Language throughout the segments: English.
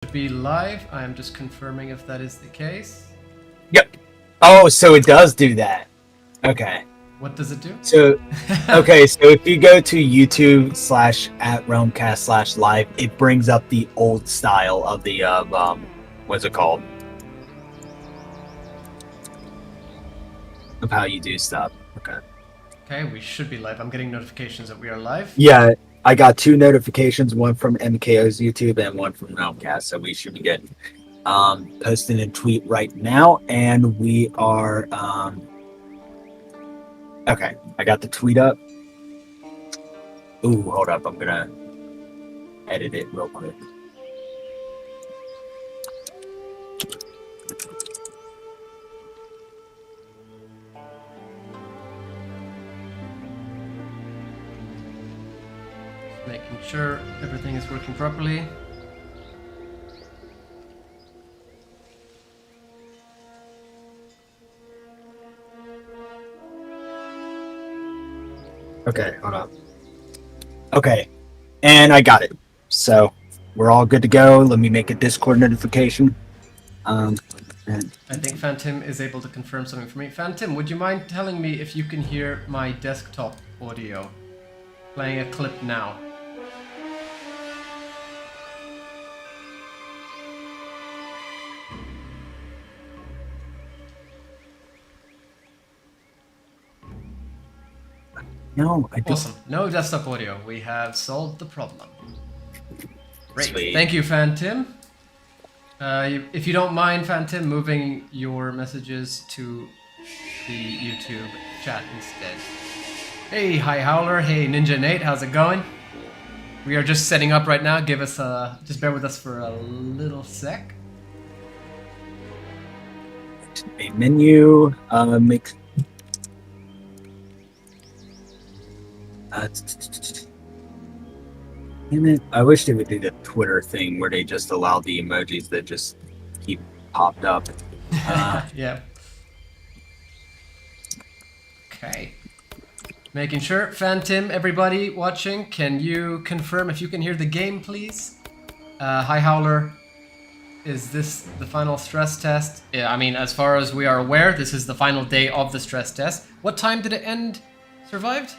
Be live. I am just confirming if that is the case. Yep. Oh, so it does do that. Okay. What does it do? So, okay, so if you go to YouTube/@realmcast/live, it brings up the old style of the what's it called? Of how you do stuff. Okay. Okay, we should be live. I'm getting notifications that we are live. Yeah, I got 2 notifications, one from MKO's YouTube and one from Realmcast, so we should be getting posting a tweet right now, and we are okay. I got the tweet up. Ooh, hold up, I'm gonna edit it real quick. Making sure everything is working properly. Okay, hold on. Okay, and I got it. So we're all good to go. Let me make a Discord notification. And I think Phantom is able to confirm something for me. Phantom, would you mind telling me if you can hear my desktop audio? Playing a clip now. no, I don't. Awesome. No desktop audio. We have solved the problem. Great. Sweet. Thank you, Phantom. If you don't mind, Phantom, moving your messages to the YouTube chat instead. Hey, Hi Howler. Hey, Ninja Nate. How's it going? We are just setting up right now. Give us just bear with us for a little sec. Main menu. Make. Damn it! I wish they would do the Twitter thing where they just allow the emojis that just keep popped up. Yeah. Okay. Making sure. Phantom, everybody watching, can you confirm if you can hear the game, please? Hi Howler. Is this the final stress test? Yeah, I mean, as far as we are aware, this is the final day of the stress test. What time did it end? Survived?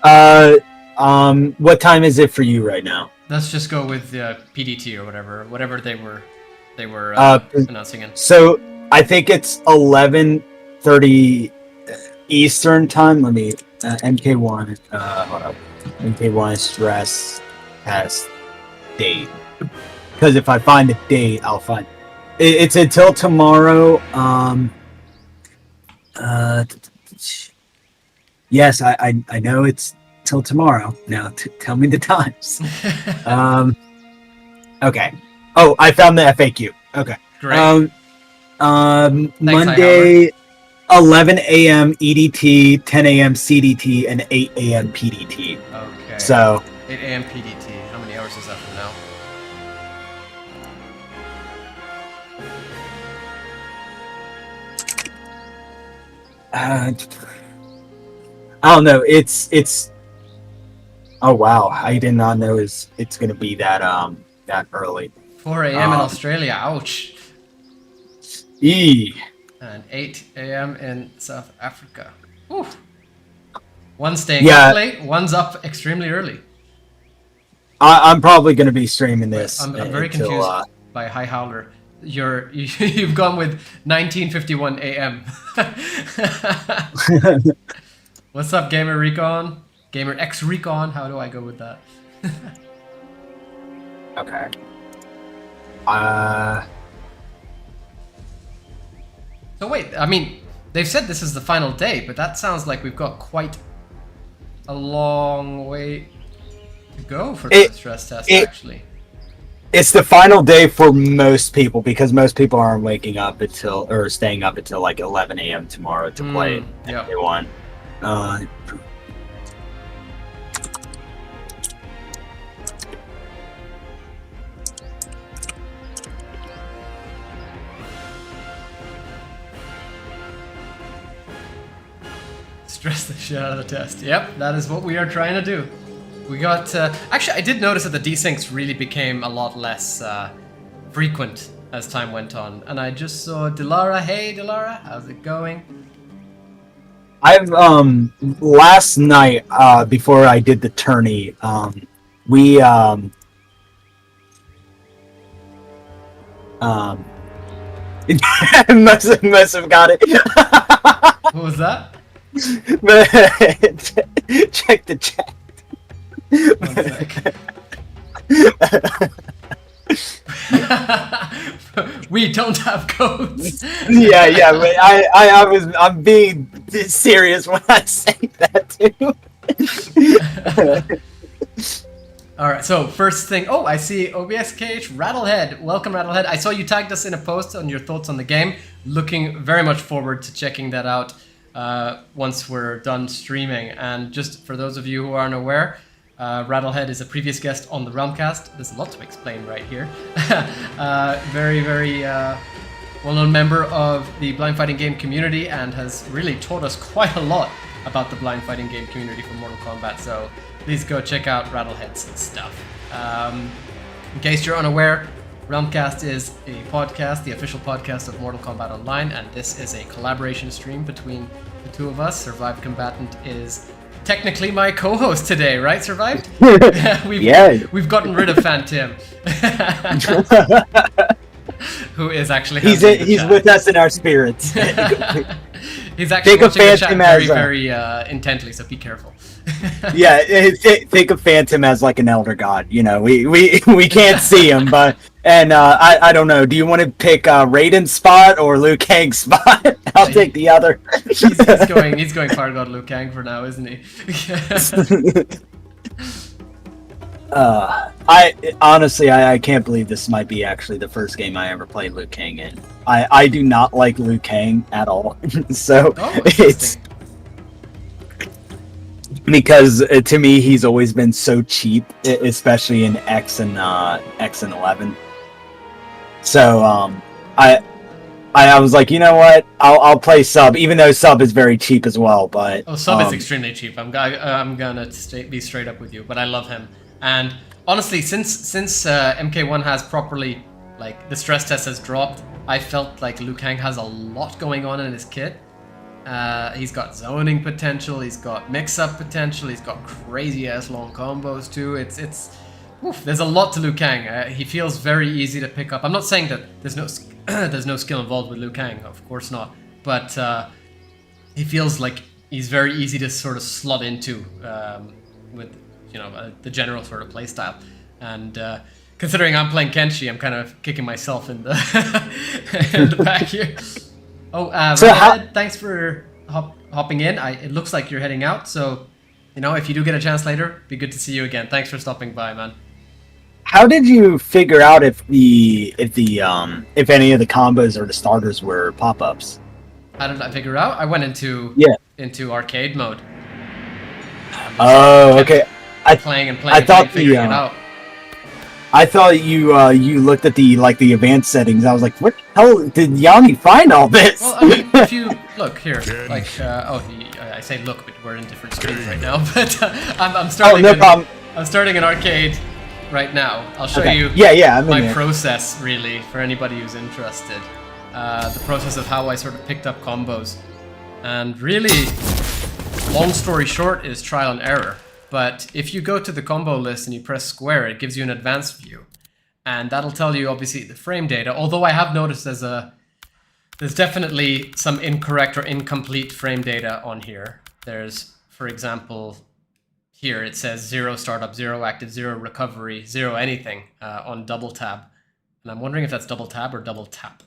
What time is it for you right now? Let's just go with PDT or whatever they were announcing in. So I think it's 11:30 Eastern time. Let me MK1. Hold up. MK1 stress test date. Because if I find the date, I'll find. It's until tomorrow. Yes, I know it's till tomorrow. Now tell me the times. Okay. Oh, I found the FAQ. Okay. Great. Thanks, Thanks, Monday, 11 a.m. EDT, 10 a.m. CDT, and 8 a.m. PDT. Okay. So 8 a.m. PDT. How many hours is that from now? I don't know. It's. Oh wow! I did not know it's gonna be that early. 4 a.m. in Australia. Ouch. E. And 8 a.m. in South Africa. Whew. One's staying up late, one's up extremely early. I'm probably gonna be streaming this. I'm very confused by Hi Howler. You've gone with 1951 a.m. What's up, Gamer Recon? Gamer X Recon? How do I go with that? Okay. So wait, I mean, they've said this is the final day, but that sounds like we've got quite a long way to go for the stress test, actually. It's the final day for most people because most people aren't waking up or staying up until like 11 a.m. tomorrow to play MK1. Stress the shit out of the test. Yep, that is what we are trying to do. We got... actually, I did notice that the desyncs really became a lot less frequent as time went on. And I just saw Dilara. Hey, Dilara, how's it going? I've last night before I did the tourney, we must have got it. What was that? Check the chat. 1 sec. We don't have codes. Yeah, but I'm being serious when I say that too. All right, so first thing, oh, I see OBSKH Rattlehead. Welcome, Rattlehead. I saw you tagged us in a post on your thoughts on the game. Looking very much forward to checking that out once we're done streaming. And just for those of you who aren't aware, Rattlehead is a previous guest on the Realmcast. There's a lot to explain right here. Very well-known member of the blind fighting game community and has really taught us quite a lot about the blind fighting game community for Mortal Kombat. So please go check out Rattlehead's stuff. In case you're unaware, Realmcast is a podcast, the official podcast of Mortal Kombat Online, and this is a collaboration stream between the two of us. Survived Combatant is technically my co-host today, right, Survived? We've gotten rid of Phantom, who is actually he's with us in our spirits. He's actually watching the chat very intently, so be careful. Yeah, think of Phantom as like an elder god. You know, we can't see him, but I don't know. Do you want to pick Raiden's spot or Liu Kang's spot? I'll take the other. he's going Fire God Liu Kang for now, isn't he? I honestly I can't believe this might be actually the first game I ever played Liu Kang in. I do not like Liu Kang at all. So it's because to me he's always been so cheap, especially in X and 11. So I was like, you know what, I'll play sub, even though sub is very cheap as well. But sub is extremely cheap. I'm gonna be straight up with you, but I love him. And honestly, since MK1 has properly, like, the stress test has dropped, I felt like Liu Kang has a lot going on in his kit. He's got zoning potential, he's got mix-up potential, he's got crazy-ass long combos too. There's a lot to Liu Kang. He feels very easy to pick up. I'm not saying that there's no skill involved with Liu Kang, of course not. But he feels like he's very easy to sort of slot into with, you know, the general sort of playstyle. And considering I'm playing Kenshi, I'm kind of kicking myself in the in the back here. Oh, thanks for hopping in. It looks like you're heading out, so, you know, if you do get a chance later, be good to see you again. Thanks for stopping by, man. How did you figure out if any of the combos or the starters were pop-ups? How did I figure out? I went into arcade mode. Oh, okay. Playing and figuring it out. I thought you looked at the advanced settings. I was like, what the hell did Yanni find all this? Well, I mean, if you look here, like, I say look, but we're in different screens right now. But I'm starting. Oh, no problem. I'm starting an arcade right now. I'll show you. my process, really, for anybody who's interested. The process of how I sort of picked up combos, and really, long story short, is trial and error. But if you go to the combo list and you press square, it gives you an advanced view. And that'll tell you, obviously, the frame data. Although I have noticed there's definitely some incorrect or incomplete frame data on here. There's, for example, here it says 0 startup, 0 active, 0 recovery, 0 anything on double tab. And I'm wondering if that's double tab or double tap.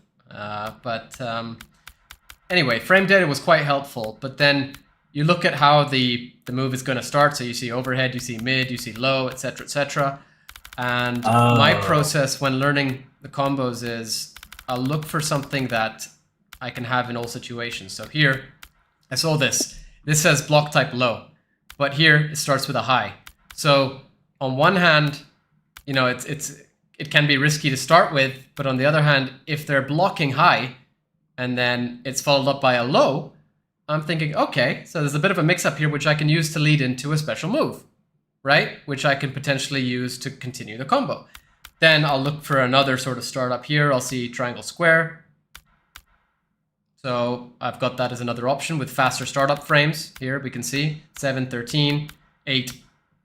Anyway, frame data was quite helpful. But then you look at how the move is going to start. So you see overhead, you see mid, you see low, etc., etc. And my process when learning the combos is I'll look for something that I can have in all situations. So here, I saw this. This says block type low, but here it starts with a high. So on one hand, you know, it can be risky to start with, but on the other hand, if they're blocking high and then it's followed up by a low, I'm thinking, okay, so there's a bit of a mix-up here, which I can use to lead into a special move, right? Which I can potentially use to continue the combo. Then I'll look for another sort of startup here. I'll see triangle square. So I've got that as another option with faster startup frames. Here we can see 7, 13, 8,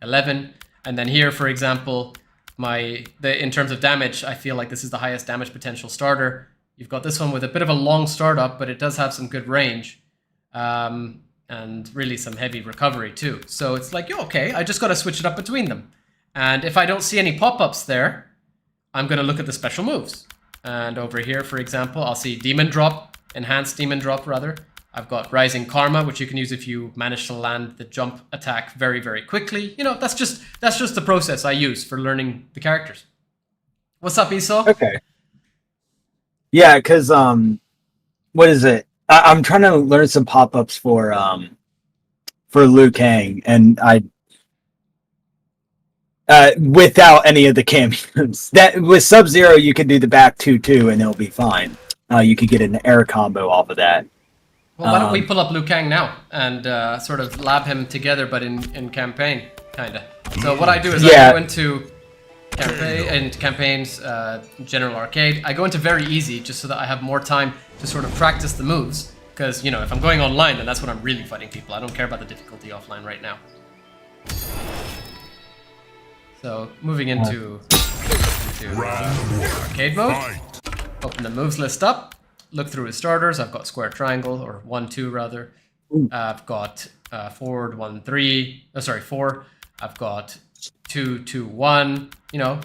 11. And then here, for example, in terms of damage, I feel like this is the highest damage potential starter. You've got this one with a bit of a long startup, but it does have some good range. And really some heavy recovery too. So it's like, okay, I just got to switch it up between them. And if I don't see any pop-ups there, I'm going to look at the special moves. And over here, for example, I'll see Demon Drop, Enhanced Demon Drop rather. I've got Rising Karma, which you can use if you manage to land the jump attack very, very quickly. You know, that's just the process I use for learning the characters. What's up, Esau? Okay. Yeah, because what is it? I'm trying to learn some pop-ups for Liu Kang, and without any of the cameos. That with Sub-Zero, you can do the back 2-2, and it'll be fine. You could get an air combo off of that. Well, why don't we pull up Liu Kang now and sort of lab him together, but in campaign, kind of. So what I do is I go into campaigns, general arcade. I go into very easy just so that I have more time to sort of practice the moves. Because, you know, if I'm going online, then that's when I'm really fighting people. I don't care about the difficulty offline right now. So moving into arcade mode. Open the moves list up. Look through his starters. I've got square triangle, or 1-2 rather. I've got forward 1-3. Oh, sorry, 4. I've got 2-2-1. You know,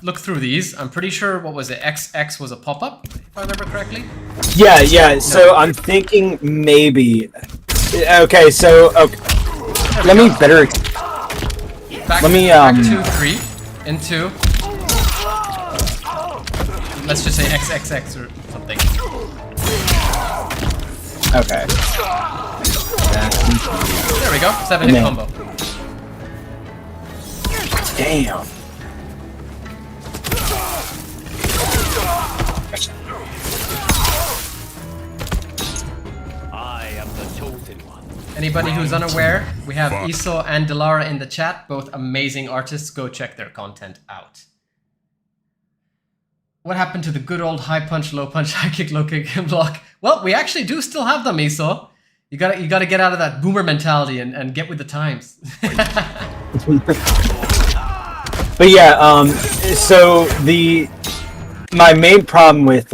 look through these. I'm pretty sure, what was it? XX was a pop-up, if I remember correctly. Yeah. So I'm thinking maybe. Okay, so let me better. Back 2-3 into. Let's just say XXX or something. Okay. There we go. 7-hit combo. Damn. I am the chosen one. Anybody who's unaware, we have Esau and Delara in the chat, both amazing artists. Go check their content out. What happened to the good old high punch, low punch, high kick, low kick, block? Well, we actually do still have them, Esau. You gotta get out of that boomer mentality and get with the times. But yeah, so my main problem with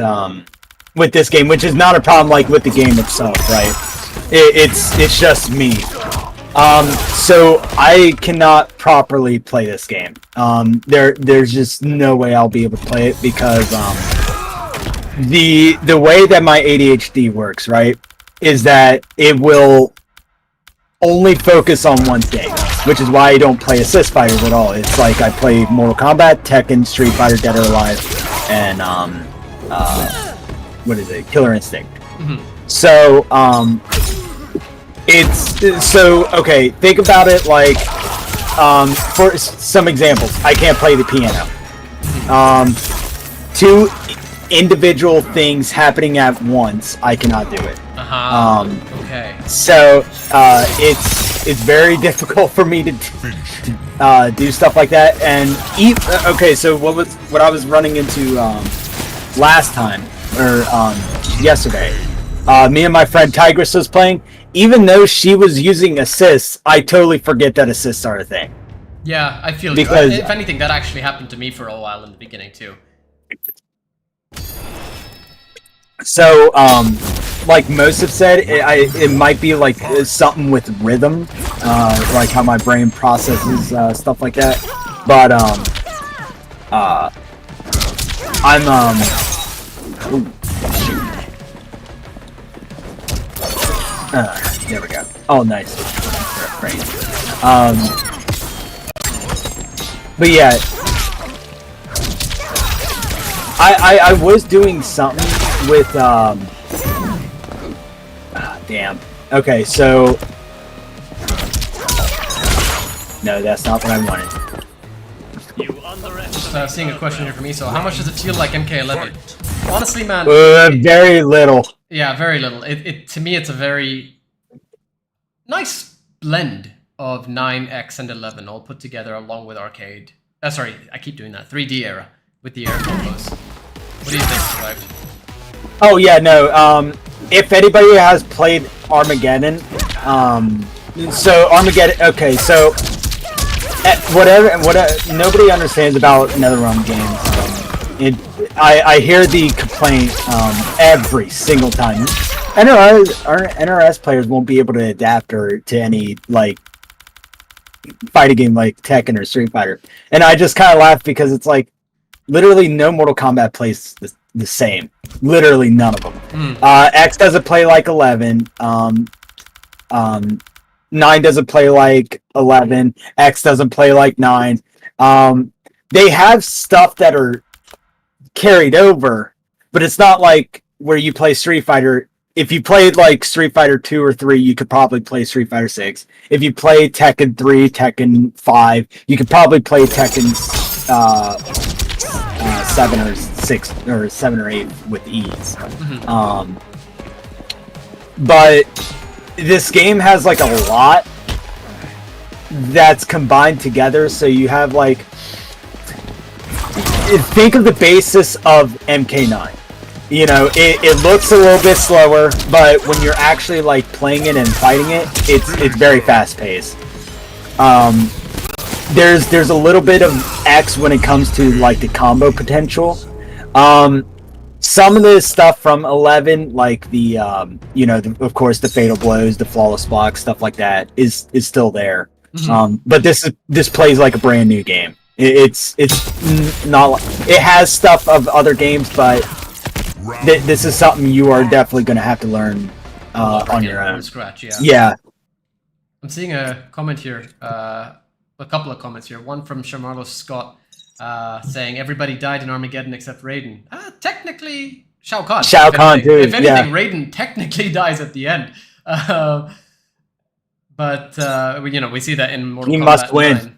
this game, which is not a problem like with the game itself, right? It's just me. So I cannot properly play this game. There's just no way I'll be able to play it because the way that my ADHD works, right, is that it will only focus on one thing, which is why I don't play assist fighters at all. It's like I play Mortal Kombat, Tekken, Street Fighter, Dead or Alive, and what is it? Killer Instinct. Mm-hmm. So okay. Think about it like for some examples. I can't play the piano. Two individual things happening at once, I cannot do it. Okay. So it's very difficult for me to do stuff like that. And okay, so what I was running into last time or yesterday, me and my friend Tigress was playing. Even though she was using assists, I totally forget that assists are a thing. Yeah, I feel because if anything, that actually happened to me for a while in the beginning too. So, like most have said, it might be like something with rhythm, like how my brain processes stuff like that. But there we go. Oh, nice. Great. But yeah, I was doing something with damn. Okay, so no, that's not what I wanted. Seeing a question here from Esau. How much does it feel like MK11? Honestly, man. Very little. Yeah, very little. It to me, it's a very nice blend of 9X and 11 all put together along with arcade. Sorry, I keep doing that. 3D era. with the air combos. What do you think, Survived? Oh yeah, no. If anybody has played Armageddon, so Armageddon. Okay, so nobody understands about NetherRealm games. I hear the complaint every single time. NRS players won't be able to adapt or to any like fighting game like Tekken or Street Fighter, and I just kind of laugh because it's like literally no Mortal Kombat plays the same. Literally none of them. X doesn't play like 11. 9 doesn't play like 11. X doesn't play like 9. They have stuff that are carried over, but it's not like where you play Street Fighter. If you played like Street Fighter 2 or 3, you could probably play Street Fighter 6. If you play Tekken 3, Tekken 5, you could probably play Tekken 7 or 6 or 7 or 8 with ease. But this game has like a lot that's combined together, so you have like, think of the basis of MK9. You know, it looks a little bit slower, but when you're actually like playing it and fighting it, it's very fast paced. There's a little bit of X when it comes to like the combo potential. Some of the stuff from 11, like the of course the fatal blows, the flawless blocks, stuff like that is still there. But this plays like a brand new game. It's not. It has stuff of other games, but this is something you are definitely going to have to learn on your own. From scratch, yeah. Yeah. I'm seeing a comment here, a couple of comments here. One from Shamarlo Scott saying everybody died in Armageddon except Raiden. Technically, Shao Kahn. Shao Kahn too. If anything, Raiden technically dies at the end. But we see that in Mortal Kombat. He must win. 9.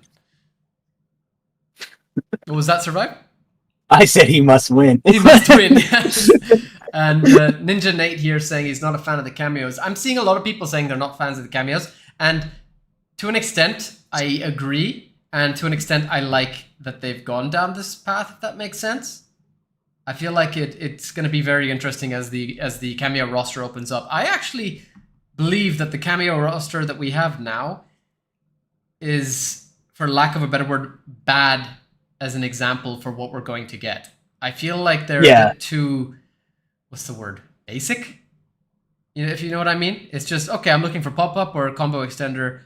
Was that Survive? I said he must win. He must win, yes. And Ninja Nate here saying he's not a fan of the cameos. I'm seeing a lot of people saying they're not fans of the cameos. And to an extent, I agree. And to an extent, I like that they've gone down this path, if that makes sense. I feel like it's going to be very interesting as the cameo roster opens up. I actually believe that the cameo roster that we have now is, for lack of a better word, bad as an example for what we're going to get. I feel like they're a bit too, what's the word? Basic? You know, if you know what I mean? It's just, okay, I'm looking for pop-up or combo extender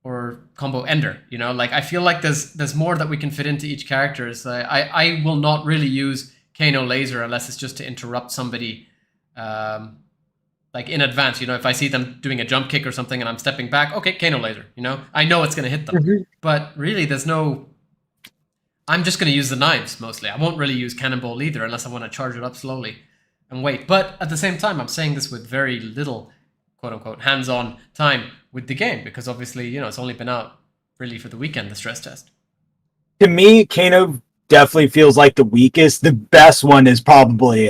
or combo ender, you know? Like, I feel like there's more that we can fit into each character. So I will not really use Kano Laser unless it's just to interrupt somebody like in advance. You know, if I see them doing a jump kick or something and I'm stepping back, okay, Kano Laser, you know? I know it's going to hit them. But really, there's no... I'm just going to use the knives, mostly. I won't really use Cannonball either, unless I want to charge it up slowly and wait. But at the same time, I'm saying this with very little, quote-unquote, hands-on time with the game, because obviously, you know, it's only been out really for the weekend, the stress test. To me, Kano definitely feels like the weakest. The best one is probably...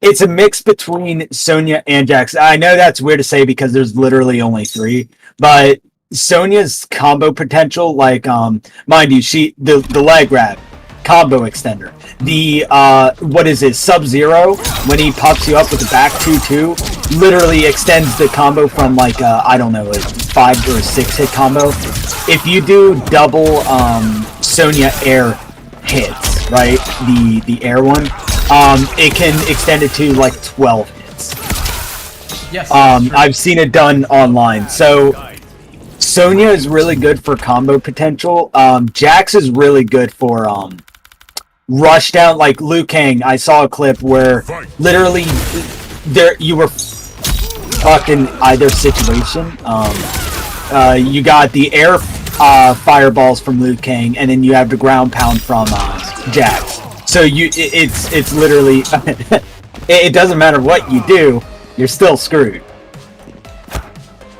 it's a mix between Sonya and Jax. I know that's weird to say because there's literally only 3, but... Sonya's combo potential, like mind you, the leg grab, combo extender, the what is it, Sub-Zero, when he pops you up with the back 2-2, literally extends the combo from like I don't know, a 5 or a 6 hit combo. If you do double Sonya air hits, right, the air one, it can extend it to like 12 hits. Yes. I've seen it done online. So Sonya is really good for combo potential. Jax is really good for rush down. Like Liu Kang, I saw a clip where literally you were fucking either situation. You got the air fireballs from Liu Kang, and then you have the ground pound from Jax. So it's literally it doesn't matter what you do, you're still screwed.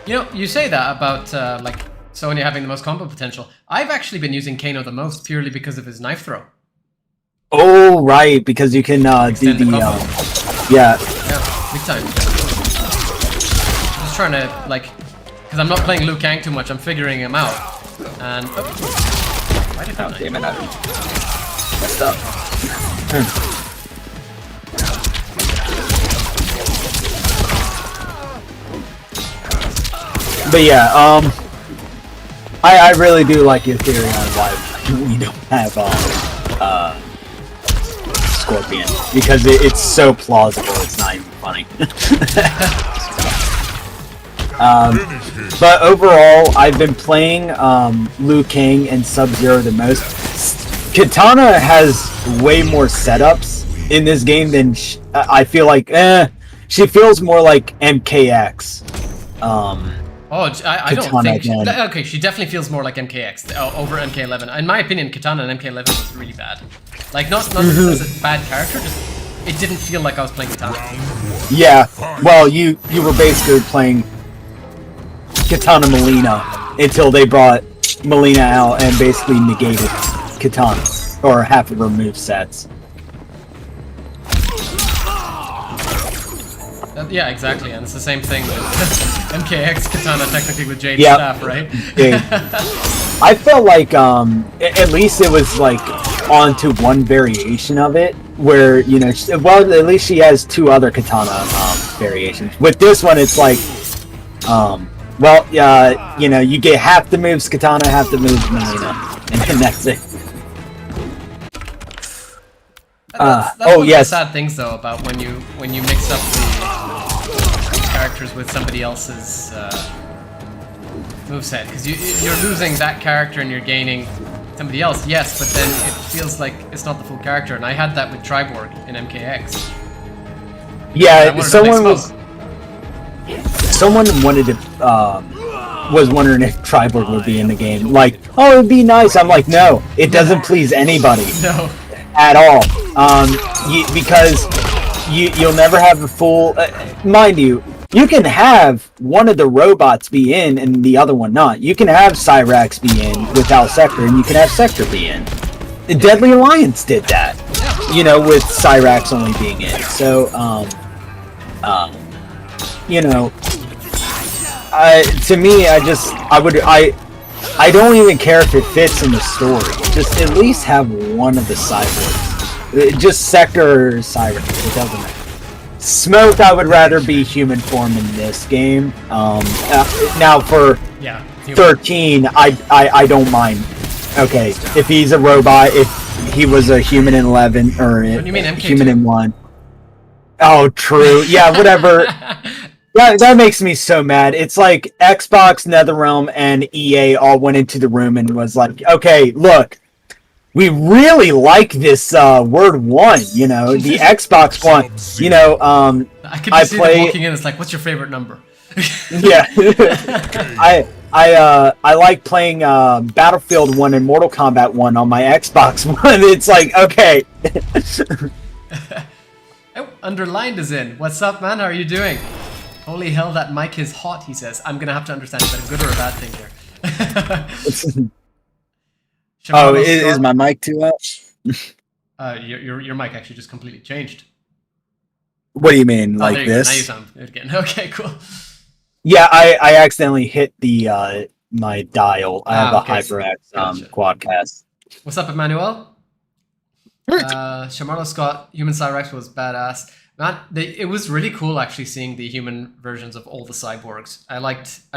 You know, you say that about like Sonya having the most combo potential. I've actually been using Kano the most purely because of his knife throw. Oh right, because you can do the yeah, big time. I'm just trying to like, because I'm not playing Liu Kang too much. I'm figuring him out, and Why did Oh, I? damn it, I messed up. But yeah, I really do like your theory on why we don't have Scorpion, because it's so plausible. It's not even funny. But overall, I've been playing Liu Kang and Sub-Zero the most. Kitana has way more setups in this game than I feel like. She feels more like MKX. I don't Kitana think. again. Okay, she definitely feels more like MKX over MK11. In my opinion, Kitana and MK11 was really bad. Like, not because it's a bad character, just it didn't feel like I was playing Kitana. Yeah, well, you were basically playing Kitana Melina until they brought Melina out and basically negated Kitana, or half of her movesets. Yeah, exactly, and it's the same thing with MKX Kitana, technically with Jade's Yep. staff, right? I felt like, at least it was like onto one variation of it, where, you know, well, at least she has two other Kitana variations. With this one, it's like, well, you know, you get half the moves Kitana, half the moves Melina, and then that's it. That's oh, one of yes. the sad things though about when you mix up the characters with somebody else's moveset, because you're losing that character and you're gaining somebody else, yes, but then it feels like it's not the full character, and I had that with Triborg in MKX. Yeah, someone wanted to was wondering if Triborg would be in the game. Like, oh, it'd be nice. I'm like, no, it doesn't please anybody. No. At all. Because you'll never have the full. Mind you, you can have one of the robots be in and the other one not. You can have Cyrax be in without Sector, and you can have Sector be in. The Deadly Alliance did that. You know, with Cyrax only being in. So, you know, to me, I don't even care if it fits in the story. Just at least have one of the cyborgs. Just Sector or Cyrax. It doesn't matter. Smoke, I would rather be human form in this game. Now for 13, I don't mind. Okay, if he's a robot, if he was a human in 11, or you mean MK2? Human in 1. Oh, true. Yeah, whatever. That makes me so mad. It's like Xbox, NetherRealm, and EA all went into the room and was like, okay, look, we really like this word 1, you know, the Xbox One, you know, I could just see them walking in, it's like, what's your favorite number? Yeah. I like playing Battlefield 1 and Mortal Kombat 1 on my Xbox One. It's like, okay. Oh, Underlined is in. What's up, man? How are you doing? Holy hell, that mic is hot, he says. I'm gonna have to understand, is that a good or a bad thing here? Oh, is my mic too loud? Your mic actually just completely changed. What do you mean, like this? Now you sound good again. Okay, cool. Yeah, I accidentally hit the my dial. I have a HyperX Quadcast. What's up, Emmanuel? Shamarlo Scott, Human Cyrax was badass. Man, it was really cool actually seeing the human versions of all the cyborgs. I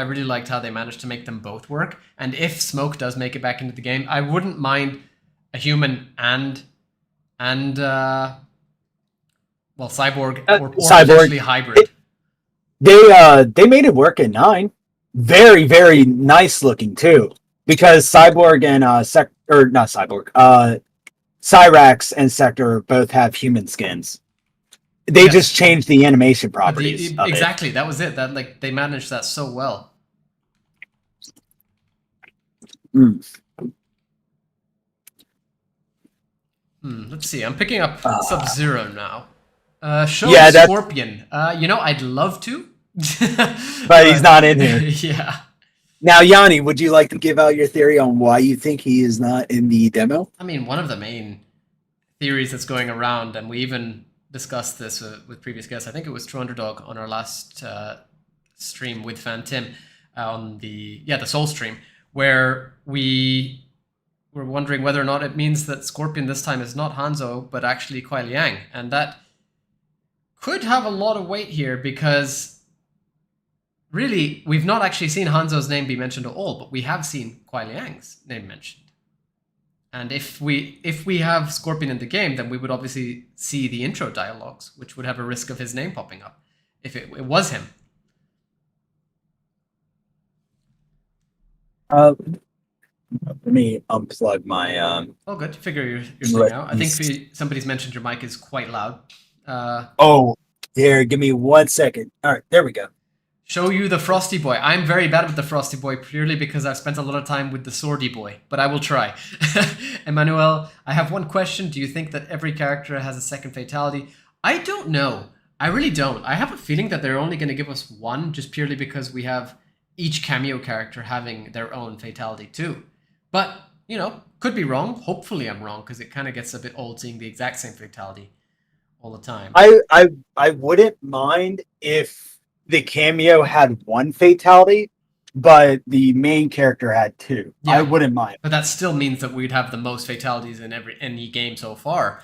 really liked how they managed to make them both work. And if Smoke does make it back into the game, I wouldn't mind a human and cyborg or potentially hybrid. They made it work at 9. Very, very nice looking too. Because Cyborg and Cyrax and Sector both have human skins. They just changed the animation properties. Exactly, that was it. That like they managed that so well. Let's see. I'm picking up Sub-Zero now. Scorpion. You know, I'd love to, but he's not in here. Yeah. Now, Yanni, would you like to give out your theory on why you think he is not in the demo? I mean, one of the main theories that's going around, and we even discussed this with previous guests. I think it was True Underdog on our last stream with Phantim on the Soul stream, where we were wondering whether or not it means that Scorpion this time is not Hanzo, but actually Kuai Liang. And that could have a lot of weight here because really, we've not actually seen Hanzo's name be mentioned at all, but we have seen Kuai Liang's name mentioned. And if we have Scorpion in the game, then we would obviously see the intro dialogues, which would have a risk of his name popping up if it was him. Let me unplug my Oh, good. Figure your thing out. I think somebody's mentioned your mic is quite loud. Oh, here, give me 1 second. All right, there we go. Show you the Frosty Boy. I'm very bad with the Frosty Boy purely because I've spent a lot of time with the Swordy Boy, but I will try. Emmanuel, I have one question. Do you think that every character has a second fatality? I don't know. I really don't. I have a feeling that they're only going to give us one just purely because we have each cameo character having their own fatality too. But, you know, could be wrong. Hopefully I'm wrong because it kind of gets a bit old seeing the exact same fatality all the time. I wouldn't mind if the cameo had one fatality, but the main character had two. Yeah. I wouldn't mind. But that still means that we'd have the most fatalities in any game so far.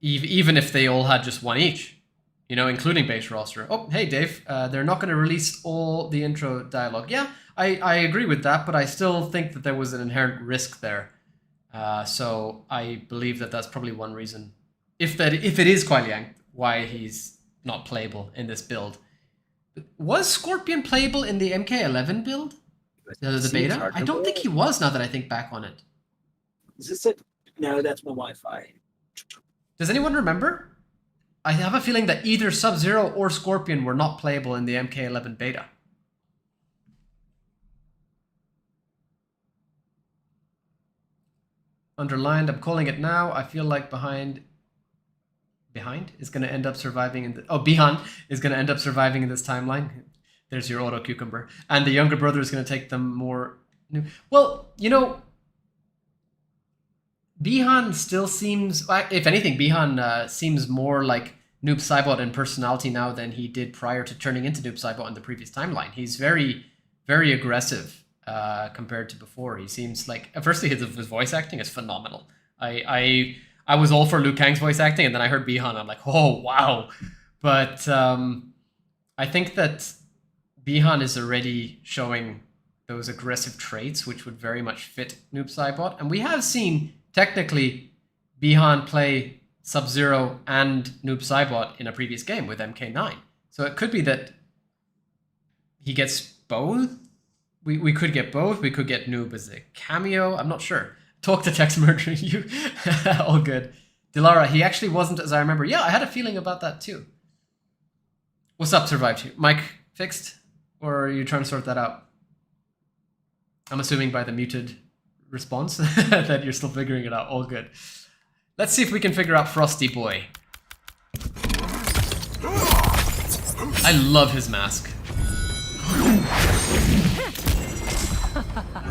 Even if they all had just one each, you know, including base roster. Oh, hey, Dave. They're not going to release all the intro dialogue. Yeah, I agree with that, but I still think that there was an inherent risk there. So I believe that that's probably one reason. If it is Kuai Liang, why he's not playable in this build. Was Scorpion playable in the MK11 build? The beta? I don't think he was, now that I think back on it. Is this it? No, that's my Wi-Fi. Does anyone remember? I have a feeling that either Sub-Zero or Scorpion were not playable in the MK11 beta. Underlined, I'm calling it now. I feel like Behind is going to end up surviving in the... Oh, Bihan is going to end up surviving in this timeline. There's your auto cucumber. And the younger brother is going to take them more... Well, you know, Bihan still seems... If anything, Bihan seems more like Noob Saibot in personality now than he did prior to turning into Noob Saibot in the previous timeline. He's very, very aggressive compared to before. He seems like... Firstly, his voice acting is phenomenal. I was all for Liu Kang's voice acting, and then I heard Bihan, I'm like, oh, wow. But I think that Bihan is already showing those aggressive traits, which would very much fit Noob Saibot. And we have seen, technically, Bihan play Sub-Zero and Noob Saibot in a previous game with MK9. So it could be that he gets both. We could get both. We could get Noob as a cameo. I'm not sure. Talk to text murdering you. All good. Dilara, he actually wasn't, as I remember. Yeah, I had a feeling about that too. What's up, Survived? Mic fixed? Or are you trying to sort that out? I'm assuming by the muted response that you're still figuring it out. All good. Let's see if we can figure out Frosty Boy. I love his mask.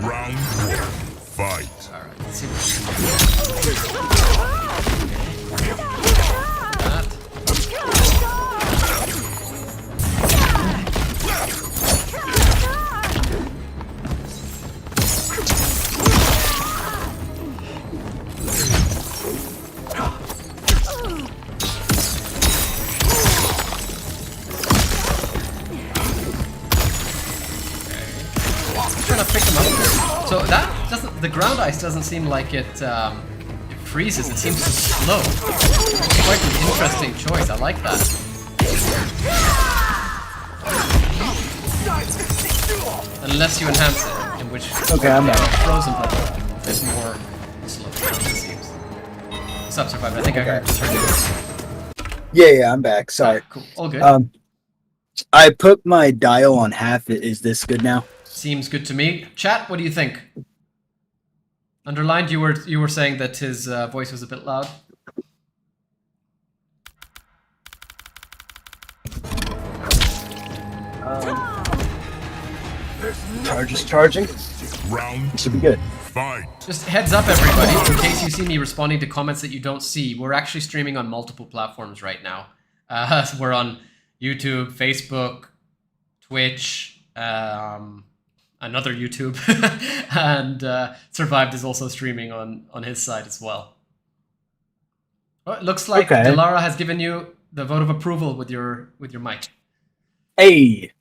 Round one. Fight. Alright, let's see what trying to pick them up. So that doesn't, the ground ice doesn't seem like it freezes, it seems to slow. It's quite an interesting choice, I like that. Unless you enhance it, in which okay, I'm back. Frozen level is more slow, it seems. What's up, Survivor? I think I heard you turn it. Yeah, I'm back. Sorry. Ah, cool. All good. I put my dial on half. Is this good now? Seems good to me. Chat, what do you think? Underlined, you were saying that his voice was a bit loud. Charge is charging. Round Should be good. fight. Just heads up, everybody, in case you see me responding to comments that you don't see, we're actually streaming on multiple platforms right now. We're on YouTube, Facebook, Twitch, and another YouTube, and Survived is also streaming on his side as well. Well, it looks like Okay. Delara has given you the vote of approval with your mic. Hey.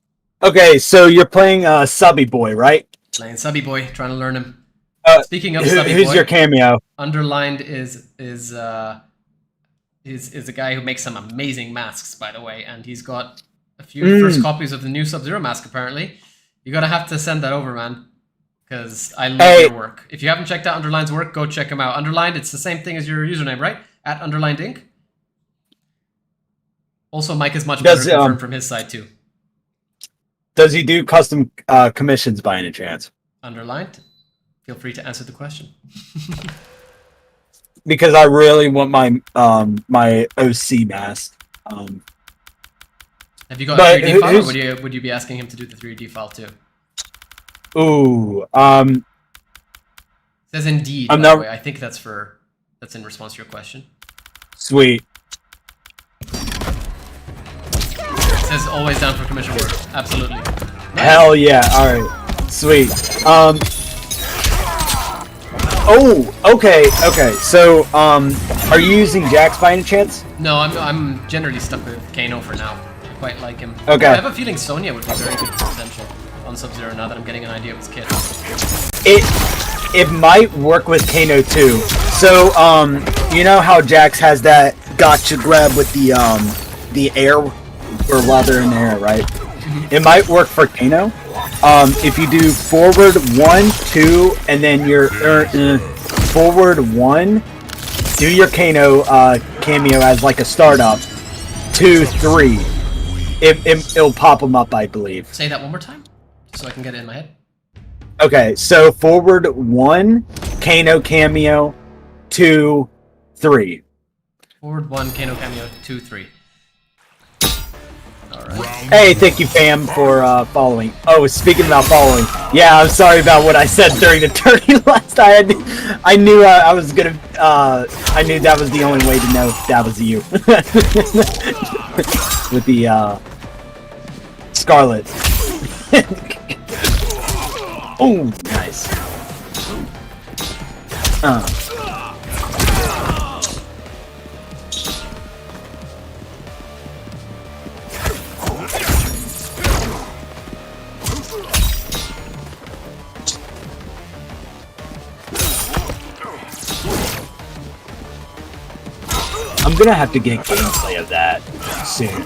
Okay, so you're playing Subby Boy, right? Playing Subby Boy, trying to learn him. Speaking of Who's Subby Boy, your cameo? underlined is a guy who makes some amazing masks, by the way, and he's got a few first copies of the new Sub-Zero mask. Apparently, you're gonna have to send that over, man, because I love your work. If you haven't checked out Underline's work, go check him out. Underlined, it's the same thing as your username, right? At Underlined Inc. Also, Mike is much better confirmed from his side too. Does he do custom commissions by any chance? Underlined, feel free to answer the question. Because I really want my my OC mask. Have you got a 3D file, or would you be asking him to do the 3D file too? Ooh, It says indeed, by the way. I think that's in response to your question. Sweet. It says always down for commission work. Absolutely. Nice. Hell yeah! All right, sweet. Oh, okay. So, are you using Jax by any chance? No, I'm generally stuck with Kano for now. I quite like him. Okay. I have a feeling Sonya would be very good potential on Sub-Zero now that I'm getting an idea of his kit. It might work with Kano too. So, you know how Jax has that gotcha grab with the air, or while they're in the air, right? It might work for Kano. If you do forward 1, 2, and then your forward 1, do your Kano cameo as like a startup. 2, 3. It'll pop them up, I believe. Say that one more time, so I can get it in my head. Okay, so forward 1, Kano cameo, 2, 3. Forward 1, Kano cameo, 2, 3. Alright. Hey, thank you, fam, for following. Oh, speaking about following, yeah, I'm sorry about what I said during the tourney last time. I knew I was gonna. I knew that was the only way to know if that was you. With the Scarlet. Oh, nice. I'm gonna have to get gameplay of that soon.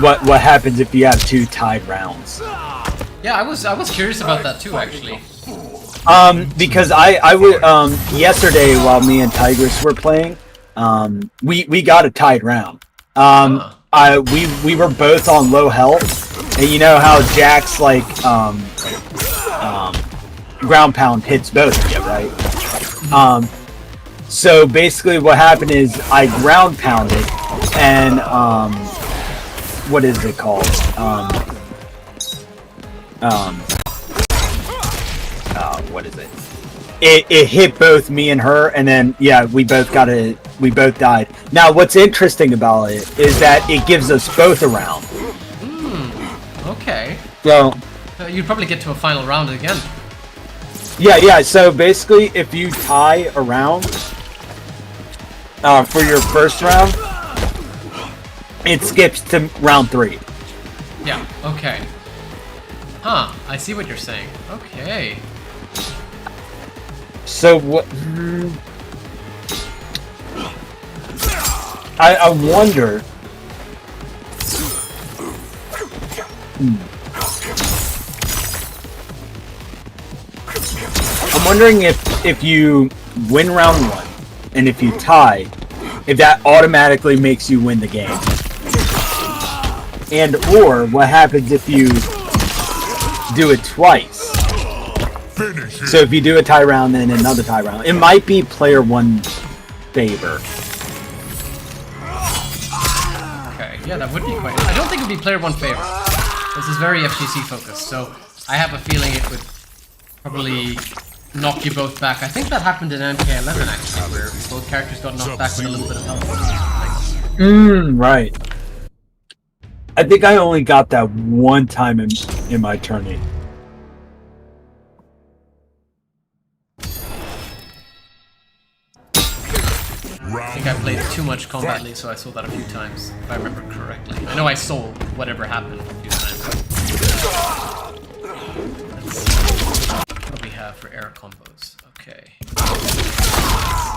What happens if you have 2 tied rounds? Yeah, I was curious about that too, actually. Because I would yesterday while me and Tigress were playing, we got a tied round. We were both on low health, and you know how Jax like ground pound hits both of you, right? So basically what happened is I ground pounded, and what is it called? What is it? It hit both me and her, and then yeah, we both died. Now what's interesting about it is that it gives us both a round. Okay. So you'd probably get to a final round again. Yeah. So basically, if you tie a round for your first round, it skips to round 3. Yeah. Okay. Huh. I see what you're saying. Okay. So what? I wonder. I'm wondering if you win round 1 and if you tie, if that automatically makes you win the game, and or what happens if you do it twice. So if you do a tie round and another tie round, it might be player 1 favor. Okay, yeah, that would be quite. I don't think it would be player 1 favor. This is very FGC focused, so I have a feeling it would probably knock you both back. I think that happened in MK11 actually, where both characters got knocked back with a little bit of health. Right. I think I only got that one time in my tourney. I think I played too much Kombat League, so I saw that a few times, if I remember correctly. I know I saw whatever happened a few times. Let's see. What do we have for air combos? Okay. Let's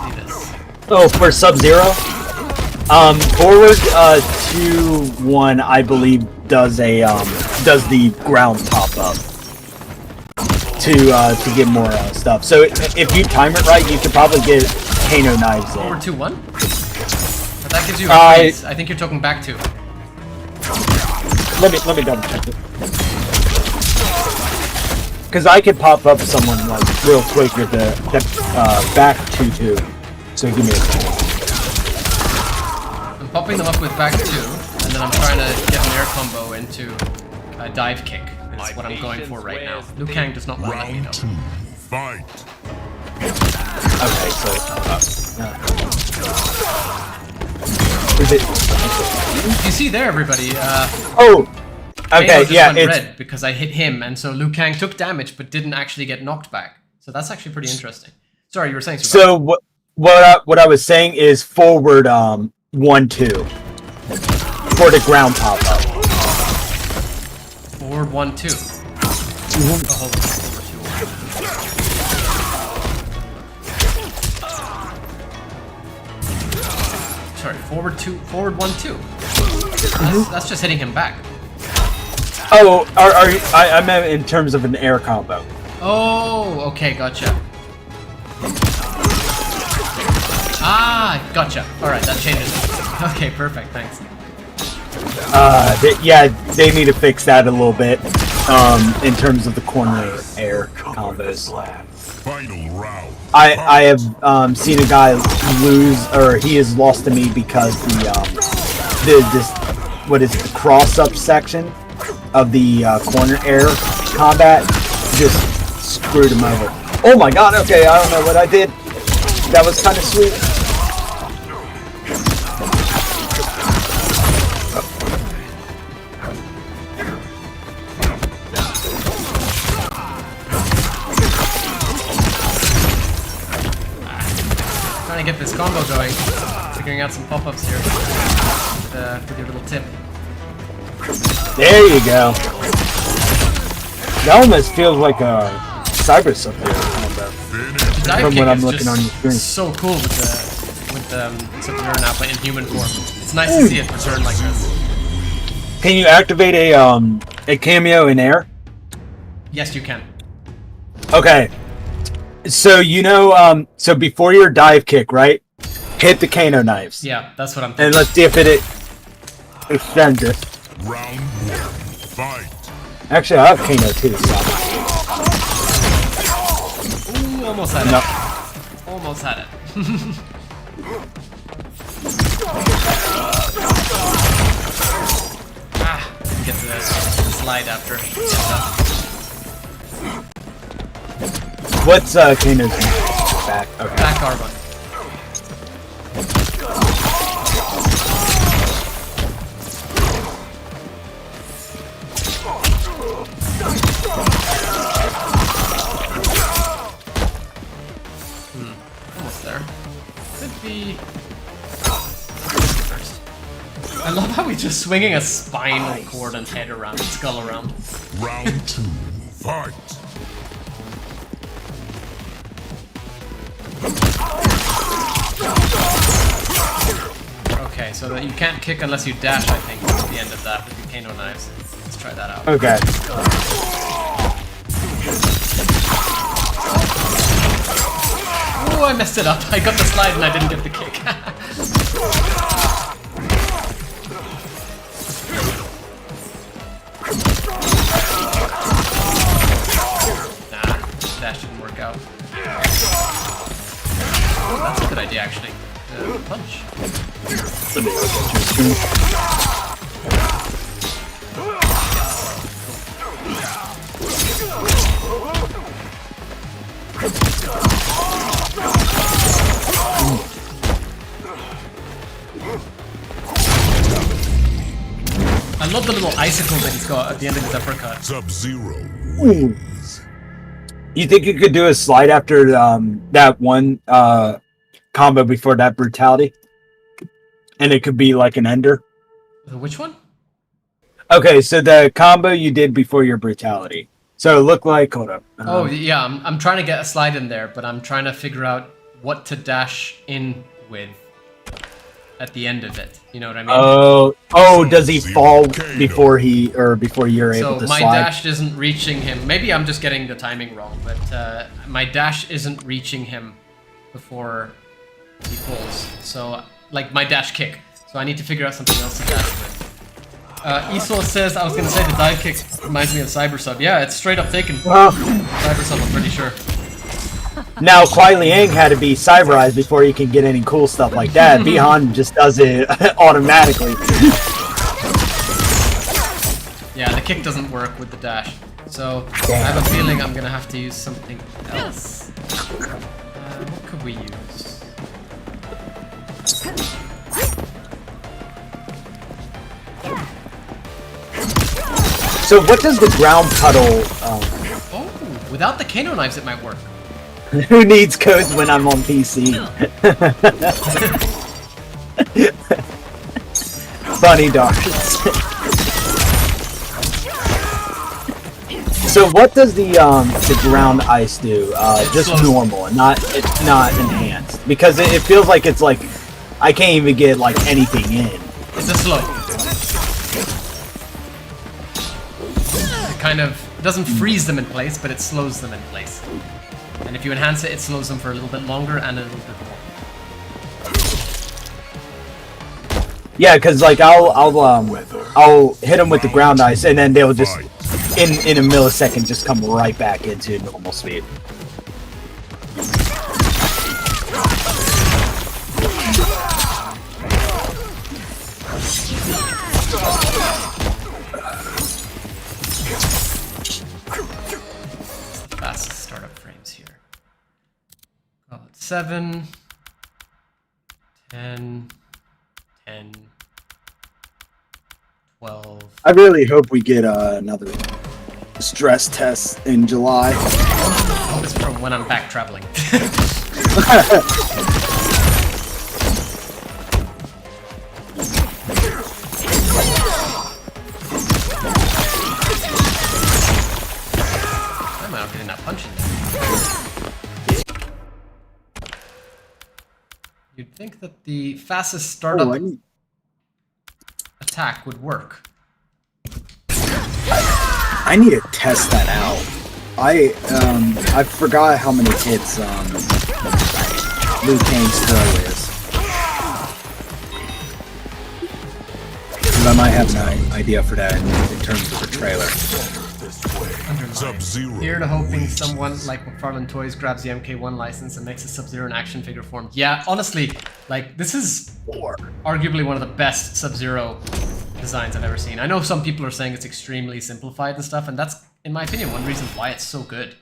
see this. Oh, for Sub-Zero? Forward 2-1, I believe, does the ground top up to get more stuff. So if you time it right, you could probably get Kano knives in. Forward 2-1? But that gives you a freeze. I think you're talking back to. Let me double check it. Because I could pop up someone like real quick with the back 2-2. So give me a second. I'm popping them up with back 2, and then I'm trying to get an air combo into a dive kick. Is what I'm going for right now. Liu Kang does not want to let me know. Round 2. Fight. Okay, so is it? You see there, everybody. Oh, okay, Kano just yeah, went it's red because I hit him, and so Liu Kang took damage but didn't actually get knocked back. So that's actually pretty interesting. Sorry, you were saying something. so what I was saying is forward 1-2 for the ground top up. Forward 1-2. Oh, hold on. Sorry, forward 2, forward 1-2. That's just hitting him back. Oh, I meant in terms of an air combo. Oh, okay, gotcha. Ah, gotcha. Alright, that changes it. Okay, perfect, thanks. They need to fix that a little bit in terms of the corner air combos. Final round. I have seen a guy lose, or he has lost to me because the cross up section of the corner air combat just screwed him over. Oh my god! Okay, I don't know what I did. That was kind of sweet. Trying to get this combo going. Figuring out some pop-ups here with your little tip. There you go. That almost feels like a cyber Sub-Zero combo. The dive From kick what I'm is looking just on your screen. so cool with Sub-Zero now, but in human form. It's nice to see it return like this. Can you activate a cameo in air? Yes, you can. Okay. So so before your dive kick, right? Hit the Kano knives. Yeah, that's what I'm thinking. And let's see if it extends it. Round 1. Fight. Actually, I have Kano too, so. Ooh, almost had it. No. Almost had it. Didn't get the slide after. What's Kano's back? Okay. Back R1. Almost there. Could be... First. I love how he's just swinging a spinal cord and head around, skull around. Round 2. Fight. Okay, so that you can't kick unless you dash, I think, at the end of that with the Kano knives. Let's try that out. Okay. Oh, I messed it up. I got the slide and I didn't get the kick. Nah, dash didn't work out. Oh, that's a good idea, actually. Punch. Let me look at your screen. I love the little icicle that he's got at the end of his uppercut. Sub-Zero Ooh. wins. You think you could do a slide after that one combo before that brutality? And it could be like an ender? Which one? Okay, so the combo you did before your brutality. So it looked like, hold up. Oh yeah, I'm trying to get a slide in there, but I'm trying to figure out what to dash in with at the end of it. You know what I mean? Oh, does he fall before before you're able to So my slide? dash isn't reaching him. Maybe I'm just getting the timing wrong, but my dash isn't reaching him before he falls. So like my dash kick. So I need to figure out something else to dash with. Esol says, I was going to say the dive kick reminds me of Cyber Sub. Yeah, it's straight up taken. Cyber Sub, I'm pretty sure. Now, Kuai Liang had to be cyberized before he can get any cool stuff like that. Bihan just does it automatically. Yeah, the kick doesn't work with the dash. So I have a feeling I'm going to have to use something else. What could we use? So what does the ground puddle... Oh, without the Kano knives it might work. Who needs codes when I'm on PC? Funny darts. So what does the ground ice do? Just normal, and it's not enhanced, because it feels like it's like I can't even get like anything in. It's a slow. It kind of doesn't freeze them in place, but it slows them in place. And if you enhance it, it slows them for a little bit longer and a little bit more. Yeah, because like I'll hit them with the ground ice, and then they'll just in a millisecond just come right back into normal speed. Fastest startup frames here. Oh, it's 7, 10, 10, 12. I really hope we get another stress test in July. Oh, it's from when I'm back traveling. I'm out getting that punch in there. You'd think that the fastest startup attack would work. I need to test that out. I forgot how many hits Liu Kang's throw is. But I might have an idea for that in terms of the trailer. Sub-Zero. Here to hoping someone like McFarlane Toys grabs the MK1 license and makes a Sub-Zero in action figure form. Yeah, honestly, like this is arguably one of the best Sub-Zero designs I've ever seen. I know some people are saying it's extremely simplified and stuff, and that's, in my opinion, one reason why it's so good.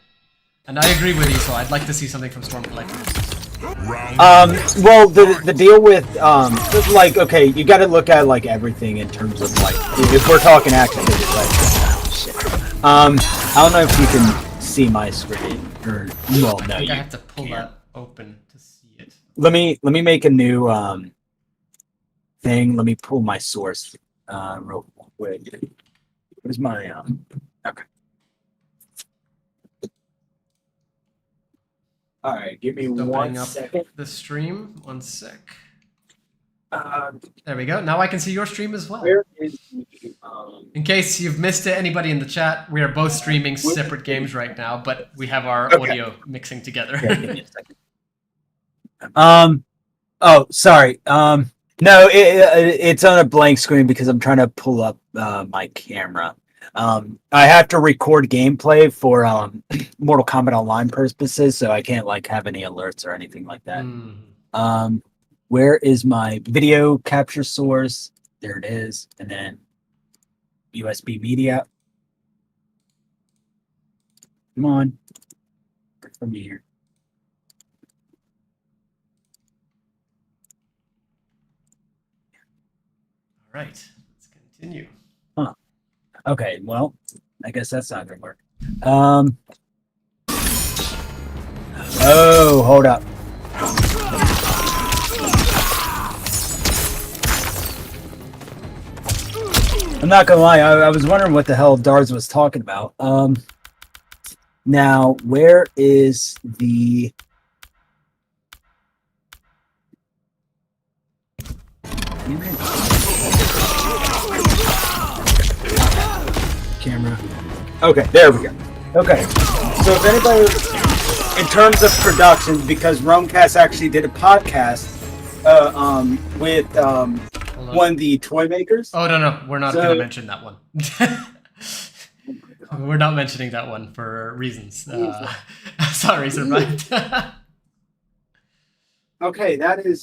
And I agree with you, so I'd like to see something from Storm Collectibles. Well, the deal with like, okay, you got to look at like everything in terms of like, if we're talking action figures, like, shit. I don't know if you can see my screen, or well, no, I think you I have to pull can't. that open to see it. Let me make a new thing. Let me pull my source real quick. Where's my okay. All right, give me Just one opening up second. the stream. 1 sec. There we go. Now I can see your stream as well. Where is the, In case you've missed it, anybody in the chat, we are both streaming separate games right now, but we have our audio mixing together. yeah, give me a second. Oh, sorry. No, it's on a blank screen because I'm trying to pull up my camera. I have to record gameplay for Mortal Kombat Online purposes, so I can't like have any alerts or anything like that. Where is my video capture source? There it is, and then USB media. Come on, from here. All right, let's continue. Okay, well, I guess that's not gonna work. Oh, hold up. I'm not gonna lie, I was wondering what the hell Darz was talking about. Now, where is the... camera? Okay, there we go. Okay, so if anybody, in terms of production, because Romecast actually did a podcast with one of the toy makers. Oh no, we're not going to mention that one. We're not mentioning that one for reasons. Sorry, survived. Okay, that is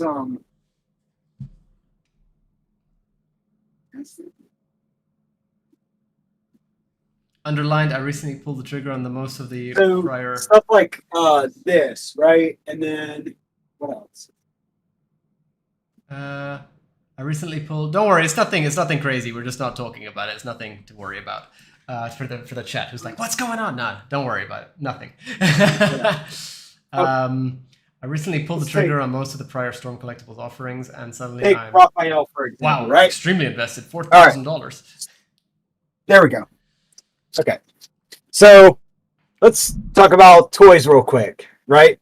Underlined, I recently pulled the trigger on the most of the so prior... stuff like this, right? And then what else? I recently pulled... Don't worry, it's nothing crazy. We're just not talking about it. It's nothing to worry about. For the chat, who's like, what's going on? Nah, don't worry about it. Nothing. I recently pulled the trigger on most of the prior Storm Collectibles offerings, and suddenly Take I'm... Raphael, for example, Wow, right? extremely invested. $4,000. There we go. Okay, so let's talk about toys real quick, right?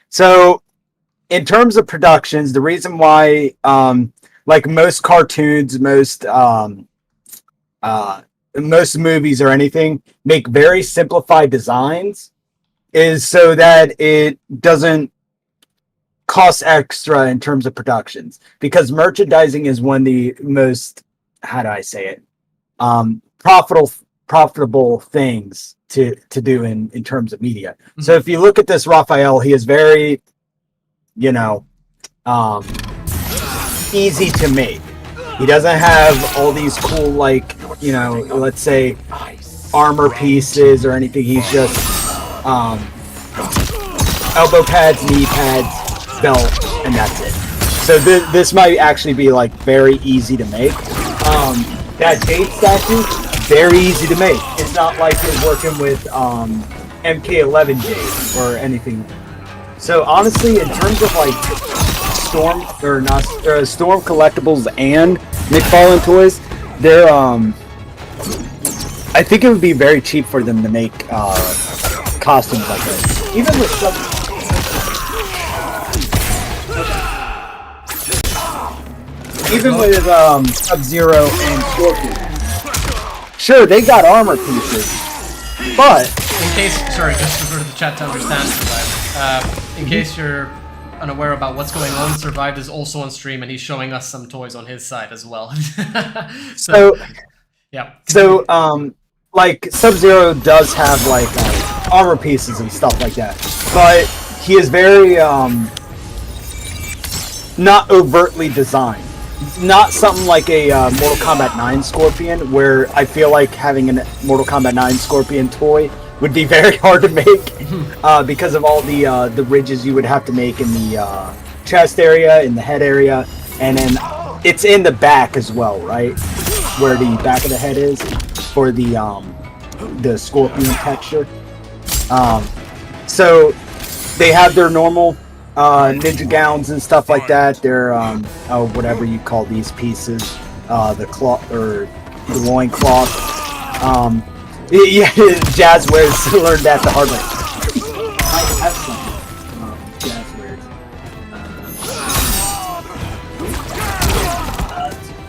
So in terms of productions, the reason why, like most cartoons, most movies or anything, make very simplified designs is so that it doesn't cost extra in terms of productions, because merchandising is one of the most, how do I say it, profitable things to do in terms of media. Mm-hmm. So if you look at this Raphael, he is very, easy to make. He doesn't have all these cool, like, let's say armor pieces or anything. He's just elbow pads, knee pads, belt, and that's it. So this might actually be like very easy to make. That Jade statue, very easy to make. It's not like you're working with MK11 Jade or anything. So honestly, in terms of like Storm Collectibles and McFarlane Toys, they're I think it would be very cheap for them to make costumes like this. Even with Sub-Zero and Scorpion. Sure, they got armor pieces, but in case, sorry, just for the chat to understand, in case you're unaware about what's going on, Survived is also on stream, and he's showing us some toys on his side as well. so yeah. So like Sub-Zero does have like armor pieces and stuff like that, but he is very not overtly designed. Not something like a Mortal Kombat 9 Scorpion, where I feel like having a Mortal Kombat 9 Scorpion toy would be very hard to make because of all the ridges you would have to make in the chest area, in the head area, and then it's in the back as well, right? Where the back of the head is for the Scorpion texture. So they have their normal ninja gowns and stuff like that. They're whatever you call these pieces, the cloth or the loin cloth. Yeah, Jazz wears learned that the hard way. I have some Jazz wears.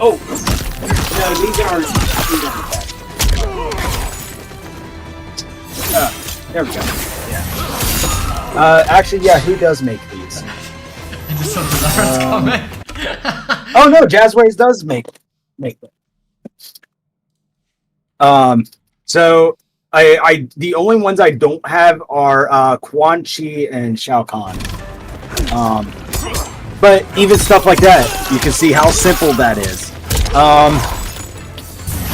Oh no, these aren't. There we go. Yeah. Actually, yeah, who does make these? I just saw the Lawrence comment. Oh no, Jazzways does make them. So I the only ones I don't have are Quan Chi and Shao Kahn. But even stuff like that, you can see how simple that is.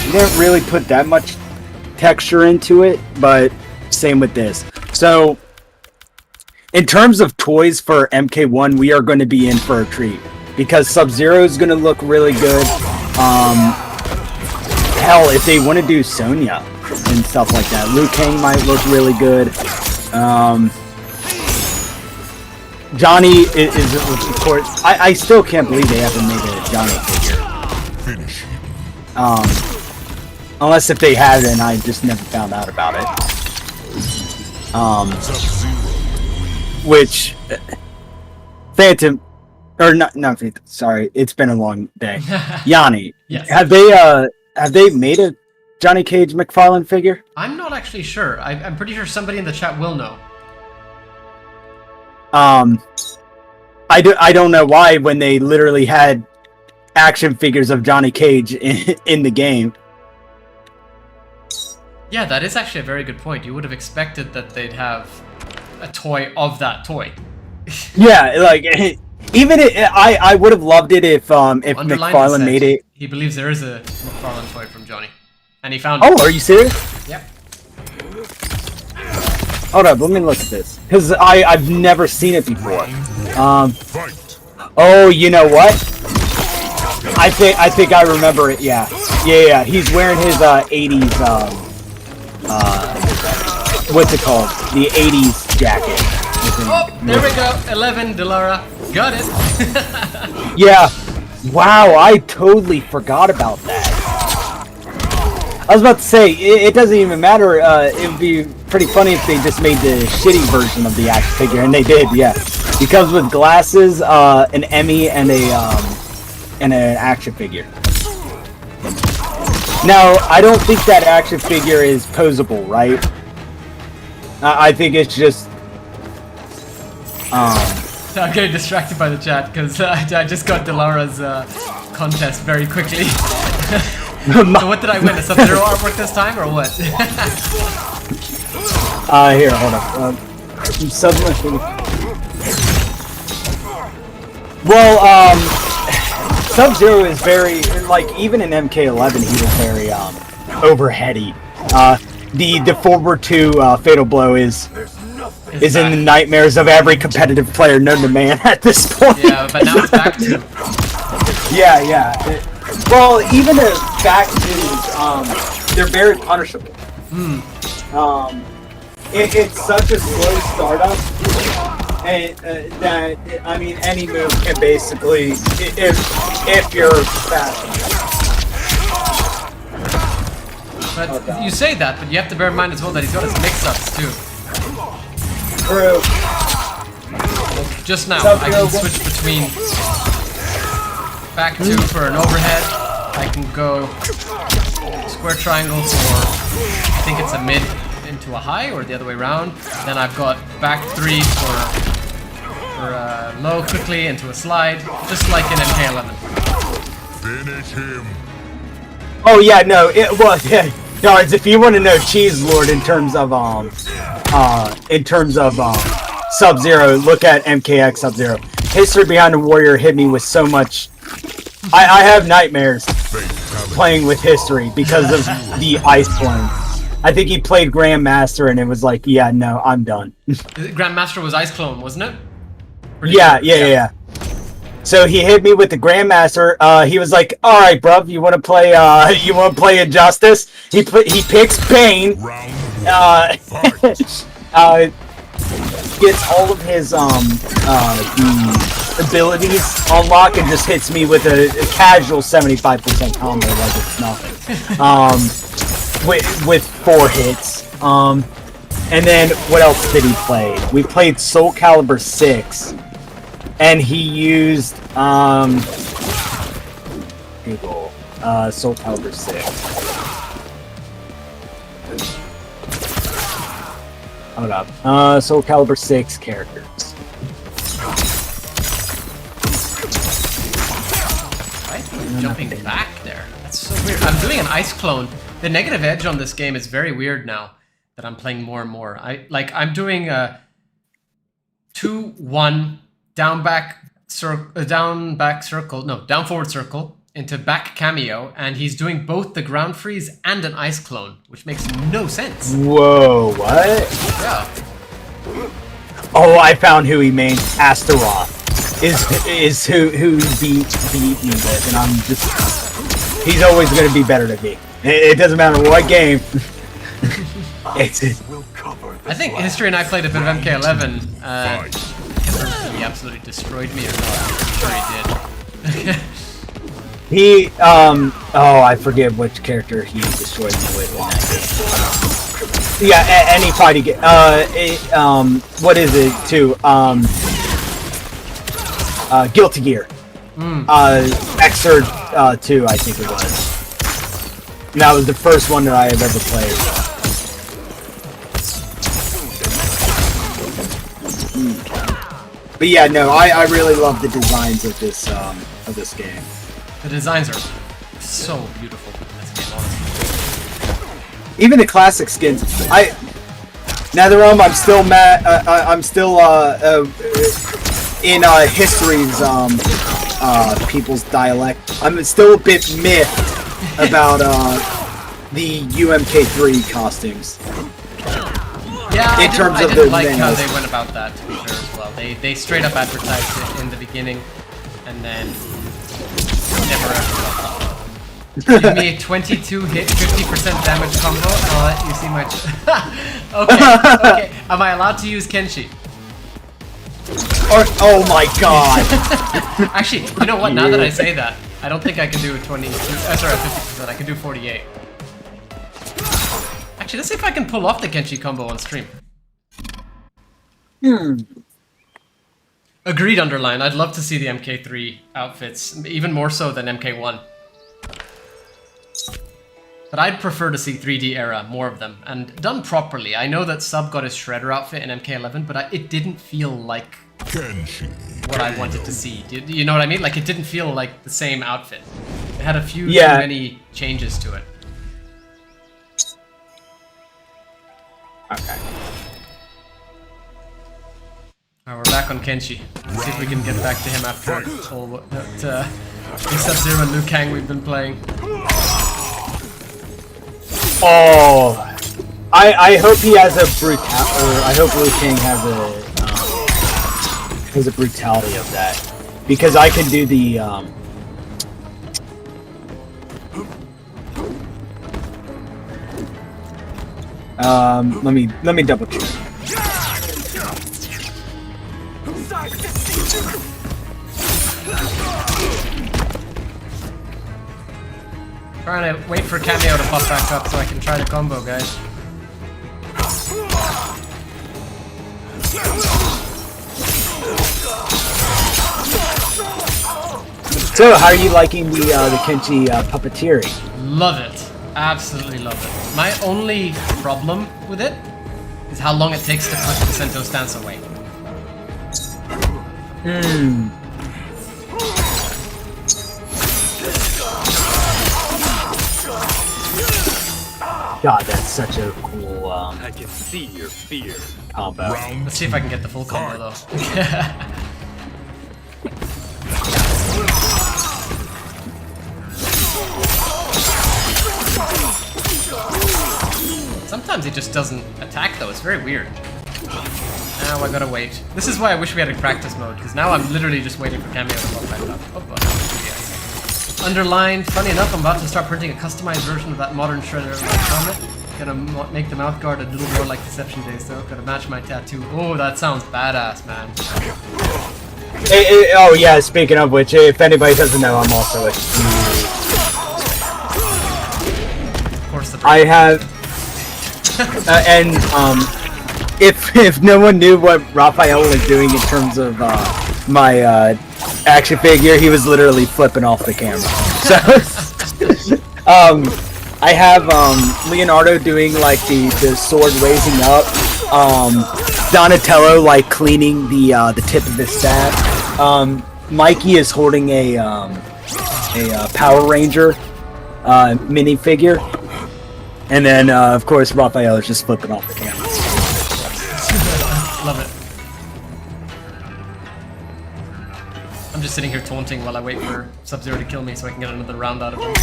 You didn't really put that much texture into it, but same with this. So in terms of toys for MK1, we are going to be in for a treat because Sub-Zero is going to look really good. hell, if they want to do Sonya and stuff like that, Liu Kang might look really good. Johnny is of course. I still can't believe they haven't made a Johnny figure. Finish him. Unless if they had, and I just never found out about it. Which Phantom, or not Phantom. Sorry, it's been a long day. Yanni, Yes. have they made a Johnny Cage McFarlane figure? I'm not actually sure. I'm pretty sure somebody in the chat will know. I don't know why when they literally had action figures of Johnny Cage in the game. Yeah, that is actually a very good point. You would have expected that they'd have a toy of that toy. Yeah, like even I would have loved it if Underline McFarlane said made it. He believes there is a McFarlane toy from Johnny, and he found it. Oh, are you serious? Yep. Hold up, let me look at this because I've never seen it before. Fight. Oh, you know what? I think I remember it. Yeah. He's wearing his 80s what's it called? The 80s jacket. Oh, there we go. 11, Delara. Got it. Yeah. Wow, I totally forgot about that. I was about to say, it doesn't even matter. It would be pretty funny if they just made the shitty version of the action figure, and they did, yeah. He comes with glasses, an Emmy, and an action figure. Now, I don't think that action figure is posable, right? I think it's just... I'm getting distracted by the chat because I just got Delara's contest very quickly. So what did I win? A Sub-Zero artwork this time, or what? Here, hold up. Well, Sub-Zero is very, like, even in MK11, he was very, overheady. The forward to, Fatal Blow is in the nightmares of every competitive player known to man at this point. Yeah, but now it's back to... Yeah. Well, even the back twos, they're very punishable. It's such a slow startup, and that I mean, any move can basically, if you're fast. But you say that, but you have to bear in mind as well that he's got his mix-ups too. True. Just now, I can switch between back two for an overhead. I can go square triangle for, I think it's a mid into a high, or the other way around. Then I've got back three for low quickly into a slide, just like in MK11. Finish him. Oh yeah, no, guards, if you want to know Cheese Lord in terms of Sub-Zero, look at MKX Sub-Zero. History Behind the Warrior hit me with so much. I have nightmares playing with History because of the ice clone. I think he played Grandmaster and it was like, yeah, no, I'm done. Grandmaster was Ice Clone, wasn't it? Yeah. So he hit me with the Grandmaster. He was like, "All right, bruv, you want to play Injustice?" He picks Bane. Gets all of his the abilities unlocked and just hits me with a casual 75% combo like it's nothing. With 4 hits. And then what else did he play? We played Soul Calibur 6. And he used Google Soul Calibur 6. Hold up. Soul Calibur 6 characters. Why is he jumping back there? That's so weird. I'm doing an ice clone. The negative edge on this game is very weird now that I'm playing more and more. I'm doing a 2-1 down forward circle into back cameo, and he's doing both the ground freeze and an ice clone, which makes no sense. Whoa, what? Yeah. Oh, I found who he mains. Astaroth is who beat me with, and I'm just, he's always gonna be better than me. It doesn't matter what game. It's I think History and I played a bit of MK11. He absolutely destroyed me or not. I'm sure he did. he oh, I forget which character he destroyed me with. Yeah, any fighting game. What is it too? Guilty Gear. Xrd 2, I think it was. And that was the first one that I have ever played. But yeah, no, I really love the designs of this game. The designs are so beautiful in this game, honestly. Even the classic skins. NetherRealm, I'm still mad. I'm still in history's people's dialect. I'm still a bit miffed about the UMK3 costumes. Yeah, I didn't like how nails. they went about that, to be fair, as well. They straight up advertised it in the beginning, and then never ever. Give me a 22 hit, 50% damage combo. I'll let you see my. Okay. Am I allowed to use Kenshi? Oh my god! Actually, you know what? Now that I say that, I don't think I can do a 50%. I can do 48. Actually, let's see if I can pull off the Kenshi combo on stream. Agreed, Underline. I'd love to see the MK3 outfits, even more so than MK1. But I'd prefer to see 3D era, more of them, and done properly. I know that Sub got his Shredder outfit in MK11, but it didn't feel like what I wanted to see. You know what I mean? Like, it didn't feel like the same outfit. It had a few too many changes to it. Okay. Alright, we're back on Kenshi. Let's see if we can get back to him after all that Sub-Zero and Liu Kang we've been playing. Oh, I hope he has a I hope Liu Kang has a brutality of that, because I can do the let me double check. Trying to wait for Cameo to pop back up so I can try the combo, guys. So, how are you liking the Kenshi puppeteering? Love it. Absolutely love it. My only problem with it is how long it takes to put the Sento stance away. God, that's such a cool I can see your fear. combo. Let's see if I can get the full combo though. Sometimes he just doesn't attack though, it's very weird. Now I gotta wait. This is why I wish we had a practice mode, because now I'm literally just waiting for Cameo to pop back up. Oh, yes. Underlined, funny enough, I'm about to start printing a customized version of that modern shredder of my helmet. Gonna make the mouth guard a little more like Deception Days though. Gonna match my tattoo. Oh, that sounds badass, man. Oh yeah, speaking of which, if anybody doesn't know, I'm also a Of course, the I have and if no one knew what Raphael was doing in terms of my action figure, he was literally flipping off the camera. So I have Leonardo doing like the sword raising up, Donatello like cleaning the tip of his staff. Mikey is holding a Power Ranger minifigure. And then, of course, Raphael is just flipping off the camera. Love it. I'm just sitting here taunting while I wait for Sub-Zero to kill me so I can get another round out of him.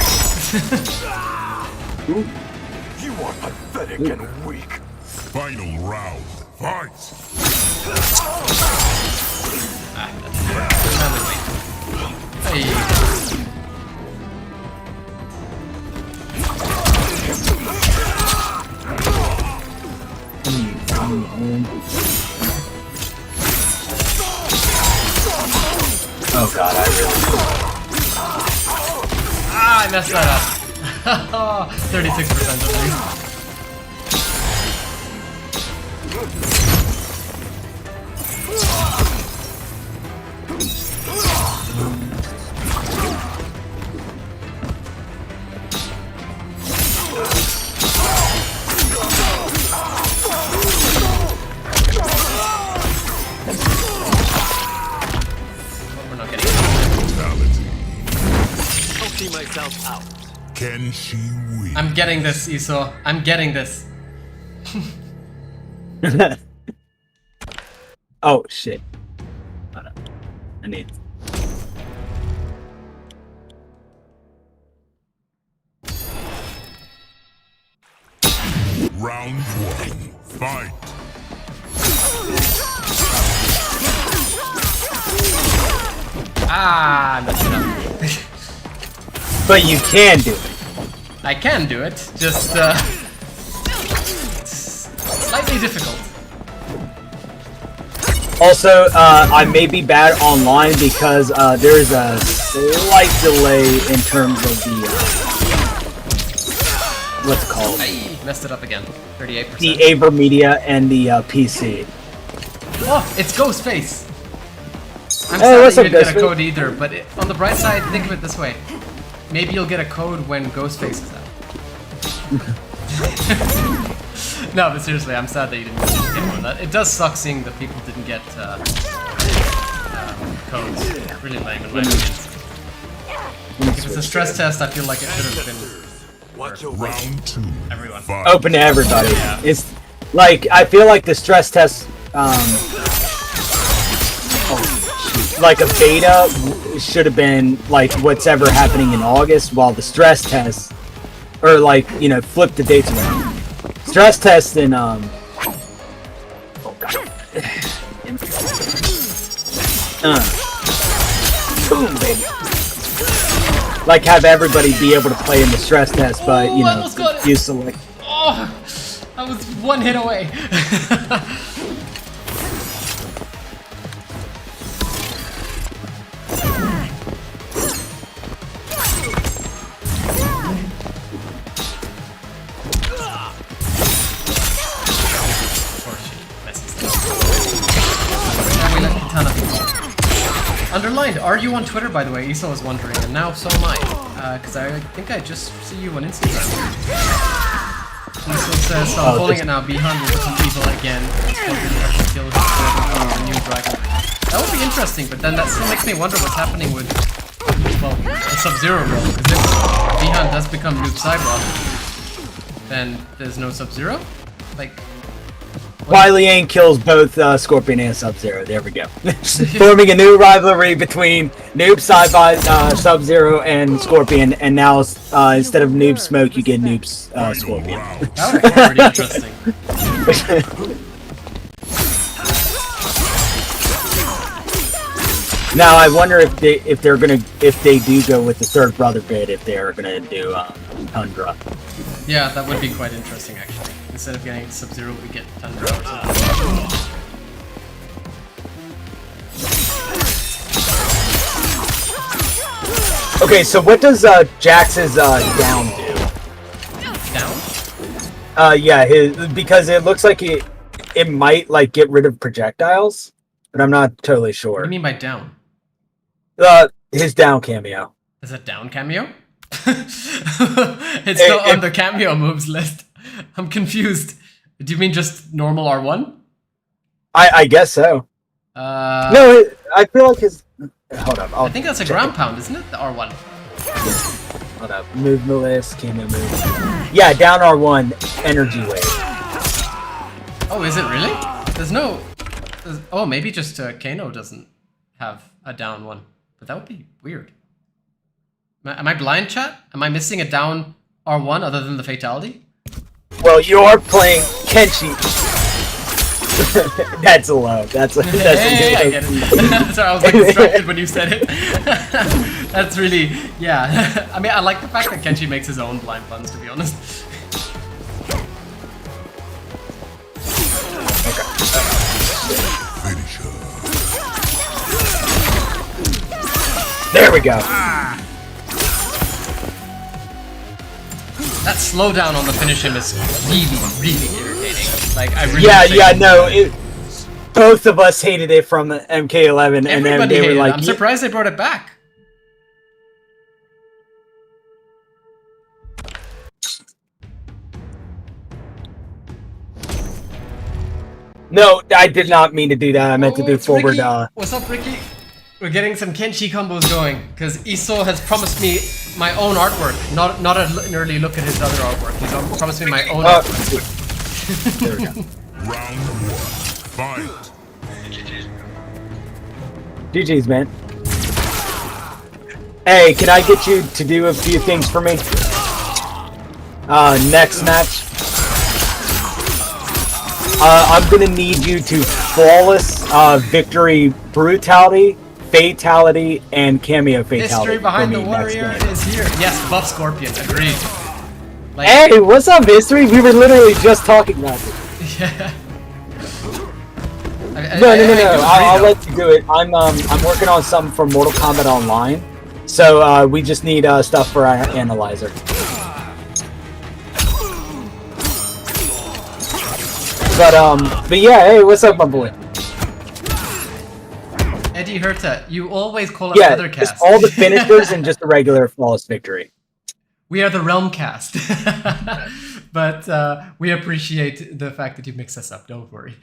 You are pathetic and weak. Final round. Fight. Hey. I messed that up. 36% at least. We're not getting Empty myself out. Can she win? I'm getting this, Iso. I'm getting this. Oh shit. Hold up. I need. Round one. Fight. Ah, I messed it up. But you can do it. I can do it, just it's slightly difficult. Also, I may be bad online because there's a slight delay in terms of the what's it called? I messed it up again. 38%. The AverMedia and the PC. Oh, it's Ghostface. I'm Hey, what's sad up, that you didn't get a Ghostface? code either, but on the bright side, think of it this way. Maybe you'll get a code when Ghostface is out. No, but seriously, I'm sad that you didn't get one. It does suck seeing that people didn't get codes. Really lame in my opinion. If it's a stress test, I feel like it should have been Watch your Round two. everyone. Fight. Open to everybody. Yeah. It's like I feel like the stress test, like a beta should have been like what's ever happening in August, while the stress test, or like flip the dates around. Stress test in oh god, boom baby. Like have everybody be able to play in the stress test, but Oh, I almost got it. you select. Oh, I was one hit away. Underlined, are you on Twitter, by the way? Iso was wondering, and now so am I. Because I think I just see you on Instagram. Iso says, so I'm pulling it now, Bihan will become evil again. Kill the new dragon. That would be interesting, but then that still makes me wonder what's happening with, well, a Sub-Zero role. Because if Bihan does become Noob Saibot, then there's no Sub-Zero? Like... Wily Yang kills both Scorpion and Sub-Zero. There we go. Forming a new rivalry between Noob Saibot, Sub-Zero, and Scorpion, and now instead of Noob Smoke, you get Noob Scorpion. That would be pretty interesting. Now I wonder if they do go with the third brother bit, if they're gonna do Tundra. Yeah, that would be quite interesting actually. Instead of getting Sub-Zero, we get Tundra or something. Okay, so what does Jax's down do? Down? Yeah, because it looks like it might like get rid of projectiles, but I'm not totally sure. What do you mean by down? His down cameo. Is it down cameo? It's not on the cameo moves list. I'm confused. Do you mean just normal R1? I guess so. No, I feel like his. Hold up. I think that's a ground pound, isn't it? The R1. Hold up. Move the list. Cameo move. Yeah, down R1. Energy wave. Oh, is it really? There's no. Oh, maybe just Kano doesn't have a down one. But that would be weird. Am I blind, chat? Am I missing a down R1 other than the fatality? Well, you're playing Kenshi. That's a low. That's a Hey, I get it. Sorry, I was like distracted when you said it. That's really, yeah. I mean, I like the fact that Kenshi makes his own blind puns, to be honest. Finish her. There we go. That slowdown on the finish him is really irritating. Like I really both of us hated it from MK11, and then they were like, I'm surprised they brought it back. No, I did not mean to do that. I meant to do forward. Ricky. What's up, Ricky? We're getting some Kenshi combos going because Iso has promised me my own artwork, not an early look at his other artwork. He's promised me my own artwork. There we go. Round 1. Fight. GG's, man. Hey, can I get you to do a few things for me? Next match. I'm gonna need you to flawless victory, brutality, fatality, and cameo fatality. History behind the warrior is here. Yes, buff Scorpion. Agreed. Like, hey, what's up, history? We were literally just talking about it. Yeah. No. I'll let you do it. I'm working on something for Mortal Kombat Online, so we just need stuff for our analyzer. But yeah, hey, what's up, my boy? Eddie Herta, you always call us other cast. Just all the finishers and just a regular flawless victory. We are the Realm cast. But we appreciate the fact that you mix us up, don't worry.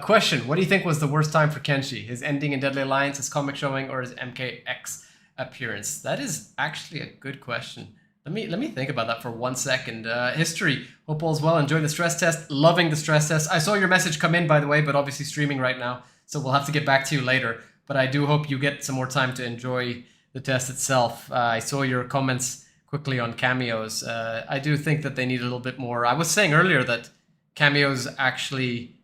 Question, what do you think was the worst time for Kenshi? His ending in Deadly Alliance, his comic showing, or his MKX appearance? That is actually a good question. Let me think about that for 1 second. History, hope all's well, enjoying the stress test, loving the stress test. I saw your message come in, by the way, but obviously streaming right now, so we'll have to get back to you later. But I do hope you get some more time to enjoy the test itself. I saw your comments quickly on cameos. I do think that they need a little bit more. I was saying earlier that cameos actually,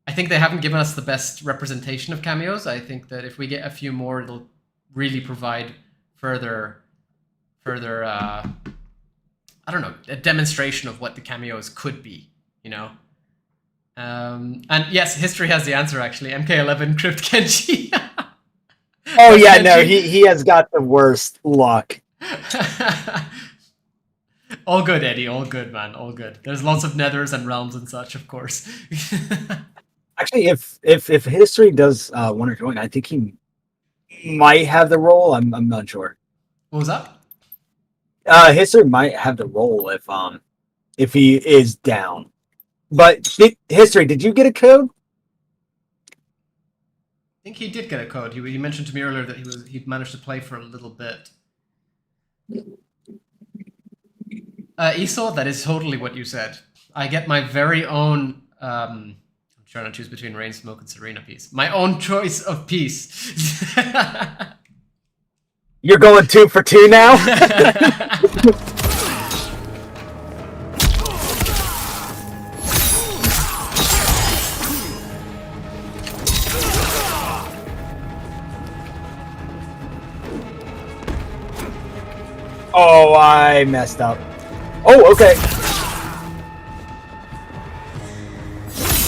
I think they haven't given us the best representation of cameos. I think that if we get a few more, it'll really provide further I don't know, a demonstration of what the cameos could be, you know. And yes, history has the answer actually. MK11 Crypt Kenshi. Oh yeah, Kenshi. No, he has got the worst luck. All good, Eddie. All good, man. All good. There's lots of nethers and realms and such, of course. Actually, if history does want to join, I think he might have the role. I'm not sure. What was that? History might have the role if he is down. But history, did you get a code? I think he did get a code. He mentioned to me earlier that he'd managed to play for a little bit. Esau, that is totally what you said. I get my very own. I'm trying to choose between Rain, Smoke, and Serena piece. My own choice of piece. You're going 2 for 2 now? Oh, I messed up. Oh, okay.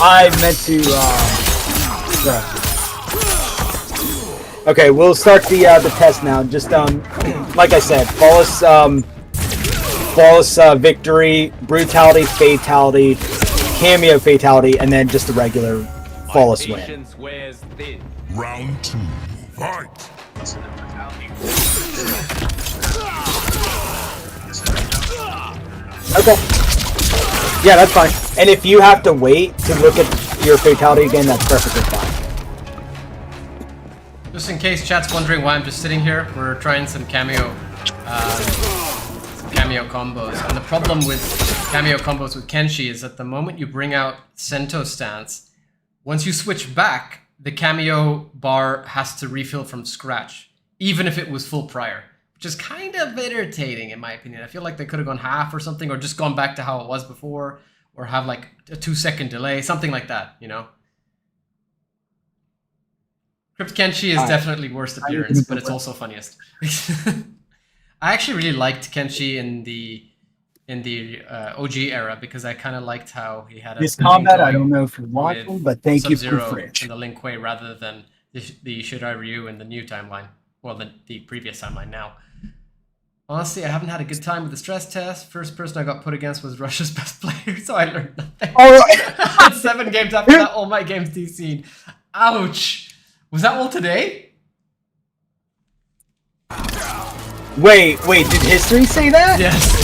I meant to, okay, we'll start the test now. Just like I said, flawless victory, brutality, fatality, cameo fatality, and then just a regular flawless win. Round 2, fight. Okay. Yeah, that's fine. And if you have to wait to look at your fatality again, that's perfectly fine. Just in case chat's wondering why I'm just sitting here, we're trying some cameo combos. And the problem with cameo combos with Kenshi is that the moment you bring out Sento stance, once you switch back, the cameo bar has to refill from scratch, even if it was full prior, which is kind of irritating in my opinion. I feel like they could have gone half or something, or just gone back to how it was before, or have like a 2-second delay, something like that, you know? Crypt Kenshi is definitely worst appearance, but it's also funniest. I actually really liked Kenshi in the OG era because I kind of liked how he had a this combat. I don't know if you're watching, but thank you for French. And the Lin Kuei rather than the Shirai Ryu in the new timeline, well, the previous timeline now. Honestly, I haven't had a good time with the stress test. First person I got put against was Russia's best player, so I learned nothing. Oh, 7 games after that, all my games DC'd. Ouch! Was that all today? wait, did history say that? Yes.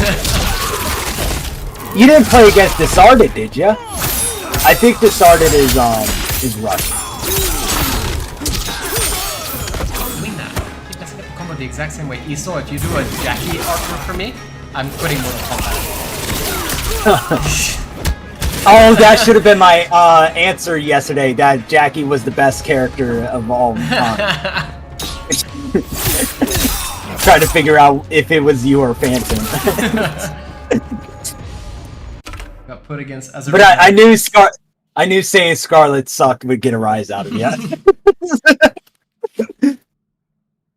You didn't play against Disarded, did you? I think Disarded is Russian. Doing that. Keep messing up the combo the exact same way. Esau, if you do a Jackie artwork for me, I'm quitting Mortal Kombat. Oh, that should have been my answer yesterday. That Jackie was the best character of all time. Trying to figure out if it was you or Phantom. Got put against as a. But I knew saying Scarlet sucked would get a rise out of you.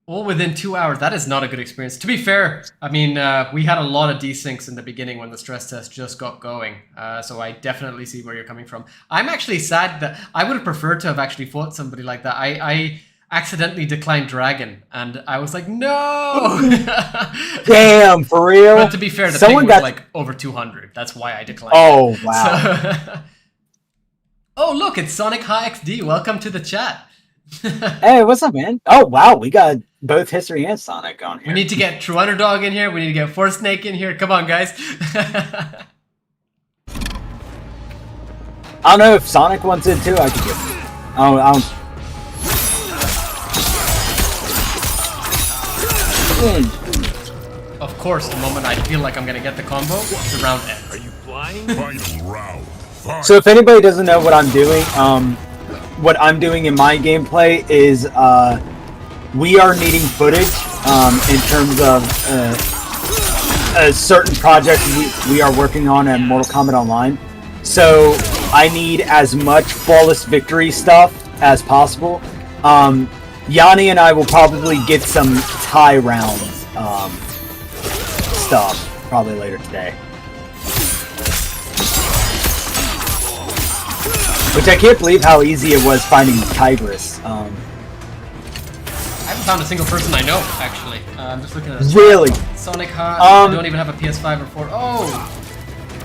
All within 2 hours. That is not a good experience. To be fair, I mean, we had a lot of desyncs in the beginning when the stress test just got going. So I definitely see where you're coming from. I'm actually sad that I would have preferred to have actually fought somebody like that. I accidentally declined Dragon, and I was like, no! Damn, for real? But to be fair, the ping was like over 200. That's why I declined. Oh, wow. So oh, look, it's Sonic High XD. Welcome to the chat. Hey, what's up, man? Oh, wow, we got both History and Sonic on here. We need to get True Underdog in here. We need to get Force Snake in here. Come on, guys. I don't know if Sonic wants it too. I could get. I don't. Of course, the moment I feel like I'm gonna get the combo, the round ends. Are you flying? Final round. Fight. So if anybody doesn't know what I'm doing, what I'm doing in my gameplay is we are needing footage in terms of a certain project we are working on at Mortal Kombat Online. So I need as much flawless victory stuff as possible. Yanni and I will probably get some tie rounds stuff probably later today. Which I can't believe how easy it was finding Tigress. I haven't found a single person I know, actually. I'm just looking at this. Really? Sonic High. I don't even have a PS5 or 4. Oh!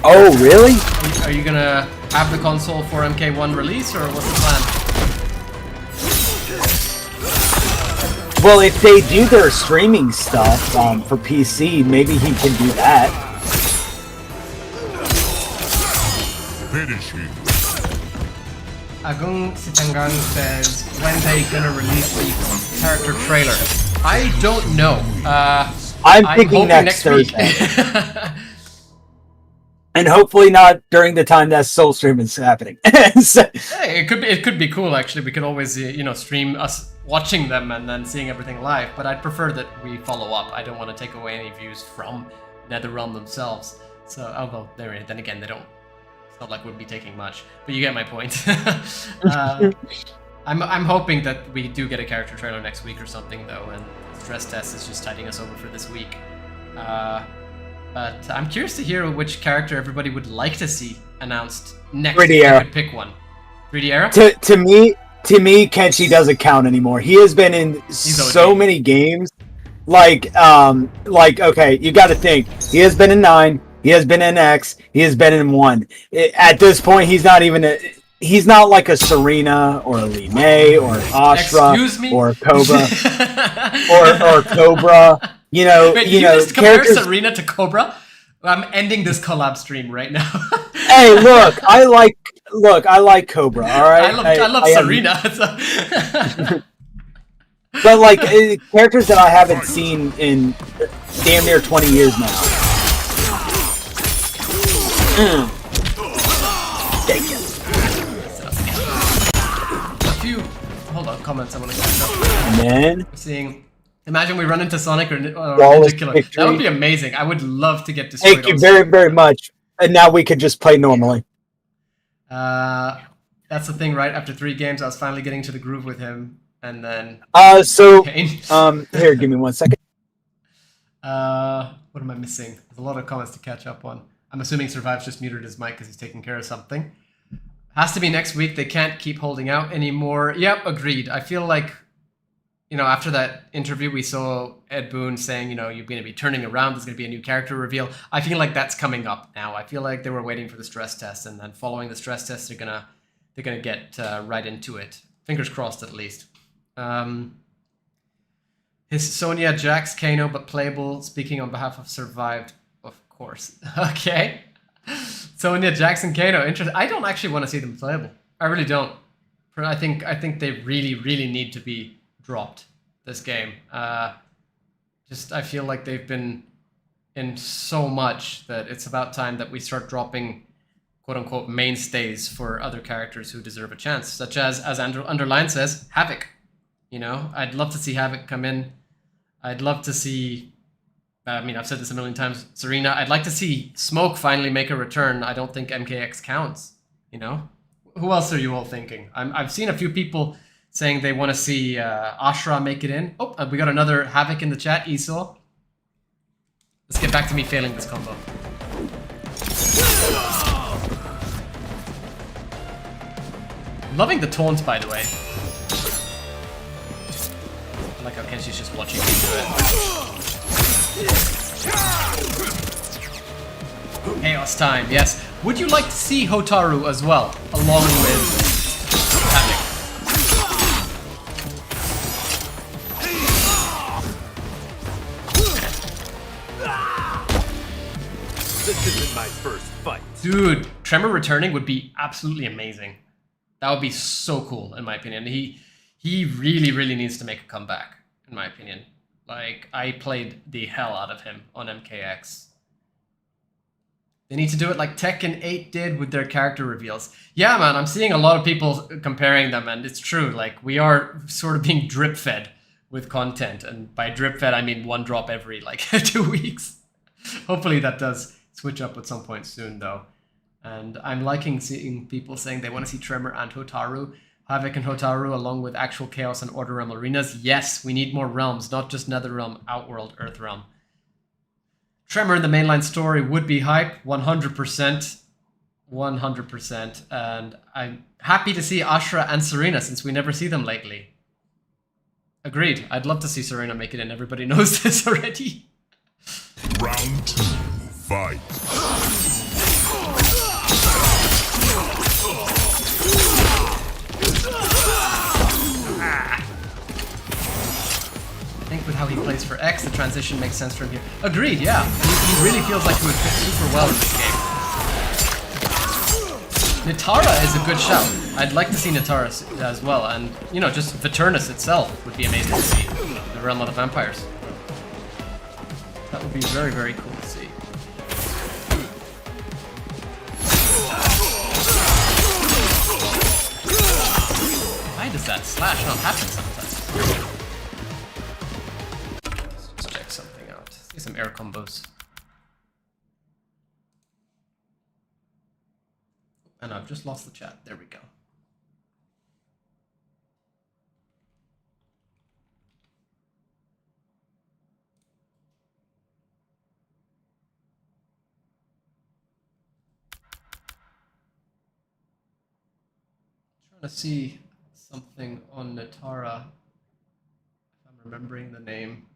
Oh, really? Are you gonna have the console for MK1 release, or what's the plan? Well, if they do their streaming stuff for PC, maybe he can do that. Finish him. Agung Sitangang says, when they gonna release the character trailer? I don't know. I'm thinking next Thursday. And hopefully not during the time that Soul Stream is happening. So, hey, it could be cool, actually. We could always stream us watching them and then seeing everything live, but I'd prefer that we follow up. I don't want to take away any views from NetherRealm themselves. So, although then again, they don't. It's not like we'd be taking much, but you get my point. I'm hoping that we do get a character trailer next week or something, though, and stress test is just tiding us over for this week. But I'm curious to hear which character everybody would like to see announced next. 3D Era. I could pick one. 3D Era? To me, Kenshi doesn't count anymore. He has been in so many games. Like, okay, you got to think. He has been in 9. He has been in X. He has been in 1. At this point, he's not even he's not like a Serena or a Lee May or Ashra or Cobra or Cobra. You know, wait, you just compare Serena to Cobra? I'm ending this collab stream right now. Hey, look, I like Cobra. All right, I love Serena. But like characters that I haven't seen in damn near 20 years now. Thank you. A few comments I want to catch up. And then imagine we run into Sonic or Ninja Killer. Victory. That would be amazing. I would love to get destroyed. Thank you very, very much. And now we could just play normally. That's the thing, right? After 3 games, I was finally getting to the groove with him, and then. Here, give me 1 second. What am I missing? There's a lot of comments to catch up on. I'm assuming Survive's just muted his mic because he's taking care of something. Has to be next week. They can't keep holding out anymore. Yep, agreed. I feel like you know, after that interview, we saw Ed Boon saying, you know, you're going to be turning around. There's going to be a new character reveal. I feel like that's coming up now. I feel like they were waiting for the stress test, and then following the stress test, they're gonna get right into it. Fingers crossed, at least. His Sonya, Jax, Kano, but playable. Speaking on behalf of Survived, of course. Okay. Sonya, Jax, and Kano. Interesting. I don't actually want to see them playable. I really don't. I think they really need to be dropped this game. Just I feel like they've been in so much that it's about time that we start dropping quote-unquote mainstays for other characters who deserve a chance, such as Underline says, Havoc. You know, I'd love to see Havoc come in. I'd love to see, I mean, I've said this a million times, Serena. I'd like to see Smoke finally make a return. I don't think MKX counts, you know? Who else are you all thinking? I've seen a few people saying they want to see Ashra make it in. Oh, we got another Havoc in the chat, Esau. Let's get back to me failing this combo. Loving the taunts, by the way. I like how Kenshi's just watching me do it. Chaos time, yes. Would you like to see Hotaru as well, along with Havoc? This isn't my first fight. Dude, Tremor returning would be absolutely amazing. That would be so cool, in my opinion. He really needs to make a comeback, in my opinion. Like, I played the hell out of him on MKX. They need to do it like Tekken 8 did with their character reveals. Yeah, man, I'm seeing a lot of people comparing them, and it's true. Like, we are sort of being drip-fed with content. And by drip-fed, I mean one drop every, like, 2 weeks. Hopefully that does switch up at some point soon, though. And I'm liking seeing people saying they want to see Tremor and Hotaru. Havoc and Hotaru along with actual Chaos and Order Realm arenas. Yes, we need more realms, not just Netherrealm, Outworld, Earthrealm. Tremor in the mainline story would be hype, 100%. 100%. And I'm happy to see Ashra and Serena since we never see them lately. Agreed. I'd love to see Serena make it in. Everybody knows this already. Round 2, fight. I think with how he plays for X, the transition makes sense for him here. Agreed, yeah. He really feels like he would fit super well in this game. Nitara is a good shout. I'd like to see Nitara as well, and, you know, just Viturnus itself would be amazing to see. The Realm of the Vampires. That would be very cool to see. Why does that slash not happen sometimes? Let's check something out. See some air combos. And I've just lost the chat. There we go. Trying to see something on Nitara, if I'm remembering the name.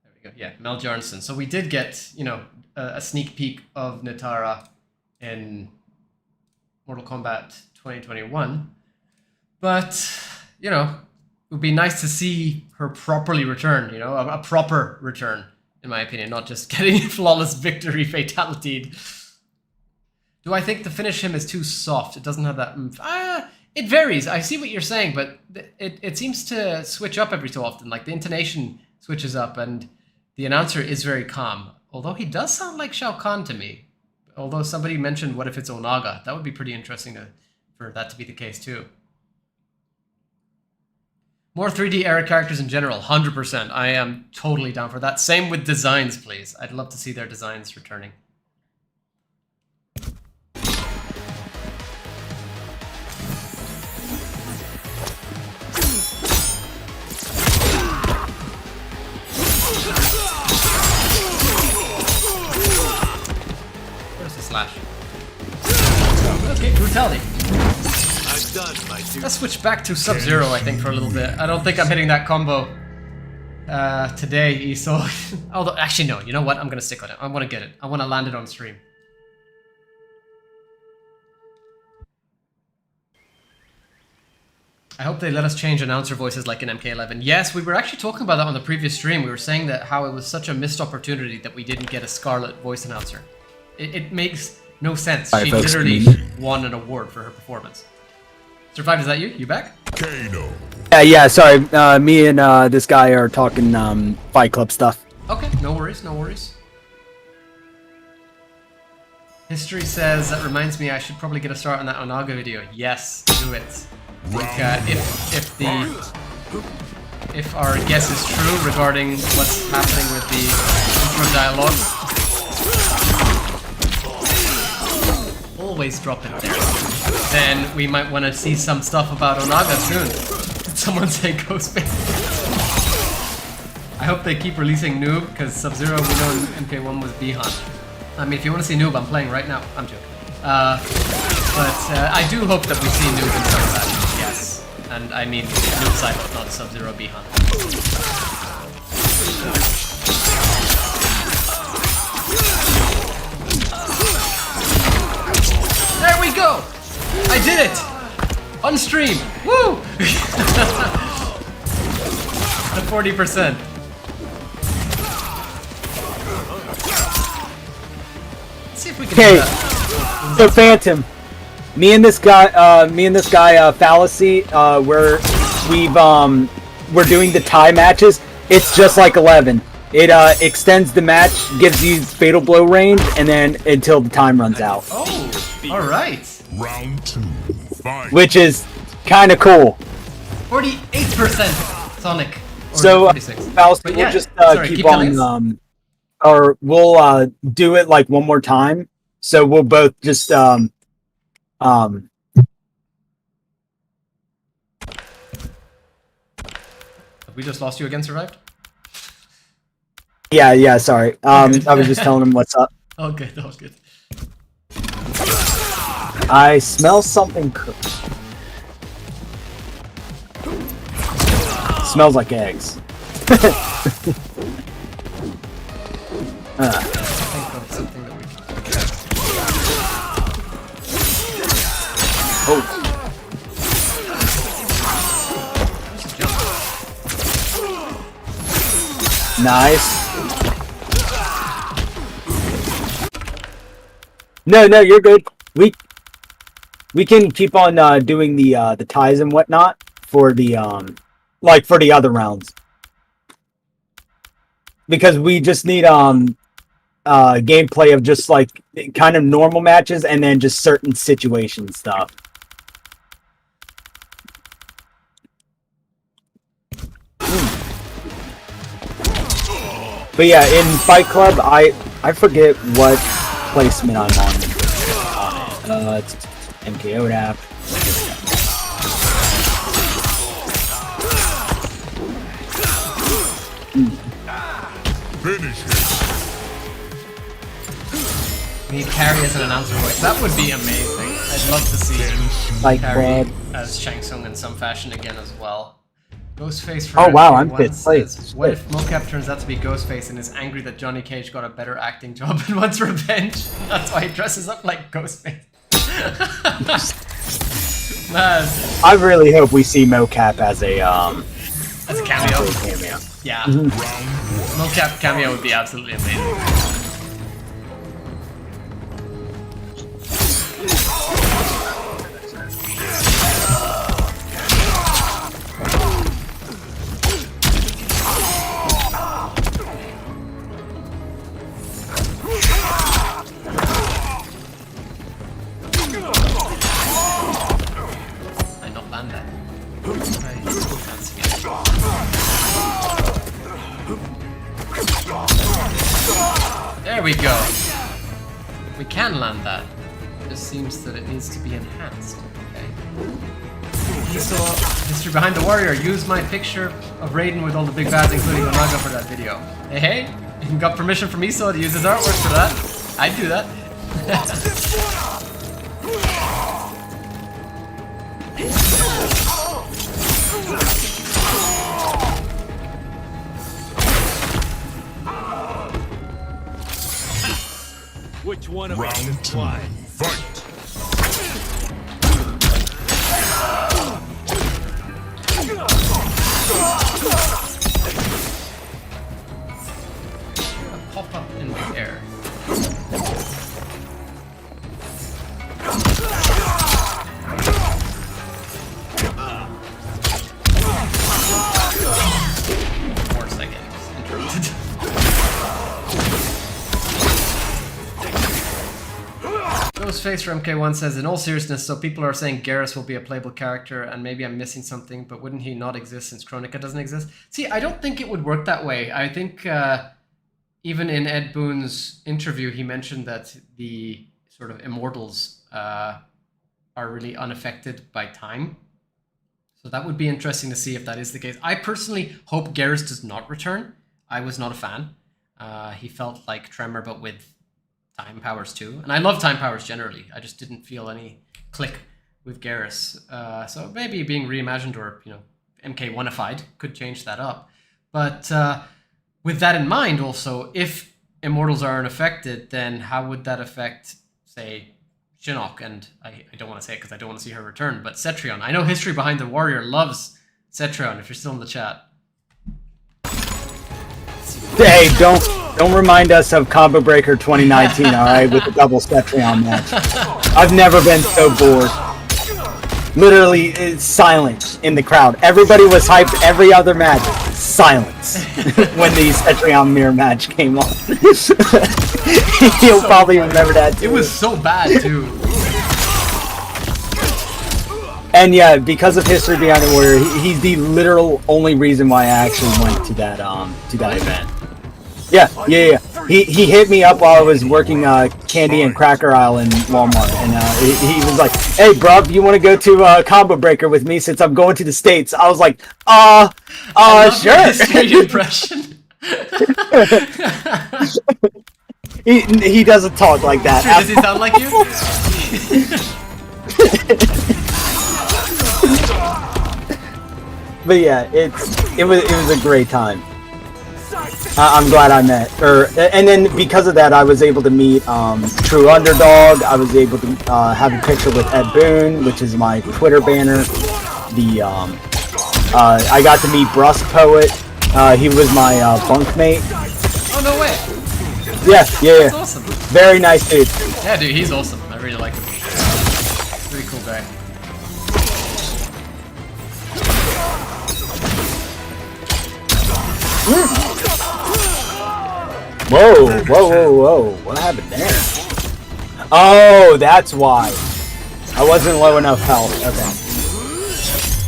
There we go. Yeah, Mel Jarnson. So we did get, you know, a sneak peek of Nitara in Mortal Kombat 2021. But, you know, it would be nice to see her properly return, you know, a proper return, in my opinion, not just getting flawless victory fatality'd. Do I think the finish him is too soft? It doesn't have that oomph. It varies. I see what you're saying, but it seems to switch up every so often. Like, the intonation switches up, and the announcer is very calm. Although he does sound like Shao Kahn to me. Although somebody mentioned, what if it's Onaga? That would be pretty interesting for that to be the case, too. More 3D era characters in general, 100%. I am totally down for that. Same with designs, please. I'd love to see their designs returning. Where's the slash? Okay, brutality. I'm done, my dude. Let's switch back to Sub-Zero, I think, for a little bit. I don't think I'm hitting that combo today, Esol. Although, actually, no. You know what? I'm gonna stick with it. I want to get it. I want to land it on stream. I hope they let us change announcer voices like in MK11. Yes, we were actually talking about that on the previous stream. We were saying that how it was such a missed opportunity that we didn't get a Scarlet voice announcer. It makes no sense. She literally won an award for her performance. Survived, is that you? You back? Kano. Yeah, sorry. Me and this guy are talking Fight Club stuff. Okay, no worries, no worries. History says, that reminds me I should probably get a start on that Onaga video. Yes, do it. If our guess is true regarding what's happening with the intro dialogue, always drop it there. Then we might want to see some stuff about Onaga soon. Did someone say Ghostface? I hope they keep releasing Noob, because Sub-Zero we know in MK1 was Bihan. I mean, if you want to see Noob, I'm playing right now. I'm joking. But I do hope that we see Noob in some fashion. Yes. And I mean Noob Cyber, not Sub-Zero Bihan. There we go! I did it! On stream! Woo! The 40%. Let's see if we can do that. So Phantom, me and this guy, Fallacy, we're doing the tie matches. It's just like 11. It extends the match, gives you fatal blow range, and then until the time runs out. Oh, all right. Round 2. Fight. Which is kind of cool. 48% Sonic. So, Fallacy, But we'll yeah, just sorry, keep keep telling on, or we'll do it like one more time. So we'll both just Have we just lost you again, Survived? Yeah, sorry. I was just telling him what's up. Oh, good, that was good. I smell something cooked. Smells like eggs. Think of something that we can... Oh. Nice. No, you're good. We can keep on doing the ties and whatnot for the like for the other rounds. Because we just need gameplay of just like kind of normal matches and then just certain situation stuff. But yeah, in Fight Club, I forget what placement I'm on. It's MKO app. Finish it. We need Carrie as an announcer voice. That would be amazing. I'd love to see Fight Carrie Club. as Shang Tsung in some fashion again as well. Ghostface for Oh wow, I'm everyone fifth place. says, what if Mocap turns out to be Ghostface and is angry that Johnny Cage got a better acting job and wants revenge? That's why he dresses up like Ghostface. Man. I really hope we see Mocap as a cameo. cameo. Yeah. Mocap cameo would be absolutely amazing. There we go. We can land that. It just seems that it needs to be enhanced. Okay. Esol, history behind the warrior. Use my picture of Raiden with all the big bads, including Onaga, for that video. Hey, you got permission from Esol to use his artwork for that. I'd do that. one of us Round can 2. fly. Fight. Pop up in the air. Of course I get interrupted. Ghostface from MK1 says, in all seriousness, so people are saying Garrus will be a playable character, and maybe I'm missing something, but wouldn't he not exist since Kronika doesn't exist? See, I don't think it would work that way. I think even in Ed Boon's interview, he mentioned that the sort of immortals are really unaffected by time. So that would be interesting to see if that is the case. I personally hope Garrus does not return. I was not a fan. He felt like Tremor, but with time powers too. And I love time powers generally. I just didn't feel any click with Garrus. So maybe being reimagined or, you know, MK1ified could change that up. But with that in mind also, if immortals are unaffected, then how would that affect, say, Shinnok? And I don't want to say it because I don't want to see her return, but Cetrion. I know History Behind the Warrior loves Cetrion, if you're still in the chat. Hey, don't remind us of Combo Breaker 2019, alright, with the double Cetrion match. I've never been so bored. Literally, it's silence in the crowd. Everybody was hyped every other match. Silence. When the Cetrion mirror match came on. You'll probably remember that too. It was so bad too. And yeah, because of History Behind the Warrior, he's the literal only reason why I actually went to that event. Yeah. He hit me up while I was working Candy and Cracker Aisle in Walmart, and he was like, "Hey, bro, you want to go to Combo Breaker with me since I'm going to the States?" I was like, sure." History impression. he doesn't talk like that. Does he sound like you? But yeah, it was a great time. I'm glad I met her, and then because of that, I was able to meet True Underdog. I was able to have a picture with Ed Boon, which is my Twitter banner. I got to meet Brust Poet. He was my bunkmate. Oh no way! Yeah. That's awesome. Very nice dude. Yeah, dude, he's awesome. I really like him. Pretty cool guy. Whoa. What happened there? Oh, that's why. I wasn't low enough health. Okay.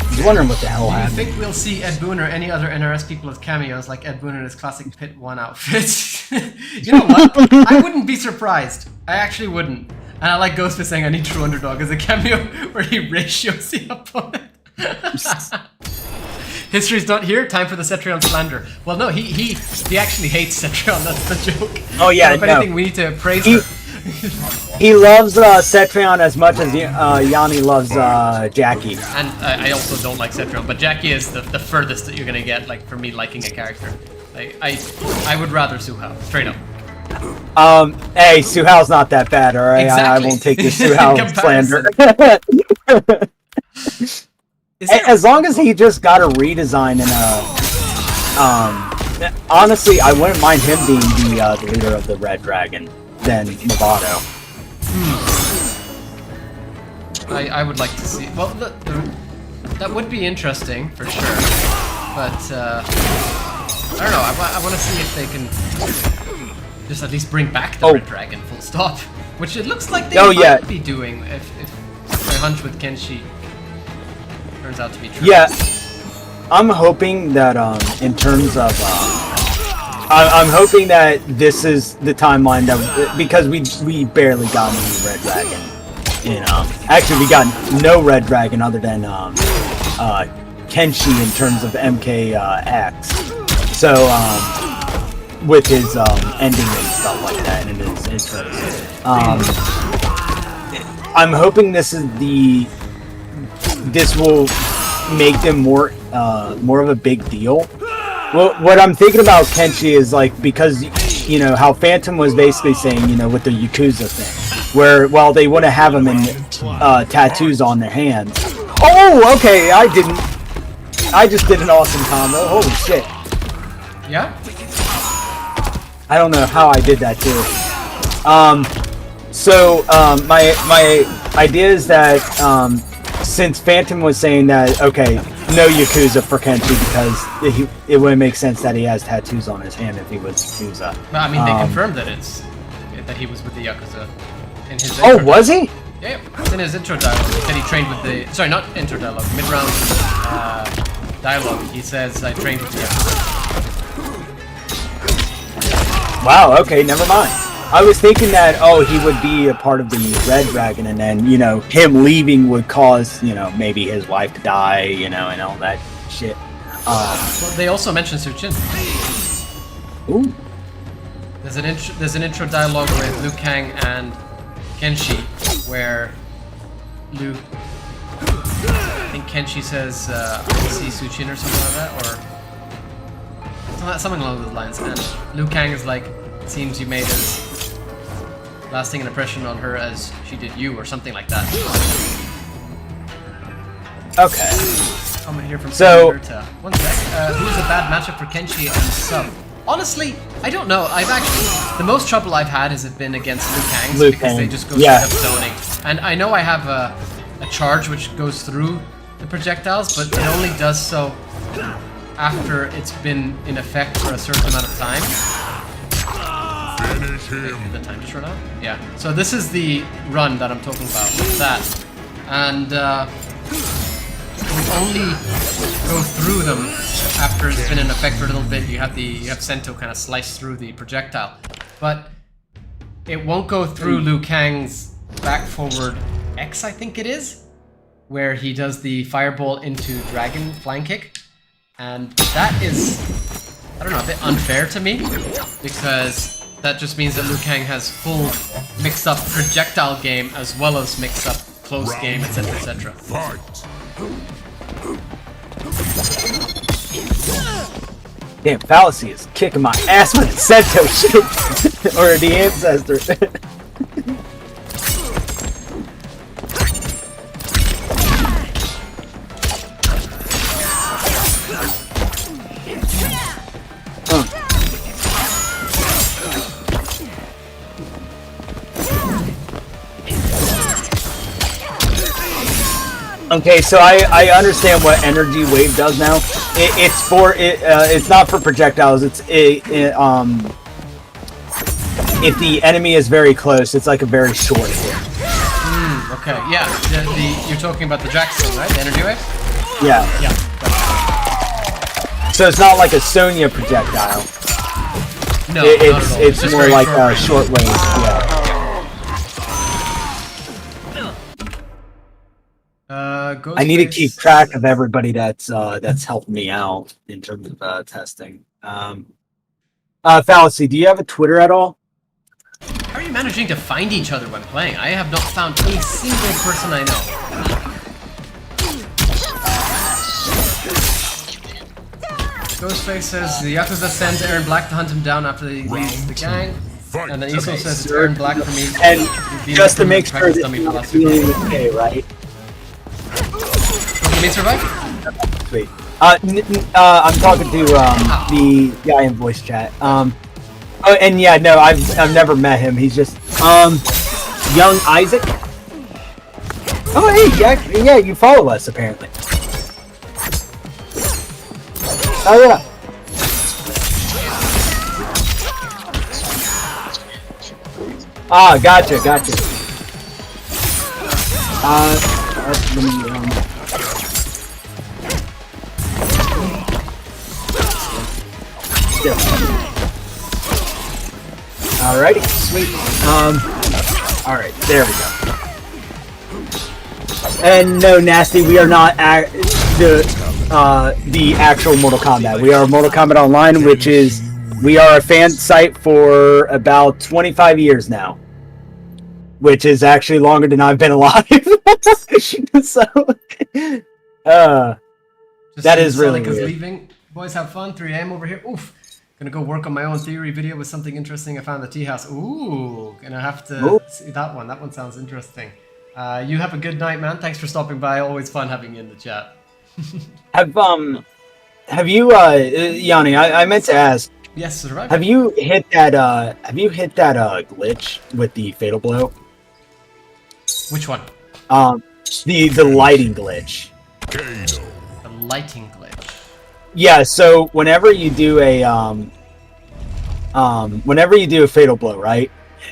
I was wondering what the hell Do you happened. think we'll see Ed Boon or any other NRS people as cameos like Ed Boon in his classic Pit 1 outfit? You know what? I wouldn't be surprised. I actually wouldn't. And I like Ghostface saying I need True Underdog as a cameo where he ratios the opponent. History's not here. Time for the Cetrion slander. Well, no, he actually hates Cetrion. That's the joke. Oh yeah, so if anything, we need to praise her. He loves Cetrion as much as Yanni loves Jackie. And I also don't like Cetrion, but Jackie is the furthest that you're gonna get, like, for me liking a character. Like, I would rather Suhao, straight up. Hey, Suhao's not that bad, alright? Exactly. I won't take this Suhao slander. As long as he just got a redesign and honestly, I wouldn't mind him being the leader of the Red Dragon than Novato. I would like to see. Well, that would be interesting for sure. But I don't know. I want to see if they can just at least bring back the Red Dragon, full stop. Which it looks like they might be doing if my hunch with Kenshi turns out to be true. Yeah, I'm hoping that in terms of I'm hoping that this is the timeline that because we barely got any Red Dragon. Actually we got no Red Dragon other than Kenshi in terms of MKX. So with his ending and stuff like that and his intros. I'm hoping this will make them more of a big deal. Well, what I'm thinking about Kenshi is like because you know, how Phantom was basically saying, you know, with the Yakuza thing, where, well, they want to have them in tattoos on their hands. Oh, okay, I just did an awesome combo. Holy shit. Yeah? I don't know how I did that too. My idea is that since Phantom was saying that, okay, no Yakuza for Kenshi because it wouldn't make sense that he has tattoos on his hand if he was Yakuza. But I mean, they confirmed that that he was with the Yakuza in his. Oh, was he? Yeah, in his intro dialogue, he said he trained with the. Sorry, not intro dialogue. Mid-round dialogue. He says, "I trained with the Yakuza." Wow, okay, never mind. I was thinking that, oh, he would be a part of the Red Dragon, and then, you know, him leaving would cause, you know, maybe his wife to die, you know, and all that shit. Well, they also mentioned Suchin. Ooh. There's an intro dialogue with Liu Kang and Kenshi, where I think Kenshi says, I see Suchin or something like that, or something along those lines, and Liu Kang is like, it seems you made as lasting an impression on her as she did you, or something like that. Okay. Comment here from So, one sec. Who's a bad matchup for Kenshi and Sub? Honestly, I don't know. The most trouble I've had has been against Liu Kang's because they just go straight up zoning. And I know I have a charge which goes through the projectiles, but it only does so after it's been in effect for a certain amount of time. Finish him. Did the time just run out? Yeah. So this is the run that I'm talking about. That. And you only go through them after it's been in effect for a little bit. You have Sento kind of slice through the projectile. But it won't go through Liu Kang's back forward X, I think it is, where he does the fireball into dragon flying kick. And that is, I don't know, a bit unfair to me, because that just means that Liu Kang has full mix-up projectile game as well as mix-up close game, etc., etc. Fight. Damn, Fallacy is kicking my ass with the Sento shit. Or the Ancestor. Okay, so I understand what Energy Wave does now. It's not for projectiles. If the enemy is very close, it's like a very short hit. Okay, yeah. You're talking about the Jackson, right? The Energy Wave? Yeah. Yeah. So it's not like a Sonya projectile. No, it's more like a short wave. Yeah. I need to keep track of everybody that's helped me out in terms of testing. Fallacy, do you have a Twitter at all? How are you managing to find each other when playing? I have not found a single person I know. Ghostface says the Yakuza sends Aaron Black to hunt him down after he leaves the gang. And then Iso says it's Aaron Black for me. And just to make sure that you're feeling okay, right? You mean survive? Sweet. I'm talking to the guy in voice chat. Oh, and yeah, no, I've never met him. He's just young Isaac. Oh, hey, yeah, you follow us apparently. Oh yeah. Ah, gotcha. Let me, Alrighty, sweet. Alright, there we go. And no, Nasty, we are not the actual Mortal Kombat. We are Mortal Kombat Online, which is, we are a fan site for about 25 years now. Which is actually longer than I've been alive. So, that is really weird. Leaving. Boys have fun, 3 AM over here. Oof. Gonna go work on my own theory video with something interesting I found at the tea house. Ooh, gonna have to Ooh. see that one. That one sounds interesting. You have a good night, man. Thanks for stopping by. Always fun having you in the chat. Have you, Yanni? I meant to ask. Yes, survivor. Have you hit that? Glitch with the fatal blow? Which one? The lighting glitch. The lighting glitch. Yeah. So whenever you do a fatal blow, right?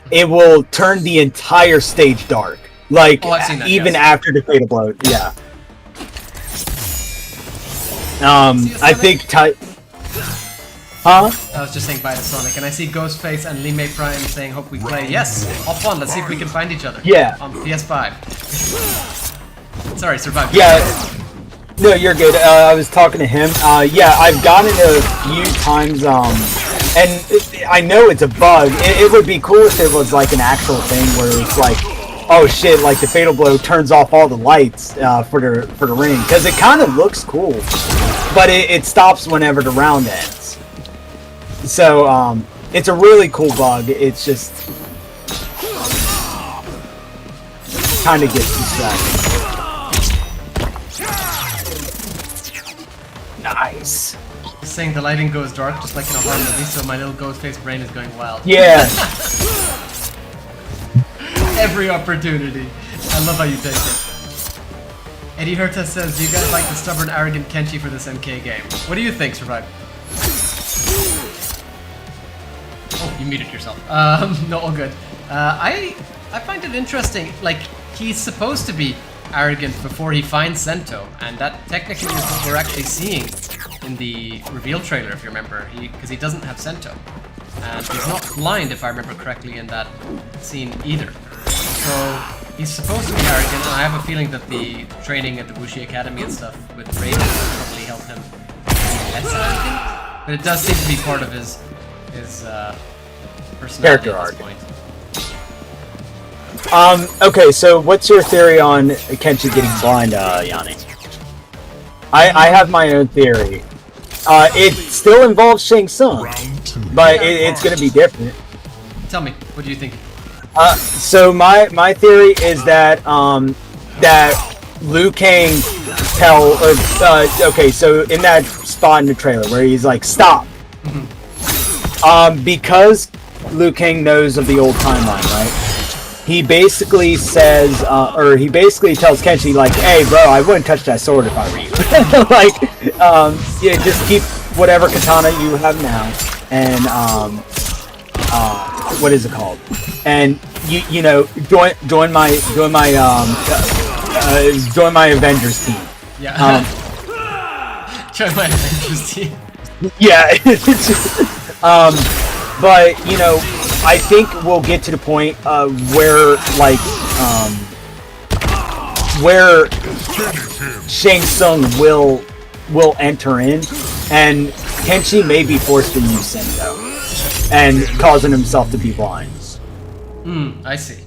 It will turn the entire stage dark. Like I've seen that, even yes. after the fatal blow. Yeah. I think Huh? I was just saying bye to Sonic, and I see Ghostface and Lee May Prime saying, hope we play. Yes, hop on, let's see if we can find each other. Yeah. On PS5. Sorry, survived. Yeah. No, you're good. I was talking to him. Yeah, I've gotten it a few times, and I know it's a bug. It would be cool if it was like an actual thing where it's like, oh shit, like the fatal blow turns off all the lights for the ring, because it kind of looks cool, but it stops whenever the round ends. So it's a really cool bug. It's just kind of gets distracting. Nice. Saying the lighting goes dark just like in a horror movie, so my little Ghostface brain is going wild. Yeah. Every opportunity. I love how you take it. Eddie Herta says, do you guys like the stubborn, arrogant Kenshi for this MK game? What do you think, Survive? Oh, you muted yourself. No, all good. I find it interesting. Like, he's supposed to be arrogant before he finds Sento, and that technically is what we're actually seeing in the reveal trailer, if you remember, because he doesn't have Sento. And he's not blind, if I remember correctly, in that scene either. So, he's supposed to be arrogant, and I have a feeling that the training at the Bushi Academy and stuff with Raven will probably help him be less arrogant. But it does seem to be part of his personality Character at arc. this point. Okay, so what's your theory on Kenshi getting blind, Yanni? I have my own theory. It still involves Shang Tsung, but it's going to be different. Tell me, what do you think? So my theory is that that Liu Kang okay, so in that spot in the trailer where he's like, stop. Because Liu Kang knows of the old timeline, right? He basically says, or he basically tells Kenshi, like, hey, bro, I wouldn't touch that sword if I were you. Like, yeah, just keep whatever katana you have now, and, what is it called? And, you know, join my Avengers team. Yeah. Join my Avengers team. Yeah. But, you know, I think we'll get to the point where, like, where Shang Tsung will enter in, and Kenshi may be forced to use Sento, and causing himself to be blind. I see.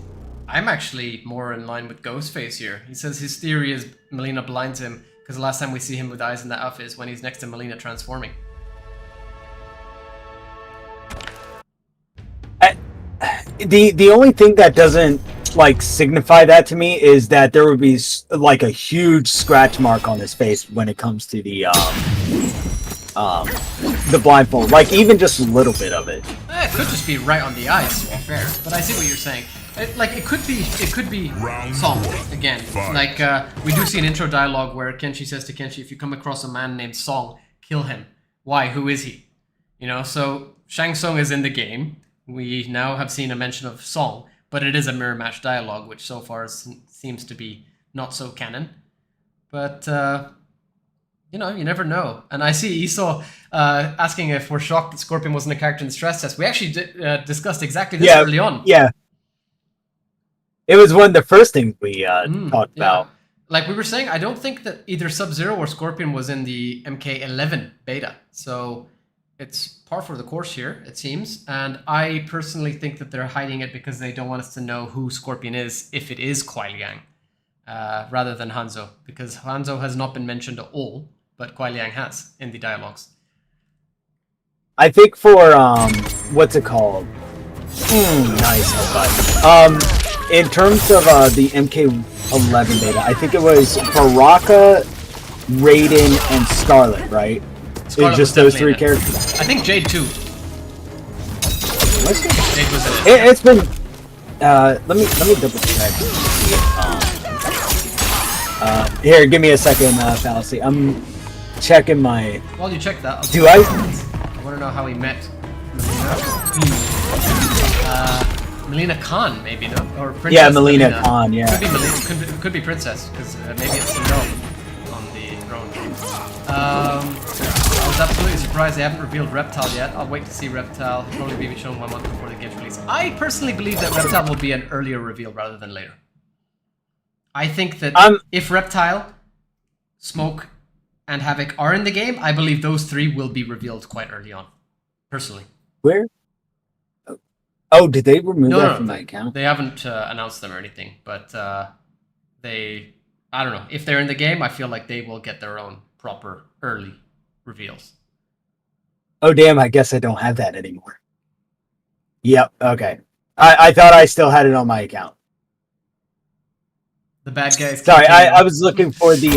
I'm actually more in line with Ghostface here. He says his theory is Melina blinds him, because the last time we see him with eyes in that outfit is when he's next to Melina transforming. The only thing that doesn't like signify that to me is that there would be like a huge scratch mark on his face when it comes to the blindfold, like even just a little bit of it. It could just be right on the eyes, to be fair. But I see what you're saying. It could be Song again. Like we do see an intro dialogue where Kenshi says to Kenshi, "If you come across a man named Song, kill him." Why? Who is he? You know. So Shang Tsung is in the game. We now have seen a mention of Song, but it is a mirror match dialogue, which so far seems to be not so canon. But you know, you never know. And I see Esau asking if we're shocked that Scorpion wasn't a character in the stress test. We actually discussed exactly this early on. Yeah. It was one of the first things we talked about. Like we were saying, I don't think that either Sub-Zero or Scorpion was in the MK11 beta. So it's par for the course here, it seems. And I personally think that they're hiding it because they don't want us to know who Scorpion is if it is Kuai Liang, rather than Hanzo. Because Hanzo has not been mentioned at all, but Kuai Liang has in the dialogues. I think for what's it called? Nice. In terms of the MK11 beta, I think it was Baraka, Raiden, and Scarlet, right? Scarlet Just was those three definitely in it. characters. I think Jade too. Was it? Jade was in it. It's been. Let me double check. Here, give me a second, Fallacy. I'm checking my. While you check that, Do I? I want to know how he met Melina Khan, maybe, no? Or Princess Yeah, Melina Khan, yeah. Could be Melina, could be Princess, because maybe it's no on the throne. I was absolutely surprised they haven't revealed Reptile yet. I'll wait to see Reptile. He'll probably be shown 1 month before the game's release. I personally believe that Reptile will be an earlier reveal rather than later. I think that if Reptile, Smoke, and Havoc are in the game, I believe those three will be revealed quite early on. Personally. Where? Oh, did they remove that from my account? They haven't announced them or anything, but I don't know. If they're in the game, I feel like they will get their own proper early reveals. Oh, damn, I guess I don't have that anymore. Yep, okay. I thought I still had it on my account. The bad guys. Sorry, I was looking for the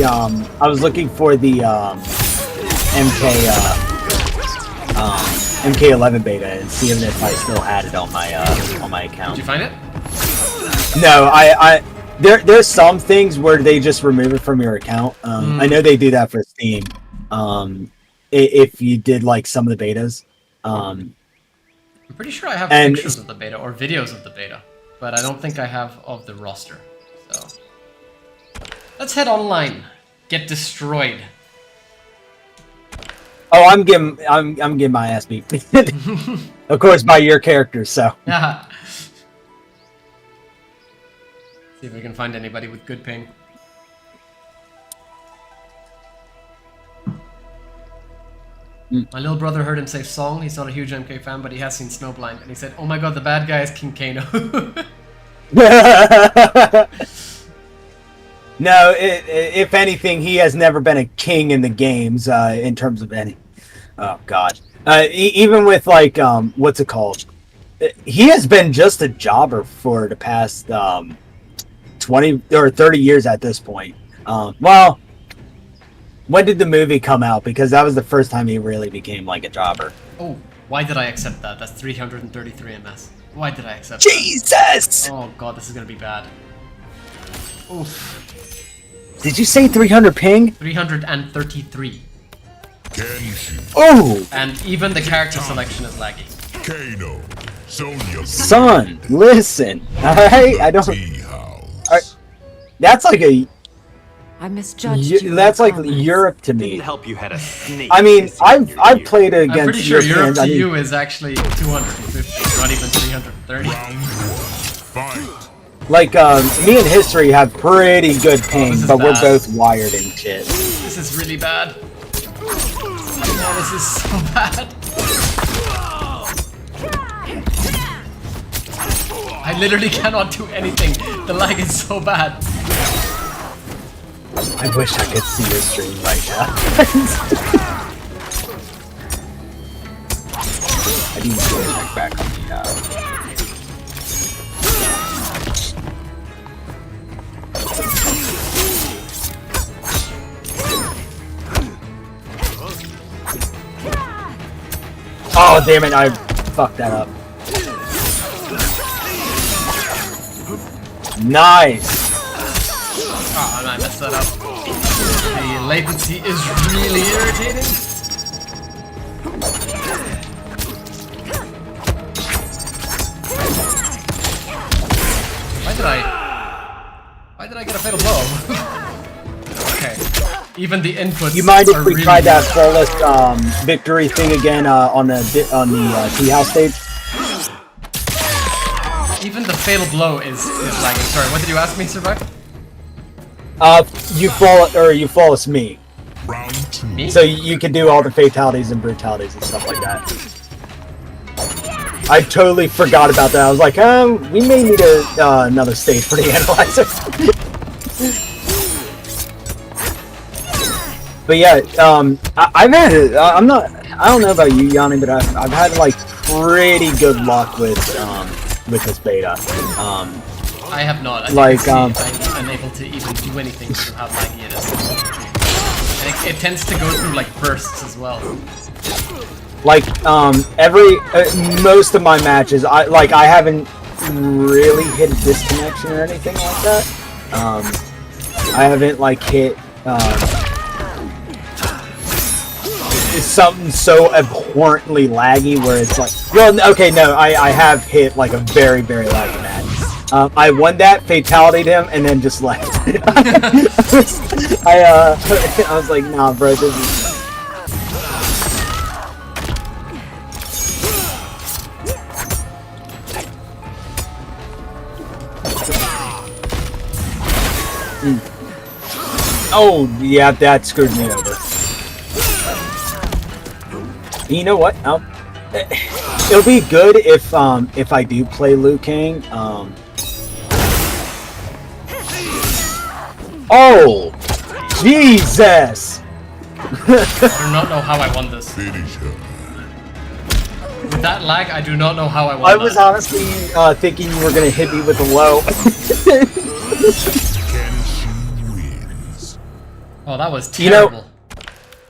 MK11 beta and seeing if I still had it on my account. Did you find it? No, there's some things where they just remove it from your account. I know they do that for Steam. If you did like some of the betas. I'm pretty sure I have pictures of the beta or videos of the beta, but I don't think I have of the roster. So let's head online. Get destroyed. Oh, I'm getting my ass beat. Of course, by your characters. So. See if we can find anybody with good ping. My little brother heard him say Song. He's not a huge MK fan, but he has seen Snowblind, and he said, "Oh my god, the bad guy is King Kano." No, if anything, he has never been a king in the games in terms of any. Oh God! Even with like what's it called? He has been just a jobber for the past 20 or 30 years at this point. Well, when did the movie come out? Because that was the first time he really became like a jobber. Oh, why did I accept that? That's 333 MS. Why did I accept Jesus! that? Oh god, this is gonna be bad. Oof. Did you say 300 ping? 333. Oh! And even the character selection is laggy. Kano, Sonya, Son, listen. Alright? I don't. That's like a. I misjudged you. That's like Europe to me. Didn't help you had a snake. I mean, I've played against. I'm pretty sure Europe Europeans. to you is actually 250, not even 330. fight. Like, me and History have pretty good ping, but we're bad. both wired and shit. This is really bad. Oh, this is so bad. I literally cannot do anything. The lag is so bad. I wish I could see your stream right now. I need to go check back on the, Oh, damn it, I fucked that up. Nice! Oh, I messed that up. The latency is really irritating. Why did I get a fatal blow? Okay. Even the inputs. You mind if are we really try that flawless victory thing again on the tea house stage? Even the fatal blow is lagging. Sorry, what did you ask me, Survive? You flawless me. Round 2. Me? So you can do all the fatalities and brutalities and stuff like that. I totally forgot about that. I was like, we may need another stage for the analyzer. But yeah, I've had it. I don't know about you, Yanni, but I've had like pretty good luck with this beta. I have not. As like, you can see, I'm unable to even do anything because of how laggy it is. And it tends to go through like bursts as well. Like most of my matches, I haven't really hit a disconnection or anything like that. I haven't like hit it's something so abhorrently laggy where it's like, well, okay, no, I have hit like a very, very laggy match. I won that, fatality'd him, and then just left. I was like, nah, bro, this is... Oh, yeah, that screwed me over. You know what? It'll be good if I do play Liu Kang. Oh, Jesus! I do not know how I won this. With that lag, I do not know how I won. I was honestly thinking you were gonna hit me with a low. Oh, that was terrible.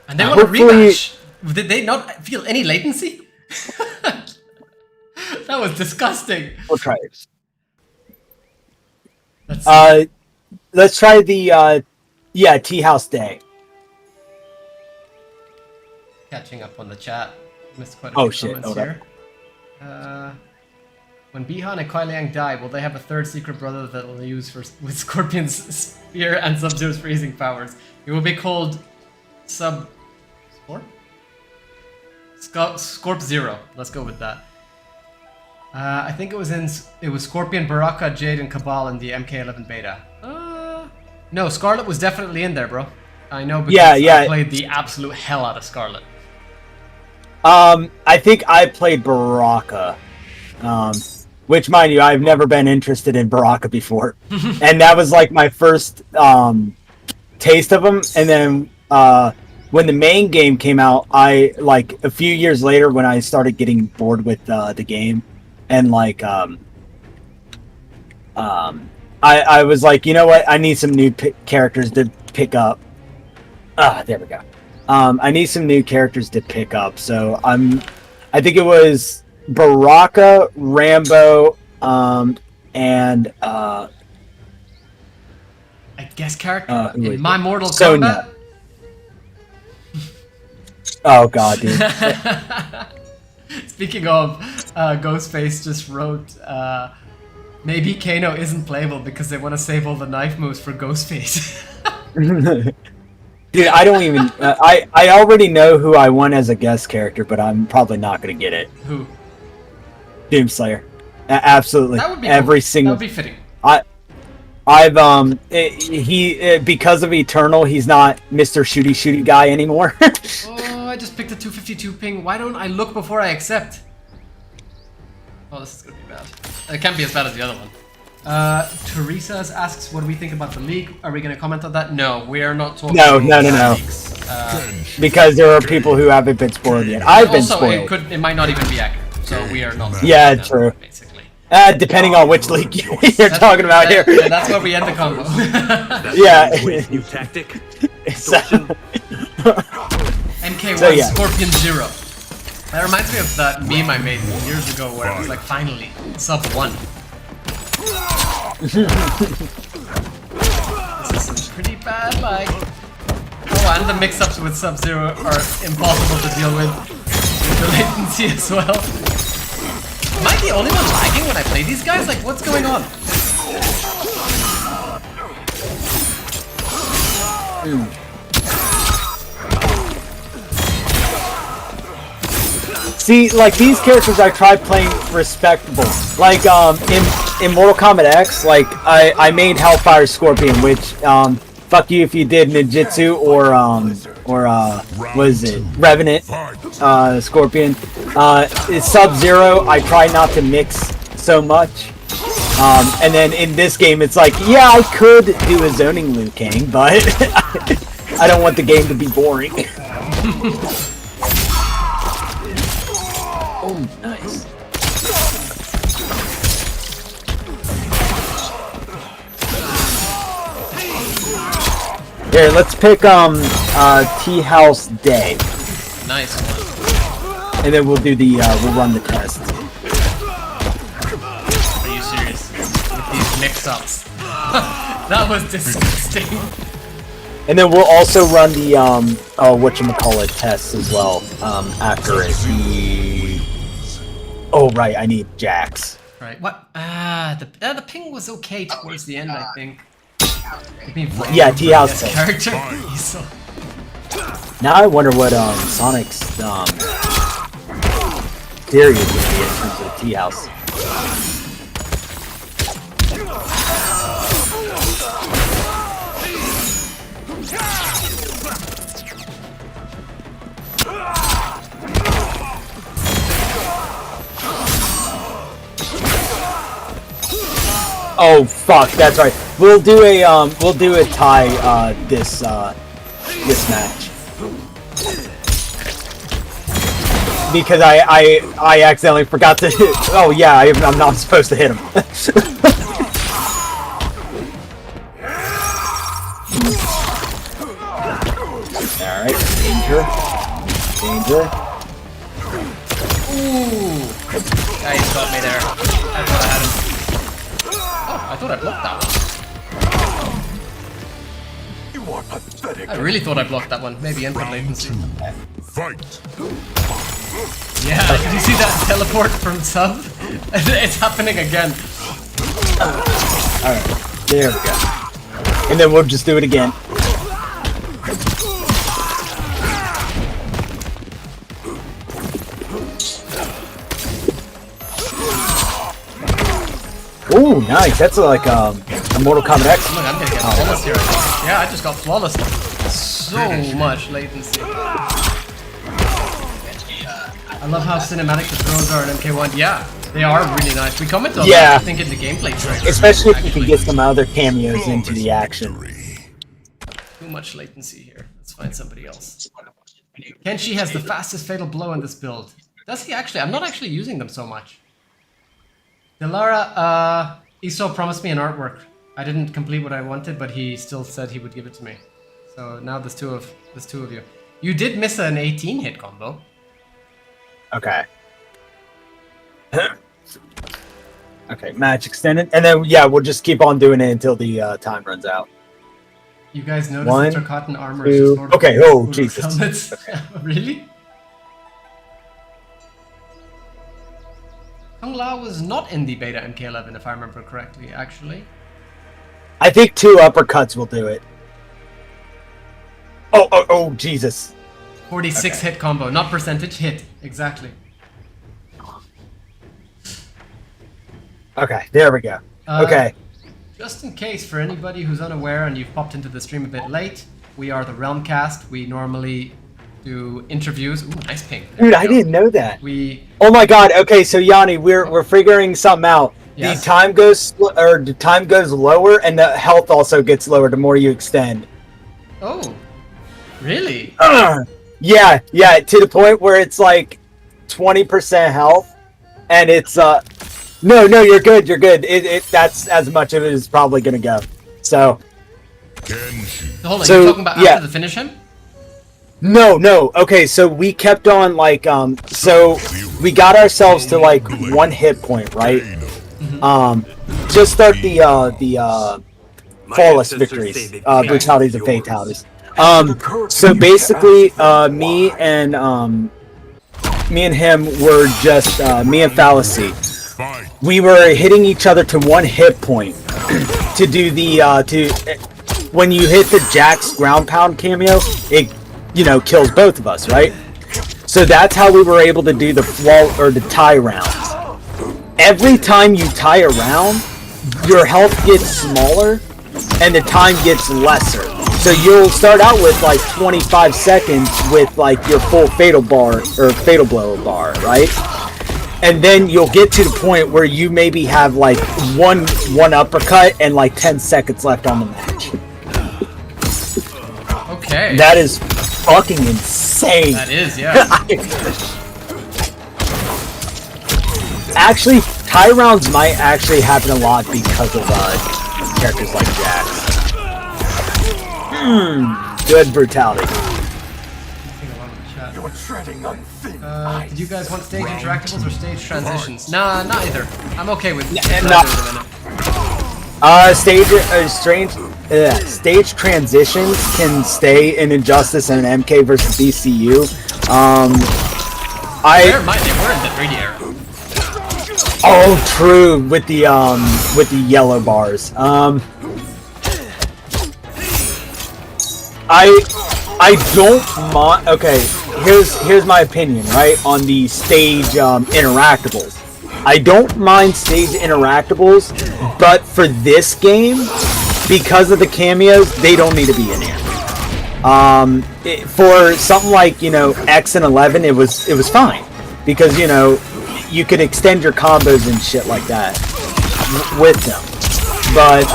And they want a rematch. Did they not feel any latency? That was disgusting. We'll try it. Let's try the Tea House Day. Catching up on the chat. Missed quite a few shit, comments here. When Bihan and Kuai Liang die, will they have a third secret brother that will use with Scorpion's spear and Sub-Zero's freezing powers? It will be called Scorp Zero. Let's go with that. I think it was Scorpion, Baraka, Jade, and Cabal in the MK11 beta. No, Scarlet was definitely in there, bro. I know because I played the absolute hell out of Scarlet. I think I played Baraka. Which, mind you, I've never been interested in Baraka before. And that was like my first taste of him. And then when the main game came out, I, like, a few years later when I started getting bored with the game, and like, I was like, you know what? I need some new characters to pick up. There we go. I need some new characters to pick up. So I think it was Baraka, Rambo, and I guess character in my Mortal Sonya. Kombat. Oh god, dude. Speaking of, Ghostface just wrote, maybe Kano isn't playable because they want to save all the knife moves for Ghostface. Dude, I don't even... I already know who I want as a guest character, but I'm probably not going to get it. Who? Doomslayer. Absolutely. That would be every cool. single... That would be fitting. Because of Eternal, he's not Mr. Shooty guy anymore. Oh, I just picked a 252 ping. Why don't I look before I accept? Oh, this is gonna be bad. It can't be as bad as the other one. Teresa asks, what do we think about the leak? Are we gonna comment on that? No, we are not talking No. leaks. Because there are people who haven't been spoiled yet. I've been spoiled. It might not even be accurate, so we are not. Yeah, true. Basically. Depending on which leak you're talking about here. Yeah, that's where we end the combo. Yeah. New tactic. MK1 So, yeah. Scorpion Zero. That reminds me of that meme I made years ago where it was like, finally, sub 1. This is some pretty bad lag. Oh, and the mix-ups with Sub-Zero are impossible to deal with the latency as well. Am I the only one lagging when I play these guys? Like, what's going on? See, like, these characters I tried playing respectable. Like, in Mortal Kombat X, like, I made Hellfire Scorpion, which, fuck you if you did Ninjutsu or what is it? Revenant, Scorpion. Sub-Zero, I try not to mix so much. And then in this game, it's like, yeah, I could do a zoning Liu Kang, but I don't want the game to be boring. Oh, nice. Here, let's pick Tea House Day, Nice one. and then we'll do the we'll run the test. Are you serious? With these mix-ups. That was disgusting. And then we'll also run the whatchamacallit tests as well after it. Oh right, I need Jax. Right. What? The ping was okay towards the end, I think. Yeah, Tea House Day. Character. He's so... Now I wonder what Sonic's theory is going to be in terms of Tea House. Oh fuck, that's right. We'll do a tie this match. Because I accidentally forgot to hit. Oh yeah, I'm not supposed to hit him. Alright, danger. Ooh. Yeah, he got me there. I thought I had him. Oh, I thought I blocked that one. You are pathetic. I really thought I blocked that one. Maybe input latency. Fight. Yeah, did you see that teleport from sub? It's happening again. Alright, there we go. And then we'll just do it again. Ooh, nice. That's like a Mortal Kombat X. Look, I'm gonna get flawless here. Yeah, I just got flawless. So much latency. I love how cinematic the throws are in MK1. Yeah, they are really nice. We commented on that, I think, in the gameplay trailer. Especially if you can get some other cameos into the action. Too much latency here. Let's find somebody else. Kenshi has the fastest fatal blow in this build. Does he actually? I'm not actually using them so much. Delara, Iso promised me an artwork. I didn't complete what I wanted, but he still said he would give it to me. So now there's two of you. You did miss an 18 hit combo. Okay. Okay, match extended, and then yeah, we'll just keep on doing it until the time runs out. You guys noticed One, that Tarkatan armor two, is just Lord okay, of oh, Lord Jesus. Helmets. Okay. Really? Kung Lao was not in the beta MK11, if I remember correctly, actually. I think 2 uppercuts will do it. Oh, Jesus. 46 hit combo, not percentage, hit. Exactly. Okay, there we go. Okay. Just in case, for anybody who's unaware and you've popped into the stream a bit late, we are the Realm Cast. We normally do interviews. Ooh, nice ping. Dude, I didn't know that. Oh my god, okay, so Yanni, we're figuring something out. Yes. The time goes lower and the health also gets lower the more you extend. Oh, really? Yeah, to the point where it's like 20% health, and it's no, you're good. That's as much of it as probably gonna go. So Hold on, you're talking about after the finish him? No. Okay, so we kept on like so we got ourselves to like 1 hit point, right? Mm-hmm. Just start the flawless victories, brutalities and fatalities. So basically, me and him were just me and Fallacy. We were hitting each other to 1 hit point to do the when you hit the Jax ground pound cameo, it kills both of us, right? So that's how we were able to do the tie rounds. Every time you tie a round, your health gets smaller and the time gets lesser. So you'll start out with like 25 seconds with like your full fatal bar or fatal blow bar, right? And then you'll get to the point where you maybe have like one uppercut and like 10 seconds left on the match. Okay. That is fucking insane. That is, yeah. actually, tie rounds might actually happen a lot because of characters like Jax. Good brutality. You're treading on thin Did you guys want stage interactables or stage transitions? Nah, neither. I'm okay with No. neither at the minute. Stage transitions can stay in Injustice and MK versus DCU. They were in the 3D era. Oh, true, with the yellow bars. I don't mind. Okay, here's my opinion, right, on the stage interactables. I don't mind stage interactables, but for this game, because of the cameos, they don't need to be in here. For something like, you know, X and 11, it was fine because, you know, you could extend your combos and shit like that with them. But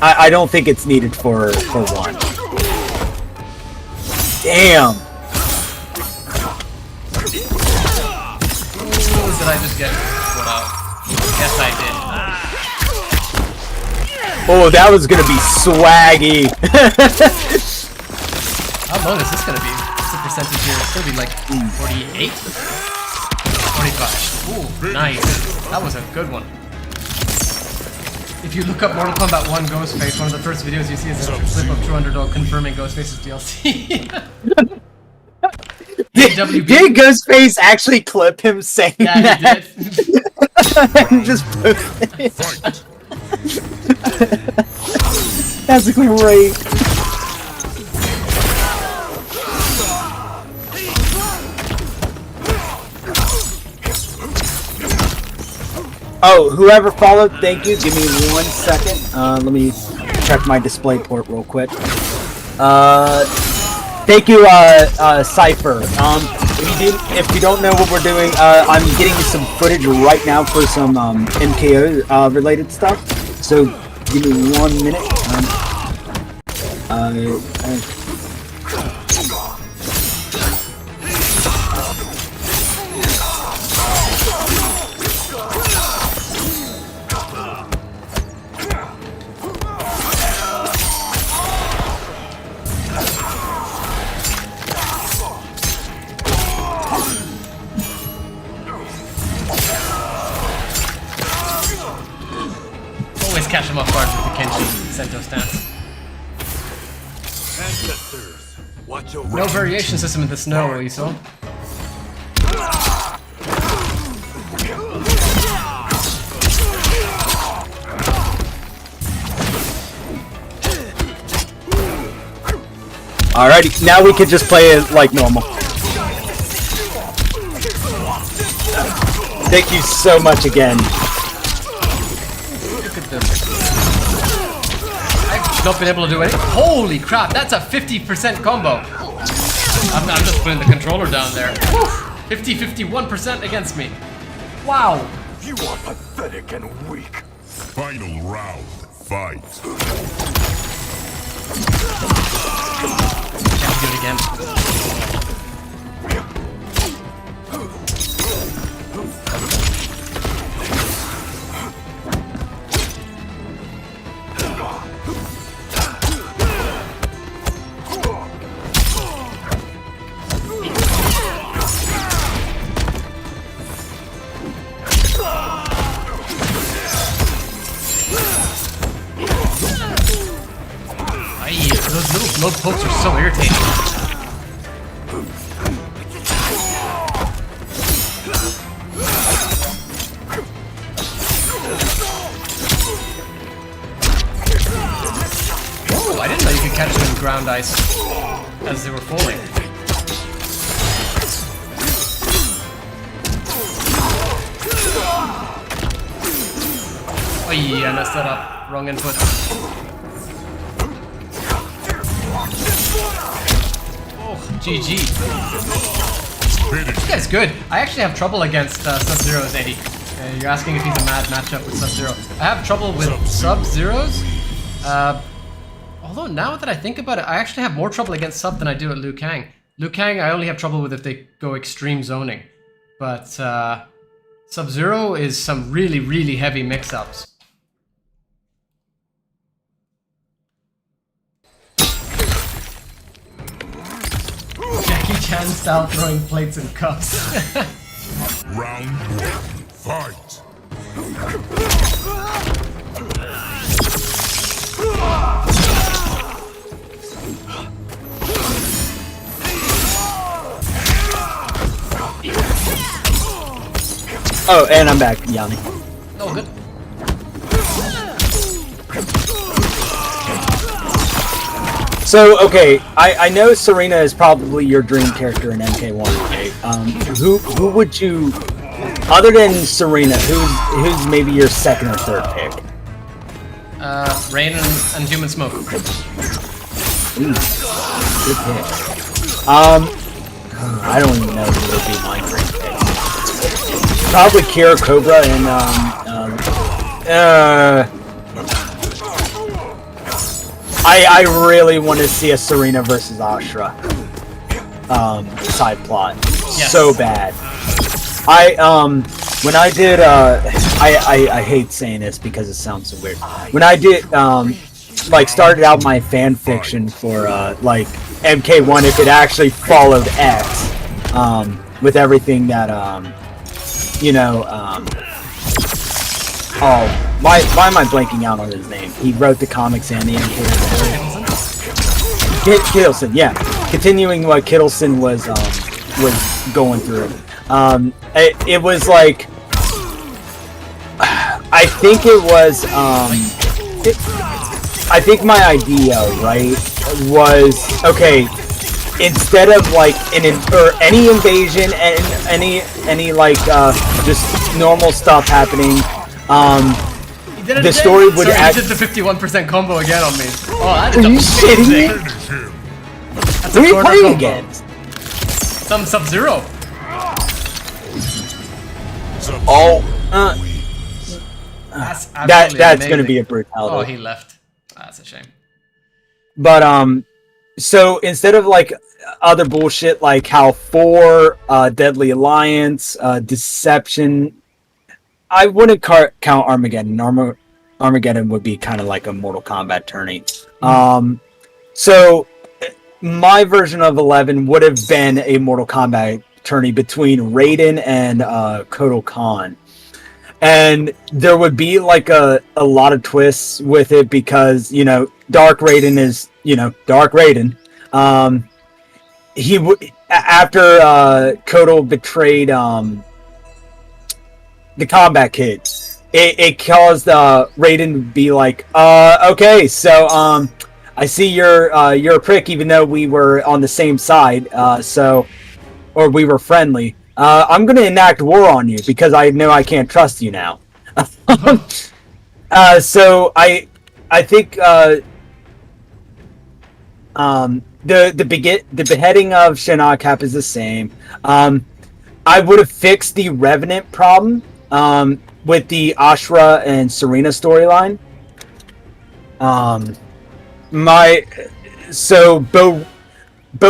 I don't think it's needed for one. Damn. Ooh, did I just get what up? Yes, I did. Oh, that was gonna be swaggy. How long is this gonna be? What's the percentage here? It's gonna be like 48? 45. Ooh, nice. That was a good one. If you look up Mortal Kombat 1 Ghostface, one of the first videos you see is a clip of True Underdog confirming Ghostface's DLC. Did Ghostface actually clip him saying that? Yeah, he did. Just That's great. Oh, whoever followed, thank you. Give me 1 second. Let me check my display port real quick. Thank you, Cypher. If you don't know what we're doing, I'm getting some footage right now for some MKO related stuff. So give me 1 minute. Always catch him off guard with the Kenshi Sento stance. Ancestors, watch over. No variation system in the snow, Iso. Alrighty, now we can just play it like normal. Thank you so much again. Look at this. I've not been able to do anything. Holy crap, that's a 50% combo. I'm just putting the controller down there. 50-51% against me. Wow. You are pathetic and weak. Final round, fight. Can't do it again. Those little smoke pokes are so irritating. Oh, I didn't know you could catch them in ground ice as they were falling. Oh yeah, I messed that up. Wrong input. Oh, GG. This guy's good. I actually have trouble against Sub-Zero's 80. You're asking if he's a mad matchup with Sub-Zero. I have trouble with Sub-Zero's. Although now that I think about it, I actually have more trouble against Sub than I do at Liu Kang. Liu Kang I only have trouble with if they go extreme zoning. But Sub-Zero is some really, really heavy mix-ups. Jackie Chan style throwing plates and cups. Round 1. Fight. Oh, and I'm back, Yanni. Oh, good. So, okay, I know Serena is probably your dream character in MK1, okay? Who would you, other than Serena, who's maybe your second or third pick? Rain and Human Smoke. Ooh, good pick. I don't even know who would be my dream pick. Probably Kira Cobra and, I really want to see a Serena versus Ashra side plot. Yes. So bad. When I did I hate saying this because it sounds so weird. When I did like started out my fan fiction for like MK1, if it actually followed X, with everything that you know, oh, why am I blanking out on his name? He wrote the comics and the MK. Kittleson, yeah. Continuing what Kittleson was going through. It was like, I think it was I think my idea, right, was okay. Instead of like any invasion and any like just normal stuff happening, the story would actually did the 51% combo again on me. Oh, that is Are you shitting me? That's Who are you playing combo. against? Some Sub-Zero. Oh, That's that's amazing. gonna be a brutality. Oh, he left. That's a shame. But so instead of like other bullshit like how 4, Deadly Alliance, Deception, I wouldn't count Armageddon. Armageddon would be kind of like a Mortal Kombat tourney. So my version of 11 would have been a Mortal Kombat tourney between Raiden and Kotal Khan. And there would be like a lot of twists with it because, you know, Dark Raiden is, you know, Dark Raiden. He would, after Kotal betrayed the Combat Kid, it caused Raiden to be like, okay, so I see you're a prick, even though we were on the same side, or we were friendly. I'm gonna enact war on you because I know I can't trust you now. So I think the beheading of Shinakap is the same. I would have fixed the Revenant problem with the Ashra and Serena storyline. Bo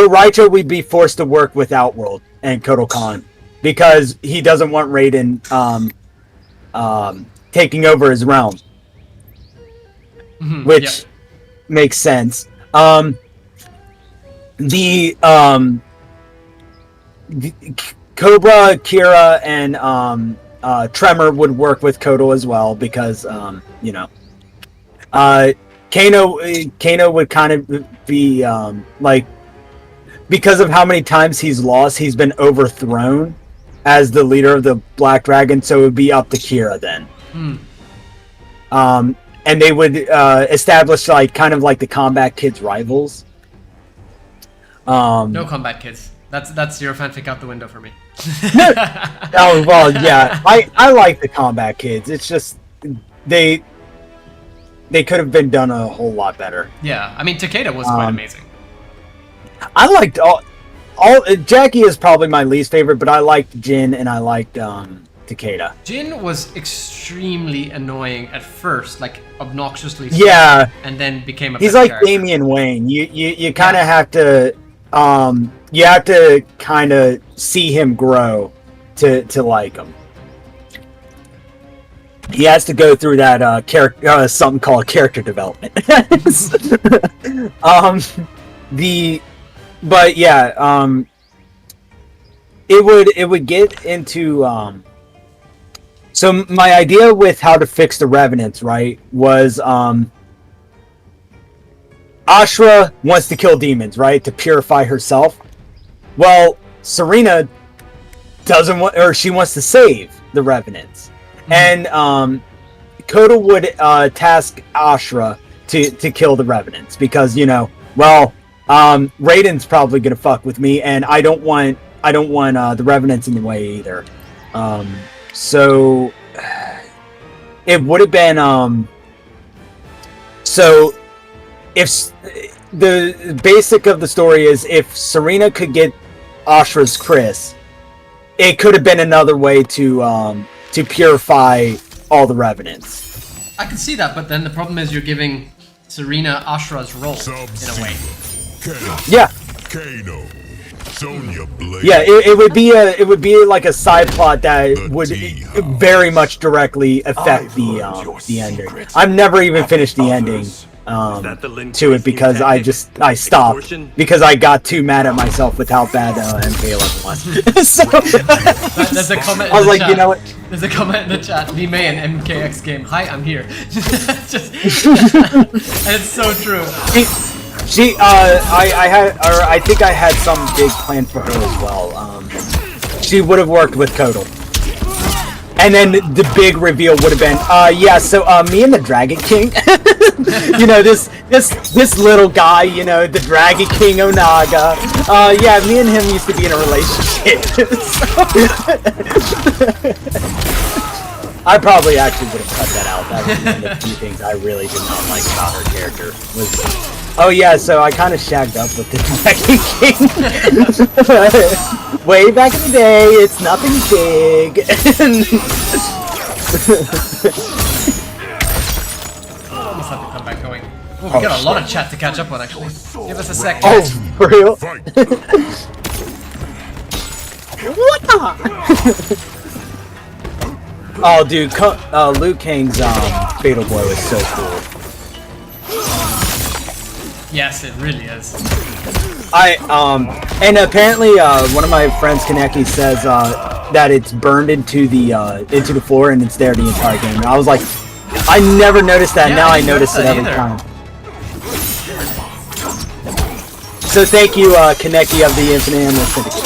Raicho would be forced to work with Outworld and Kotal Khan because he doesn't want Raiden taking over his realm, which makes sense. The Cobra, Kira, and Tremor would work with Kotal as well because you know, Kano would kind of be like, because of how many times he's lost, he's been overthrown as the leader of the Black Dragon, so it would be up to Kira then. And they would establish like kind of like the Combat Kids rivals. No Combat Kids. That's your fanfic out the window for me. Oh well, yeah. I like the Combat Kids. It's just they could have been done a whole lot better. Yeah, I mean Takeda was quite amazing. I liked all Jackie is probably my least favorite, but I liked Jin and I liked Takeda. Jin was extremely annoying at first, like obnoxiously. Yeah, and then became a. He's better like character. Damian Wayne. You kind of have to kind of see him grow to like him. he has to go through that character something called character development. But yeah, it would get into so my idea with how to fix the revenants, right, was Ashra wants to kill demons, right, to purify herself. Well, Serena doesn't want, or she wants to save the revenants. And Koda would task Ashra to kill the revenants because, you know, well, Raiden's probably gonna fuck with me, and I don't want the revenants in the way either. So it would have been so if the basic of the story is if Serena could get Ashra's Chris, it could have been another way to purify all the revenants. I can see that, but then the problem is you're giving Serena Ashra's role in a way. Yeah. Kano. Sonya Blade. Yeah, it would be like a side plot that would very much directly affect the ending. I've never even finished the ending to it because I stopped because I got too mad at myself with how bad MK11 was. So There's a comment. I was like, chat. you know what? There's a comment in the chat. Me May an MKX game. Hi, I'm here. Just, and it's so true. I think I had some big plan for her as well. She would have worked with Kodal. And then the big reveal would have been, yeah, so me and the Dragon King, you know, this little guy, you know, the Dragon King Onaga, yeah, me and him used to be in a relationship. I probably actually would have cut that out. That was one of the few things I really did not like about her character. Oh yeah, so I kind of shagged up with the Dragon King. Way back in the day, it's nothing big. Almost have to come back going. Oh, we got a lot of chat to catch up on, actually. Give us a sec. Oh, for real? What the? Oh, dude, Liu Kang's fatal blow is so cool. Yes, it really is. And apparently, one of my friends, Kaneki, says that it's burned into the floor and it's there the entire game. And I was like, I never noticed that. Yeah, now I notice it every either. time. So thank you, Kaneki of the Infinite Ammo Syndicate.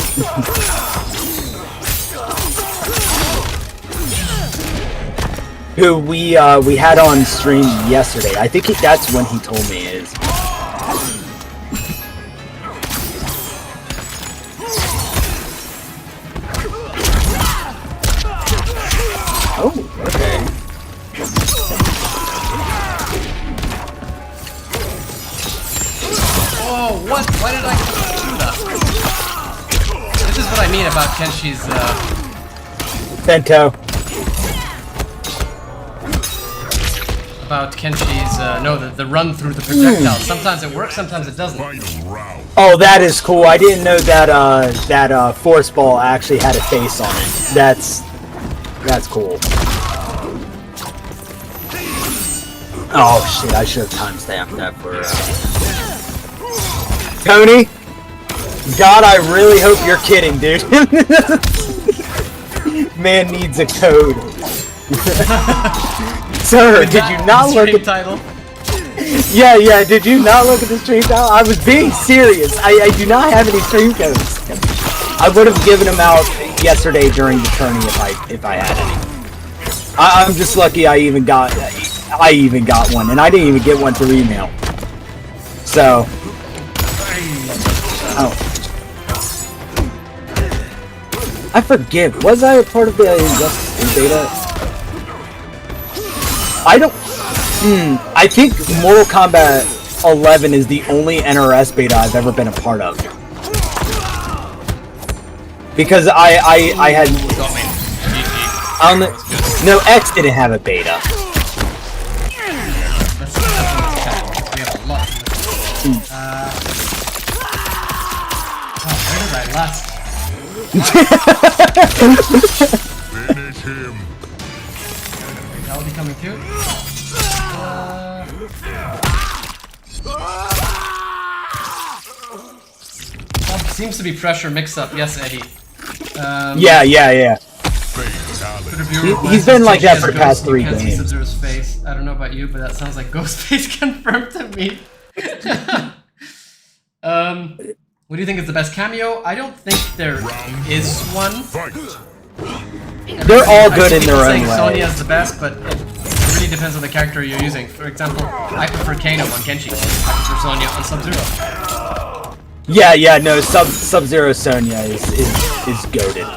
Who we had on stream yesterday. I think that's when he told me is. Oh, okay. Oh, what? Why did I do that? This is what I mean about Kenshi's, Bento. About Kenshi's, no, the run through the projectile. Sometimes it works, sometimes it doesn't. Oh, that is cool. I didn't know that, that force ball actually had a face on it. That's cool. Oh shit, I should have timestamped that for, Tony? God, I really hope you're kidding, dude. Man needs a code. Sir, did you not look at title? Yeah, did you not look at the stream title? I was being serious. I do not have any stream codes. I would have given them out yesterday during the tourney if I had any. I'm just lucky I even got one, and I didn't even get one through email. So, oh, I forget. Was I a part of the Injustice beta? I don't. I think Mortal Kombat 11 is the only NRS beta I've ever been a part of. Because I had. No, X didn't have a beta. We have a lot. Where did I last? Finish him. coming too. Seems to be pressure mix-up. Yes, Eddie. Yeah. He's been like that for the past 3 games. Sub-Zero's face. I don't know about you, but that sounds like Ghostface confirmed to me. What do you think is the best cameo? I don't think there is one. They're all good in their own way. Sonya is the best, but it really depends on the character you're using. For example, I prefer Kano on Kenshi. I prefer Sonya on Sub-Zero. Yeah, no, Sub-Zero Sonya is goated.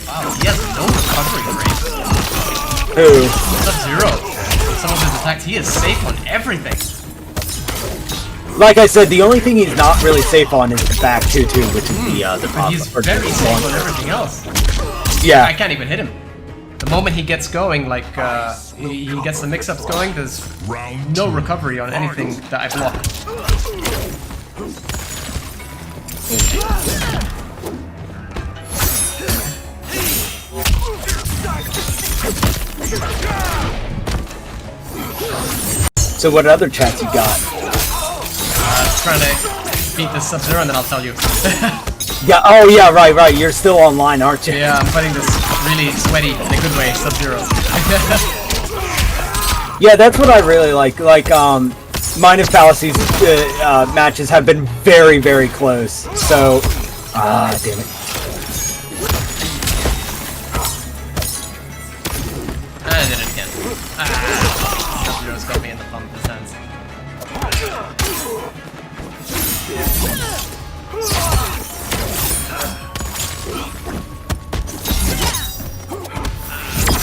Wow, he has no recovery rate. Who? Sub-Zero. Some of his attacks, he is safe on everything. Like I said, the only thing he's not really safe on is the back 2-2, which is the But he's very safe on everything else. Yeah. I can't even hit him. The moment he gets going, like, he gets the mix-ups going, there's no recovery on anything that I block. So what other chats you got? Trying to beat this Sub-Zero and then I'll tell you. Yeah, oh yeah, right. You're still online, aren't you? Yeah, I'm fighting this really sweaty, in a good way, Sub-Zero. Yeah, that's what I really like. Like, mine and Fallacy's matches have been very, very close. So, damn it. I did it again. Sub-Zero's got me in the palm of his hands.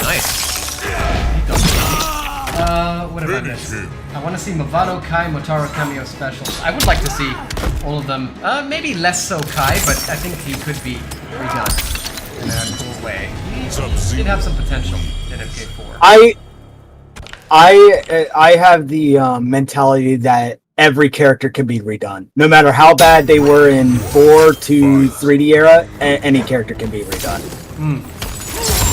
Nice. What have I missed? I want to see Movado, Kai, Motaro cameo specials. I would like to see all of them. Maybe less so Kai, but I think he could be redone in a cool way. He did have some potential in MK4. I have the mentality that every character can be redone. No matter how bad they were in 4 to 3D era, any character can be redone.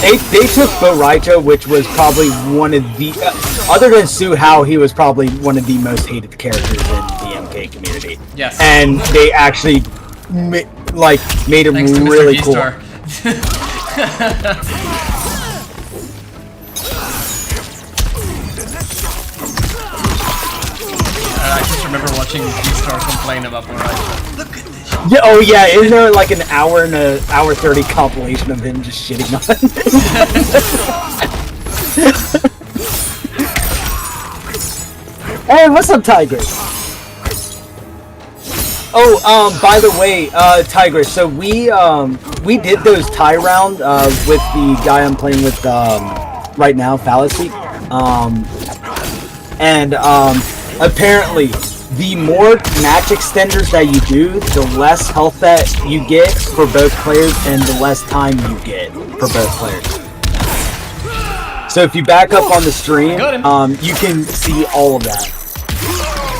They took Bo Raito, which was probably one of the... other than Su Hao, he was probably one of the most hated characters in the MK community. Yes. And they actually made him Thanks to really Mr. cool. I just remember watching G-Star complain about Bo Raito. Look at this. Yeah, oh yeah, isn't there like an hour and a hour 30 compilation of him just shitting on Hey, what's up, Tigress? Oh, by the way, Tigress, so we did those tie round with the guy I'm playing with right now, Fallacy. And apparently the more match extenders that you do, the less health that you get for both players and the less time you get for both players. So if you back up on the stream, you can see all of that.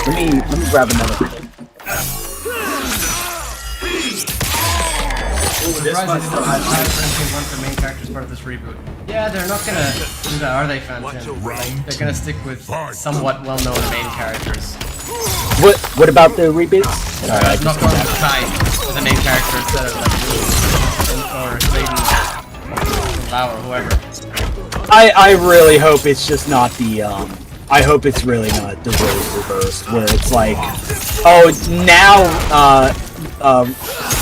Let me grab another thing. One for main characters part of this reboot. Yeah, they're not gonna do that, are they, Phantom? They're gonna stick with somewhat well-known main characters. What about the reboots? Not going with Kai as a main character instead of like or Clayton, Lau, or whoever. I really hope it's just not the I hope it's really not the role reverse where it's like, oh, now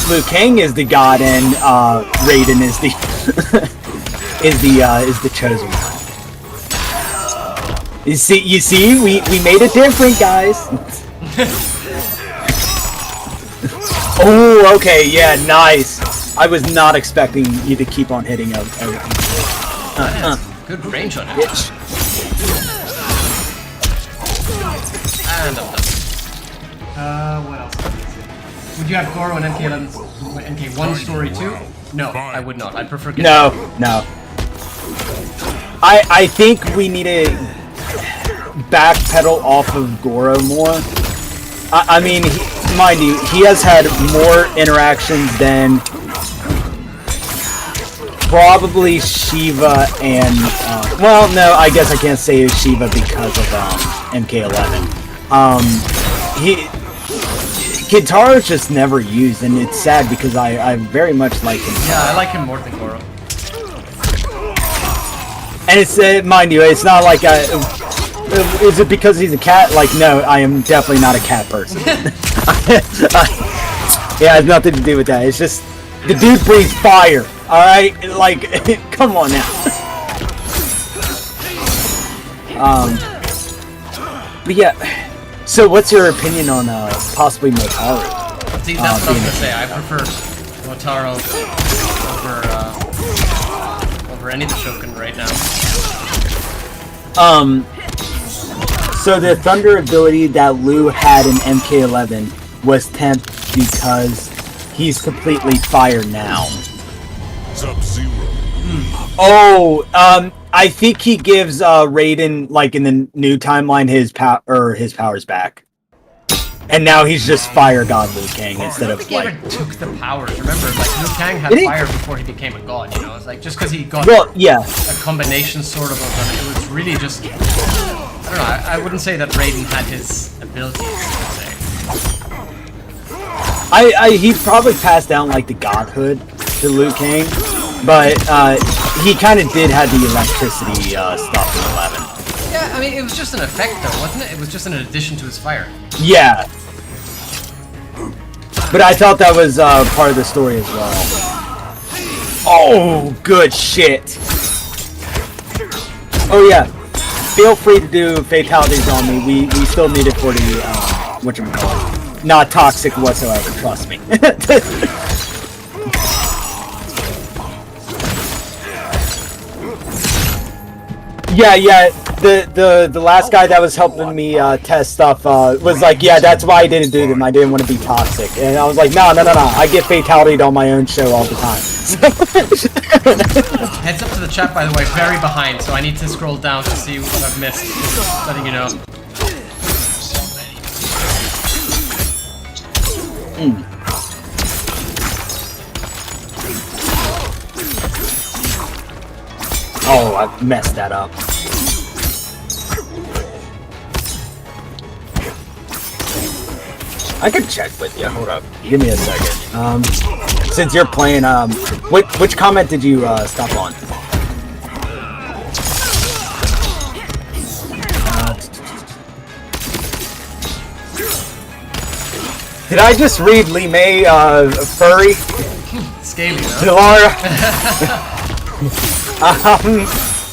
Liu Kang is the god and Raiden is the is the chosen one. You see, we made it different, guys. Oh, okay, yeah, nice. I was not expecting you to keep on hitting everything. Good range on it. Bitch. And I'm done. What else? Would you have Goro and MK1 story too? No, I would not. I'd prefer. No. I think we need to backpedal off of Goro more. I mean, mind you, he has had more interactions than probably Shiva and well, no, I guess I can't say Shiva because of MK11. Kintara's just never used, and it's sad because I very much like him. Yeah, I like him more than Goro. And it's mind you, it's not like is it because he's a cat? Like, no, I am definitely not a cat person. Yeah, it has nothing to do with that. It's just the dude breathes fire. All right, like, come on now. But yeah. So, what's your opinion on possibly Motaro? See, that's what I was gonna say. I prefer Motaro over any of the Shogun right now. So the Thunder ability that Liu had in MK11 was temp because he's completely fire now. Sub-Zero. Oh, I think he gives Raiden, like in the new timeline, his powers back, and now he's just Fire God Liu Kang instead of He like. never took the powers. Remember, like Liu Kang had Did he? fire before he became a god. You know, it's like just because he got Well, yeah. a combination sort of them, it was really just. I don't know. I wouldn't say that Raiden had his abilities. I He probably passed down like the godhood to Liu Kang, but he kind of did have the electricity stuff in 11. Yeah, I mean, it was just an effect though, wasn't it? It was just an addition to his fire. Yeah. But I thought that was part of the story as well. Oh, good shit. Oh yeah. Feel free to do fatalities on me. We still need it for the whatchamacallit. Not toxic whatsoever, trust me. Yeah. The last guy that was helping me test stuff was like, yeah, that's why I didn't do them. I didn't want to be toxic, and I was like, no. I get fatality'd on my own show all the time. Heads up to the chat, by the way, very behind, so I need to scroll down to see what I've missed. Just letting you know. Oh, I messed that up. I can check with you. Hold up. Give me a second. Since you're playing, which comment did you stop on? Did I just read Lee May furry? Scaly though. Delara?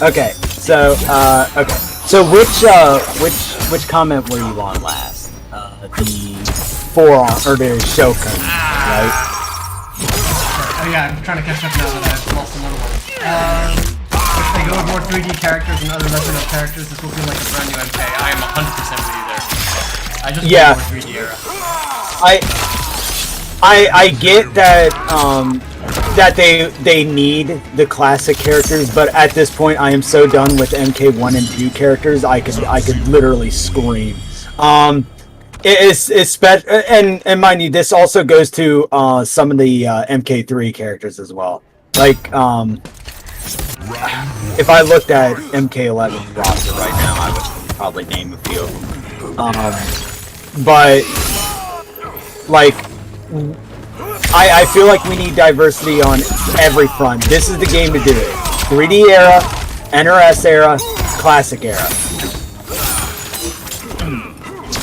Okay. So which comment were you on last? The forearm or the Shogun, right? Oh yeah, I'm trying to catch up now that I've lost another one. If they go with more 3D characters and other lesser known characters, this will feel like a brand new MK. I am 100% with you there. I just want more 3D era. I get that that they need the classic characters, but at this point I am so done with MK1 and 2 characters. I could literally scream. It's special, and mind you, this also goes to some of the MK3 characters as well. Like if I looked at MK11 roster right now, I would probably name a few of them. But like, I feel like we need diversity on every front. This is the game to do it. 3D era, NRS era, classic era.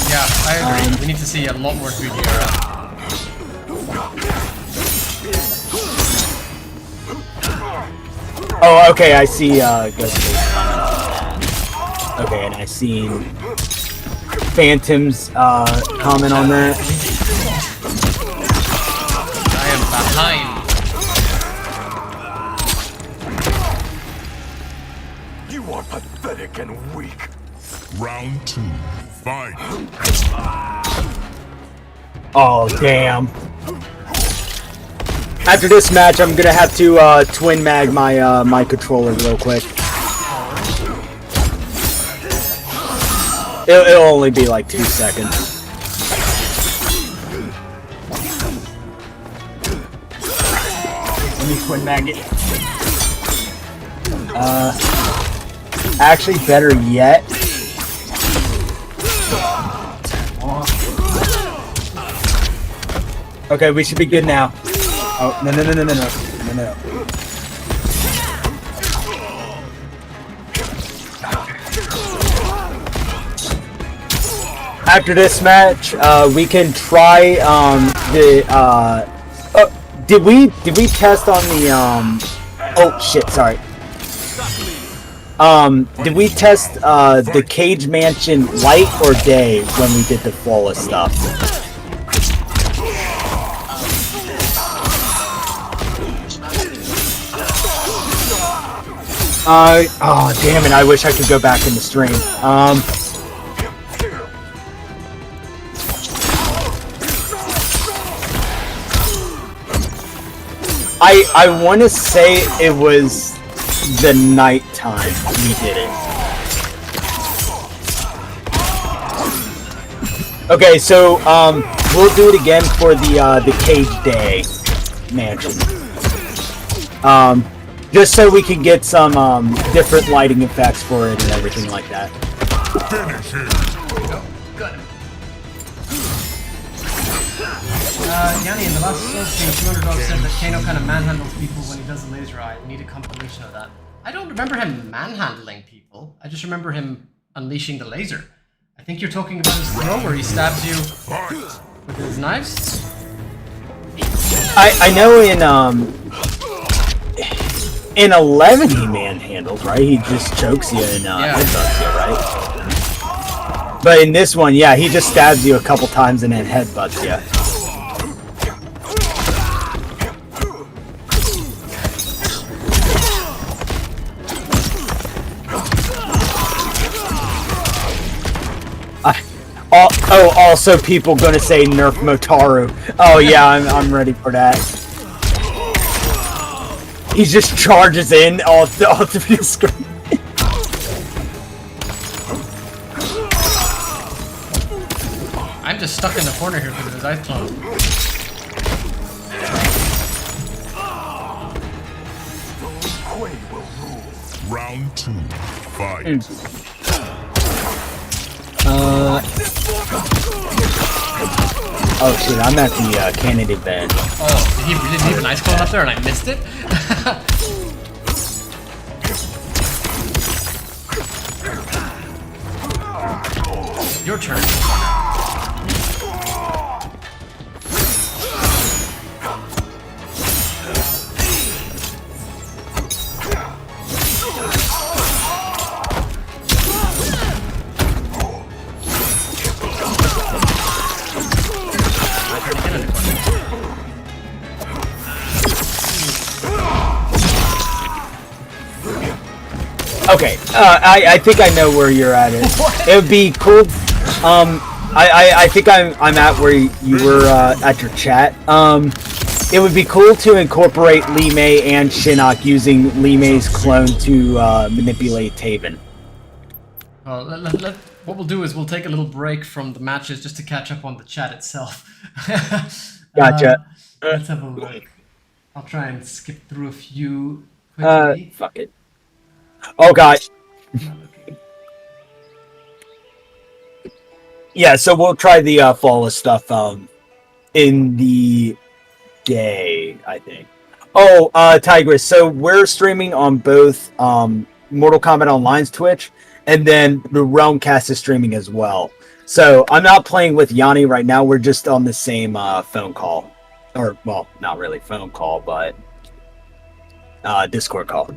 Yeah, I agree. We need to see a lot more 3D era. Oh, okay, I see, okay, and I seen Phantom's, comment on that. I am behind. You are pathetic and weak. Round 2. Fight. Oh, damn. After this match, I'm gonna have to twin mag my my controller real quick. It'll only be like 2 seconds. Let me twin mag it. Actually, better yet. Okay, we should be good now. Oh, no. After this match, we can try did we test on the oh shit, sorry. Did we test the Cage Mansion light or day when we did the flawless stuff? Oh damn it, I wish I could go back in the stream. I want to say it was the night time we did it. Okay, so we'll do it again for the Cage Day Mansion. Just so we can get some different lighting effects for it and everything like that. Finish him. Good. Yanni, in the last stream, 200 said that Kano kind of manhandles people when he does the laser eye. We need a compilation of that. I don't remember him manhandling people. I just remember him unleashing the laser. I think you're talking about his throw where he stabs you with his knives. I know in 11 he manhandles, right? He just chokes you and headbutts you, right? But in this one, yeah, he just stabs you a couple times and then headbutts you. Also people gonna say nerf Motaru. Oh yeah, I'm ready for that. He just charges in all through the screen. I'm just stuck in the corner here because his eyes closed. Round 2. Fight. Oh shit, I'm at the candidate bed. Oh, did he really leave an ice cone up there and I missed it? Your turn. Okay, I think I know where you're at. It would be cool. I think I'm at where you were at your chat. It would be cool to incorporate Li Mei and Shinnok using Li Mei's clone to manipulate Taven. Well, what we'll do is we'll take a little break from the matches just to catch up on the chat itself. Gotcha. Let's have a look. I'll try and skip through a few quickly. Fuck it. Oh god. Yeah, so we'll try the flawless stuff in the day, I think. Oh, Tigress, so we're streaming on both Mortal Kombat Online's Twitch, and then the Realm Cast is streaming as well. So I'm not playing with Yanni right now, we're just on the same phone call. Or, well, not really phone call, but Discord call.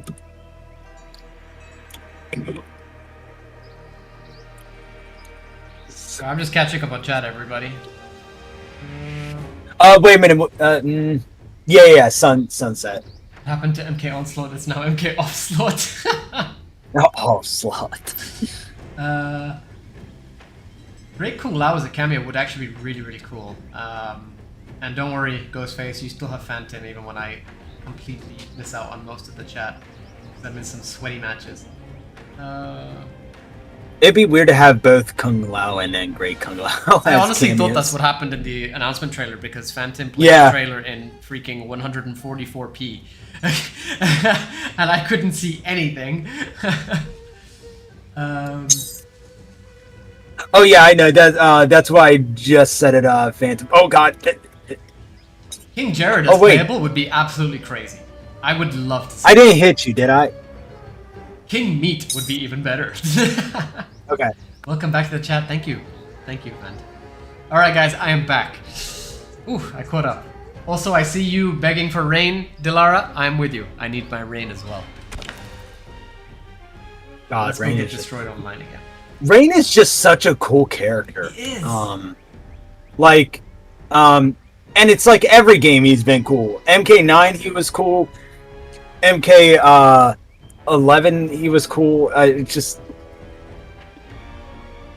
I'm just catching up on chat, everybody. Wait a minute. Yeah, sunset. Happened to MK Onslaught, it's now MK Offslaught. Oh, slot. Great Kung Lao as a cameo would actually be really, really cool. And don't worry, Ghostface, you still have Phantom even when I completely miss out on most of the chat. Because I'm in some sweaty matches. It'd be weird to have both Kung Lao and then Great Kung Lao. I as honestly thought cameos. that's what happened in the announcement trailer because Phantom played Yeah. the trailer in freaking 144p. And I couldn't see anything. Oh yeah, I know that. That's why I just said it. Phantom. Oh god. King Jared as Oh, wait. playable would be absolutely crazy. I would love to see I didn't hit you, did I? King Meat would be even better. Okay. Welcome back to the chat. Thank you. Thank you, man. Alright guys, I am back. Ooh, I caught up. Also, I see you begging for rain, Dilara. I'm with you. I need my rain as well. God, Let's go Rain get is destroyed online again. Rain is just such a cool character. He is. And it's like every game he's been cool. MK9 he was cool. MK11 he was cool. It's just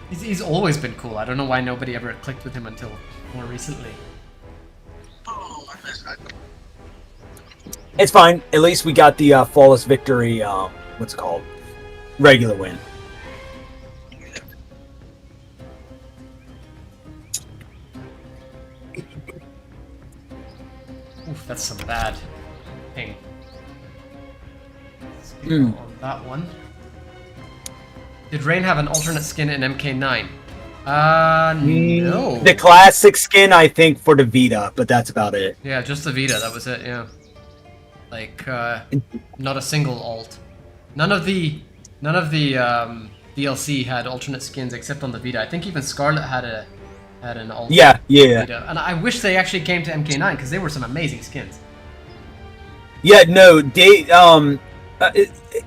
He's always been cool. I don't know why nobody ever clicked with him until more recently. it's fine. At least we got the flawless victory. What's it called? Regular win. Oof, that's some bad ping. Mm. On that one. Did Rain have an alternate skin in MK9? No. The classic skin, I think, for the Vita, but that's about it. Yeah, just the Vita, that was it, yeah. Like, not a single alt. None of the DLC had alternate skins except on the Vita. I think even Scarlet had an alt. Yeah. Vita. And I wish they actually came to MK9 because they were some amazing skins. Yeah, no, they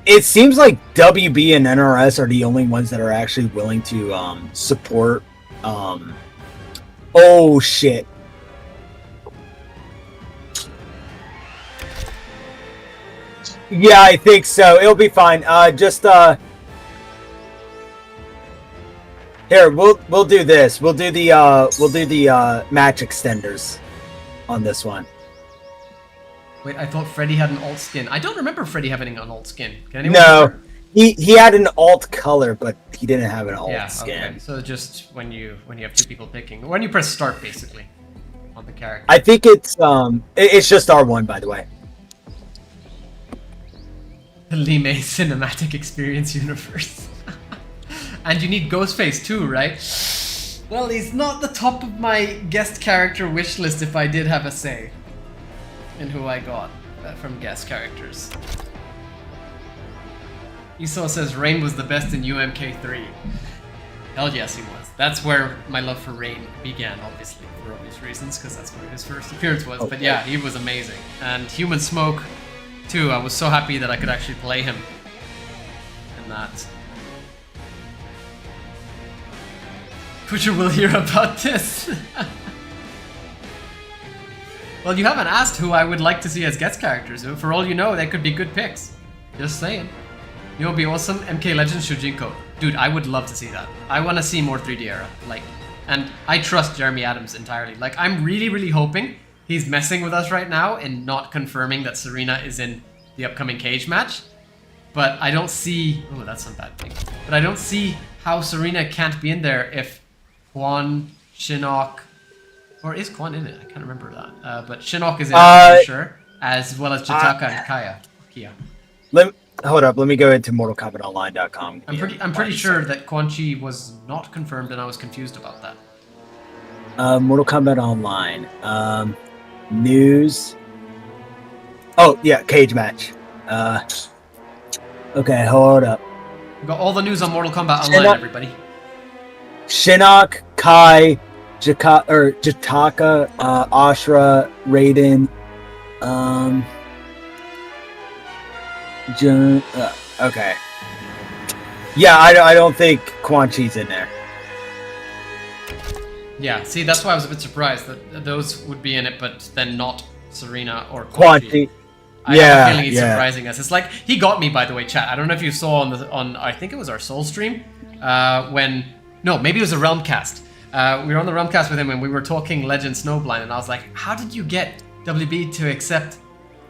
it seems like WB and NRS are the only ones that are actually willing to support oh shit. Yeah, I think so. It'll be fine. Here, we'll do this. We'll do the match extenders on this one. Wait, I thought Freddy had an alt skin. I don't remember Freddy having an alt skin. Can anyone No, remember? he had an alt color, but he didn't have an alt skin. Okay. So just when you have two people picking, when you press start, basically, on the character. I think it's just R1, by the way. The Lime Cinematic Experience Universe. And you need Ghostface too, right? Well, he's not the top of my guest character wish list if I did have a say in who I got from guest characters. Esau says Rain was the best in UMK3. Hell yes, he was. That's where my love for Rain began, obviously, for obvious reasons, because that's where his first appearance was. But yeah, he was amazing. And Human Smoke, too. I was so happy that I could actually play him in that. Pusher will hear about this. Well, you haven't asked who I would like to see as guest characters. For all you know, they could be good picks. Just saying. You know, it'd be awesome. MK Legends Shujinko. Dude, I would love to see that. I want to see more 3D era. Like, and I trust Jeremy Adams entirely. Like, I'm really, really hoping he's messing with us right now and not confirming that Serena is in the upcoming cage match. But I don't see... Oh, that's some bad thing. But I don't see how Serena can't be in there if Quan, Shinnok... Or is Quan in it? I can't remember that. But Shinnok is in it for sure. As well as Jitaka and Kia. Hold up, let me go into MortalKombatOnline.com. I'm pretty sure that Quan Chi was not confirmed and I was confused about that. Mortal Kombat Online. News. Oh, yeah, cage match. Okay, hold up. We got all the news on Mortal Kombat Online, everybody. Shinnok, Kai, Jitaka, Ashra, Raiden, okay. Yeah, I don't think Quan Chi's in there. Yeah, see, that's why I was a bit surprised that those would be in it, but then not Serena or Quan Chi. I have a feeling he's surprising us. It's like, he got me, by the way, chat. I don't know if you saw on I think it was our Soul stream, no, maybe it was a Realmcast. We were on the Realmcast with him and we were talking Legend Snowblind, and I was like, how did you get WB to accept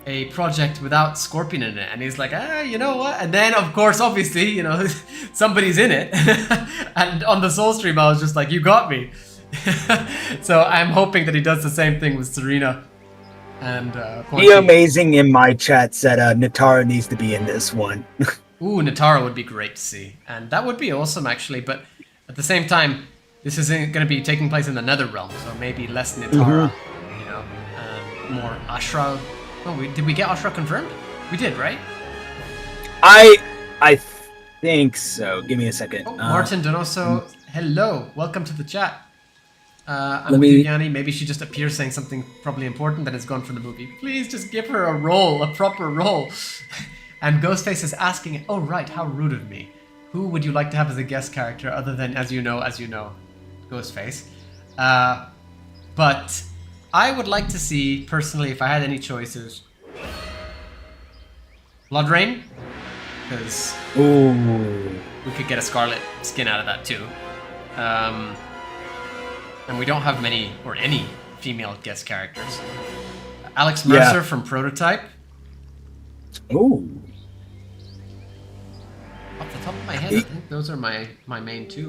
a project without Scorpion in it, and he's like, you know what? And then, of course, obviously, you know, somebody's in it. And on the Soul stream, I was just like, you got me. So I'm hoping that he does the same thing with Serena. And Be amazing in my chat said Natara needs to be in this one. Ooh, Natara would be great to see, and that would be awesome actually. But at the same time, this isn't going to be taking place in the Nether Realm, so maybe less Natara, you know, and more Ashra. Oh, did we get Ashra confirmed? We did, right? I think so. Give me a second. Oh, Martin Donoso, hello, welcome to the chat. I'm with you, Yanni. Maybe she just appears saying something probably important that is gone from the movie. Please just give her a role, a proper role. And Ghostface is asking, oh right, how rude of me. Who would you like to have as a guest character other than as you know, Ghostface? But I would like to see, personally, if I had any choices, Blood Rain, because we could get a Scarlet skin out of that too. And we don't have many or any female guest characters. Alex Mercer from Prototype. Ooh. Off the top of my head, I think those are my main two.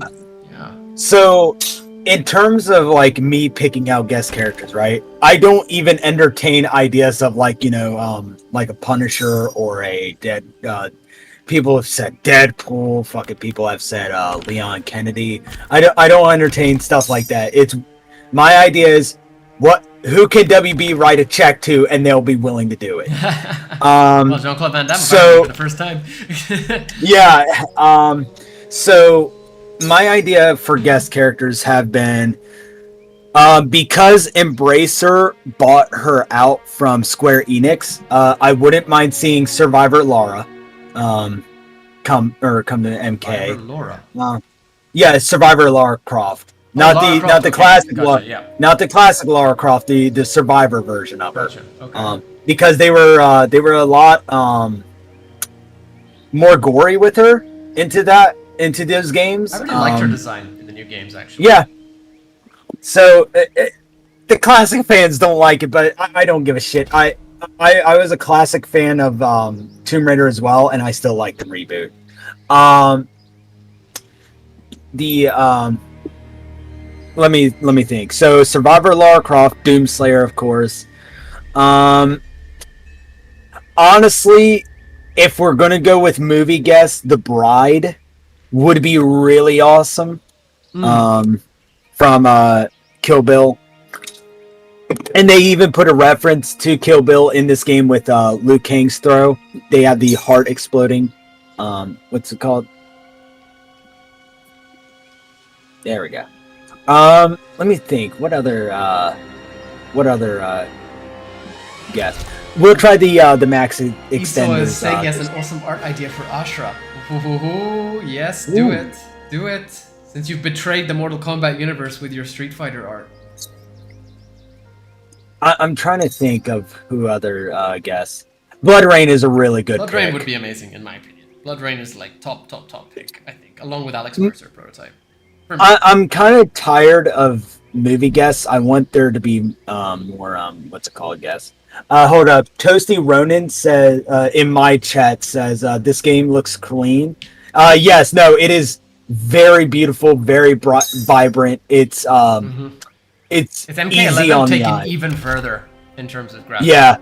Yeah. So, in terms of like me picking out guest characters, right? I don't even entertain ideas of like, you know, like a Punisher or a dead. People have said Deadpool. Fucking people have said Leon Kennedy. I don't entertain stuff like that. It's my idea is who can WB write a check to, and they'll be willing to do it. Well, Jean-Claude Van Damme for the first time. Yeah. So my idea for guest characters have been because Embracer bought her out from Square Enix. I wouldn't mind seeing Survivor Lara. Come to MK. Survivor Laura. Yeah, Survivor Lara Croft. Not the classic not the classic Lara Croft, the Survivor version of her. Gotcha. Okay. Because they were a lot more gory with her into those games. I really liked her design in the new games actually. Yeah. So the classic fans don't like it, but I don't give a shit. I was a classic fan of Tomb Raider as well, and I still like the reboot. Let me think. So Survivor Lara Croft, Doomslayer, of course. Honestly, if we're gonna go with movie guests, The Bride would be really awesome. From Kill Bill. And they even put a reference to Kill Bill in this game with Liu Kang's throw. They have the heart exploding. What's it called? There we go. Let me think. What other guess? We'll try the max extenders. Iso is saying he has an awesome art idea for Ashra. Yes, do it. Do it. Since you've betrayed the Mortal Kombat universe with your Street Fighter art. I'm trying to think of who other guests. Blood Rain is a really good pick. Blood Rain would be amazing, in my opinion. Blood Rain is like top pick, I think, along with Alex Mercer Prototype. I'm kind of tired of movie guests. I want there to be more what's it called, guests. Hold up. Toasty Ronan says in my chat says this game looks clean. Yes, no, it is very beautiful, very vibrant. It's It's MK11 easy on taken the eye. even further in terms of graphics. Yeah.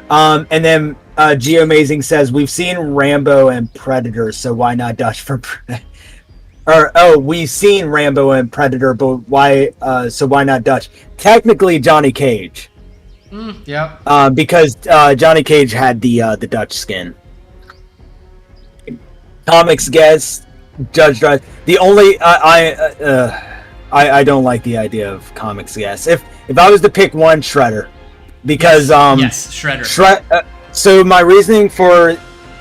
And then Geo Amazing says we've seen Rambo and Predator, so why not Dutch for we've seen Rambo and Predator, but why? So why not Dutch? Technically, Johnny Cage. Yeah. Because Johnny Cage had the Dutch skin. Comics guest, Judge Dredd. The only I don't like the idea of comics guest. If I was to pick one, Shredder, because yes, Shredder. So my reasoning for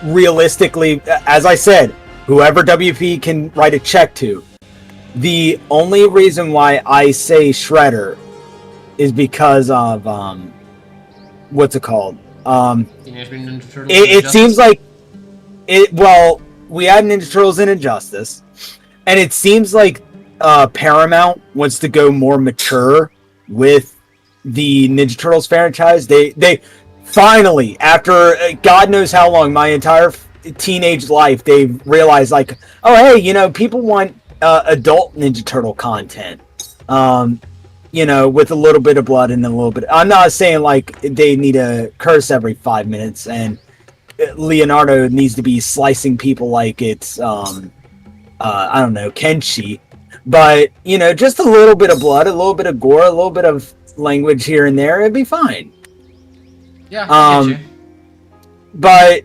realistically, as I said, whoever WP can write a check to, the only reason why I say Shredder is because of what's it called? Teenage Mutant Ninja Turtles. It seems like it. Well, we had Ninja Turtles in Injustice, and it seems like Paramount wants to go more mature with the Ninja Turtles franchise. They finally, after God knows how long, my entire teenage life, they've realized like, oh hey, you know, people want adult Ninja Turtle content. You know, with a little bit of blood and a little bit. I'm not saying like they need to curse every 5 minutes and Leonardo needs to be slicing people like it's I don't know, Kenshi. But, you know, just a little bit of blood, a little bit of gore, a little bit of language here and there, it'd be fine. Yeah, I get you. But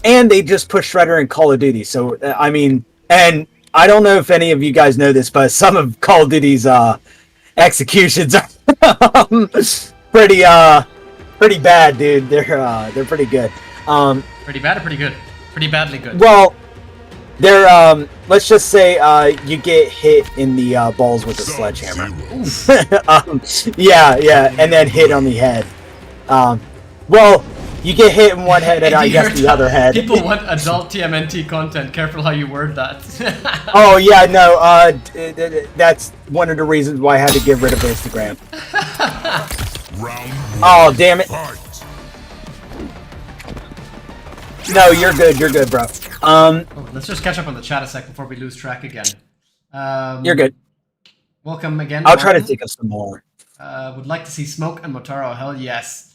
and they just pushed Shredder in Call of Duty. So I mean, and I don't know if any of you guys know this, but some of Call of Duty's executions are pretty bad, dude. They're pretty good. Pretty bad or pretty good? Pretty badly good. Well, they're let's just say you get hit in the balls with a sledgehammer. Yeah, and then hit on the head. Well, you get hit in one head and I guess the other head. People want adult TMNT content. Careful how you word that. Oh yeah, no. That's one of the reasons why I had to get rid of Instagram. Oh damn it! No, you're good, bro. Let's just catch up on the chat a sec before we lose track again. You're good. Welcome again. I'll try to think of some more. Would like to see Smoke and Motaro. Hell yes.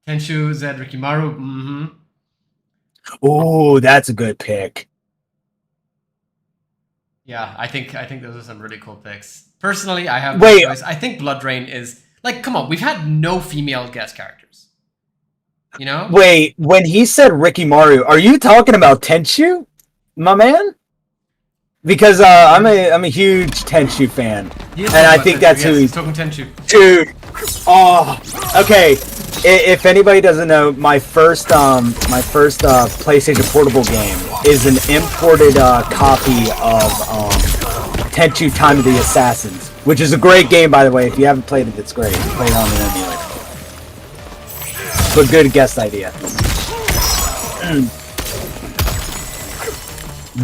Tenshu, Zed, Rikimaru. Mm-hmm. Oh, that's a good pick. Yeah, I think those are some really cool picks. Personally, I have no choice. I think Blood Rain is like, come on, we've had no female guest characters. You know? Wait, when he said Rikimaru, are you talking about Tenshu, my man? Because I'm a huge Tenshu fan, and I think that's who he's talking Tenshu. Dude, oh, okay. If anybody doesn't know, my first PlayStation Portable game is an imported copy of Tenchu: Time of the Assassins, which is a great game, by the way. If you haven't played it, it's great. Play it on an emulator. But good guest idea.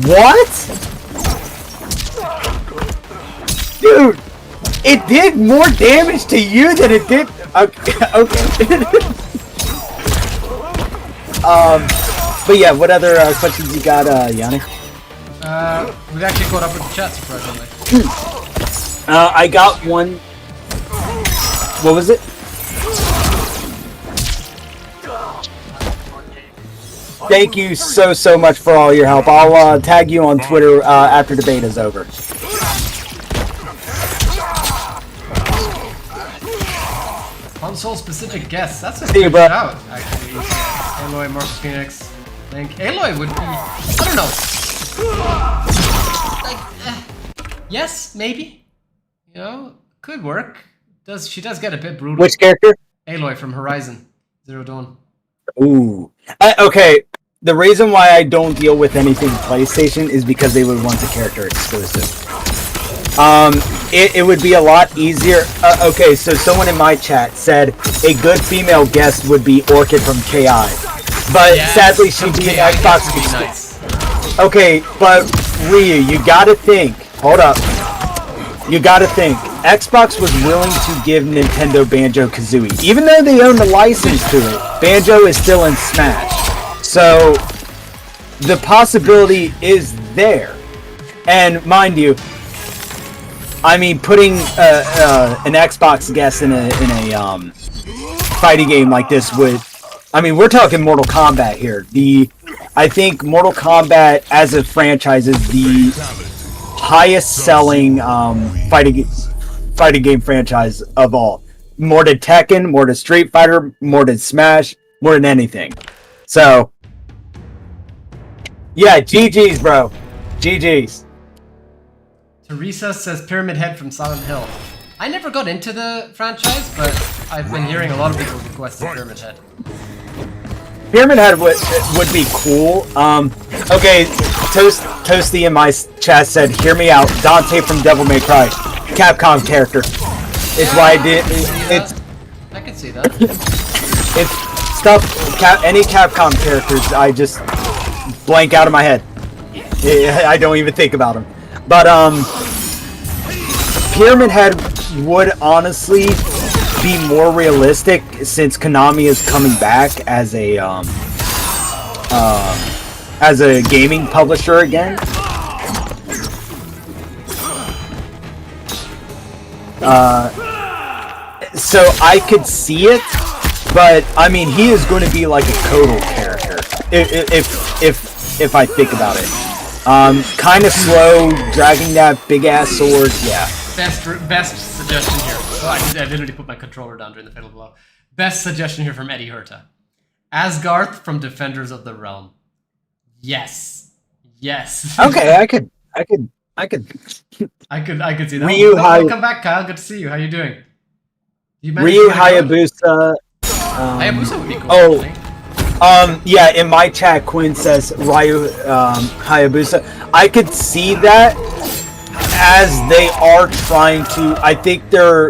What? Dude, it did more damage to you than it did. Okay. But yeah, what other questions you got, Yannick? We actually caught up with the chat, surprisingly. I got one. What was it? Thank you so much for all your help. I'll tag you on Twitter after the beta's over. Console-specific guests. That's a good shout, actually. Aloy, Marcus Phoenix, Link. Aloy would be... I don't know. Like, yes, maybe. You know, could work. She does get a bit brutal. Which character? Aloy from Horizon Zero Dawn. Ooh. Okay. The reason why I don't deal with anything PlayStation is because they would want the character exclusive. It would be a lot easier. Okay, so someone in my chat said a good female guest would be Orchid from KI, but yeah, sadly she'd be an Xbox exclusive. Nice. Okay, but Ryu, you gotta think. Hold up. You gotta think. Xbox was willing to give Nintendo Banjo-Kazooie, even though they own the license to it. Banjo is still in Smash, so the possibility is there. And mind you, I mean, putting an Xbox guest in a fighting game like this would, I mean, we're talking Mortal Kombat here. I think Mortal Kombat as a franchise is the highest selling fighting game franchise of all. More than Tekken, more than Street Fighter, more than Smash, more than anything. So, yeah, GG's, bro. GG's. Teresa says Pyramid Head from Silent Hill. I never got into the franchise, but I've been hearing a lot of people request Pyramid Head. Pyramid Head would be cool. Okay, Toasty in my chat said, hear me out, Dante from Devil May Cry. Capcom character. It's why I did. I can see that. It's stuff, any Capcom characters, I just blank out of my head. I don't even think about them. But Pyramid Head would honestly be more realistic since Konami is coming back as a gaming publisher again. So I could see it, but I mean, he is going to be like a Kotal character if I think about it. Kind of slow, dragging that big ass sword. Yeah. Best suggestion here. Oh, I literally put my controller down during the fatal blow. Best suggestion here from Eddie Herta. Asgarth from Defenders of the Realm. Yes. Okay, I could see that. Ryu Welcome back, Kyle. Good to see you. How you doing? Ryu Hayabusa. Hayabusa would be cool. Yeah, in my chat, Quinn says Ryu Hayabusa. I could see that as they are trying to. I think they're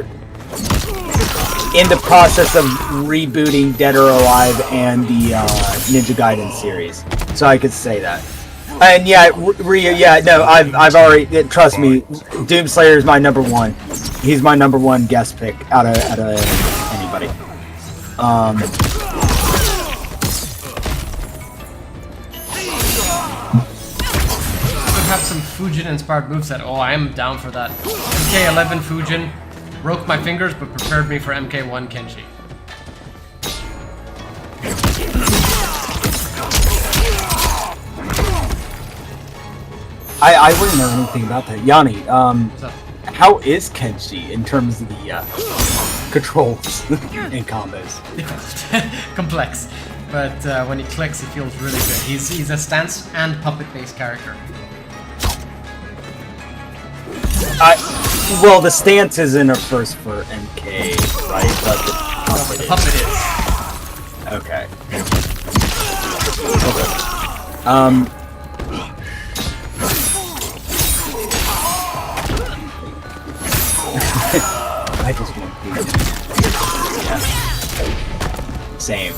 in the process of rebooting Dead or Alive and the Ninja Gaiden series, so I could say that. And yeah, Ryu. Yeah, no, I've already. Trust me, Doomslayer is my number one. He's my number one guest pick out of anybody. Have some Fujin-inspired moveset. Oh, I am down for that. MK11 Fujin broke my fingers, but prepared me for MK1 Kenshi. I wouldn't know anything about that. Yanni, how is Kenshi in terms of the controls and combos? Complex, but when he clicks, he feels really good. He's a stance and puppet-based character. Well, the stance isn't a first for MK, right? But the puppet is. Okay. I just want to. Same.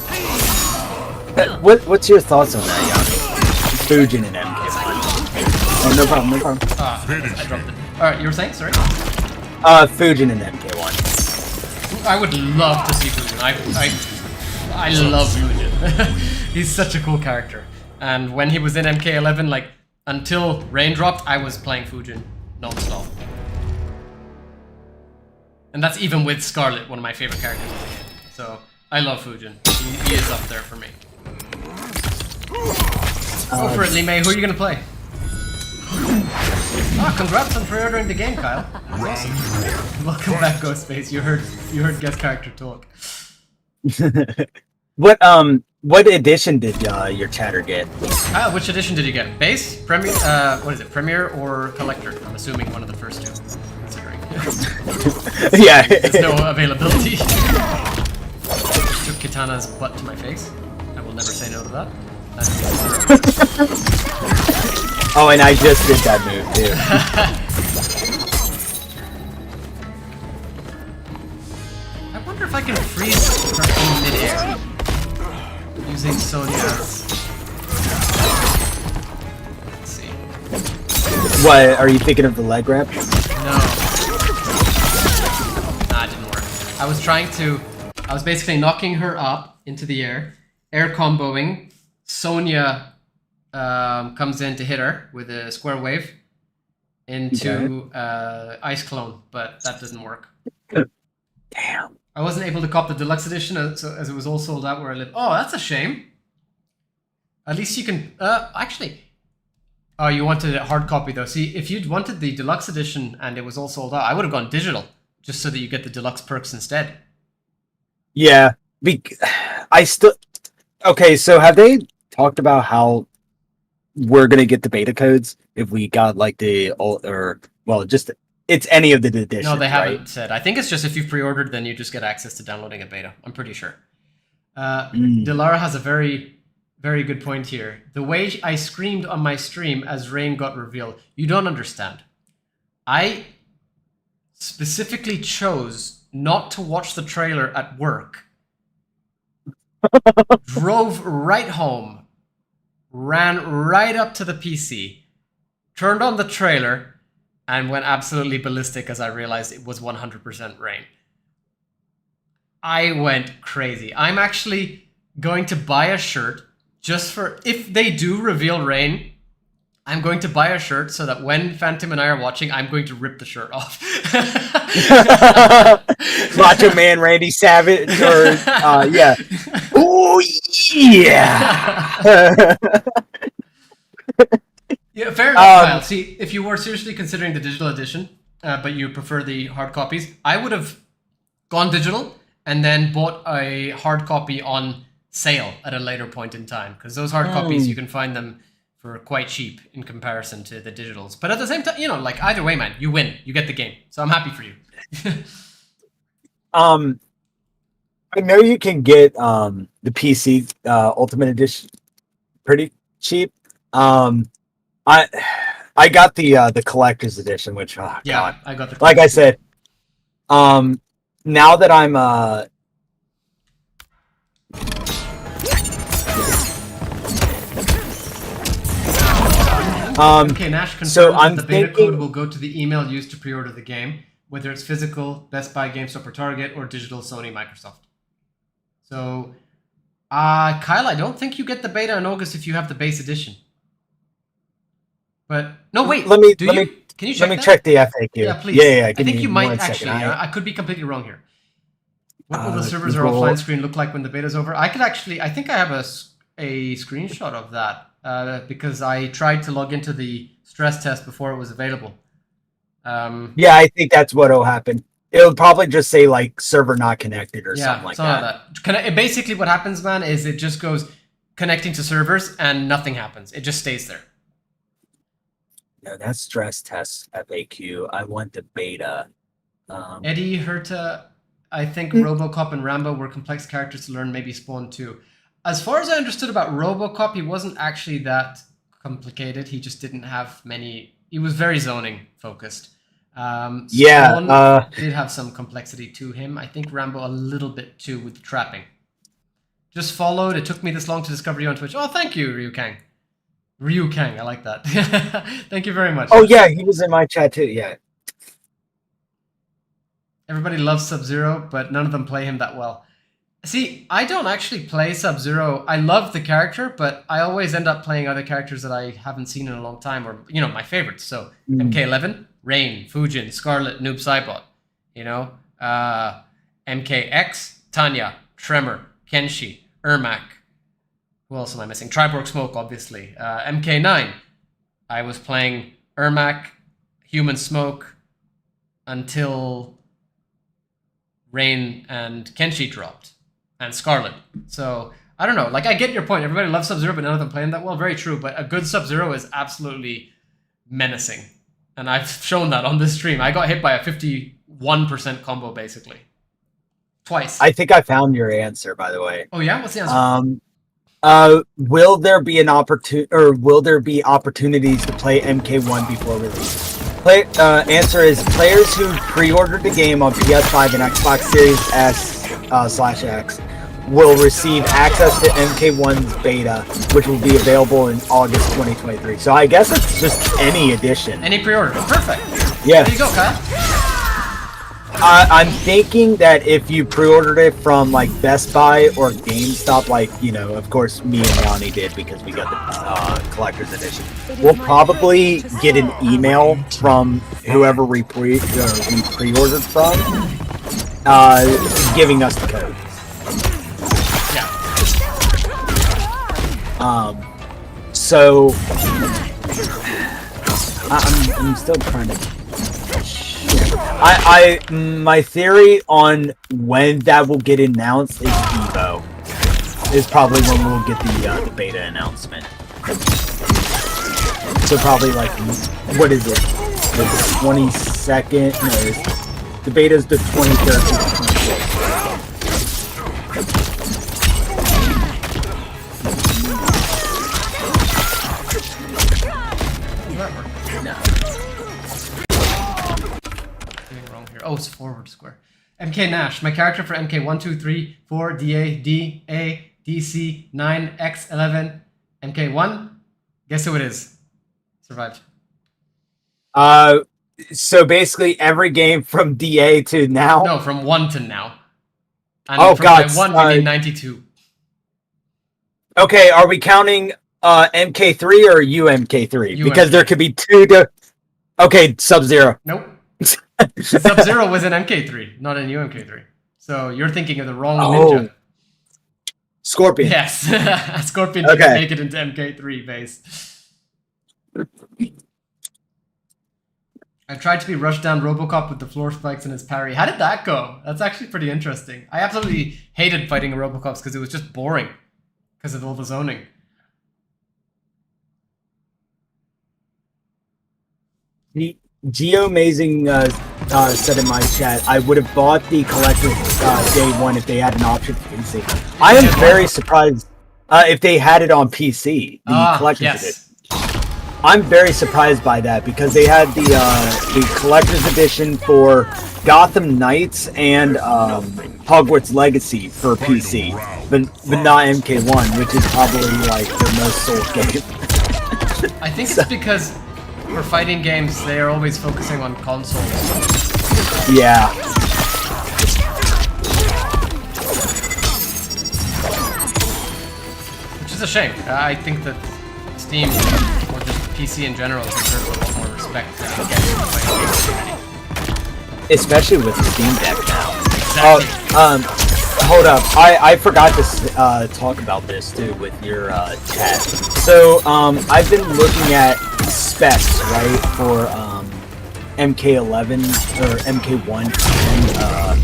What's your thoughts on that, Yanni? Fujin and MK. Oh, no problem. I dropped it. Alright, you were saying? Sorry? Fujin and MK1. I would love to see Fujin. I love Fujin. He's such a cool character. And when he was in MK11, like, until Rain dropped, I was playing Fujin non-stop. And that's even with Scarlet, one of my favorite characters in the game. So, I love Fujin. He is up there for me. Go for it, Lee May. Who are you going to play? Ah, congrats on pre-ordering the game, Kyle. Awesome. Welcome back, Ghostface. You heard guest character talk. What edition did your chatter get? Kyle, which edition did you get? Base, Premier, what is it? Premier or Collector? I'm assuming one of the first two. Considering. Yeah. There's no availability. Took Kitana's butt to my face. I will never say no to that. Oh, and I just did that move too. I wonder if I can freeze her in midair using Sonya's. Let's see. What, are you thinking of the leg wrap? No. Nah, it didn't work. I was basically knocking her up into the air comboing. Sonya comes in to hit her with a square wave into Ice Clone, but that didn't work. Damn. I wasn't able to cop the deluxe edition as it was all sold out where I live. Oh, that's a shame. At least you can... actually... Oh, you wanted a hard copy though. See, if you'd wanted the deluxe edition and it was all sold out, I would have gone digital, just so that you get the deluxe perks instead. Yeah. Okay, so have they talked about how we're gonna get the beta codes if we got like just it's any of the editions? No, they haven't right? said. I think it's just if you've pre-ordered, then you just get access to downloading a beta. I'm pretty sure. Delara has a very, very good point here. The way I screamed on my stream as Rain got revealed, you don't understand. I specifically chose not to watch the trailer at work. Drove right home, ran right up to the PC, turned on the trailer, and went absolutely ballistic as I realized it was 100% Rain. I went crazy. I'm actually going to buy a shirt just for if they do reveal Rain. I'm going to buy a shirt so that when Phantom and I are watching, I'm going to rip the shirt off. Macho Man Randy Savage, or yeah. Oh yeah. Yeah, fair enough, Kyle. See, if you were seriously considering the digital edition, but you prefer the hard copies, I would have gone digital and then bought a hard copy on sale at a later point in time, because those hard copies, you can find them for quite cheap in comparison to the digitals. But at the same time, like either way, man, you win. You get the game. So I'm happy for you. I know you can get the PC Ultimate Edition pretty cheap. I got the collector's edition, which God. I got the like I said, now that I'm okay, Nash confirms so I'm that the beta thinking, code will go to the email used to pre-order the game, whether it's physical, Best Buy, GameStop, or Target, or digital, Sony, Microsoft. So, Kyle, I don't think you get the beta in August if you have the base edition. But no, wait. Let me Can you check let me that? check the FAQ. Yeah, please. Yeah. I think you might second. actually. I could be completely wrong here. What will the servers or offline screen look like when the beta's over? I think I have a screenshot of that because I tried to log into the stress test before it was available. Yeah, I think that's what'll happen. It'll probably just say like server not connected or something like that. Basically, what happens, man, is it just goes connecting to servers and nothing happens. It just stays there. No, that's stress test FAQ. I want the beta. Eddie Herta, I think RoboCop and Rambo were complex characters to learn, maybe Spawn too. As far as I understood about RoboCop, he wasn't actually that complicated. He just didn't have many. He was very zoning focused. Spawn did have some complexity to him. I think Rambo a little bit too with the trapping. Just followed. It took me this long to discover you on Twitch. Oh, thank you, Ryukang. Ryukang, I like that. Thank you very much. Oh yeah, he was in my chat too. Yeah. Everybody loves Sub-Zero, but none of them play him that well. See, I don't actually play Sub-Zero. I love the character, but I always end up playing other characters that I haven't seen in a long time, or my favorites. So MK11, Rain, Fujin, Scarlet, Noob Saibot. MKX, Tanya, Tremor, Kenshi, Ermac. Who else am I missing? Triborg Smoke, obviously. MK9. I was playing Ermac, Human Smoke, until Rain and Kenshi dropped, and Scarlet. So, I don't know. Like, I get your point. Everybody loves Sub-Zero, but none of them play him that well. Very true, but a good Sub-Zero is absolutely menacing. And I've shown that on this stream. I got hit by a 51% combo, basically. Twice. I think I found your answer, by the way. Oh, yeah? What's the answer? Will there be will there be opportunities to play MK1 before release? Answer is players who pre-ordered the game on PS5 and Xbox Series S/X will receive access to MK1's beta, which will be available in August 2023. So I guess it's just any edition. Any pre-order. Perfect. Yeah. There you go, Kyle. I'm thinking that if you pre-ordered it from like Best Buy or GameStop, like, of course me and Yanni did because we got the collector's edition, we'll probably get an email from whoever we pre-ordered from, giving us the code. Yeah. So I'm still trying to. My theory on when that will get announced is Evo. Is probably when we'll get the beta announcement. So probably like, what is it? The 22nd? No, the beta is the 23rd to the 26th. No. Oh, it's forward square. MK Nash, my character for MK 1, 2, 3, 4, DA, DA, DC, 9, X, 11, MK 1. Guess who it is? Survived. So basically every game from DA to now? No, from 1 to now. And Oh, for God, by 1, we need 92. Okay, are we counting MK3 or UMK3? Because there could be two. Okay, Sub-Zero. Nope. Sub-Zero was an MK3, not an UMK3. So you're thinking of the wrong ninja. Scorpion. Yes. Scorpion didn't make it into MK3 base. I tried to be rushed down Robocop with the floor spikes and his parry. How did that go? That's actually pretty interesting. I absolutely hated fighting Robocops because it was just boring because of all the zoning. Geo Amazing said in my chat, I would have bought the collector's day one if they had an option for PC. I am very surprised if they had it on PC, the collector's edition. I'm very surprised by that because they had the collector's edition for Gotham Knights and Hogwarts Legacy for PC, but not MK1, which is probably like their most sold game. I think it's because for fighting games, they are always focusing on consoles. Yeah. Which is a shame. I think that Steam, or just PC in general, deserves a lot more respect than it gets in the fighting game community. Especially with the Steam Deck now. Exactly. Hold up. I forgot to talk about this too with your chat. So I've been looking at specs, right, for MK11 or MK1 and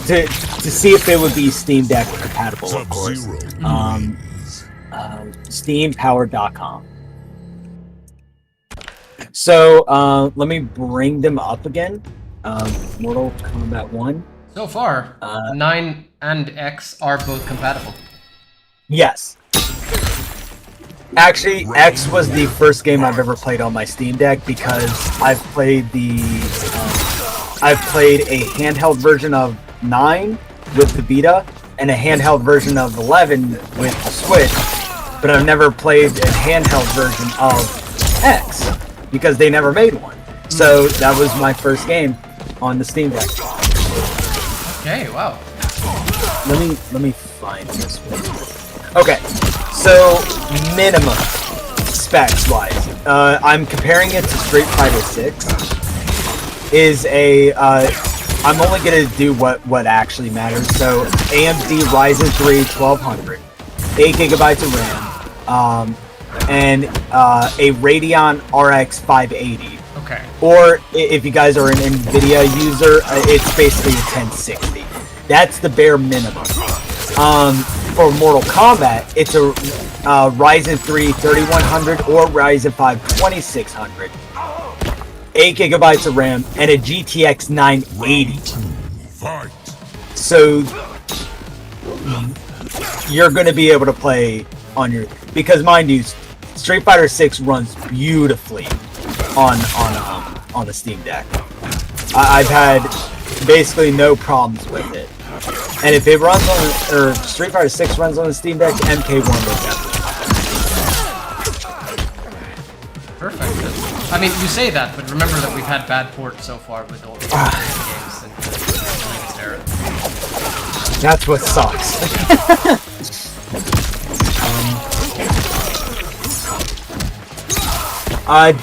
to see if they would be Steam Deck compatible, of course. Steampowered.com. So let me bring them up again. Mortal Kombat 1. So far, 9 and X are both compatible. Yes. Actually, X was the first game I've ever played on my Steam Deck because I've played I've played a handheld version of 9 with the Vita and a handheld version of 11 with the Switch, but I've never played a handheld version of X because they never made one. So that was my first game on the Steam Deck. Okay, wow. Let me find this one. Okay, so minimum specs wise, I'm comparing it to Street Fighter 6. Is a I'm only gonna do what actually matters. So AMD Ryzen 3 1200, 8 gigabytes of RAM, and a Radeon RX 580. Okay. Or if you guys are an NVIDIA user, it's basically a 1060. That's the bare minimum. For Mortal Kombat, it's a Ryzen 3 3100 or Ryzen 5 2600. 8 gigabytes of RAM, and a GTX 980. So you're going to be able to play on your... Because mind you, Street Fighter 6 runs beautifully on the Steam Deck. I've had basically no problems with it. And if it runs on, or Street Fighter 6 runs on the Steam Deck, MK1 will definitely. Perfect. I mean, you say that, but remember that we've had bad ports so far with all the games in the previous era. That's what sucks.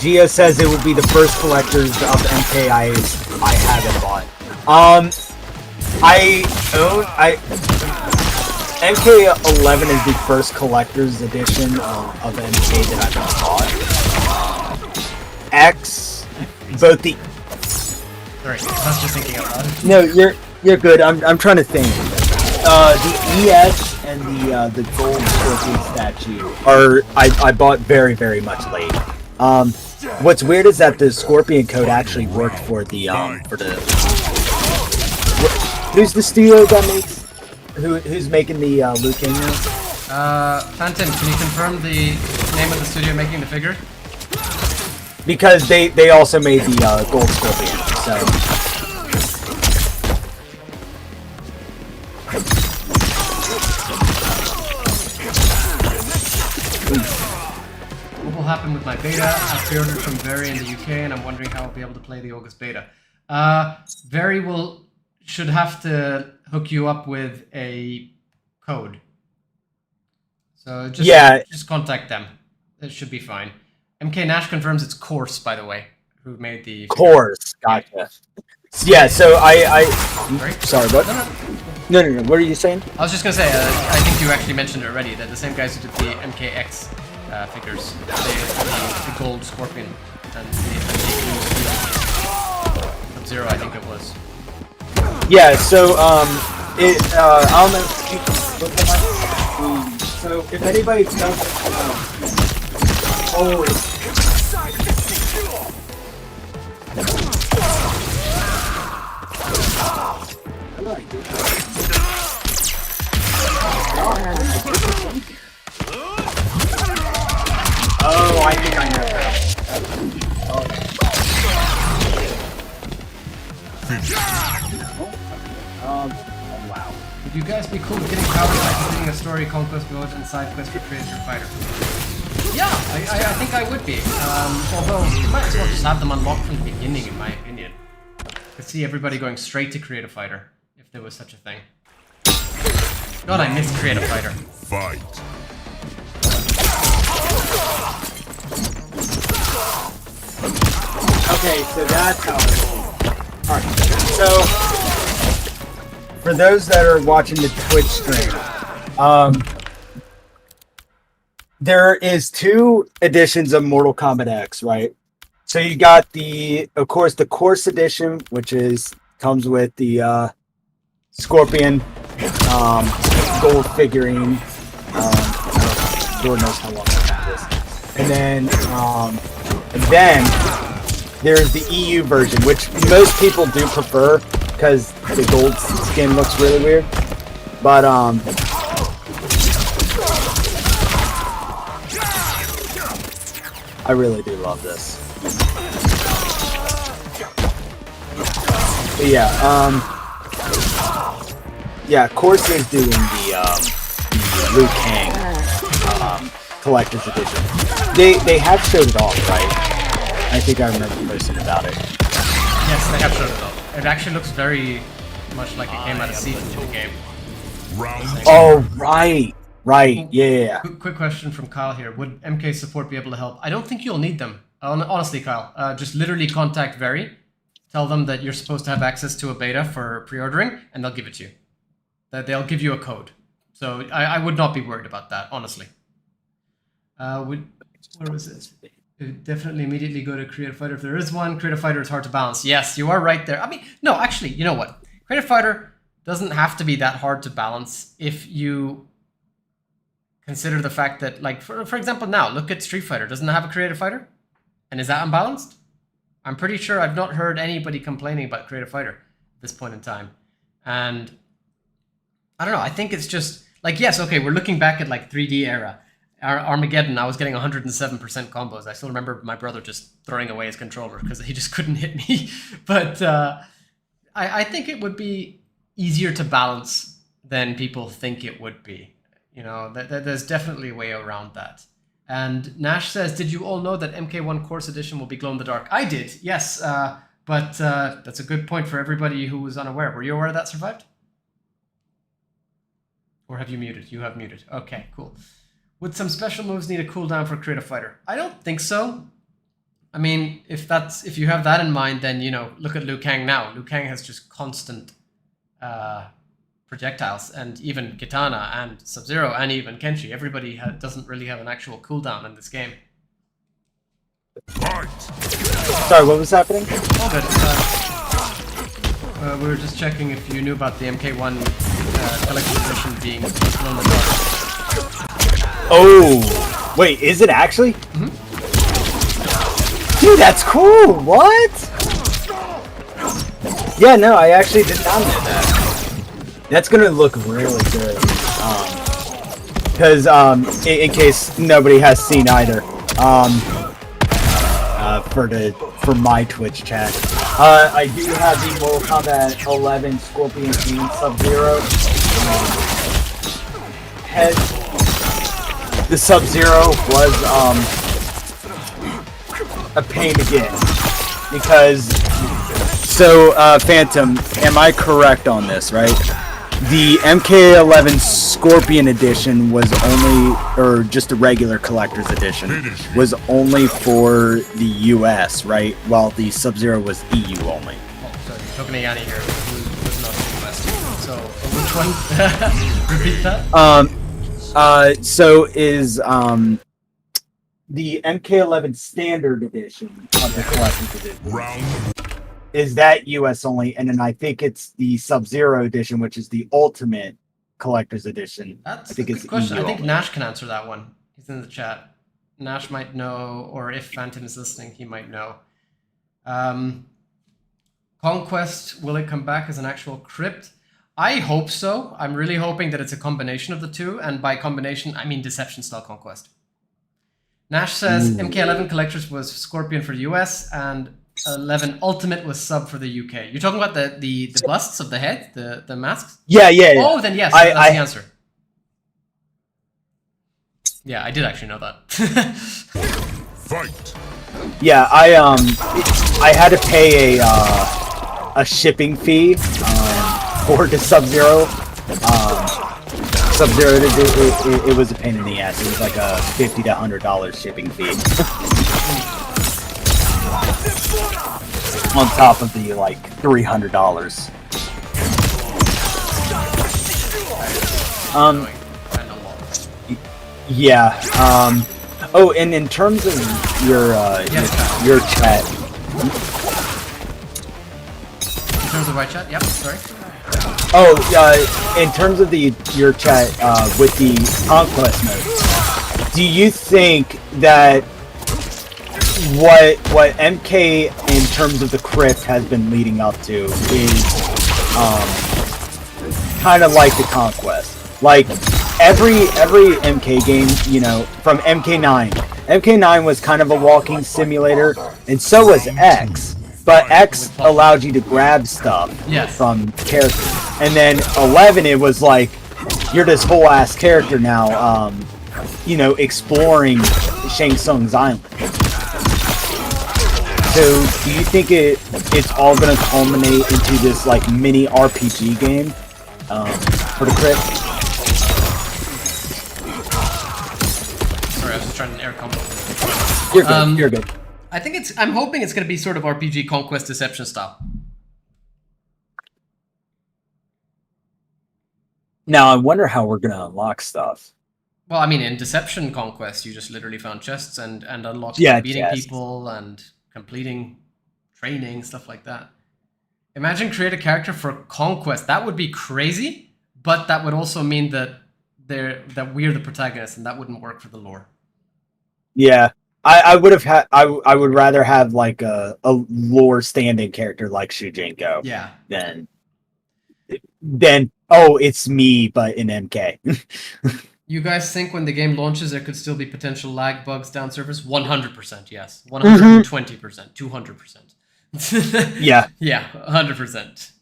Gia says it will be the first collectors of MK I haven't bought. MK11 is the first collector's edition of MK that I've ever bought. X, both the... Sorry, I was just thinking out loud. No, you're good. I'm trying to think. The ES and the gold Scorpion statue are I bought very, very much late. What's weird is that the Scorpion code actually worked for the who's the studio that makes who's making the Liu Kang now? Phantom, can you confirm the name of the studio making the figure? Because they also made the gold Scorpion, so. What will happen with my beta? I pre-ordered from Very in the UK, and I'm wondering how I'll be able to play the August beta. Very should have to hook you up with a code. So just contact them. It should be fine. MK Nash confirms it's Course, by the way, who made the Course. Gotcha. Yeah. So sorry, what? No. What are you saying? I was just gonna say, I think you actually mentioned it already, that the same guys who did the MKX figures, the gold Scorpion and the Sub-Zero, I think it was. Yeah. So I'll know. So if anybody does, Oh, I think I know that. Wow. Would you guys be cool with getting power by completing a story, conquest mode, and side quest for Creature Fighter? Yeah, I think I would be. Although, you might as well just have them unlocked from the beginning, in my opinion. I could see everybody going straight to Creative Fighter, if there was such a thing. God, I missed Creative Fighter. Fight. Okay, so that's how it is. Alright, so for those that are watching the Twitch stream, there is 2 editions of Mortal Kombat X, right? So you got of course, the Course edition, which comes with the Scorpion gold figurine. Lord knows how long that is. And then there's the EU version, which most people do prefer because the gold skin looks really weird. But I really do love this. But yeah, Course is doing the Liu Kang collector's edition. They have showed it off, right? I think I remember posting about it. Yes, they have showed it off. It actually looks very much like it came out of Siege in the game. Oh, right, yeah. Quick question from Kyle here. Would MK support be able to help? I don't think you'll need them. Honestly, Kyle. Just literally contact Very. Tell them that you're supposed to have access to a beta for pre-ordering, and they'll give it to you. They'll give you a code. So I would not be worried about that, honestly. Where was it? Definitely immediately go to Creative Fighter if there is one. Creative Fighter is hard to balance. Yes, you are right there. I mean, no, actually, you know what? Creative Fighter doesn't have to be that hard to balance if you consider the fact that, like, for example, now, look at Street Fighter. Doesn't it have a Creative Fighter? And is that unbalanced? I'm pretty sure I've not heard anybody complaining about Creative Fighter at this point in time. And I don't know, I think it's just, like, yes, okay, we're looking back at, like, 3D era. Armageddon, I was getting 107% combos. I still remember my brother just throwing away his controller because he just couldn't hit me. But I think it would be easier to balance than people think it would be. You know, there's definitely a way around that. And Nash says, did you all know that MK1 Course Edition will be glow-in-the-dark? I did, yes. But that's a good point for everybody who was unaware. Were you aware that survived? Or have you muted? You have muted. Okay, cool. Would some special moves need a cooldown for Creative Fighter? I don't think so. I mean, if you have that in mind, then, you know, look at Liu Kang now. Liu Kang has just constant projectiles, and even Kitana and Sub-Zero and even Kenshi. Everybody doesn't really have an actual cooldown in this game. Sorry, what was happening? All good. We were just checking if you knew about the MK1 collector's edition being glow in the dark. Oh, wait, is it actually? Mm-hmm. Dude, that's cool. What? Yeah, no, I actually did not know that. That's gonna look really good. Because in case nobody has seen either, for my Twitch chat, I do have the Mortal Kombat 11 Scorpion King Sub-Zero. The Sub-Zero was a pain to get because Phantom, am I correct on this, right? The MK11 Scorpion edition was only, or just a regular collector's edition, was only for the US, right? While the Sub-Zero was EU only. Oh, sorry, Tokunayani here was not the US. So, which one? Repeat that? So is the MK11 Standard Edition of the collector's edition. Round. Is that US only, and then I think it's the Sub-Zero edition, which is the Ultimate Collector's Edition. That's I think a good it's question. EU I think only. Nash can answer that one. He's in the chat. Nash might know, or if Phantom is listening, he might know. Conquest, will it come back as an actual crypt? I hope so. I'm really hoping that it's a combination of the two, and by combination, I mean Deception-style Conquest. Nash says MK11 Collectors was Scorpion for the US, and 11 Ultimate was sub for the UK. You're talking about the busts of the head, the masks? Yeah. Oh, then yes, that's the answer. Yeah, I did actually know that. Fight. Yeah, I had to pay a shipping fee for the Sub-Zero. Sub-Zero, it was a pain in the ass. It was like a $50 to $100 shipping fee. On top of the like $300. Yeah. Oh, and in terms of your chat. In terms of my chat, yep. Sorry. Oh, in terms of your chat with the conquest mode, do you think that what MK in terms of the crypt has been leading up to is kind of like the conquest? Like every MK game, you know, from MK9. MK9 was kind of a walking simulator, and so was X. But X allowed you to grab stuff from characters. And then 11, it was like, you're this whole ass character now, you know, exploring Shang Tsung's island. So, do you think it's all going to culminate into this, like, mini RPG game for the crypt? Sorry, I was just trying to air combo. You're good, you're good. I'm hoping it's going to be sort of RPG Conquest Deception style. Now, I wonder how we're going to unlock stuff. Well, I mean, in Deception Conquest, you just literally found chests and unlocked beating people and completing training, stuff like that. Imagine create a character for Conquest. That would be crazy, but that would also mean that we're the protagonist, and that wouldn't work for the lore. Yeah. I would have had. I would rather have like a lore standing character like Shujinko. Yeah. Than oh, it's me, but in MK. You guys think when the game launches there could still be potential lag bugs down servers? 100%, yes. 120%, 200%. Yeah. Yeah, 100%.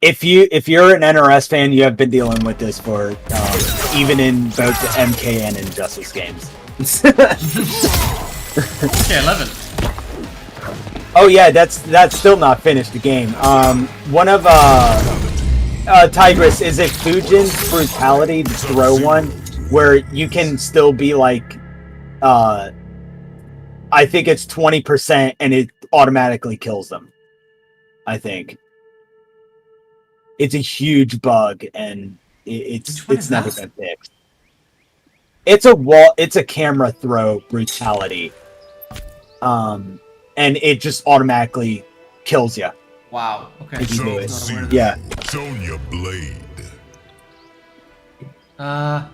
If you're an NRS fan, you have been dealing with this for even in both the MK and Injustice games. Okay, 11. Oh yeah, that's still not finished the game. One of Tigress, is it Fujin's brutality to throw one where you can still be like I think it's 20% and it automatically kills them. I think. It's a huge bug and it's never been fixed. It's a camera throw brutality. And it just automatically kills you. Wow. Okay. Yeah. Sonya Blade. Kyle,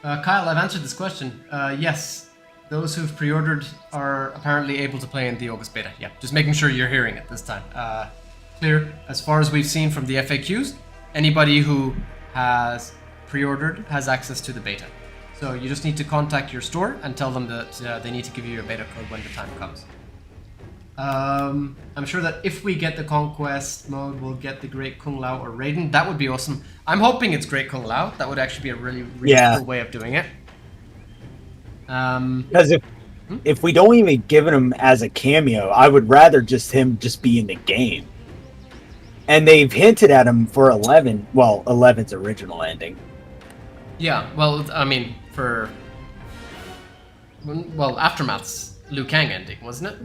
I've answered this question. Yes, those who've pre-ordered are apparently able to play in the August beta. Yeah, just making sure you're hearing it this time. Clear. As far as we've seen from the FAQs, anybody who has pre-ordered has access to the beta. So you just need to contact your store and tell them that they need to give you your beta code when the time comes. I'm sure that if we get the Conquest mode, we'll get the Great Kung Lao or Raiden. That would be awesome. I'm hoping it's Great Kung Lao. That would actually be a really cool way of doing it. Because if we don't even give him as a cameo, I would rather him be in the game. And they've hinted at him for 11. Well, 11's original ending. Yeah, well, I mean, Aftermath's Liu Kang ending, wasn't it?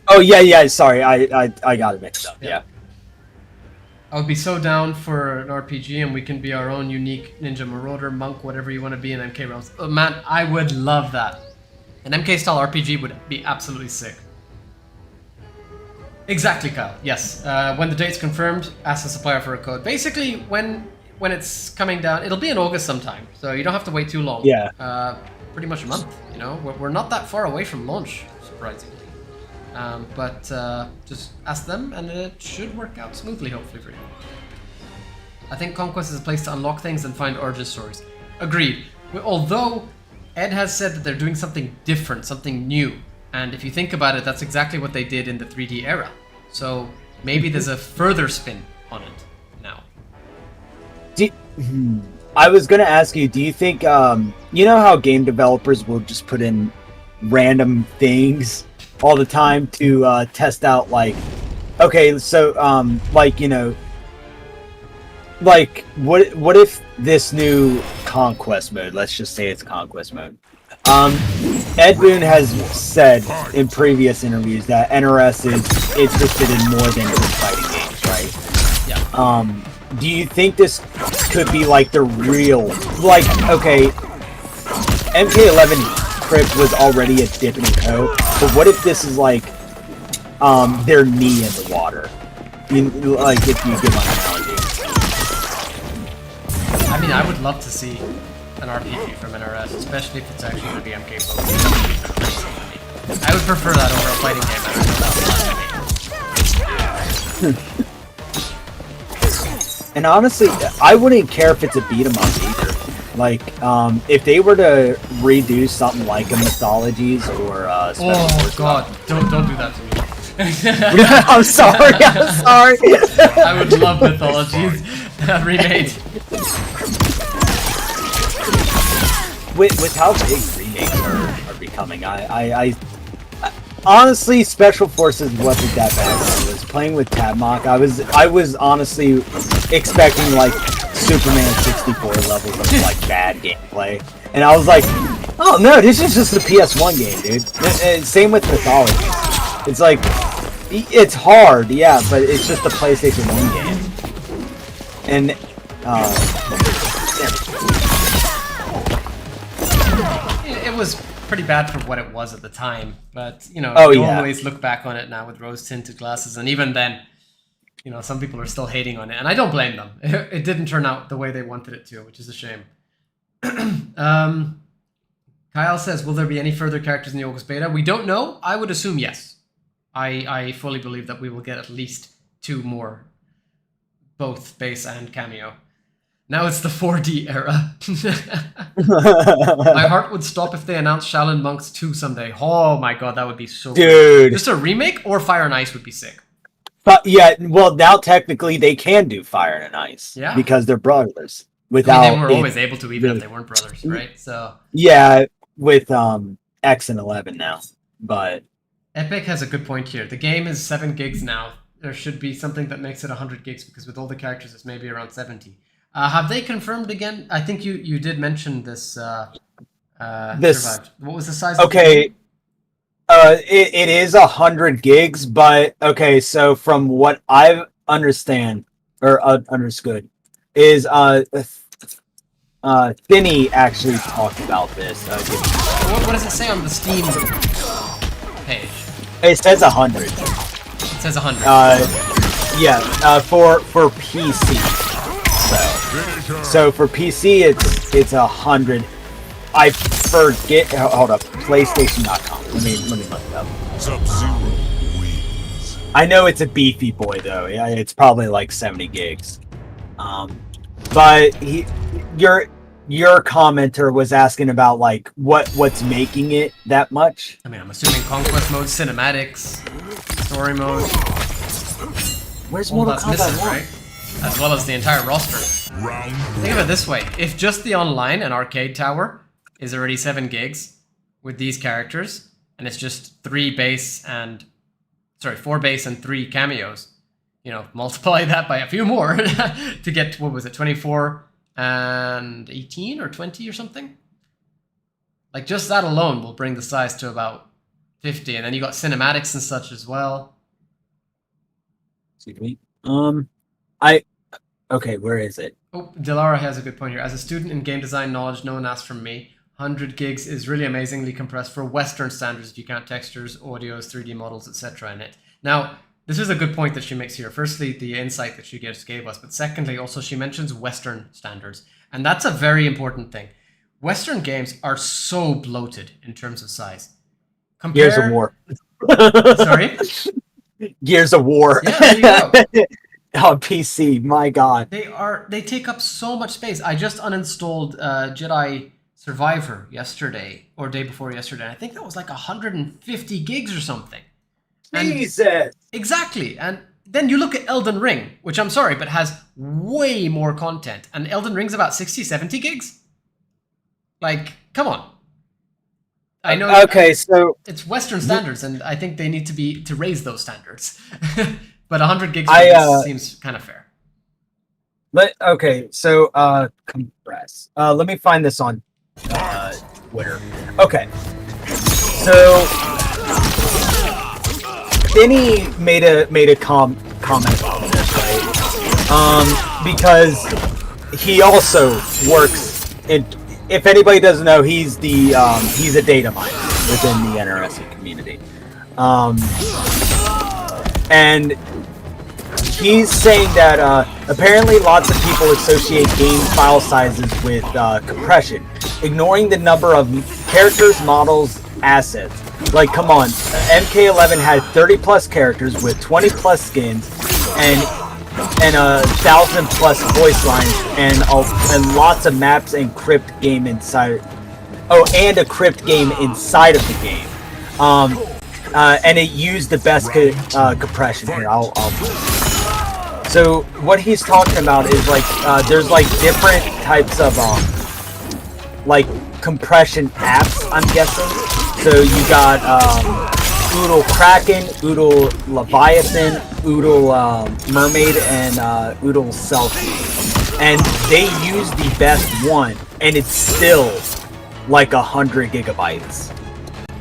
Oh yeah. Sorry, I got it mixed up. Yeah. I would be so down for an RPG, and we can be our own unique ninja marauder, monk, whatever you want to be in MK Realms. Oh, man, I would love that. An MK style RPG would be absolutely sick. Exactly, Kyle. Yes. When the date's confirmed, ask the supplier for a code. Basically, when it's coming down, it'll be in August sometime, so you don't have to wait too long. Yeah. Pretty much a month. You know, we're not that far away from launch, surprisingly. But just ask them, and it should work out smoothly, hopefully for you. I think Conquest is a place to unlock things and find origin stories. Agreed. Although Ed has said that they're doing something different, something new, and if you think about it, that's exactly what they did in the 3D era. So maybe there's a further spin on it now. I was gonna ask you, do you think you know how game developers will just put in random things all the time to test out, like, okay, so like, you know, like what if this new Conquest mode, let's just say it's Conquest mode, Ed Boon has said in previous interviews that NRS is interested in more than just fighting games, right? Yeah. Do you think this could be like the real, like, okay, MK11 Crypt was already a dip and go, but what if this is like their knee in the water? Like, if you give my analogy. I mean, I would love to see an RPG from NRS, especially if it's actually going to be MK focused. I would prefer that over a fighting game. I don't know that. And honestly, I wouldn't care if it's a beat 'em up either. Like, if they were to redo something like a Mythologies or Special Forces. God, don't do that to me. I'm sorry. I would love Mythologies remade. With how big remakes are becoming, I honestly, Special Forces wasn't that bad. I was playing with Tabmok. I was honestly expecting like Superman 64 levels of like bad gameplay, and I was like, oh no, this is just a PS1 game, dude. And same with Mythology. It's like, it's hard, yeah, but it's just a PlayStation 1 game. And it was pretty bad for what it was at the time, but you know, oh, you yeah. always look back on it now with rose-tinted glasses, and even then, you know, some people are still hating on it, and I don't blame them. It didn't turn out the way they wanted it to, which is a shame. Kyle says, will there be any further characters in the August beta? We don't know. I would assume yes. I fully believe that we will get at least 2 more, both base and cameo. Now it's the 4D era. My heart would stop if they announced Shaolin Monks 2 someday. Oh my god, that would be so dude. Good. Just a remake or Fire and Ice would be sick. But yeah, well, now technically they can do Fire and Ice, yeah, because they're brothers. Without, I mean, they were always able to, even if they weren't brothers, right? So yeah, with X and 11 now, but Epic has a good point here. The game is 7 gigs now. There should be something that makes it 100 gigs, because with all the characters, it's maybe around 70. Have they confirmed again? I think you did mention this. This survived. What was the size? Okay, of the game? It is 100 gigs, but okay. So from what I understood, is Finney actually talked about this. What does it say on the Steam page? It says 100. It says 100. Yeah. For PC. So for PC, it's 100. I forget. Hold up. PlayStation.com. Let me look it up. Sub-Zero wins. I know it's a beefy boy though. Yeah, it's probably like 70 gigs. But your commenter was asking about like what's making it that much. I mean, I'm assuming Conquest mode, cinematics, story mode. Where's all Mortal that's Kombat missing, 1? right? As well as the entire roster. Round Think of it this way: if just the online and arcade tower is already 7 gigs with these characters, and it's just 4 base and 3 cameos. You know, multiply that by a few more to get, what was it, 24 and 18 or 20 or something? Like, just that alone will bring the size to about 50, and then you got cinematics and such as well. Excuse me. Okay, where is it? Oh, Dilara has a good point here. As a student in game design knowledge, no one asked from me. 100 gigs is really amazingly compressed for Western standards if you count textures, audios, 3D models, etc. in it. Now, this is a good point that she makes here. Firstly, the insight that she just gave us, but secondly, also she mentions Western standards. And that's a very important thing. Western games are so bloated in terms of size. Gears of War. Sorry? Gears of War. Yeah, there you go. On PC, my god. They take up so much space. I just uninstalled Jedi Survivor yesterday, or day before yesterday. I think that was like 150 gigs or something. Jesus! Exactly. And then you look at Elden Ring, which I'm sorry, but has way more content. And Elden Ring's about 60, 70 gigs? Like, come on. I know. Okay, so it's Western standards, and I think they need to raise those standards. But 100 gigs seems kind of fair. Okay, so compress. Let me find this on Twitter. Okay, so Benny made a comment on this, right? Because he also works in. If anybody doesn't know, he's a data miner within the NRSE community, and he's saying that apparently lots of people associate game file sizes with compression, ignoring the number of characters, models, assets. Like, come on, MK11 had 30 plus characters with 20 plus skins and 1,000 plus voice lines and lots of maps and crypt game inside. Oh, and a crypt game inside of the game. And it used the best compression here. So what he's talking about is like there's like different types of like compression apps, I'm guessing. So you got Oodle Kraken, Oodle Leviathan, Oodle Mermaid, and Oodle Selfie. And they use the best one, and it's still like 100 gigabytes.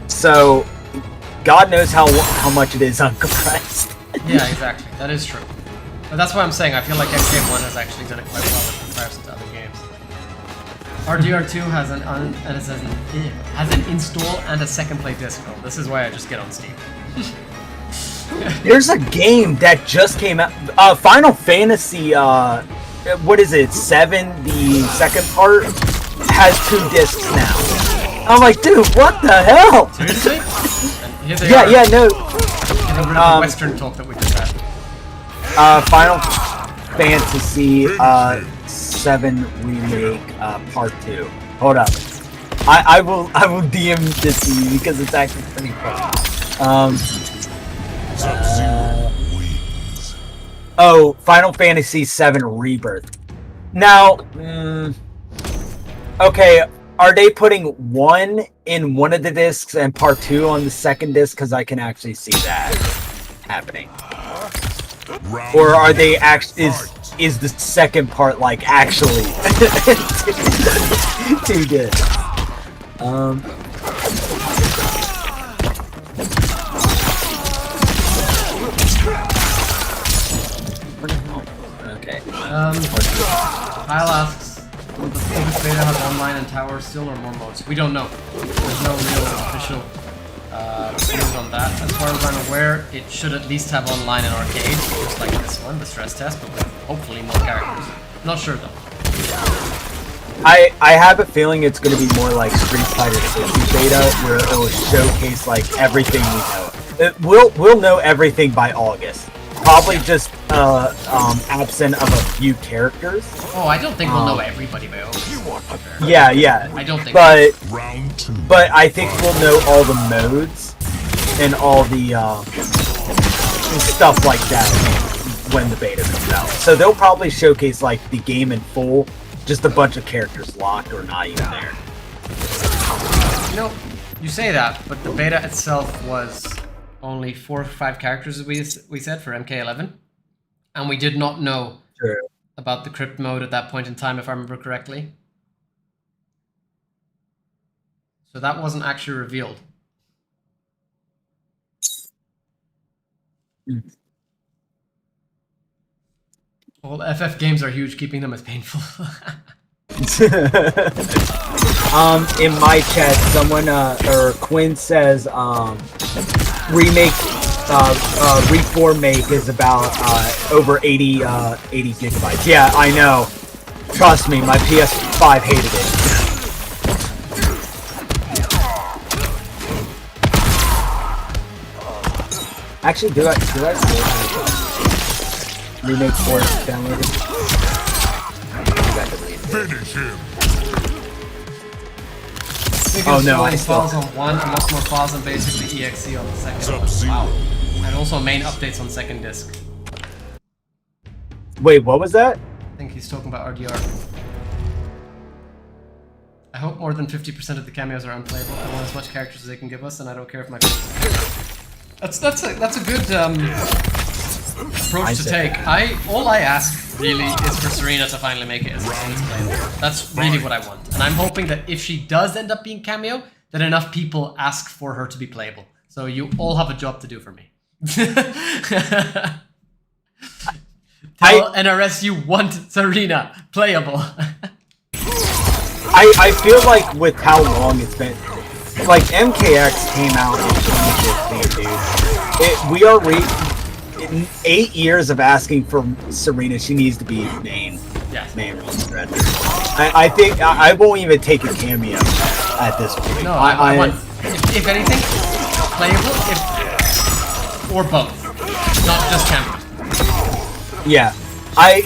So God knows how much it is uncompressed. Yeah, exactly. That is true. But that's why I'm saying I feel like MK1 has actually done it quite well in comparison to other games. RDR2 has an install and a second play disc. Oh, this is why I just get on Steam. There's a game that just came out. Final Fantasy, what is it? 7, the second part, has 2 discs now. I'm like, dude, what the hell? Seriously? Yeah, no. Getting rid of the Western talk that we just had. Final Fantasy 7 Remake Part 2. Hold up. I will DM this to you because it's actually pretty fun. Oh, Final Fantasy 7 Rebirth. Now, okay, are they putting 1 in one of the discs and part 2 on the second disc? Because I can actually see that happening. Or are they actually is the second part like actually 2 discs? Okay. Kyle asks, will the Kombat beta have online and tower still or more modes? We don't know. There's no real official news on that. As far as I'm aware, it should at least have online and arcade, just like this one, the stress test, but with hopefully more characters. Not sure though. I have a feeling it's going to be more like Street Fighter 50 beta, where it will showcase like everything we know. We'll know everything by August. Probably just absent of a few characters. Oh, I don't think we'll know everybody by August. Yeah. I don't think. But I think we'll know all the modes and all the stuff like that when the beta comes out. So they'll probably showcase like the game in full, just a bunch of characters locked or not even there. You know, You say that, but the beta itself was only 4 or 5 characters we said for MK11, and we did not know about the crypt mode at that point in time, if I remember correctly. So that wasn't actually revealed. Well, FF games are huge, keeping them as painful. In my chat, someone or Quinn says remake reform make is about over 80 gigabytes. Yeah, I know. Trust me, my PS5 hated it. Actually, do I remake 4 downloaded? Finish him. Oh no, I files on one, and much more files than basically EXE on the second. Sub-Zero. Wow. And also main updates on second disc. Wait, what was that? I think he's talking about RDR. I hope more than 50% of the cameos are unplayable. I want as much characters as they can give us, and I don't care if my. That's a good approach to take. All I ask really is for Serena to finally make it as long as playable. That's really what I want, and I'm hoping that if she does end up being cameo, that enough people ask for her to be playable. So you all have a job to do for me. Tell NRS you want Serena playable. I feel like with how long it's been, like MKX came out in 2015, dude. We are in 8 years of asking for Serena. She needs to be main. Yes. Main roster. I think I won't even take a cameo at this point. No, I want, if anything, playable, or both, not just cameo. Yeah, I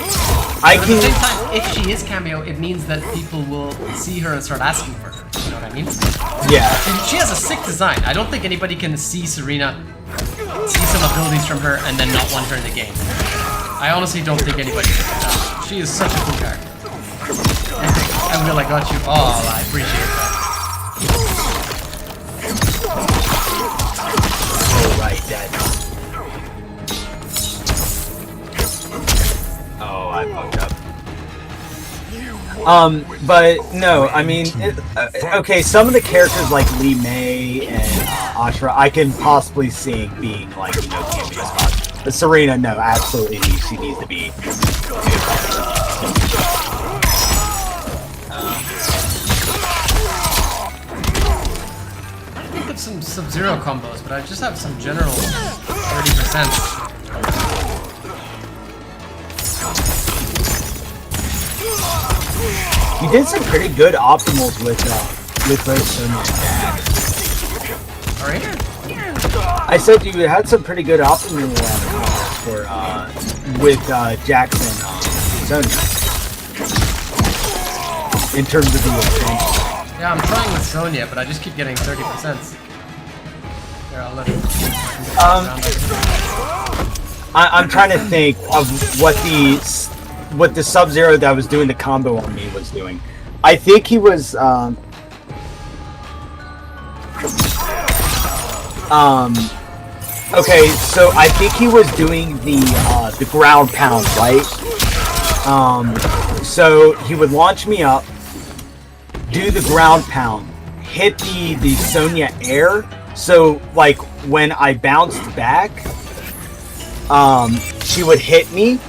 But can. at the same time, if she is cameo, it means that people will see her and start asking for her. You know what I mean? Yeah. She has a sick design. I don't think anybody can see Serena, see some abilities from her, and then not want her in the game. I honestly don't think anybody can. She is such a cool character. And Will, I got you. Oh, I appreciate that. Oh, right, that. Oh, I fucked up. But no, I mean, okay, some of the characters like Lee May and Ashra, I can possibly see being like, you know, cameo spots. But Serena, no, absolutely, she needs to be. I think of some Sub-Zero combos, but I just have some general 30%. You did some pretty good optimals with both Sonya and Dak. Alright? I said you had some pretty good optimals for with Jackson Sonya in terms of the advantage. Yeah, I'm trying with Sonya, but I just keep getting 30%. Here, I'll let it. I'm trying to think of what the Sub-Zero that was doing the combo on me was doing. I think he was okay, so I think he was doing the ground pound, right? So he would launch me up, do the ground pound, hit the Sonya air. So like when I bounced back, she would hit me,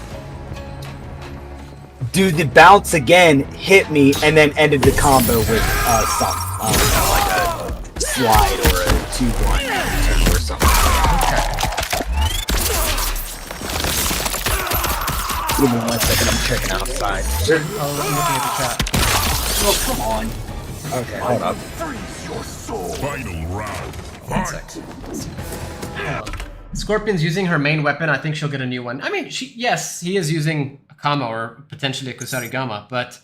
do the bounce again, hit me, and then ended the combo with some like a slide or a 2-1 or something. Give me 1 second, I'm checking outside. I'm looking at the chat. Oh, come on. Okay, hold up. Final round. One sec. Scorpion's using her main weapon. I think she'll get a new one. I mean, yes, he is using a Kama or potentially a Kusarigama, but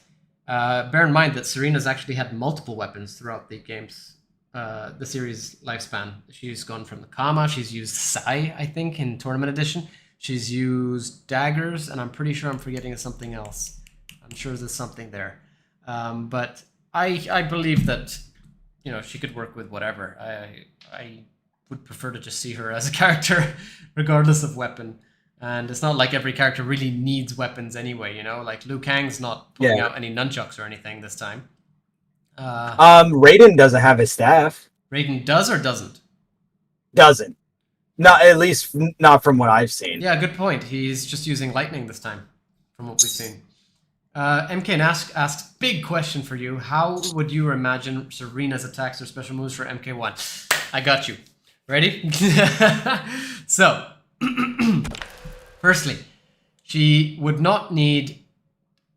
bear in mind that Serena's actually had multiple weapons throughout the game's, the series lifespan. She's gone from the Kama, she's used Sai, I think, in Tournament Edition. She's used daggers, and I'm pretty sure I'm forgetting something else. I'm sure there's something there. But I believe that she could work with whatever. I would prefer to just see her as a character, regardless of weapon. And it's not like every character really needs weapons anyway, Like Liu Kang's not pulling out any nunchucks or anything this time. Raiden doesn't have his staff. Raiden does or doesn't? Doesn't. Not at least not from what I've seen. Yeah, good point. He's just using lightning this time, from what we've seen. MK asks, big question for you. How would you imagine Serena's attacks or special moves for MK1? I got you. Ready? So, firstly, she would not need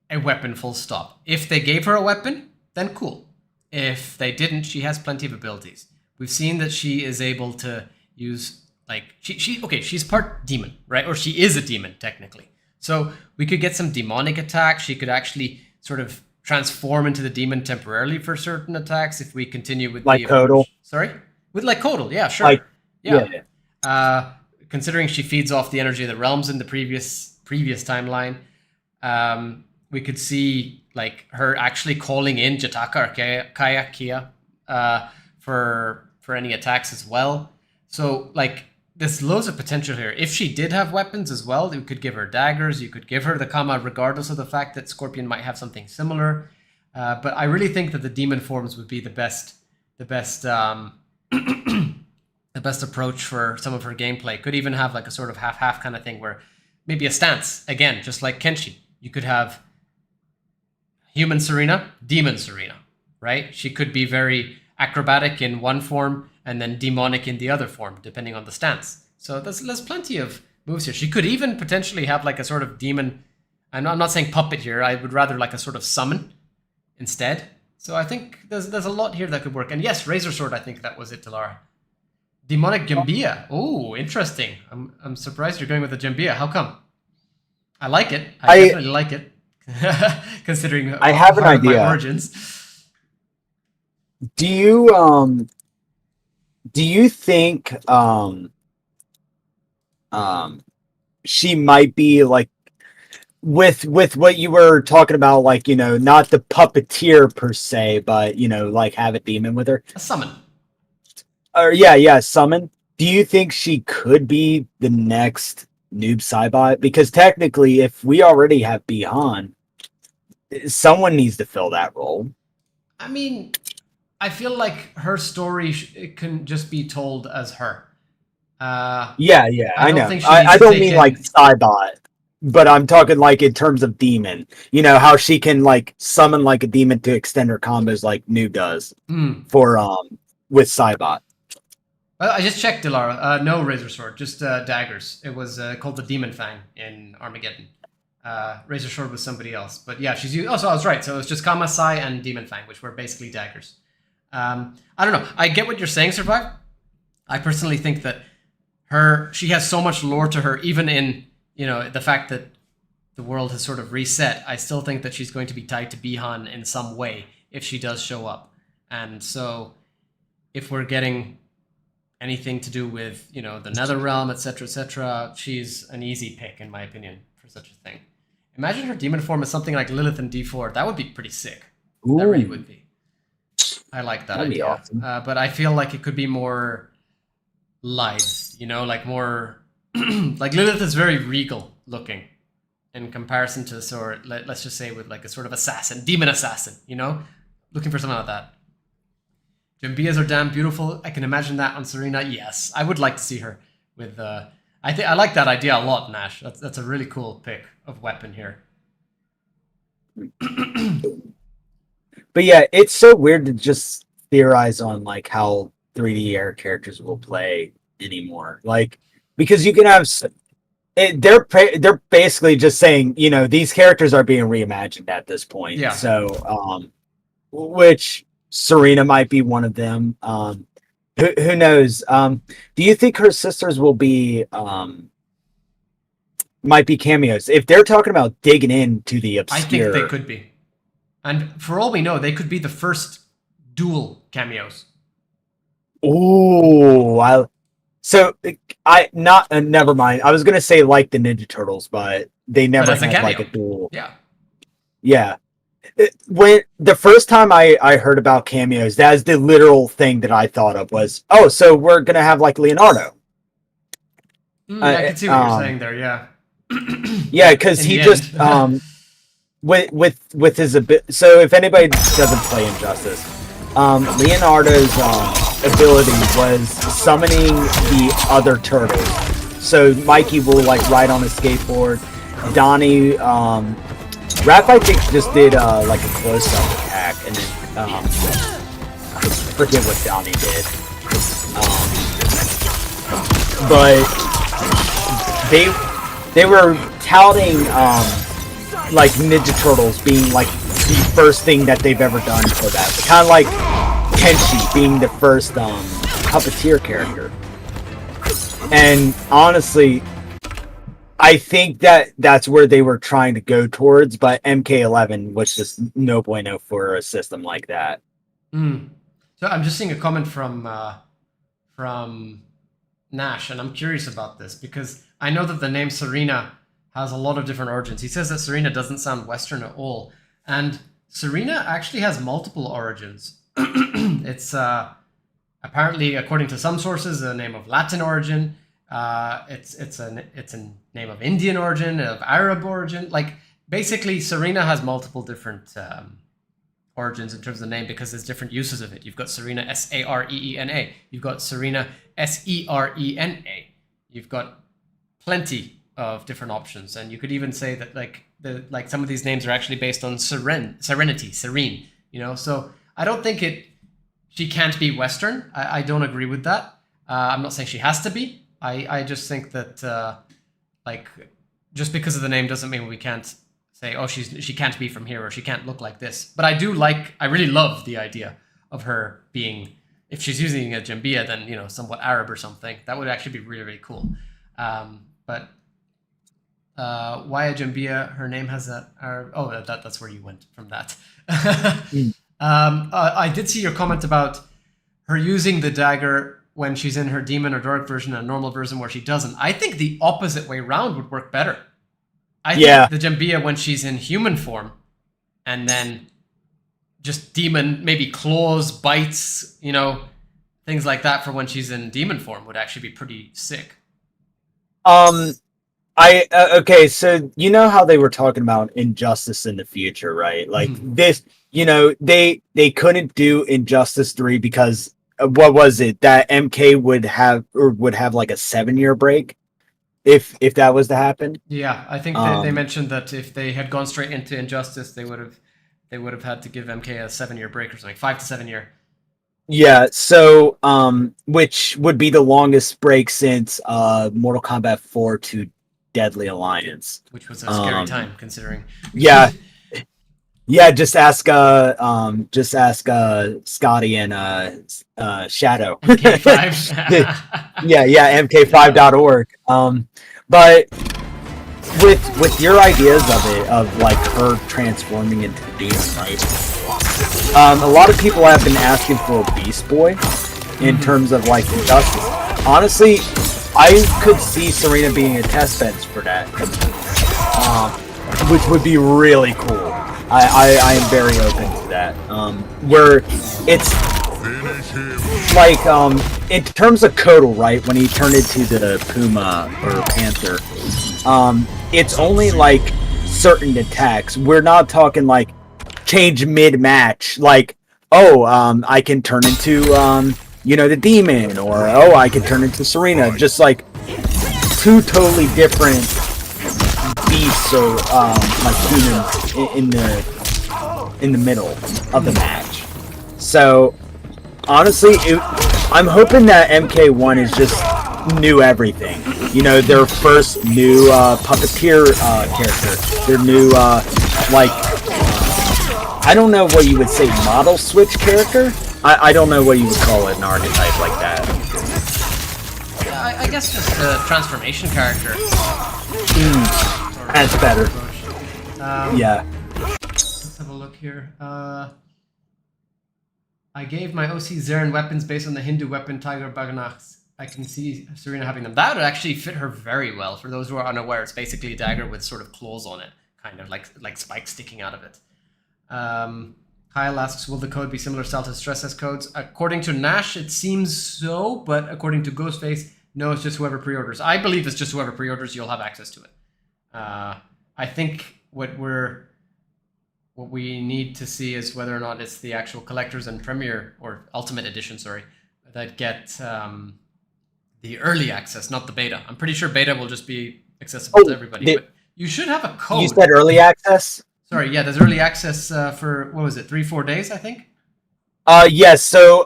a weapon full stop. If they gave her a weapon, then cool. If they didn't, she has plenty of abilities. We've seen that she is able to use, like, she's part demon, right? Or she is a demon, technically. So we could get some demonic attacks. She could actually sort of transform into the demon temporarily for certain attacks if we continue with like Kodal. Sorry? With like Kodal, yeah, sure. Yeah. Considering she feeds off the energy of the realms in the previous timeline, we could see like her actually calling in Jataka or Kaya Kia for any attacks as well. So like there's loads of potential here. If she did have weapons as well, you could give her daggers, you could give her the Kama regardless of the fact that Scorpion might have something similar. But I really think that the demon forms would be the best the best approach for some of her gameplay. Could even have like a sort of half-half kind of thing where maybe a stance, again, just like Kenshi. You could have human Serena, demon Serena, right? She could be very acrobatic in one form and then demonic in the other form, depending on the stance. So there's plenty of moves here. She could even potentially have like a sort of demon, and I'm not saying puppet here, I would rather like a sort of summon instead. So I think there's a lot here that could work. And yes, Razor Sword, I think that was it, Delara. Demonic Jambia. Oh, interesting. I'm surprised you're going with the Jambia. How come? I like it. I definitely like it. Considering I have an idea. My origins. Do you think she might be like with what you were talking about, like, not the puppeteer per se, but like have a demon with her? A summon. Or yeah, summon. Do you think she could be the next Noob Saibot? Because technically, if we already have Bihan, someone needs to fill that role. I mean, I feel like her story it can just be told as her. Yeah, I know. Think I don't mean like Saibot, but I'm talking like in terms of demon. How she can like summon like a demon to extend her combos like Noob does for with Saibot. I just checked, Delara. No Razor Sword, just daggers. It was called the Demon Fang in Armageddon. Razor Sword was somebody else. But yeah, she's used... Oh, so I was right. So it's just Kama, Sai, and Demon Fang, which were basically daggers. I don't know. I get what you're saying, Survive. I personally think that she has so much lore to her, even in, the fact that the world has sort of reset. I still think that she's going to be tied to Bihan in some way if she does show up. And so if we're getting anything to do with, the Netherrealm, etc., she's an easy pick, in my opinion, for such a thing. Imagine her demon form is something like Lilith in D4. That would be pretty sick. Ooh. That really would be. I like that That'd idea. Be awesome. But I feel like it could be more lithe, like more... like Lilith is very regal looking in comparison to let's just say with like a sort of assassin, demon assassin, Looking for something like that. Jambias are damn beautiful. I can imagine that on Serena. Yes, I would like to see her with. I like that idea a lot, Nash. That's a really cool pick of weapon here. But yeah, it's so weird to just theorize on like how 3D air characters will play anymore. Like, because you can have. They're basically just saying, these characters are being reimagined at this point. Yeah. So, which Serena might be one of them. Who knows? Do you think her sisters will be might be cameos? If they're talking about digging into the obscure, I think they could be. And for all we know, they could be the first dual cameos. Oh, never mind. I was gonna say like the Ninja Turtles, but they never had like a dual. Yeah. Yeah. when the first time I heard about cameos, that is the literal thing that I thought of was, oh, so we're gonna have like Leonardo. I can see what you're saying there. Yeah. Yeah, because he just with his so if anybody doesn't play Injustice, Leonardo's ability was summoning the other turtles. So Mikey will like ride on a skateboard. Donnie, Raph I think just did like a close-up attack, and then I forget what Donnie did. But they were touting like Ninja Turtles being like the first thing that they've ever done for that. Kind of like Kenshi being the first puppeteer character. And honestly, I think that's where they were trying to go towards, but MK11 was just no bueno for a system like that. So I'm just seeing a comment from Nash, and I'm curious about this because I know that the name Serena has a lot of different origins. He says that Serena doesn't sound Western at all, and Serena actually has multiple origins. It's apparently, according to some sources, a name of Latin origin. It's a name of Indian origin, of Arab origin. Like basically, Serena has multiple different origins in terms of the name because there's different uses of it. You've got Serena Sareena. You've got Serena Serena. You've got plenty of different options, and you could even say that like some of these names are actually based on serenity, serene. You know, so I don't think she can't be Western. I don't agree with that. I'm not saying she has to be. I just think that like just because of the name doesn't mean we can't say, oh, she can't be from here or she can't look like this. But I really love the idea of her being, if she's using a Jambia, then, you know, somewhat Arab or something. That would actually be really, really cool. But why a Jambia? Her name has that's where you went from that. I did see your comment about her using the dagger when she's in her demon or dark version and a normal version where she doesn't. I think the opposite way around would work better. I think the Jambia when she's in human form and then just demon, maybe claws, bites, you know, things like that for when she's in demon form would actually be pretty sick. Okay, so you know how they were talking about Injustice in the future, right? Like this, you know, they couldn't do Injustice 3 because what was it that MK would have like a 7-year break if that was to happen? Yeah, I think they mentioned that if they had gone straight into Injustice, they would have had to give MK a 7-year break or something, 5 to 7 year. Yeah, so which would be the longest break since Mortal Kombat 4 to Deadly Alliance, which was a scary time considering. Yeah. Yeah, just ask Scotty and Shadow. MK5. yeah, MK5.org. But with your ideas of it, of like her transforming into the demon, right? A lot of people have been asking for a Beast Boy in terms of like Injustice. Honestly, I could see Serena being a test bench for that, which would be really cool. I am very open to that. Where it's like in terms of Kotal, right? When he turned into the Puma or Panther, it's only like certain attacks. We're not talking like change mid-match, like I can turn into you know, the demon, or I can turn into Serena. Just like two totally different beasts or like humans in the middle of the match. So honestly, I'm hoping that MK1 is just new everything. You know, their first new puppeteer character, their new like I don't know what you would say, model switch character. I don't know what you would call it, an archetype like that. Yeah, I guess just a transformation character. That's better. Yeah. Let's have a look here. I gave my OC Zeren weapons based on the Hindu weapon Tiger Baganax. I can see Serena having them. That would actually fit her very well. For those who are unaware, it's basically a dagger with sort of claws on it, kind of like spikes sticking out of it. Kyle asks, will the code be similar style to stress test codes? According to Nash, it seems so, but according to Ghostface, no, it's just whoever pre-orders. I believe it's just whoever pre-orders, you'll have access to it. I think what we need to see is whether or not it's the actual collectors and Premier, or Ultimate Edition, sorry, that get the early access, not the beta. I'm pretty sure beta will just be accessible to everybody, but you should have a code. You said early access? Sorry, yeah, there's early access for, what was it, 3-4 days, I think? Yes, so,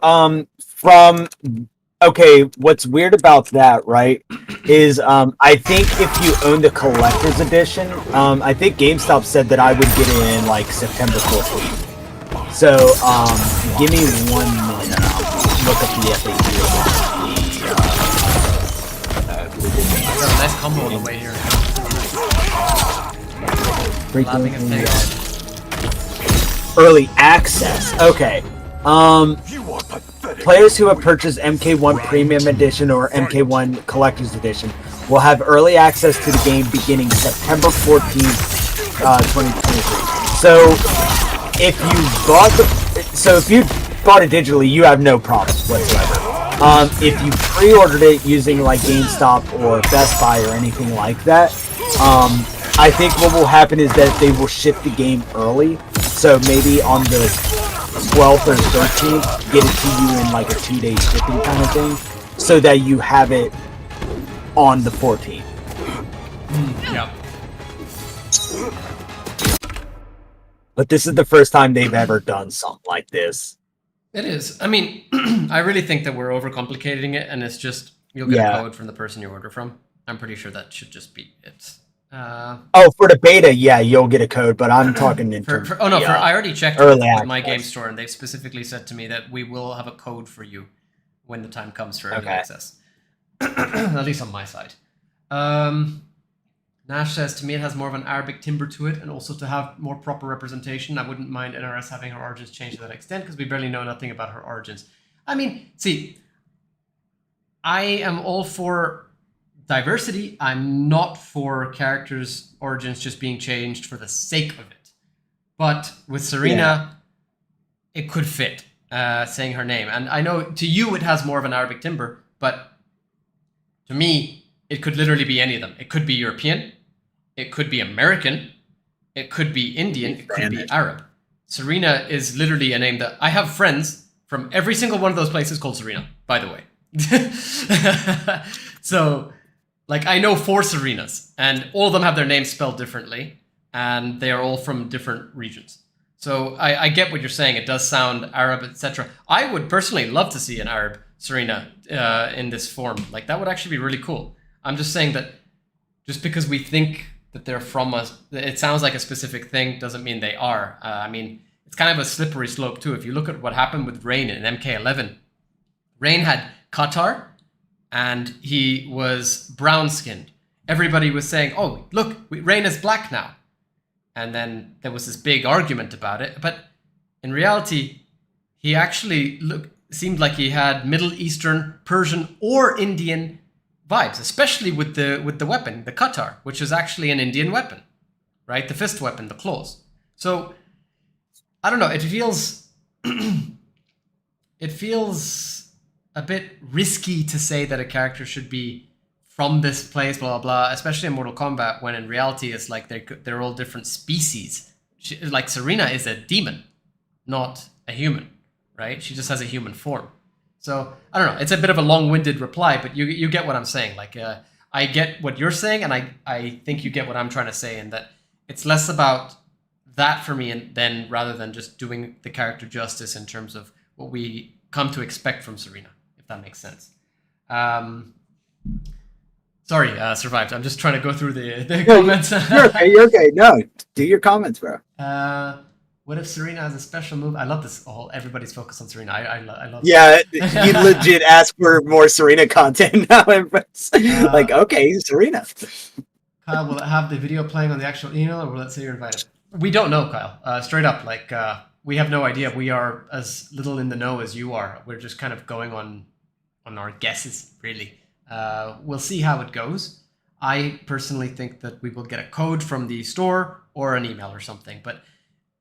okay, what's weird about that, right, is, I think if you own the collector's edition, I think GameStop said that I would get it in, like, September 14th. So, give me 1 minute, and I'll look up the FAQ. I got a nice combo on the way here. Laughing and paying. Early access. Okay. Players who have purchased MK1 Premium Edition or MK1 Collector's Edition will have early access to the game beginning September 14th, 2023. So if you bought it digitally, you have no problems whatsoever. If you pre-ordered it using like GameStop or Best Buy or anything like that, I think what will happen is that they will ship the game early. So maybe on the 12th or 13th, get it to you in like a 2-day shipping kind of thing, so that you have it on the 14th. Yeah. But this is the first time they've ever done something like this. It is. I mean, I really think that we're overcomplicating it, and it's just, you'll get a code from the person you order from. I'm pretty sure that should just be it. For the beta, yeah, you'll get a code, but I'm talking in terms I already checked with my game store, and they've specifically said to me that we will have a code for you when the time comes for early access. At least on my side. Nash says, to me it has more of an Arabic timbre to it, and also to have more proper representation. I wouldn't mind NRS having her origins changed to that extent, because we barely know nothing about her origins. I mean, see, I am all for diversity. I'm not for characters' origins just being changed for the sake of it. But with Serena, it could fit, saying her name. And I know to you it has more of an Arabic timbre, but to me, it could literally be any of them. It could be European, it could be American, it could be Indian, it could be Arab. Serena is literally a name that I have friends from every single one of those places called Serena, by the way. So, like, I know 4 Serenas, and all of them have their names spelled differently, and they are all from different regions. So I get what you're saying. It does sound Arab, etc. I would personally love to see an Arab Serena in this form. Like, that would actually be really cool. I'm just saying that just because we think that they're from us, it sounds like a specific thing, doesn't mean they are. I mean, it's kind of a slippery slope too. If you look at what happened with Rain in MK11, Rain had Qatar, and he was brown-skinned. Everybody was saying, oh, look, Rain is black now. And then there was this big argument about it. But in reality, he actually seemed like he had Middle Eastern, Persian, or Indian vibes, especially with the weapon, the Qatar, which is actually an Indian weapon, right? The fist weapon, the claws. So, I don't know, it feels a bit risky to say that a character should be from this place, blah, blah, blah, especially in Mortal Kombat, when in reality it's like they're all different species. Like, Serena is a demon, not a human, right? She just has a human form. So, I don't know, it's a bit of a long-winded reply, but you get what I'm saying. Like, I get what you're saying, and I think you get what I'm trying to say, and that it's less about that for me, and then rather than just doing the character justice in terms of what we come to expect from Serena, if that makes sense. Sorry, Survived. I'm just trying to go through the comments. You're okay. No, do your comments, bro. What if Serena has a special move? I love this. Everybody's focused on Serena. I love. Yeah, you legit ask for more Serena content now. Like, okay, Serena. Kyle, will it have the video playing on the actual email, or will it say you're invited? We don't know, Kyle. Straight up, like, we have no idea. We are as little in the know as you are. We're just kind of going on our guesses, really. We'll see how it goes. I personally think that we will get a code from the store or an email or something, but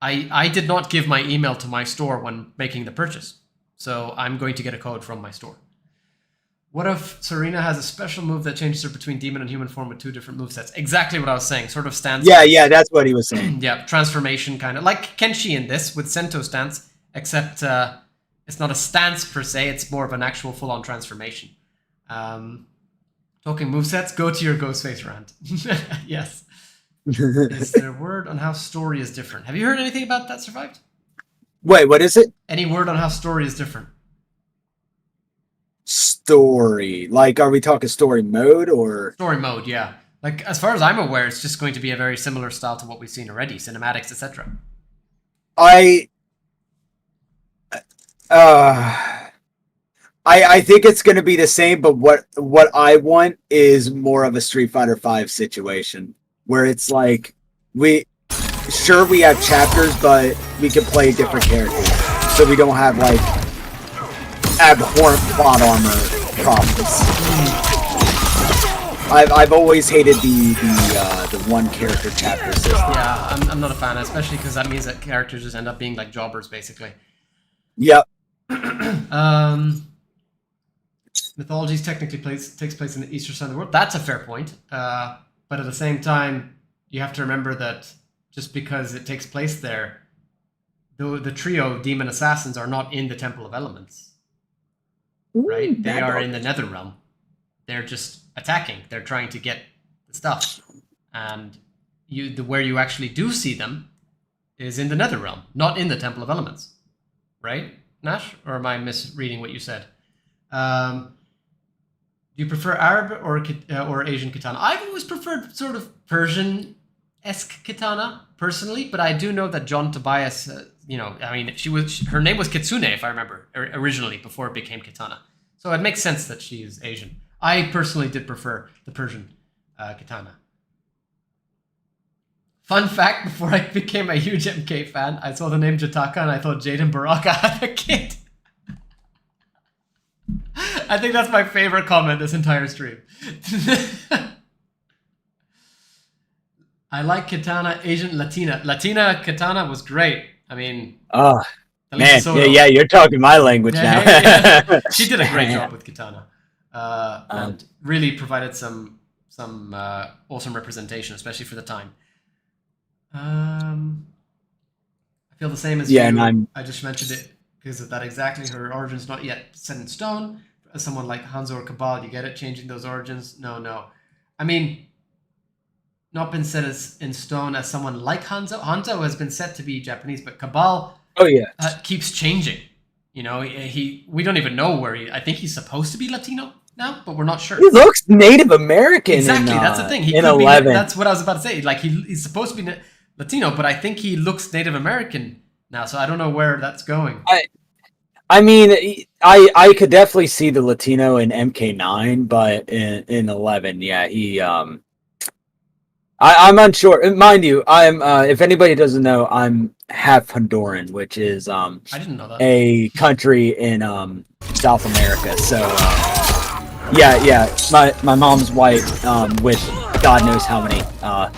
I did not give my email to my store when making the purchase, so I'm going to get a code from my store. What if Serena has a special move that changes her between demon and human form with 2 different movesets? Exactly what I was saying. Sort of stance. Yeah, that's what he was saying. Yeah, transformation kind of. Like Kenshi in this with Sento stance, except it's not a stance per se, it's more of an actual full-on transformation. Talking movesets, go to your Ghostface rant. Yes. Is there a word on how story is different? Have you heard anything about that, Survived? Wait, what is it? Any word on how story is different? Story. Like, are we talking story mode or? Story mode, yeah. Like, as far as I'm aware, it's just going to be a very similar style to what we've seen already, cinematics, etc. I think it's going to be the same, but what I want is more of a Street Fighter V situation, where it's like we have chapters, but we can play different characters, so we don't have like abhorrent plot armor problems. I've always hated the one character chapter system. Yeah, I'm not a fan, especially because that means that characters just end up being like jobbers, basically. Yep. Mythologies technically takes place in the eastern side of the world. That's a fair point. But at the same time, you have to remember that just because it takes place there, the trio of demon assassins are not in the Temple of Elements. Right? They are in the Netherrealm. They're just attacking. They're trying to get the stuff. And where you actually do see them is in the Netherrealm, not in the Temple of Elements. Right, Nash? Or am I misreading what you said? Do you prefer Arab or Asian katana? I've always preferred sort of Persian-esque katana, personally, but I do know that John Tobias, her name was Kitsune, if I remember, originally, before it became katana. So it makes sense that she is Asian. I personally did prefer the Persian katana. Fun fact, before I became a huge MK fan, I saw the name Jataka and I thought Jaden Baraka had a kid. I think that's my favorite comment this entire stream. I like katana, Asian, Latina. Latina katana was great. I mean... Oh, man, yeah, you're talking my language now. Yeah. She did a great job with katana. And really provided some awesome representation, especially for the time. I feel the same as you. And I just mentioned it because of that exactly. Her origin's not yet set in stone. As someone like Hanzo or Cabal, you get it? Changing those origins? No. I mean, not been set as in stone as someone like Hanzo. Hanzo has been set to be Japanese, but Cabal keeps changing. You know, we don't even know where I think he's supposed to be Latino now, but we're not sure. He looks Native American. Exactly, that's the thing. He could 11. That's what I was about to say. Like he's supposed to be Latino, but I think he looks Native American now, so I don't know where that's going. I mean, I could definitely see the Latino in MK9, but in 11, yeah, he I'm unsure. Mind you, I'm if anybody doesn't know, I'm half Honduran, which is I didn't know that. a country in South America. So yeah, my mom's white with God knows how many I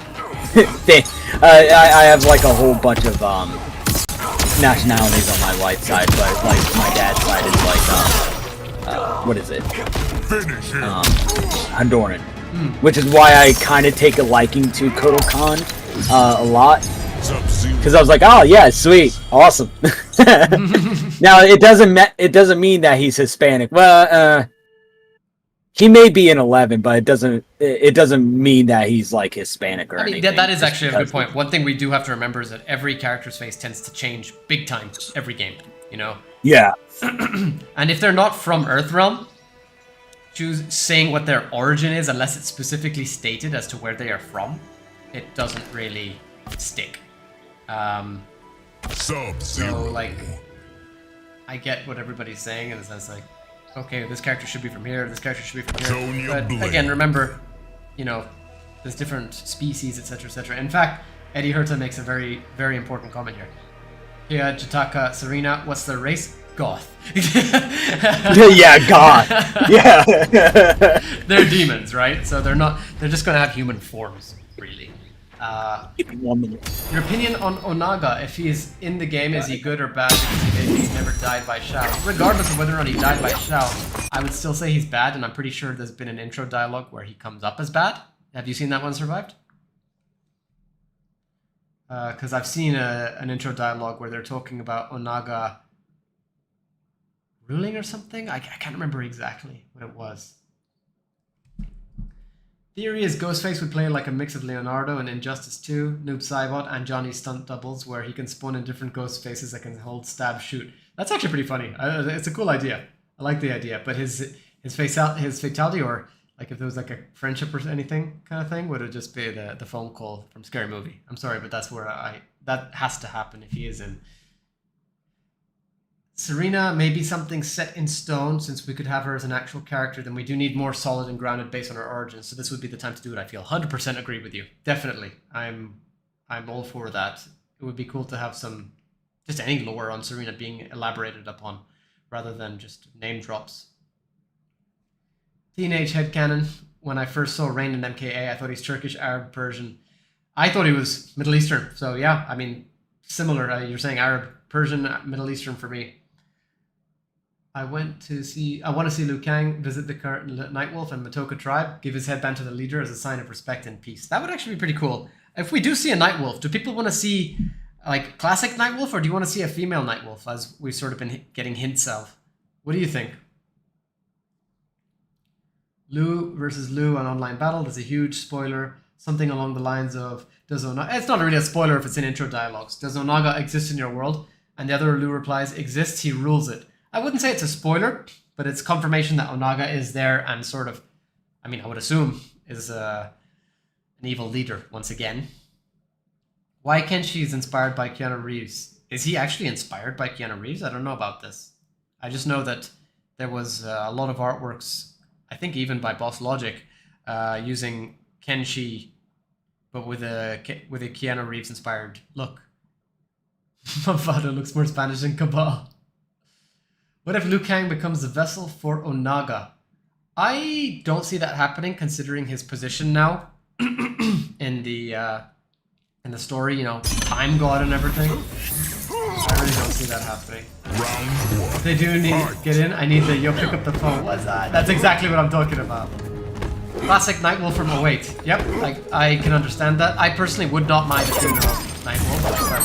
have like a whole bunch of nationalities on my white side, but like my dad's side is like what is it? Honduran. Which is why I kind of take a liking to Kodokan a lot. Because I was like, oh yeah, sweet, awesome. Now it doesn't mean that he's Hispanic. Well, he may be in 11, but it doesn't mean that he's like Hispanic or anything. That is actually a good point. One thing we do have to remember is that every character's face tends to change big time every game. You know. Yeah. And if they're not from Earthrealm, saying what their origin is, unless it's specifically stated as to where they are from, it doesn't really stick. So like, I get what everybody's saying in the sense like, okay, this character should be from here, this character should be from here. But again, remember, you know, there's different species, etc., etc. In fact, Eddie Herta makes a very, very important comment here. Yeah, Jataka, Serena, what's their race? Goth. Yeah, goth. Yeah. They're demons, right? So they're just gonna have human forms, really. Give me 1 minute. Your opinion on Onaga, if he is in the game, is he good or bad because he never died by Shao? Regardless of whether or not he died by Shao, I would still say he's bad, and I'm pretty sure there's been an intro dialogue where he comes up as bad. Have you seen that one survived? Because I've seen an intro dialogue where they're talking about Onaga ruling or something. I can't remember exactly what it was. Theory is Ghostface would play like a mix of Leonardo and Injustice 2, Noob Saibot, and Johnny's stunt doubles, where he can spawn in different ghost faces that can hold, stab, shoot. That's actually pretty funny. It's a cool idea. I like the idea, but his fatality, or like if there was like a friendship or anything kind of thing, would have just be the phone call from Scary Movie. I'm sorry, but that's where that has to happen if he is in. Serena may be something set in stone, since we could have her as an actual character, then we do need more solid and grounded based on her origins. So this would be the time to do it, I feel. 100% agree with you. Definitely. I'm all for that. It would be cool to have just any lore on Serena being elaborated upon, rather than just name drops. Teenage headcanon. When I first saw Rain in MKA, I thought he's Turkish, Arab, Persian. I thought he was Middle Eastern. So yeah, I mean, similar. You're saying Arab, Persian, Middle Eastern for me. I want to see Liu Kang visit the current Nightwolf and Matoka tribe, give his headband to the leader as a sign of respect and peace. That would actually be pretty cool. If we do see a Nightwolf, do people want to see like classic Nightwolf, or do you want to see a female Nightwolf, as we've sort of been getting hints of? What do you think? Liu versus Liu on online battle. There's a huge spoiler. Something along the lines of, does Onaga... It's not really a spoiler if it's in intro dialogues. Does Onaga exist in your world? And the other Liu replies, exists, he rules it. I wouldn't say it's a spoiler, but it's confirmation that Onaga is there and sort of, I mean, I would assume is an evil leader once again. Why Kenshi is inspired by Keanu Reeves? Is he actually inspired by Keanu Reeves? I don't know about this. I just know that there was a lot of artworks, I think even by Boss Logic, using Kenshi, but with a Keanu Reeves inspired look. Mavado looks more Spanish than Cabal. What if Liu Kang becomes the vessel for Onaga? I don't see that happening, considering his position now in the story. You know, time god and everything. I really don't see that happening. If they do need to get in, I need the yo pick up the phone. What's that? That's exactly what I'm talking about. Classic Nightwolf from 08. Yep, I can understand that. I personally would not mind a female Nightwolf, but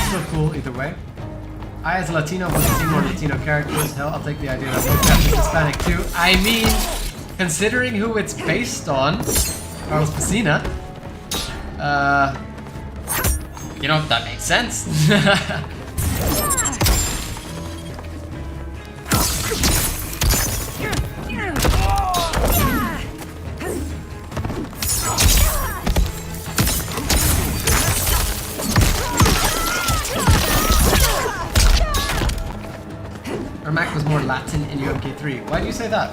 still cool either way. I, as a Latino, want to see more Latino characters. Hell, I'll take the idea that we'll capture Hispanic too. I mean, considering who it's based on, Carlos Pesina, you know, that makes sense. Ermac was more Latin in UMK3. Why do you say that?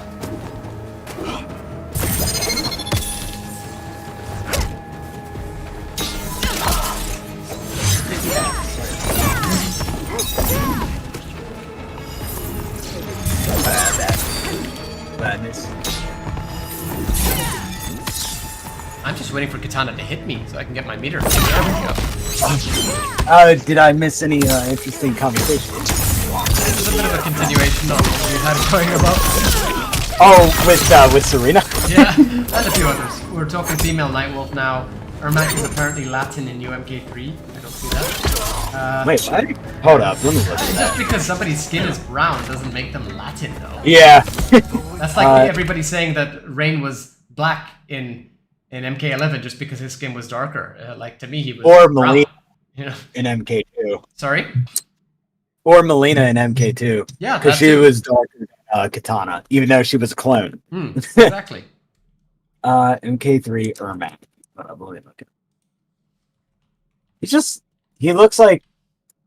Badness. I'm just waiting for Katana to hit me so I can get my meter. There we go. Did I miss any interesting conversation? This is a bit of a continuation of what we had going about. Oh, with Serena? Yeah, and a few others. We're talking female Nightwolf now. Ermac is apparently Latin in UMK3. I don't see that. Wait, what? Hold up, let me look at that. Just because somebody's skin is brown doesn't make them Latin, though. Yeah. That's like everybody saying that Rain was black in MK11 just because his skin was darker. Like, to me, he was Or brown, Melina you know? in MK2. Sorry? Or Melina in MK2. Yeah, because she was darker than Katana, even though she was a clone. Exactly. MK3 Ermac. He looks like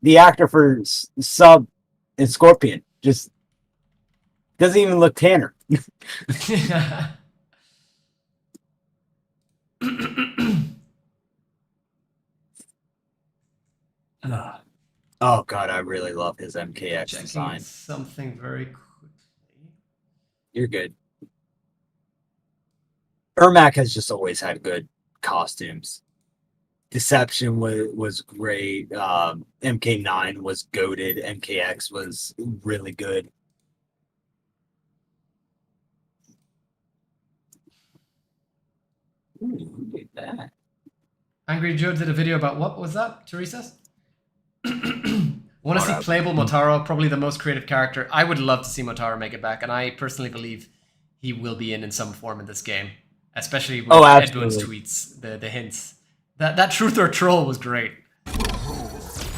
the actor for Sub in Scorpion. Just doesn't even look tanner. Oh god, I really love his MKX Checking design. something very quickly. You're good. Ermac has just always had good costumes. Deception was great. MK9 was goated. MKX was really good. Ooh, who did that? Angry Joe did a video about what was that, Teresa? Want to see playable Motaro, probably the most creative character. I would love to see Motaro make it back, and I personally believe he will be in some form in this game, especially with Edwin's tweets, the hints. That truth or troll was great.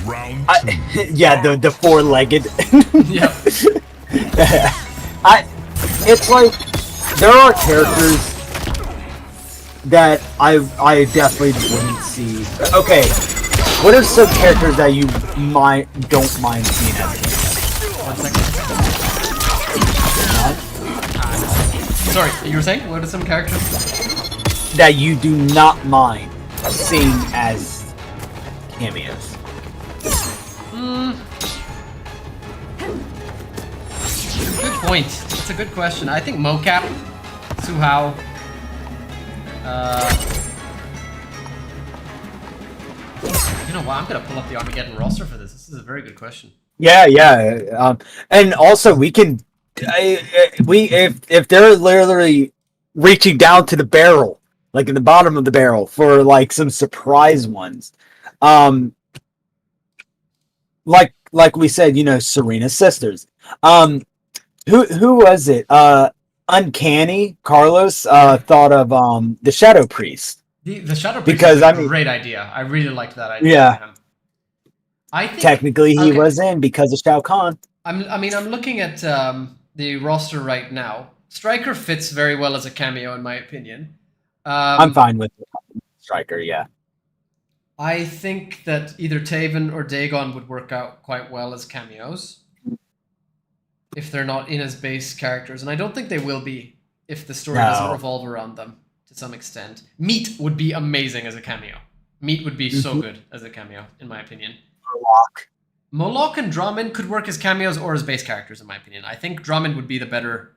Round two. Yeah, the four-legged. Yeah. It's like there are characters that I definitely wouldn't see. Okay, what are some characters that you don't mind seeing as a game? 1 second. Sorry, you were saying? What are some characters? That you do not mind seeing as cameos? Good point. It's a good question. I think Mocap, Suhao, you know what? I'm gonna pull up the Armageddon roster for this. This is a very good question. Yeah. And also we can, if they're literally reaching down to the barrel, like in the bottom of the barrel for like some surprise ones, like we said, you know, Serena's sisters. Who was it? Uncanny Carlos thought of the Shadow Priest. The Shadow Priest because is a great idea. I really liked that idea. Yeah. I think Technically he was in because of Shao Kahn. I'm looking at the roster right now. Stryker fits very well as a cameo, in my opinion. I'm fine with Stryker, yeah. I think that either Taven or Dagon would work out quite well as cameos if they're not in as base characters, and I don't think they will be if the story doesn't revolve around them to some extent. Meat would be amazing as a cameo. Meat would be so good as a cameo, in my opinion. Moloch and Drummond could work as cameos or as base characters, in my opinion. I think Drummond would be the better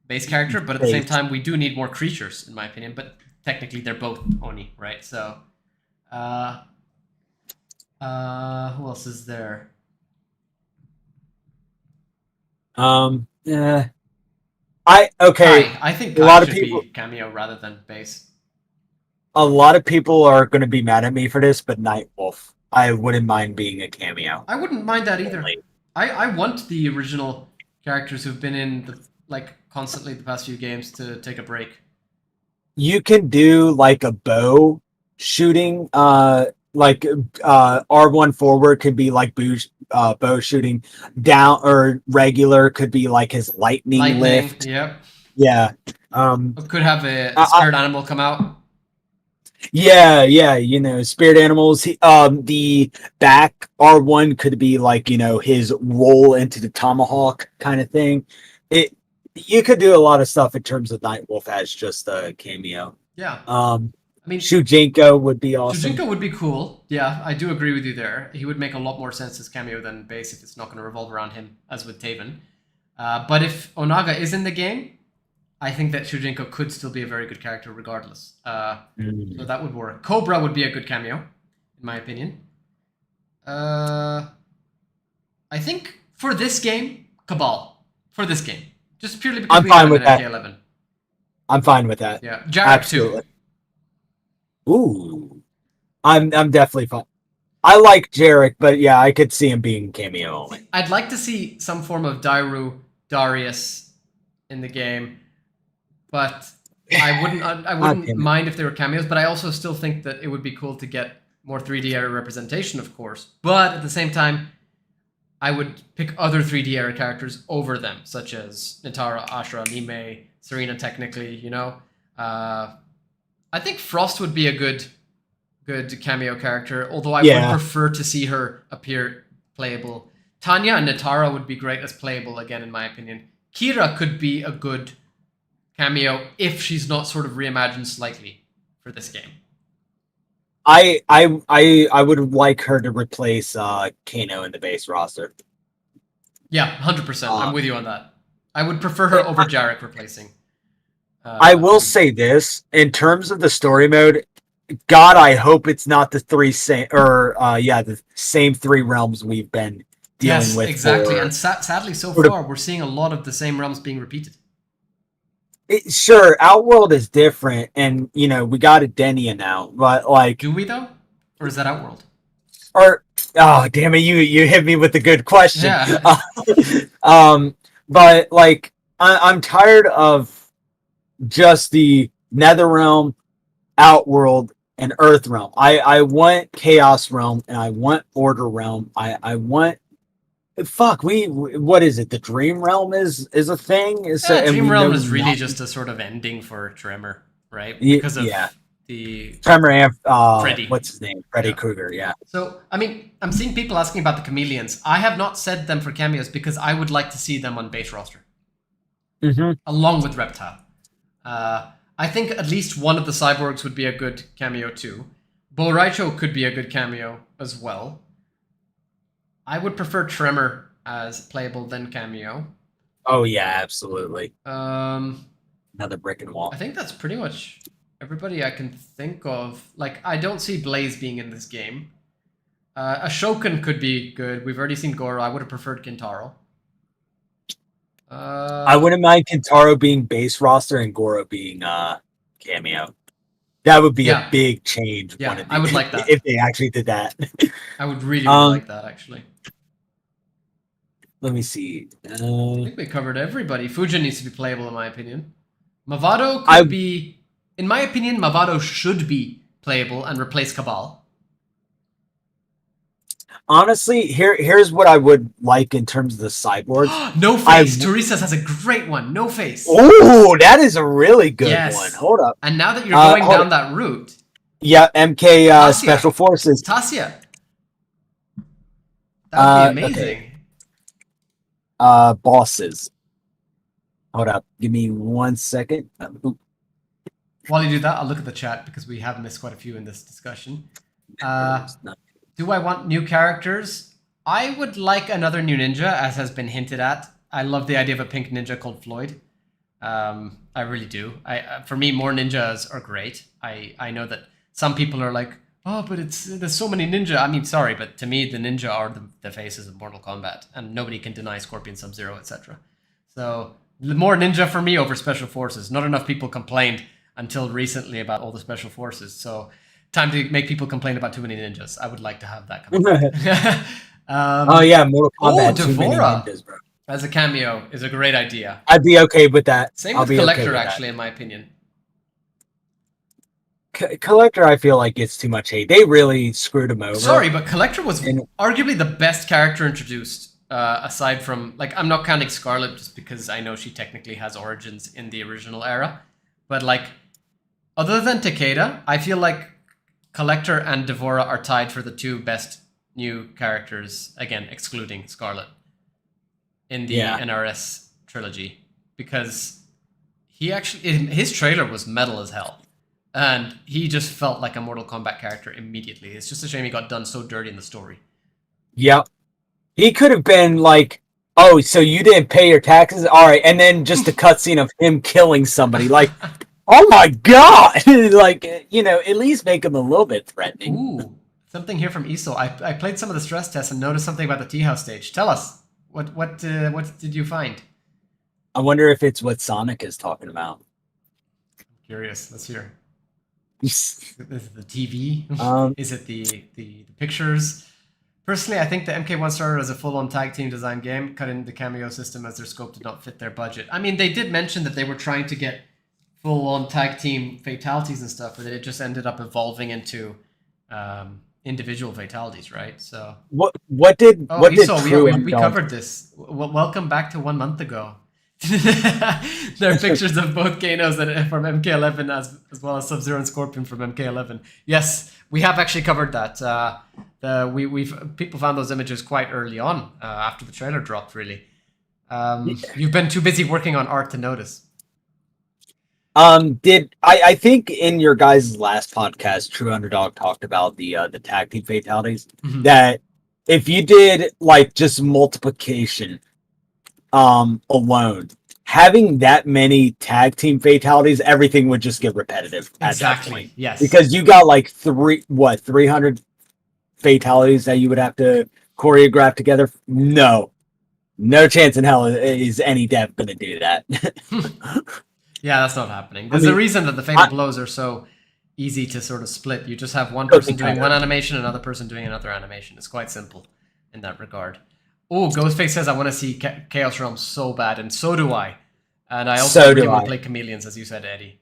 base character, but at the same time, we do need more creatures, in my opinion. But technically, they're both Oni, right? So, who else is there? Yeah. I think Kai a lot of should people be cameo rather than base. A lot of people are going to be mad at me for this, but Nightwolf, I wouldn't mind being a cameo. I wouldn't mind that either. I want the original characters who've been in constantly the past few games to take a break. You can do like a bow shooting, like R1 forward could be like bow shooting, down or regular could be like his lightning lift. Yep. Yeah. Could have a spirit animal come out. Yeah, you know, spirit animals. The back R1 could be like, you know, his roll into the tomahawk kind of thing. You could do a lot of stuff in terms of Nightwolf as just a cameo. Yeah. I mean, Shujinko would be awesome. Shujinko would be cool. Yeah, I do agree with you there. He would make a lot more sense as cameo than base if it's not going to revolve around him, as with Taven. But if Onaga is in the game, I think that Shujinko could still be a very good character regardless. So that would work. Cobra would be a good cameo, in my opinion. I think for this game, Cabal. For this game. Just purely because we have an MK11. I'm fine with that. Yeah. Jarek too. Ooh. I'm definitely fine. I like Jarek, but yeah, I could see him being cameo only. I'd like to see some form of Darius in the game. But I wouldn't mind if they were cameos, but I also still think that it would be cool to get more 3D era representation, of course. But at the same time, I would pick other 3D era characters over them, such as Nitara, Ashra, Nime, Serena, technically, you know. I think Frost would be a good cameo character, although I would prefer to see her appear playable. Tanya and Nitara would be great as playable, again, in my opinion. Kira could be a good cameo if she's not sort of reimagined slightly for this game. I would like her to replace Kano in the base roster. Yeah, 100%. I'm with you on that. I would prefer her over Jarek replacing. I will say this, in terms of the story mode, God, I hope it's not the the same three realms we've been dealing with. Exactly. And sadly, so far, we're seeing a lot of the same realms being repeated. Sure, Outworld is different, and we got a Denia now, but like, do we though, or is that Outworld? Or oh, damn it, you hit me with a good question. Yeah. But like, I'm tired of just the NetherRealm, Outworld, and Earthrealm. I want Chaos Realm and I want Order Realm. I want. Fuck, what is it? The Dream Realm is a thing. Dream Realm is really just a sort of ending for Tremor, right? Because of the Tremor and Freddy. What's his name? Freddy Krueger. Yeah. So I mean, I'm seeing people asking about the chameleons. I have not said them for cameos because I would like to see them on base roster, along with Reptile. I think at least one of the cyborgs would be a good cameo too. Bo Raicho could be a good cameo as well. I would prefer Tremor as playable than cameo. Oh yeah, absolutely. Another brick and wall. I think that's pretty much everybody I can think of. Like, I don't see Blaze being in this game. Ashokan could be good. We've already seen Goro. I would have preferred Kintaro. I wouldn't mind Kintaro being base roster and Goro being cameo. That would be a big change. Yeah, I would like that. If they actually did that. I would really like that, actually. Let me see. I think we covered everybody. Fujin needs to be playable, in my opinion. Mavado could be... In my opinion, Mavado should be playable and replace Cabal. Honestly, here's what I would like in terms of the cyborgs. No Face. Teresa's has a great one. No Face. Oh, that is a really good one. Hold up. And now that you're going down that route... Yeah, MK Tasia. Special Forces. Tasia. That would be amazing. Okay. Bosses. Hold up. Give me 1 second. While you do that, I'll look at the chat because we have missed quite a few in this discussion. Do I want new characters? I would like another new ninja, as has been hinted at. I love the idea of a pink ninja called Floyd. I really do. For me, more ninjas are great. I know that some people are like, oh, but there's so many ninja. I mean, sorry, but to me, the ninja are the faces of Mortal Kombat, and nobody can deny Scorpion, Sub-Zero, etc. So, more ninja for me over Special Forces. Not enough people complained until recently about all the Special Forces. So, time to make people complain about too many ninjas. I would like to have that come up. Oh yeah, Mortal Kombat. Devora ninjas, bro. As a cameo is a great idea. I'd be okay with that. Same with Collector, actually, in my opinion. Collector, I feel like gets too much hate. They really screwed him over. Sorry, but Collector was arguably the best character introduced, aside from... Like, I'm not counting Scarlet just because I know she technically has origins in the original era. But, like, other than Takeda, I feel like Collector and Devora are tied for the two best new characters, again, excluding Scarlet, in the NRS trilogy. Because his trailer was metal as hell. And he just felt like a Mortal Kombat character immediately. It's just a shame he got done so dirty in the story. Yep. He could have been like, oh, so you didn't pay your taxes? All right. And then just a cutscene of him killing somebody. Like, oh my God. Like, at least make him a little bit threatening. Ooh, something here from Iso. I played some of the stress tests and noticed something about the Tea House stage. Tell us, what did you find? I wonder if it's what Sonic is talking about. I'm curious. Let's hear. Is it the TV? Is it the pictures? Personally, I think the MK1 started as a full-on tag team design game, cut in the cameo system as their scope did not fit their budget. I mean, they did mention that they were trying to get full-on tag team fatalities and stuff, but it just ended up evolving into individual fatalities, right? So what did we covered this. Welcome back to 1 month ago. There are pictures of both Kanos from MK11 as well as Sub-Zero and Scorpion from MK11. Yes, we have actually covered that. People found those images quite early on after the trailer dropped. Really, you've been too busy working on art to notice. I think in your guys' last podcast, True Underdog talked about the tag team fatalities, that if you did like just multiplication alone, having that many tag team fatalities, everything would just get repetitive at that point. Yes. Because you got like 300 fatalities that you would have to choreograph together. No chance in hell is any dev gonna do that. Yeah, that's not happening. There's a reason that the fatal blows are so easy to sort of split. You just have one person doing one animation, another person doing another animation. It's quite simple in that regard. Oh, Ghostface says, I want to see Chaos Realm so bad, and so do I. And I also really want to play Chameleons, as you said, Eddie.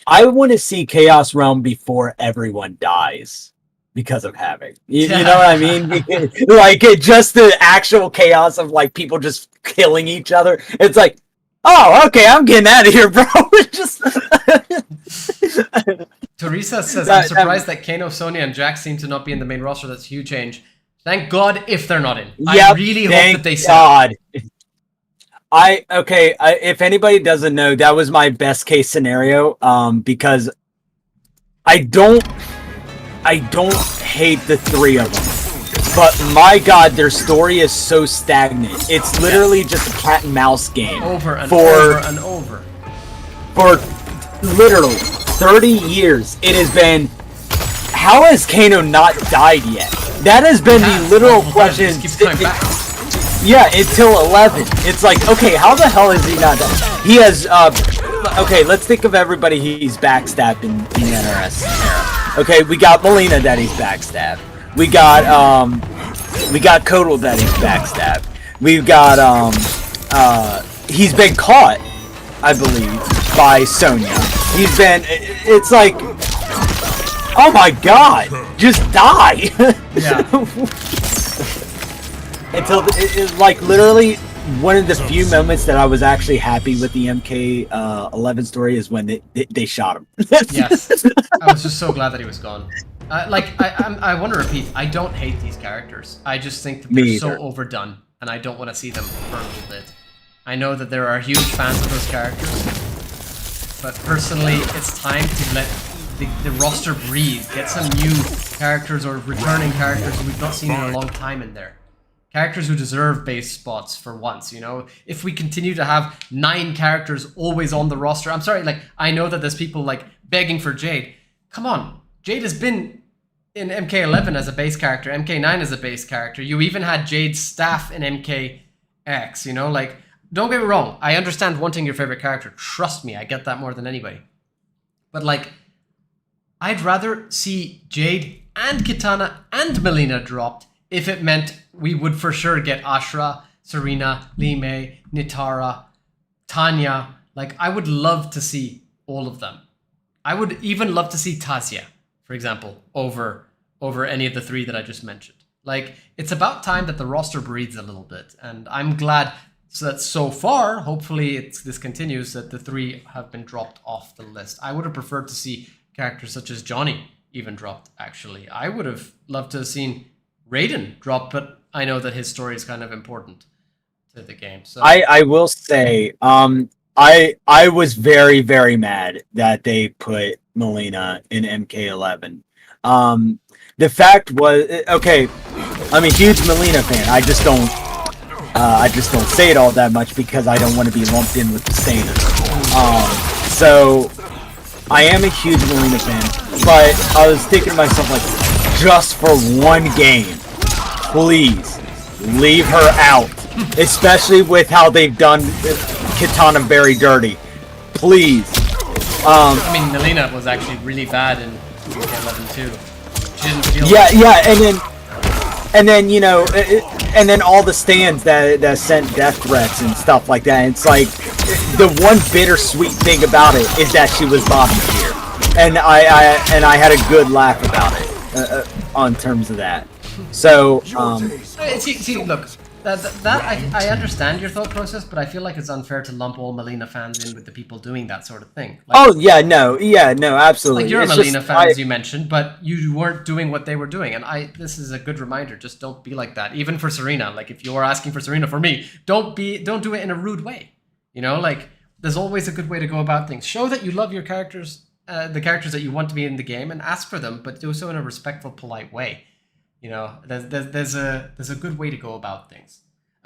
I want to see Chaos Realm before everyone dies because of Havoc. You know what I mean? Like, just the actual chaos of, like, people just killing each other. It's like, oh, okay, I'm getting out of here, bro. Just... Teresa says, I'm surprised that Kano, Sonya, and Jax seem to not be in the main roster. That's a huge change. Thank God if they're not in. I really hope that they stay. If anybody doesn't know, that was my best case scenario, because I don't hate the three of them, but my God, their story is so stagnant. It's literally just a cat and mouse game over and over and over for literally 30 years. It has been, how has Kano not died yet? That has been the literal question. Yeah, until 11. It's like, okay, how the hell is he not done? He has, okay, let's think of everybody he's backstabbed in the NRS era. Okay, we got Melina that he's backstabbed. We got Kodal that he's backstabbed. We've got, he's been caught, I believe, by Sonya. He's been, it's like, oh my God, just die! Yeah. Until like literally one of the few moments that I was actually happy with the MK11 story is when they shot him. Yes, I was just so glad that he was gone. I want to repeat, I don't hate these characters. I just think that they're so overdone, and I don't want to see them for a little bit. I know that there are huge fans of those characters, but personally, it's time to let the roster breathe. Get some new characters or returning characters who we've not seen in a long time in there. Characters who deserve base spots for once, you know? If we continue to have 9 characters always on the roster, I'm sorry, like, I know that there's people, like, begging for Jade. Come on, Jade has been in MK11 as a base character, MK9 as a base character. You even had Jade's staff in MKX, you know? Like, don't get me wrong, I understand wanting your favorite character. Trust me, I get that more than anybody. But, like, I'd rather see Jade and Kitana and Melina dropped if it meant we would for sure get Ashra, Serena, Lime, Nitara, Tanya. Like, I would love to see all of them. I would even love to see Tazia, for example, over any of the 3 that I just mentioned. Like, it's about time that the roster breathes a little bit, and I'm glad that so far, hopefully this continues, that the 3 have been dropped off the list. I would have preferred to see characters such as Johnny even dropped, actually. I would have loved to have seen Raiden drop, but I know that his story is kind of important to the game. So I will say, I was very, very mad that they put Melina in MK11. The fact was, okay, I'm a huge Melina fan. I just don't say it all that much because I don't want to be lumped in with the Stainers. So I am a huge Melina fan, but I was thinking to myself, like, just for one game, please leave her out, especially with how they've done Kitana very dirty. Please. I mean, Melina was actually really bad in MK11 too. She didn't feel and then you know, and then all the stands that sent death threats and stuff like that. It's like the one bittersweet thing about it is that she was bottom tier, and I had a good laugh about it on terms of that. So see, look, I understand your thought process, but I feel like it's unfair to lump all Melina fans in with the people doing that sort of thing. Like, no, absolutely. Like, you're a Melina fan, as you mentioned, but you weren't doing what they were doing, and this is a good reminder. Just don't be like that. Even for Serena, like, if you're asking for Serena for me, don't do it in a rude way. You know, like, there's always a good way to go about things. Show that you love your characters, the characters that you want to be in the game, and ask for them, but do so in a respectful, polite way. You know, there's a good way to go about things.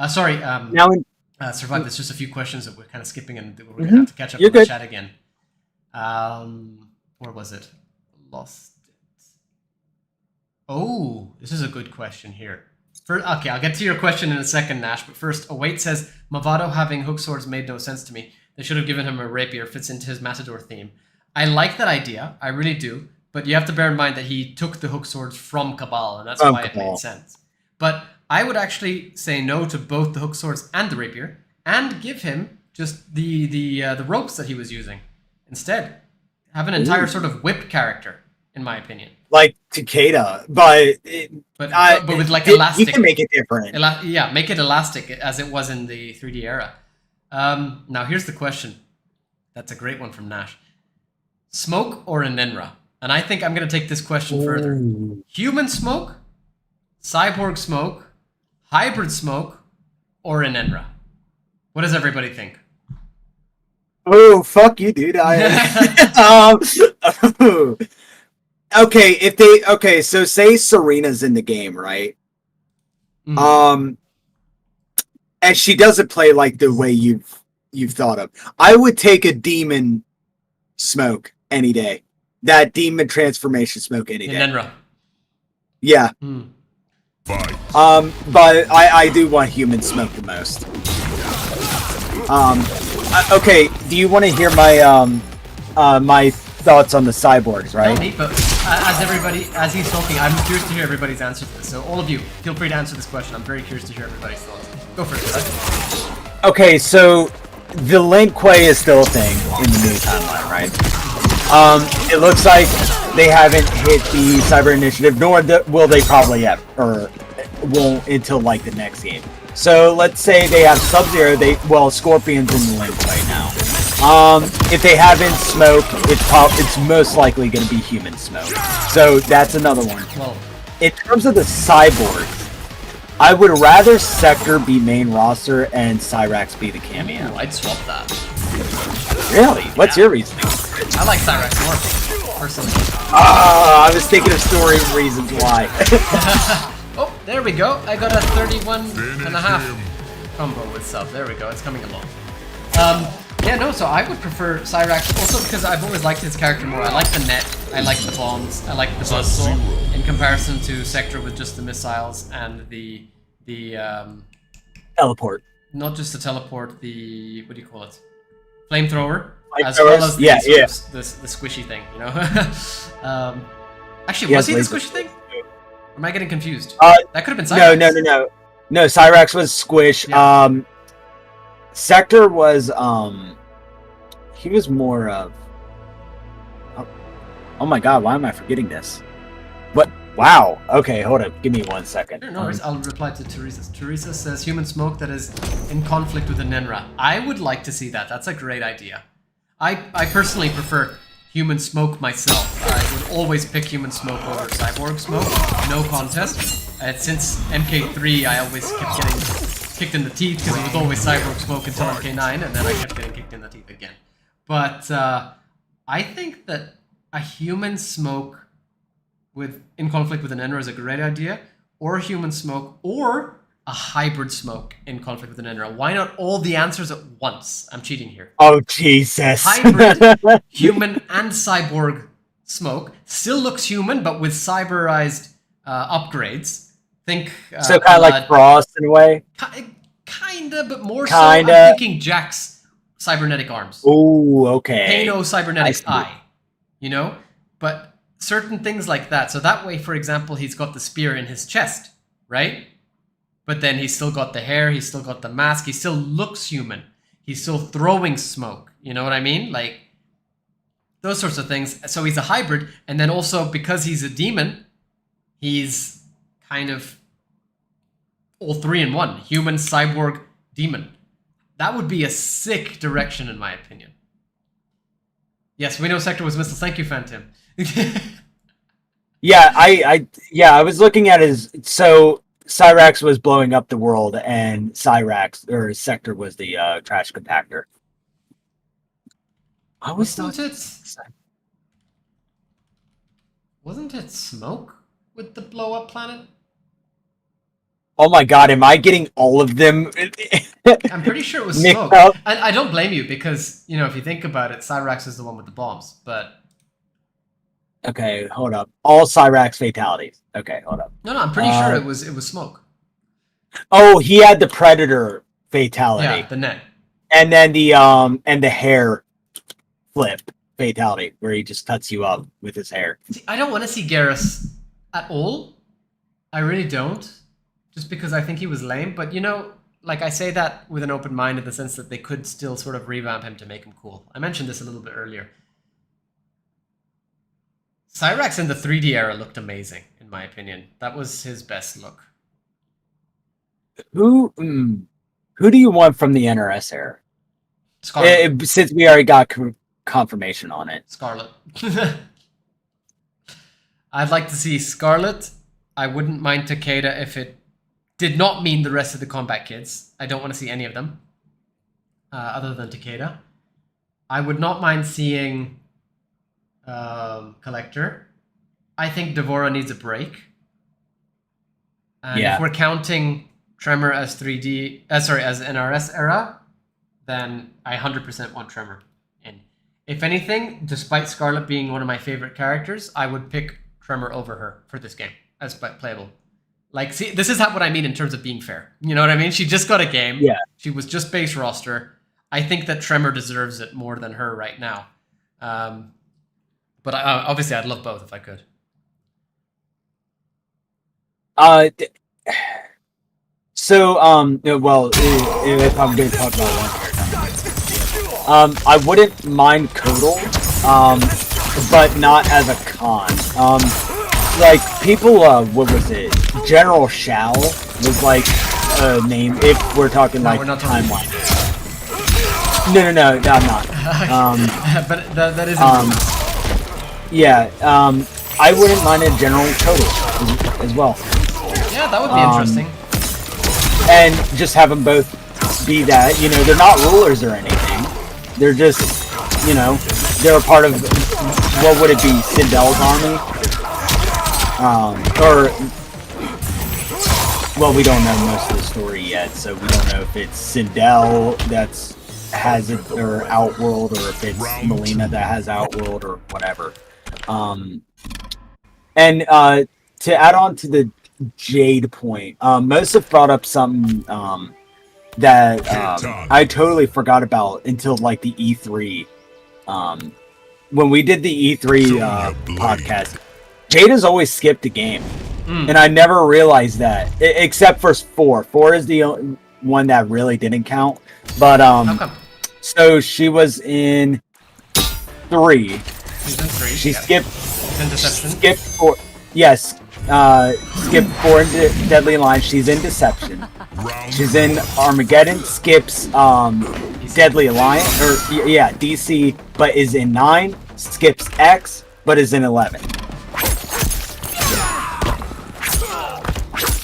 Sorry. Now Survive. There's just a few questions that we're kind of skipping, and we're going to have to catch up You're on the good. chat again. Where was it? Lost it. Oh, this is a good question here. Okay, I'll get to your question in a second, Nash. But first, Await says, Mavado having hook swords made no sense to me. They should have given him a rapier. Fits into his Matador theme. I like that idea. I really do. But you have to bear in mind that he took the hook swords from Cabal, and that's why it made sense. But I would actually say no to both the hook swords and the rapier, and give him just the ropes that he was using instead. Have an entire sort of whip character, in my opinion. Like Takeda, but with like elastic. You can make it different. Yeah, make it elastic as it was in the 3D era. Now here's the question. That's a great one from Nash. Smoke or an Nenra? And I think I'm going to take this question further. Human smoke, cyborg smoke, hybrid smoke, or an Nenra? What does everybody think? Oh, fuck you, dude. Okay, so say Serena's in the game, right? And she doesn't play like the way you've thought of. I would take a demon smoke any day. That demon transformation smoke any day. Nenra. Yeah. Fight. But I do want human smoke the most. Okay, do you want to hear my my thoughts on the cyborgs, right? Not me, but as he's talking, I'm curious to hear everybody's answer to this. So all of you, feel free to answer this question. I'm very curious to hear everybody's thoughts. Go for it, Doug. Okay, so the Lin Kuei is still a thing in the new timeline, right? It looks like they haven't hit the Cyber Initiative, nor will they probably ever, or won't until like the next game. So let's say they have Sub-Zero, Scorpion's in the Lin Kuei now. If they haven't Smoke, it's most likely going to be Human Smoke. So that's another one. Well, in terms of the cyborgs, I would rather Sector be main roster and Cyrax be the cameo. I'd swap that. Really? What's your reasoning? I like Cyrax more, personally. I was thinking of story reasons why. Oh, there we go. I got a 31.5 combo with sub. There we go. It's coming along. Yeah, no, so I would prefer Cyrax also because I've always liked his character more. I like the net, I like the bombs, I like the buzzsaw in comparison to Sector with just the missiles and the teleport. Not just the teleport, the what do you call it? Flamethrower, as Flamethrowers? well as the, yeah. the squishy thing, you know. Actually, was he the squishy thing? Or am I getting confused? That could have been Cyrax. No, Cyrax was squish. Yeah. Sector was he was more of oh my god, why am I forgetting this? What? Wow. Okay, hold up. Give me 1 second. Sure, no worries. I'll reply to Teresa. Teresa says human smoke that is in conflict with the Nenra. I would like to see that. That's a great idea. I personally prefer human smoke myself. I would always pick human smoke over cyborg smoke. No contest. Since MK3, I always kept getting kicked in the teeth because it was always cyborg smoke until MK9, and then I kept getting kicked in the teeth again. But I think that a human smoke in conflict with an Nenra is a great idea, or human smoke, or a hybrid smoke in conflict with an Nenra. Why not all the answers at once? I'm cheating here. Oh Jesus! Hybrid, human, and cyborg smoke still looks human, but with cyberized upgrades. Think so, kind of like Frost in a way. Kinda, but more so. I'm thinking Jack's cybernetic arms. Ooh, okay. Kano cybernetic eye. You know, but certain things like that. So that way, for example, he's got the spear in his chest, right? But then he's still got the hair. He's still got the mask. He still looks human. He's still throwing smoke. You know what I mean? Like those sorts of things. So he's a hybrid, and then also because he's a demon, he's kind of all three in one. Human, cyborg, demon. That would be a sick direction in my opinion. Yes, we know Sector was missiles. Thank you, Phantom. Yeah, I was looking at so Cyrax was blowing up the world and Sector was the trash compactor. I was Wasn't it smoke with the blow up planet? Oh my god, am I getting all of them? I'm pretty sure it was Mixed Smoke. up. And I don't blame you because, if you think about it, Cyrax is the one with the bombs. But Okay, hold up. All Cyrax fatalities. Okay, hold up. no, I'm pretty sure it was Smoke. Oh, he had the Predator fatality. Yeah, the net. And then the hair flip fatality where he just cuts you up with his hair. See, I don't want to see Garrus at all. I really don't. Just because I think he was lame. But, like I say that with an open mind in the sense that they could still sort of revamp him to make him cool. I mentioned this a little bit earlier. Cyrax in the 3D era looked amazing, in my opinion. That was his best look. Who do you want from the NRS era? Scarlet. Since we already got confirmation on it. Scarlet. I'd like to see Scarlet. I wouldn't mind Takeda if it did not mean the rest of the combat kids. I don't want to see any of them, other than Takeda. I would not mind seeing Collector. I think Devora needs a break. And if we're counting Tremor as 3D, as NRS era, then I 100% want Tremor in. If anything, despite Scarlet being one of my favorite characters, I would pick Tremor over her for this game as playable. Like, see, this is what I mean in terms of being fair. You know what I mean? She just got a game. Yeah. She was just base roster. I think that Tremor deserves it more than her right now. But obviously, I'd love both if I could. So, if I'm going to talk about one character, I wouldn't mind Kodal, but not as a con. Like, people, what was it? General Shao was like a name, if we're talking we're not talking timeline. No, I'm not. But that is I wouldn't mind a General Kodal as well. Yeah, that would be interesting. And just have them both be that, they're not rulers or anything. They're just, they're a part of, what would it be, Sindel's army? We don't know most of the story yet, so we don't know if it's Sindel has it, or Outworld, or if it's Melina that has Outworld, or whatever. And to add on to the Jade point, most have brought up something that I totally forgot about until like the E3. When we did the E3 podcast, Jade has always skipped a game, and I never realized that, except for 4. 4 is the one that really didn't count. But so she was in 3. She's in 3. She skipped. She's in Deception. Skipped 4. Yes. Skipped 4 in Deadly Alliance. She's in Deception. She's in Armageddon. Skips Deadly Alliance, or DC, but is in 9. Skips X, but is in 11.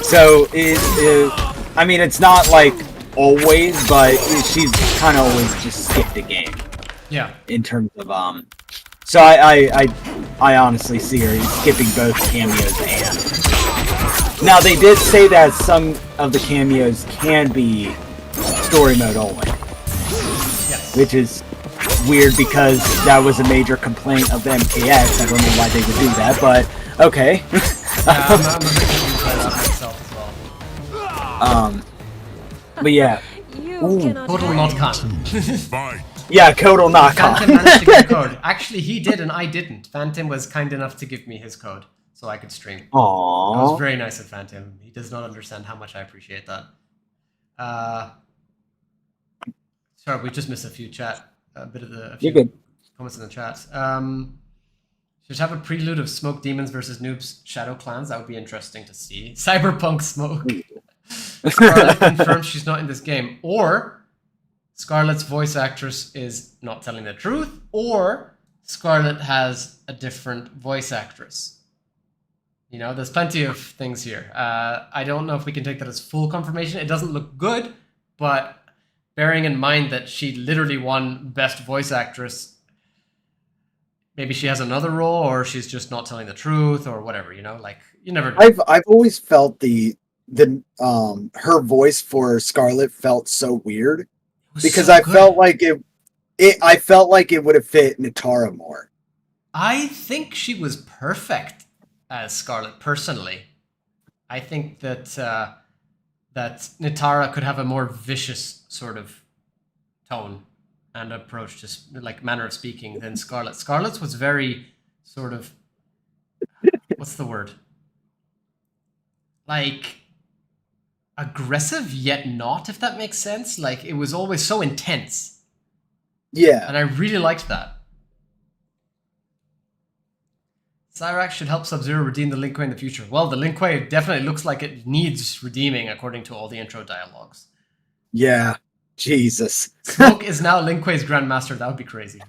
So it's not like always, but she's kind of always just skipped a game. Yeah. In terms of so I honestly see her skipping both cameos and. Now they did say that some of the cameos can be story mode only. Yes. Which is weird because that was a major complaint of the MKX. I don't know why they would do that, but okay. I'm a big fan of myself as well. But yeah. Total not con. Yeah, Kodal not con. Phantom managed to get a code. Actually, he did and I didn't. Phantom was kind enough to give me his code so I could stream. Aww. That was very nice of Phantom. He does not understand how much I appreciate that. Sorry, we just missed a few comments in the chat. Should have a prelude of Smoke Demons versus Noob's Shadow Clans. That would be interesting to see. Cyberpunk Smoke. Scarlet confirms she's not in this game. Or Scarlet's voice actress is not telling the truth. Or Scarlet has a different voice actress. There's plenty of things here. I don't know if we can take that as full confirmation. It doesn't look good, but bearing in mind that she literally won Best Voice Actress, maybe she has another role, or she's just not telling the truth, or whatever. You never know. I've always felt the her voice for Scarlet felt so weird because so I good. felt like I felt like it would have fit Natara more. I think she was perfect as Scarlet, personally. I think that that Nitara could have a more vicious sort of tone and approach to like manner of speaking than Scarlet. Scarlet's was very sort of what's the word? Like aggressive yet not, if that makes sense. Like it was always so intense. Yeah. And I really liked that. Cyrax should help Sub-Zero redeem the Lin Kuei in the future. Well, the Lin Kuei definitely looks like it needs redeeming according to all the intro dialogues. Yeah. Jesus. Smoke is now Lin Kuei's Grandmaster. That would be crazy.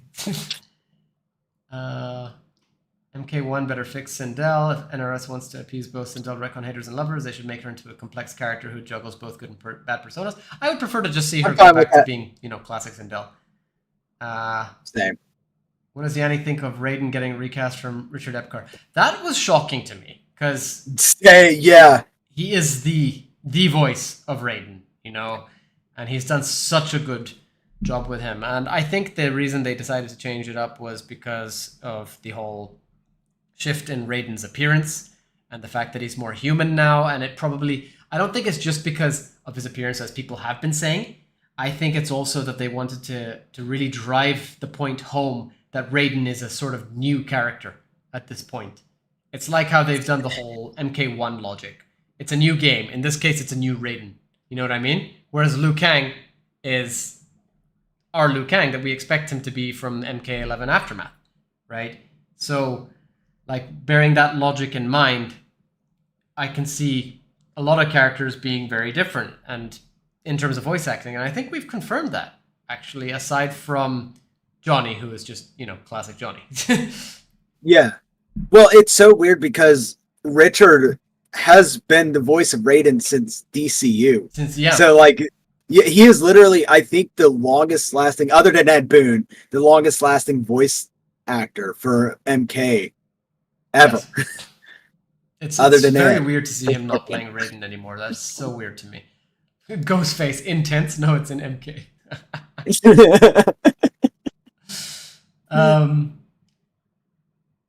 MK1 better fix Sindel. If NRS wants to appease both Sindel Recon haters and lovers, they should make her into a complex character who juggles both good and bad personas. I would prefer to just see her go back to being, classic Sindel. Same. What does Yanni think of Raiden getting recast from Richard Epcar? That was shocking to me because yeah, he is the voice of Raiden, and he's done such a good job with him. And I think the reason they decided to change it up was because of the whole shift in Raiden's appearance and the fact that he's more human now. And I don't think it's just because of his appearance, as people have been saying. I think it's also that they wanted to really drive the point home that Raiden is a sort of new character at this point. It's like how they've done the whole MK1 logic. It's a new game. In this case, it's a new Raiden. You know what I mean? Whereas Liu Kang is our Liu Kang that we expect him to be from MK11 Aftermath, right? So, like, bearing that logic in mind, I can see a lot of characters being very different and in terms of voice acting. And I think we've confirmed that, actually, aside from Johnny, who is just, classic Johnny. Yeah. Well, it's so weird because Richard has been the voice of Raiden since DCU. So, like, he is literally, I think, the longest lasting, other than Ed Boon, the longest lasting voice actor for MK ever. Yes. It's very weird to see him not playing Raiden anymore. That's so weird to me. Ghostface, intense? No, it's in MK.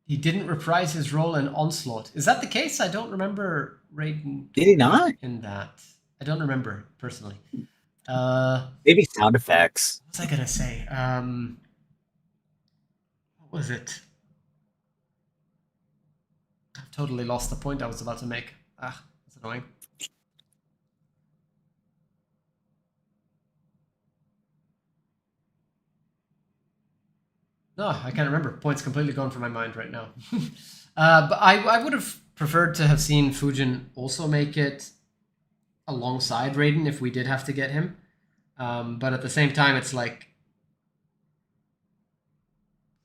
He didn't reprise his role in Onslaught. Is that the case? I don't remember Raiden. Did he not? In that. I don't remember, personally. Maybe sound effects. What was I going to say? What was it? I've totally lost the point I was about to make. That's annoying. No, I can't remember. Point's completely gone from my mind right now. But I would have preferred to have seen Fujin also make it alongside Raiden if we did have to get him. But at the same time, it's like,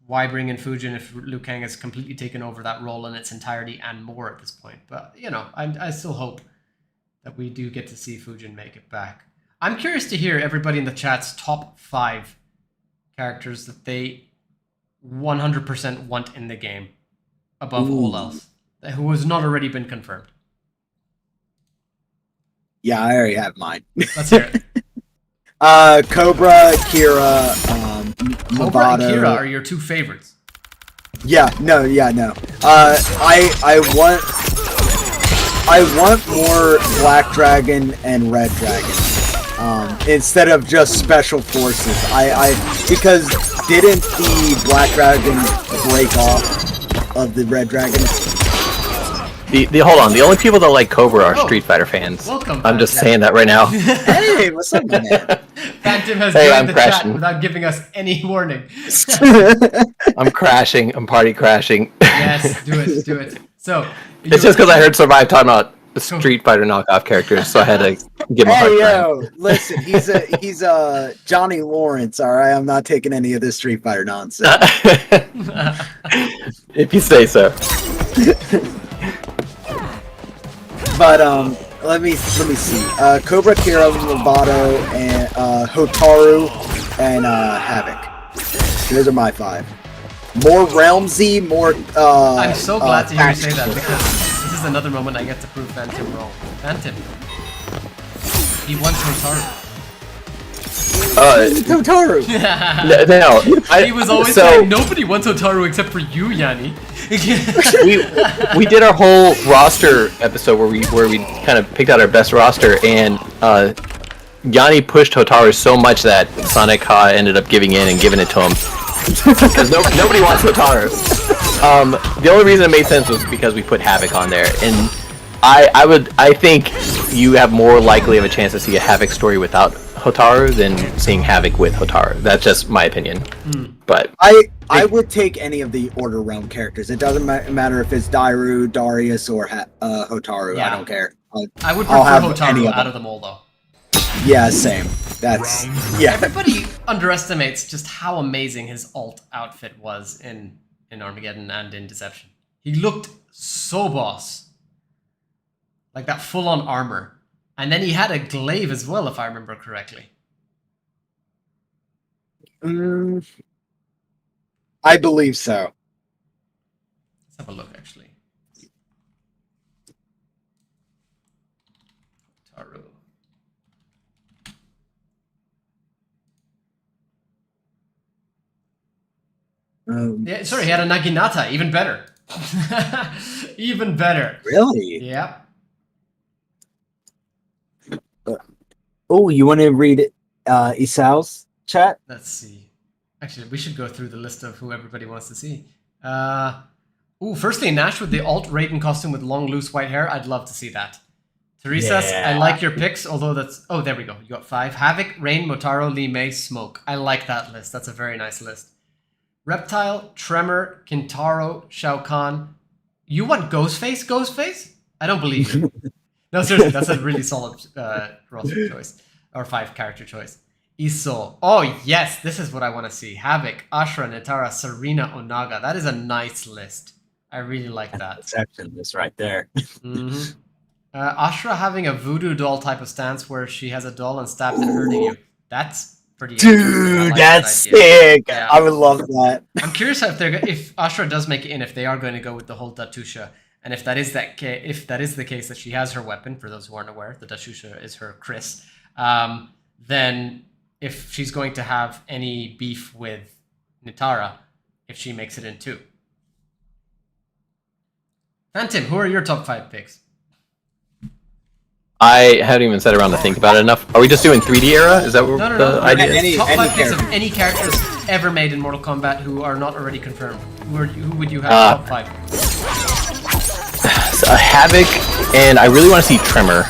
why bring in Fujin if Liu Kang has completely taken over that role in its entirety and more at this point? But, I still hope that we do get to see Fujin make it back. I'm curious to hear everybody in the chat's top 5 characters that they 100% want in the game above all else, who has not already been confirmed. Yeah, I already have mine. Let's hear it. Cobra, Kira, Cobra and Kira are your 2 favorites. No. I want more Black Dragon and Red Dragon. Instead of just special forces. Because didn't the Black Dragon break off of the Red Dragon? Hold on, the only people that like Cobra are Street Fighter fans. Welcome. I'm just saying that right now. Hey, what's up, man? Phantom has joined the chat without giving us any warning. I'm crashing. I'm party crashing. Yes, do it. So it's just because I heard Survive talking about the Street Fighter knockoff characters, so I had to give him a hard time. Listen, he's Johnny Lawrence, all right? I'm not taking any of this Street Fighter nonsense. If you say so. But let me see. Cobra, Kira, Lovato, and Hotaru, and Havoc. Those are my 5. More Realmsy, more. I'm so glad to hear you say that because this is is another moment I get to prove Phantom wrong. Phantom. He wants Hotaru. Hotaru. He was always saying nobody wants Hotaru except for you, Yanni. we did our whole roster episode where we kind of picked out our best roster, and Yanni pushed Hotaru so much that Sonic Ha ended up giving in and giving it to him because nobody wants Hotaru. The only reason it made sense was because we put Havoc on there, and I think you have more likely of a chance to see a Havoc story without Hotaru than seeing Havoc with Hotaru. That's just my opinion. But I would take any of the Order Realm characters. It doesn't matter if it's Dairu, Darius, or Hotaru. Yeah. I don't care. I would prefer Hotaru out of them all, though. Yeah, same. That's Everybody underestimates just how amazing his alt outfit was in Armageddon and in Deception. He looked so boss. Like that full-on armor. And then he had a glaive as well, if I remember correctly. I believe so. Let's have a look, actually. Taru. Yeah, sorry, he had a Naginata. Even better. Even better. Really? Yeah. Oh, you want to read Isau's chat? Let's see. Actually, we should go through the list of who everybody wants to see. Firstly, Nash with the alt Raiden costume with long, loose white hair. I'd love to see that. Teresa, Yeah. I like your picks, although that's... Oh, there we go. You got 5. Havoc, Rain, Motaro, Lee May, Smoke. I like that list. That's a very nice list. Reptile, Tremor, Kintaro, Shao Kahn. You want Ghostface? Ghostface? I don't believe you. No, seriously, that's a really solid roster choice. Or 5-character choice. Iso. Oh, yes, this is what I want to see. Havoc, Ashra, Nitara, Serena, Onaga. That is a nice list. I really like that. Exception is right there. Mm-hmm. Ashra having a voodoo doll type of stance where she has a doll and stabs it hurting you. That's pretty interesting. I Dude, like that's that idea. sick. Yeah. I would love that. I'm curious if Ashra does make it in, if they are going to go with the whole Datusha, and if that is the case that she has her weapon. For those who aren't aware, the Datusha is her Chris. Then if she's going to have any beef with Nitara, if she makes it in too. Phantom, who are your top 5 picks? I haven't even sat around to think about it enough. Are we just doing 3D era? Is that what No. the idea is? Top 5 picks character. of any characters ever made in Mortal Kombat who are not already confirmed. Who would you have top 5? Havoc, and I really want to see Tremor.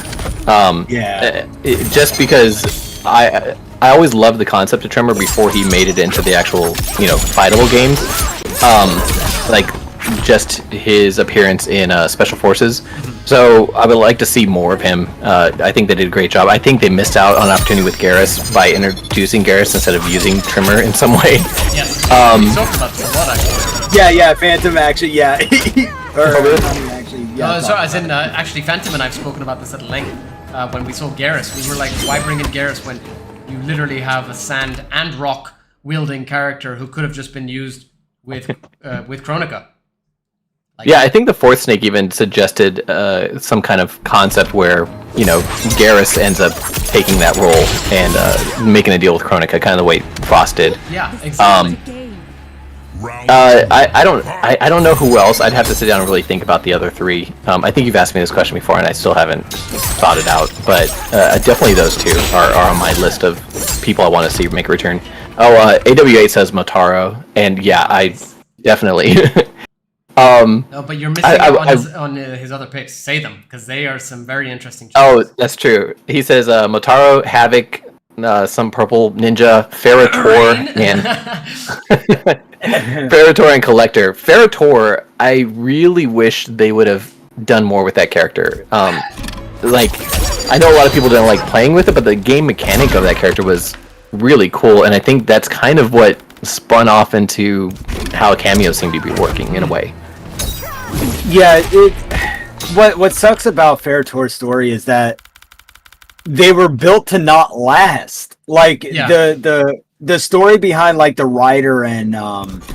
Just because I always loved the concept of Tremor before he made it into the actual, fightable games. Like just his appearance in Special Forces. So I would like to see more of him. I think they did a great job. I think they missed out on an opportunity with Garrus by introducing Garrus instead of using Tremor in some way. Yes. We talked about this a lot, actually. Yeah, Phantom actually, yeah. Actually, Phantom and I've spoken about this at length. When we saw Garrus, we were like, why bring in Garrus when you literally have a sand and rock wielding character who could have just been used with Kronika? I think the fourth snake even suggested some kind of concept where, Garrus ends up taking that role and making a deal with Kronika, kind of the way Frost did. Yeah, exactly. I don't know who else. I'd have to sit down and really think about the other 3. I think you've asked me this question before, and I still haven't thought it out. But definitely those 2 are on my list of people I want to see make a return. AW8 says Motaro, and yeah, I definitely. No, but you're missing out on his other picks. Say them, because they are some very interesting choices. Oh, that's true. He says Motaro, Havoc, some purple ninja, Ferrator, and Ferrator and Collector. Ferrator, I really wish they would have done more with that character. I know a lot of people didn't like playing with it, but the game mechanic of that character was really cool, and I think that's kind of what spun off into how cameos seem to be working in a way. Yeah, what sucks about Ferrator's story is that they were built to not last. Like the story behind like the writer and what's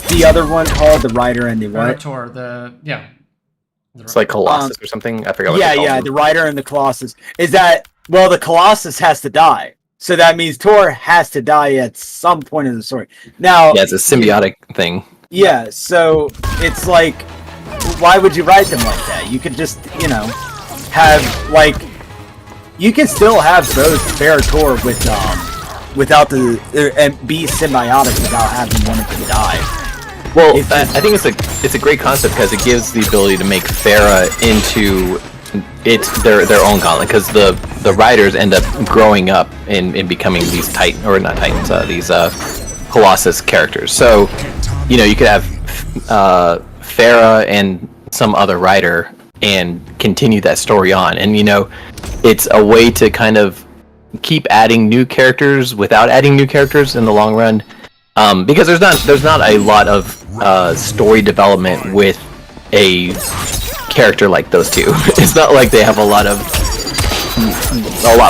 the other one called? The writer and the what? Ferrator, It's like Colossus or something. I forgot what Yeah, they call yeah, them. the Rider and the Colossus. Is that, well, the Colossus has to die. So that means Thor has to die at some point in the story. Now, Yeah, it's a symbiotic thing. yeah, so it's like, why would you write them like that? You could just, you know, have, like, you can still have both fair Thor with, without the, and be symbiotic without having one of them die. Well, I think it's a great concept because it gives the ability to make Farah into their own gauntlet, because the riders end up growing up and becoming these these Colossus characters. So, you know, you could have Farah and some other rider and continue that story on, and you know, it's a way to kind of keep adding new characters without adding new characters in the long run. Because there's not a lot of story development with a character like those two. It's not like they have a lot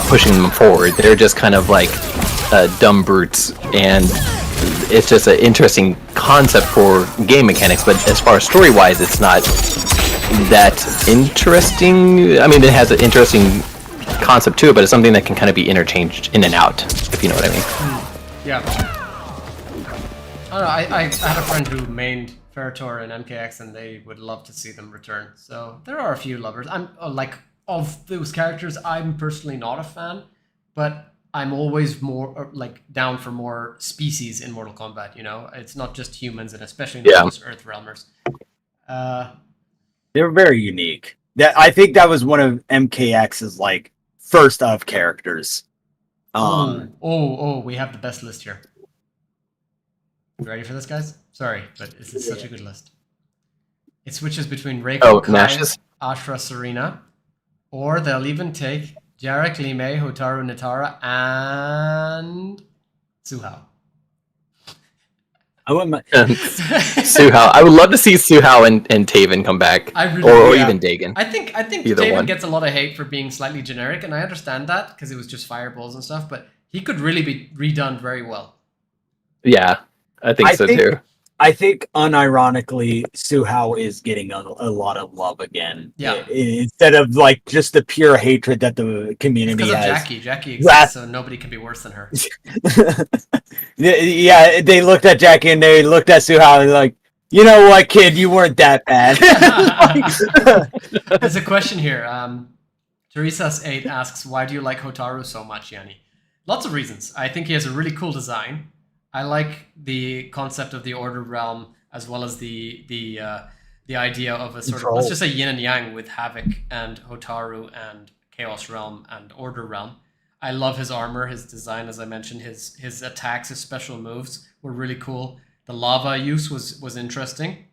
pushing them forward. They're just kind of like dumb brutes, and it's just an interesting concept for game mechanics. But as far as story wise, it's not that interesting. I mean, it has an interesting concept to it, but it's something that can kind of be interchanged in and out, if you know what I mean. Yeah. I don't know, I had a friend who mained Ferritor and MKX, and they would love to see them return. So there are a few lovers. I'm like, of those characters, I'm personally not a fan, but I'm always more like down for more species in Mortal Kombat. You know, it's not just humans, and especially not just Earth Realmers. They were very unique. I think that was one of MKX's like first of characters. We have the best list here. You ready for this, guys? Sorry, but this is such a good list. It switches between Reiko, Kai, Ashra, Serena, or they'll even take Jarek, Li Mei, Hotaru, Nitara, and Suhao. Suhao. I would love to see Suhao and Taven come back, or even Dagon. I think Taven gets a lot of hate for being slightly generic, and I understand that because it was just fireballs and stuff. But he could really be redone very well. Yeah, I think so too. I think unironically, Suhao is getting a lot of love again. Yeah. Instead of like just the pure hatred that the community has. Jackie. Jackie exists, so nobody can be worse than her. Yeah, they looked at Jackie and they looked at Suhao and like, you know what, kid, you weren't that bad. There's a question here. Teresa's8 asks, why do you like Hotaru so much, Yanni? Lots of reasons. I think he has a really cool design. I like the concept of the Order Realm, as well as the idea of a sort of, let's just say yin and yang with Havoc and Hotaru and Chaos Realm and Order Realm. I love his armor, his design, as I mentioned, his attacks, his special moves were really cool. The lava use was interesting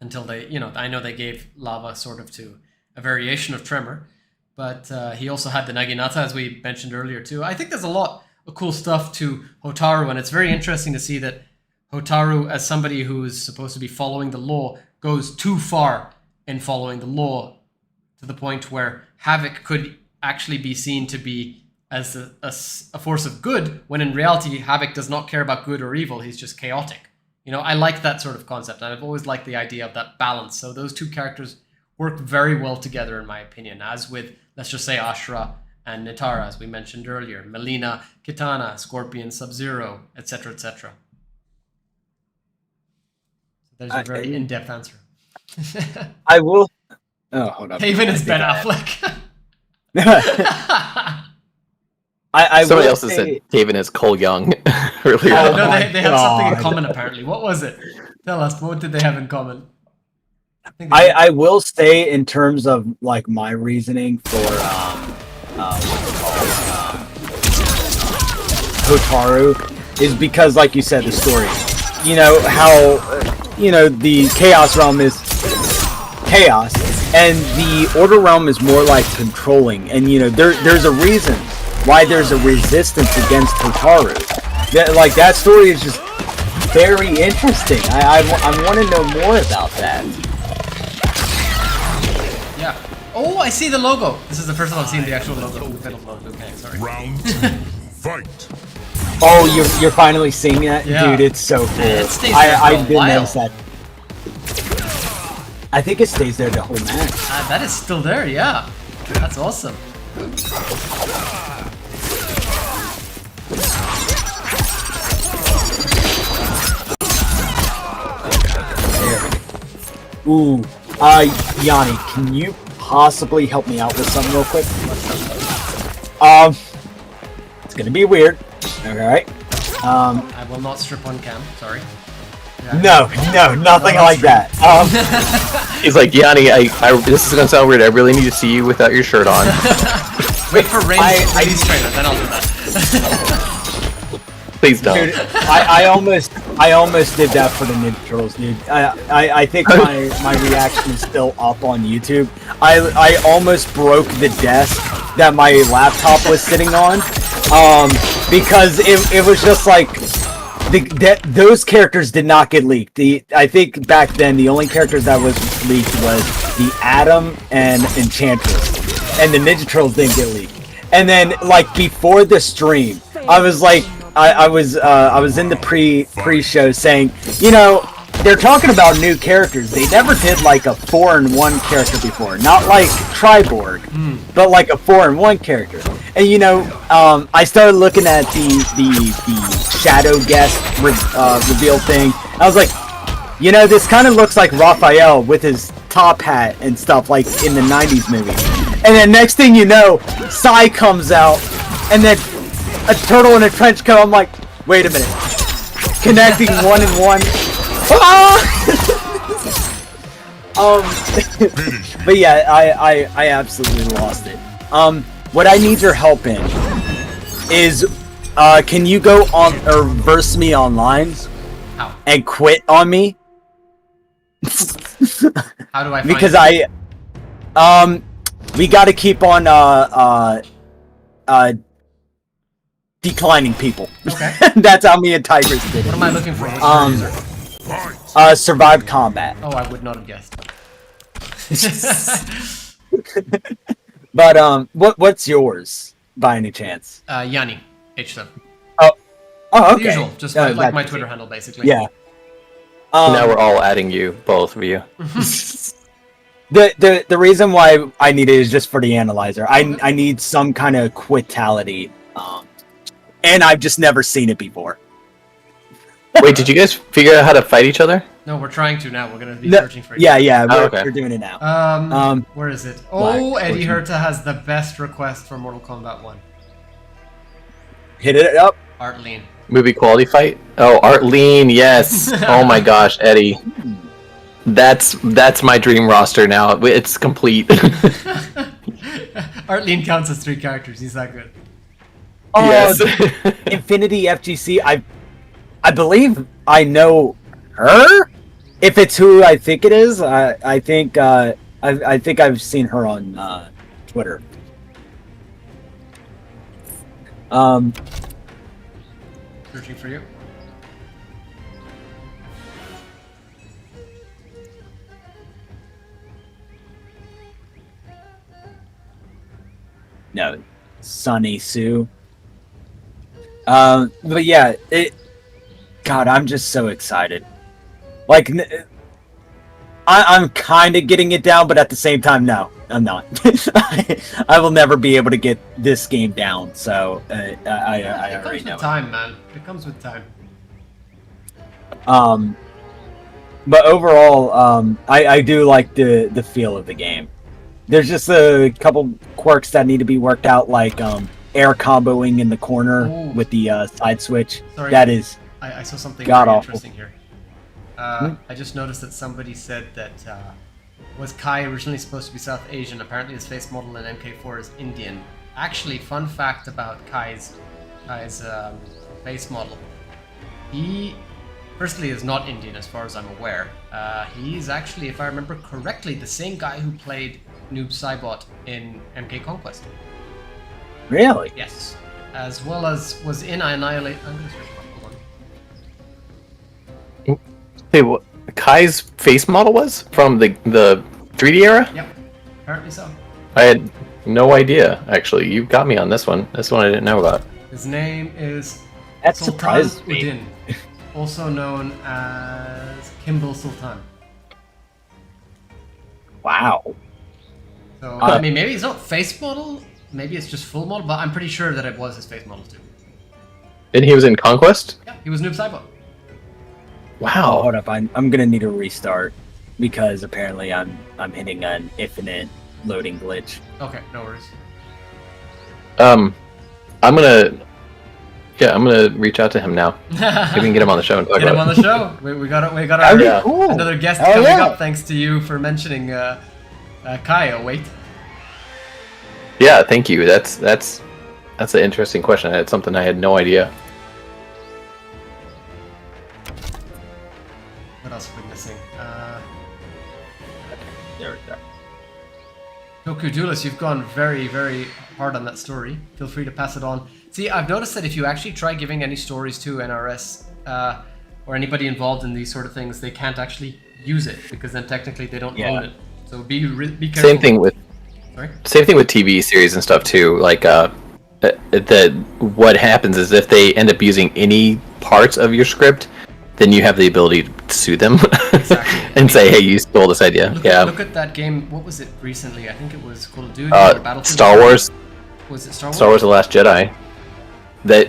until they, you know, I know they gave lava sort of to a variation of Tremor, but he also had the Naginata, as we mentioned earlier too. I think there's a lot of cool stuff to Hotaru, and it's very interesting to see that Hotaru, as somebody who is supposed to be following the law, goes too far in following the law to the point where Havoc could actually be seen to be as a force of good, when in reality Havoc does not care about good or evil, he's just chaotic. You know, I like that sort of concept, and I've always liked the idea of that balance. So those two characters work very well together, in my opinion, as with, let's just say, Ashra and Nitara, as we mentioned earlier, Melina, Kitana, Scorpion, Sub-Zero, etc., etc. There's a very in-depth answer. I will. Oh, hold on. Haven is Ben Affleck. Somebody else has said Taven is Cole Young. Really? No, they have something in common apparently. What was it? Tell us. What did they have in common? I will say, in terms of like my reasoning for Hotaru, is because, like you said, the story. You know how the Chaos Realm is chaos, and the Order Realm is more like controlling. And there's a reason why there's a resistance against Hotaru. That story is just very interesting. I want to know more about that. Yeah. Oh, I see the logo. This is the first time I've seen the actual logo. Okay, sorry. Round 2, fight. Oh, you're finally seeing that? Yeah. Dude, it's so cool. It stays there for I a didn't while. notice that. I think it stays there the whole match. That is still there, yeah. That's awesome. Ooh, Yanni, can you possibly help me out with something real quick? It's gonna be weird. Alright. I will not strip on cam, sorry. No, nothing like that. He's like, Yanni, this is gonna sound weird. I really need to see you without your shirt on. Wait for Ray's trailer, then I'll do that. Please don't. Dude, I almost did that for the Ninja Turtles, dude. I think my reaction is still up on YouTube. I almost broke the desk that my laptop was sitting on, because it was just like those characters did not get leaked. I think back then the only characters that was leaked was the Atom and Enchantress, and the Ninja Turtles didn't get leaked. And then like before the stream, I was like. I was in the pre-show saying, you know, they're talking about new characters. They never did like a 4-in-1 character before, not like Triborg, but like a 4-in-1 character. And you know, I started looking at the Shadow Guest reveal thing. I was like, you know, this kind of looks like Raphael with his top hat and stuff like in the '90s movies. And then next thing you know, Psy comes out, and then a turtle in a trench coat. I'm like, wait a minute. Connecting 1 and 1. But yeah, I absolutely lost it. What I need your help in is, can you go on or verse me online and quit on me? How do I find because it? We got to keep on declining people. Okay. That's how me and Tigers did it. What am I looking for? Survived combat. Oh, I would not have guessed. But what's yours by any chance? Yanni, H7. Oh, The okay. usual, just like my Twitter handle, basically. Yeah. Now we're all adding you, both of you. The reason why I need it is just for the analyzer. I need some kind of quitality. And I've just never seen it before. Wait, did you guys figure out how to fight each other? No, we're trying to now. We're gonna be searching for it. Yeah, Oh, okay. we're doing it now. Where is it? Oh, Eddie Herta has the best request for Mortal Kombat 1. Hit it up. Art Lean. Movie quality fight? Oh, Art Lean, yes. Oh my gosh, Eddie. That's my dream roster now. It's complete. Art Lean counts as 3 characters. He's that good. Oh, Yes. Infinity FGC. I believe I know her. If it's who I think it is, I think I've seen her on Twitter. Searching for you. No, Sunny Sue. But yeah, God, I'm just so excited. Like, I'm kind of getting it down, but at the same time, no, I'm not. I will never be able to get this game down. So I It already comes know. with time, man. It comes with time. But overall, I do like the feel of the game. There's just a couple quirks that need to be worked out, like air comboing in the corner with the side switch. Sorry. That is I saw something God very awful. interesting here. I just noticed that somebody said that was Kai originally supposed to be South Asian. Apparently his face model in MK4 is Indian. Actually, fun fact about Kai's face model. He, firstly, is not Indian as far as I'm aware. He's actually, if I remember correctly, the same guy who played Noob Saibot in MK Conquest. really. Yes. As well as was in Annihilate. I'm gonna search him up. Hold on. Hey, what Kai's face model was from the 3D era? Yep. Apparently so. I had no idea. Actually, you got me on this one. This one I didn't know about. His name is That Sultan surprises me. Udin, also known as Kimball Sultan. Wow. So I mean, maybe it's not face model. Maybe it's just full model. But I'm pretty sure that it was his face model too. And he was in Conquest? Yeah, he was Noob Saibot. Wow. Hold up, I'm gonna need a restart because apparently I'm hitting an infinite loading glitch. Okay, no worries. I'm gonna reach out to him now. Maybe we can get him on the show and talk Get him about on the show. We got our Yeah. Cool. another guest Hell coming yeah. up. Thanks to you for mentioning Kai. Oh wait. Yeah, thank you. That's an interesting question. It's something I had no idea. What else are we missing? There we go. Goku Duelist, you've gone very, very hard on that story. Feel free to pass it on. See, I've noticed that if you actually try giving any stories to NRS or anybody involved in these sort of things, they can't actually use it because then technically they don't own it. So be careful. Same thing with Sorry? TV series and stuff too. Like what happens is if they end up using any parts of your script, then you have the ability to sue them Exactly. and say, "Hey, you stole this idea." Look at that game. What was it recently? I think it was Call of Duty or Battlefield. Star Wars. Was it Star Wars? Star Wars: The Last Jedi.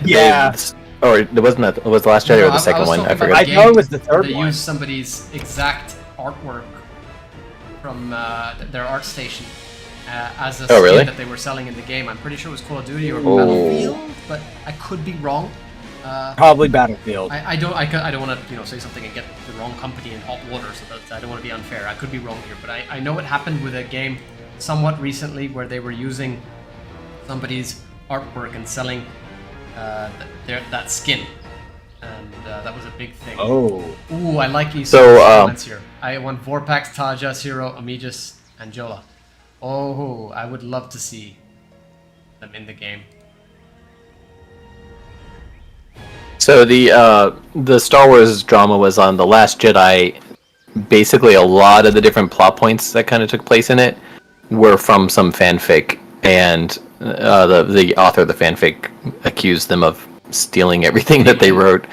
Yeah. Or it wasn't that. It was The Last Jedi or the second one. I forget. I know it was the third They one. used somebody's exact artwork from their art station as a Oh, really? skin that they were selling in the game. I'm pretty sure it was Call of Duty or Oh. Battlefield, but I could be wrong. Probably Battlefield. I don't want to say something and get the wrong company in hot water, so that I don't want to be unfair. I could be wrong here, but I know it happened with a game somewhat recently where they were using somebody's artwork and selling that skin, and that was a big thing. Oh. Ooh, I like these So, comments here. I want Vorpax, Taja, Zero, Amijus, and Jola. Oh, I would love to see them in the game. So the Star Wars drama was on The Last Jedi. Basically, a lot of the different plot points that kind of took place in it were from some fanfic, and the author of the fanfic accused them of stealing everything that they wrote.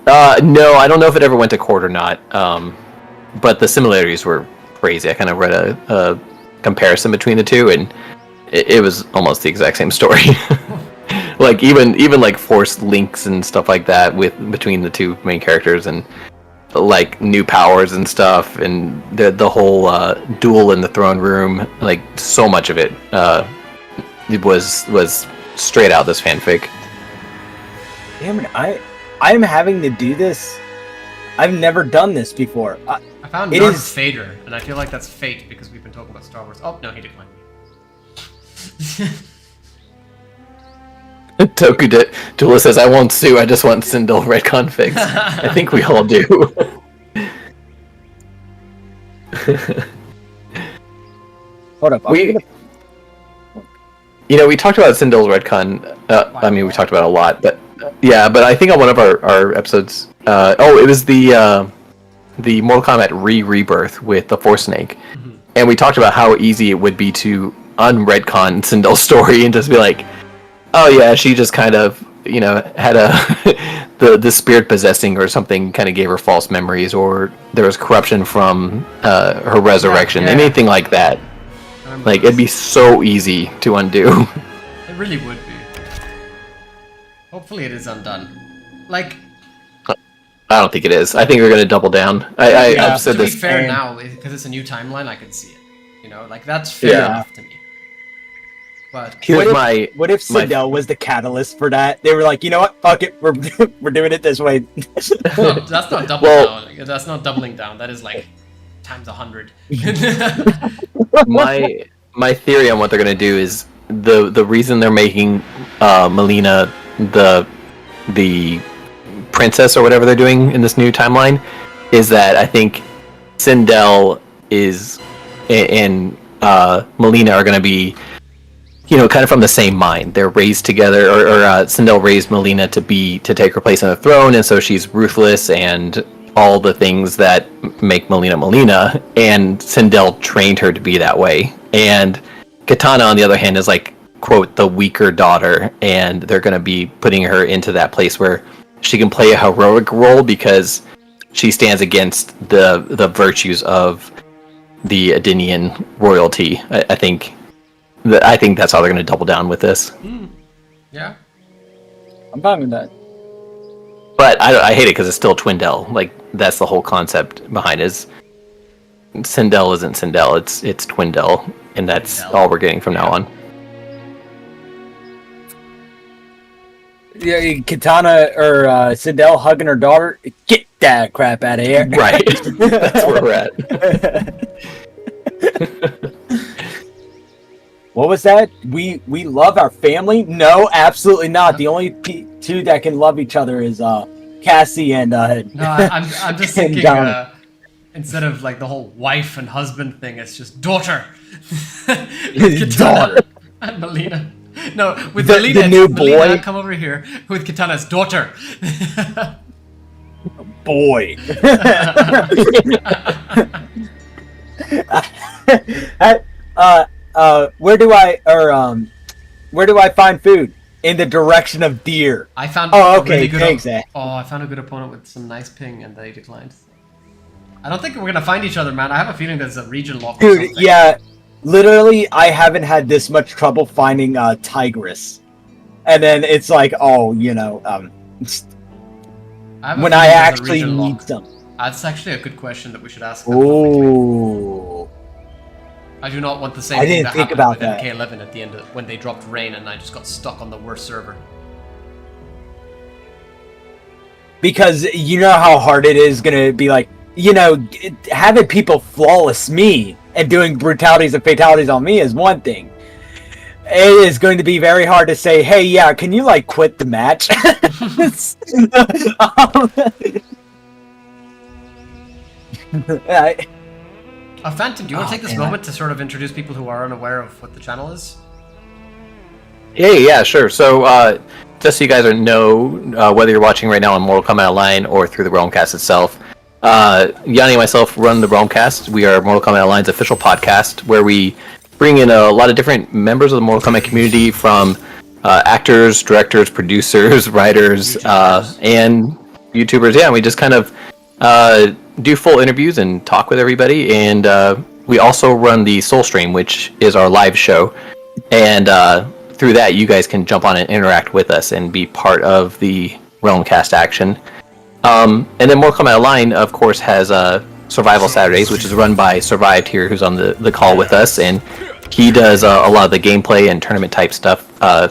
No, I don't know if it ever went to court or not, but the similarities were crazy. I kind of read a comparison between the two, and it was almost the exact same story. Like even like forced links and stuff like that between the two main characters, and like new powers and stuff, and the whole duel in the throne room. Like so much of it was straight out this fanfic. Damn it! I'm having to do this. I've never done this before. I found It Darth is- Vader, and I feel like that's fate because we've been talking about Star Wars. Oh no, he declined me. Toku Dula says, "I won't sue. I just want Sindel retcon fix." I think we all do. Hold up. We talked about Sindel's retcon. I mean, we talked about it a lot, but but I think on one of our episodes, it was the Mortal Kombat Rebirth with the Force Snake, and we talked about how easy it would be to unretcon Sindel's story and just be like, oh yeah, she just kind of had the spirit possessing or something, kind of gave her false memories, or there was corruption from her resurrection, anything like that. Like it'd be so easy to undo. It really would be. Hopefully it is undone. Like, I don't think it is. I think they're gonna double down. I've said to be this. fair now, because it's a new timeline, I can see it. Like that's fair enough to me. But Here's What if Sindel was the catalyst for that? They were like, you know what? Fuck it. We're doing it this way. no, that's not doubling down. That's not doubling down. That is like times 100. my theory on what they're gonna do is the reason they're making Melina the princess or whatever they're doing in this new timeline is that I think Sindel and Melina are gonna be kind of from the same mind. They're raised together, or Sindel raised Melina to take her place on the throne, and so she's ruthless and all the things that make Melina, and Sindel trained her to be that way. And Katana, on the other hand, is like, quote, the weaker daughter, and they're going to be putting her into that place where she can play a heroic role because she stands against the virtues of the Adinian royalty. I think that's how they're going to double down with this. Yeah. I'm fine with that. But I hate it because it's still Twindell. Like, that's the whole concept behind it. Is Sindel isn't Sindel, it's Twindell, and that's all we're getting from now on. Yeah, Katana or Sindel hugging her daughter. Get that crap out of here. Right. That's where we're at. What was that? We love our family? No, absolutely not. The only two that can love each other is Cassie and No, I'm just and thinking Johnny. instead of like the whole wife and husband thing, it's just daughter. Daughter. And Melina. No, with The Melina, new it's Melina, boy. come over here. With Katana's daughter. Boy. Where do I find food? In the direction of deer. I found Oh, a okay, really good thanks, Zach. I found a good opponent with some nice ping and they declined. I don't think we're gonna find each other, man. I have a feeling there's a region lock or Dude, something. yeah. Literally, I haven't had this much trouble finding Tigress. And then it's like, oh, I have a when feeling I there's a actually region need lock. some. That's actually a good question that we should ask. Ooh. I do not want the same I thing didn't that think happened about with that. MK11 at the end when they dropped rain and I just got stuck on the worst server. Because you know how hard it is going to be like, having people flawless me and doing brutalities and fatalities on me is one thing. It is going to be very hard to say, hey, yeah, can you quit the match? Phantom, do you want to take this man. moment to sort of introduce people who are unaware of what the channel is? Yeah, sure. So, just so you guys know, whether you're watching right now on Mortal Kombat Online or through the Realmcast itself, Yanni and myself run the Realmcast. We are Mortal Kombat Online's official podcast, where we bring in a lot of different members of the Mortal Kombat community, from actors, directors, producers, writers, and YouTubers. Yeah, and we just kind of do full interviews and talk with everybody. And we also run the Soul Stream, which is our live show. And through that, you guys can jump on and interact with us and be part of the Realmcast action. And then Mortal Kombat Online, of course, has Survival Saturdays, which is run by Survived here, who's on the call with us, and he does a lot of the gameplay and tournament type stuff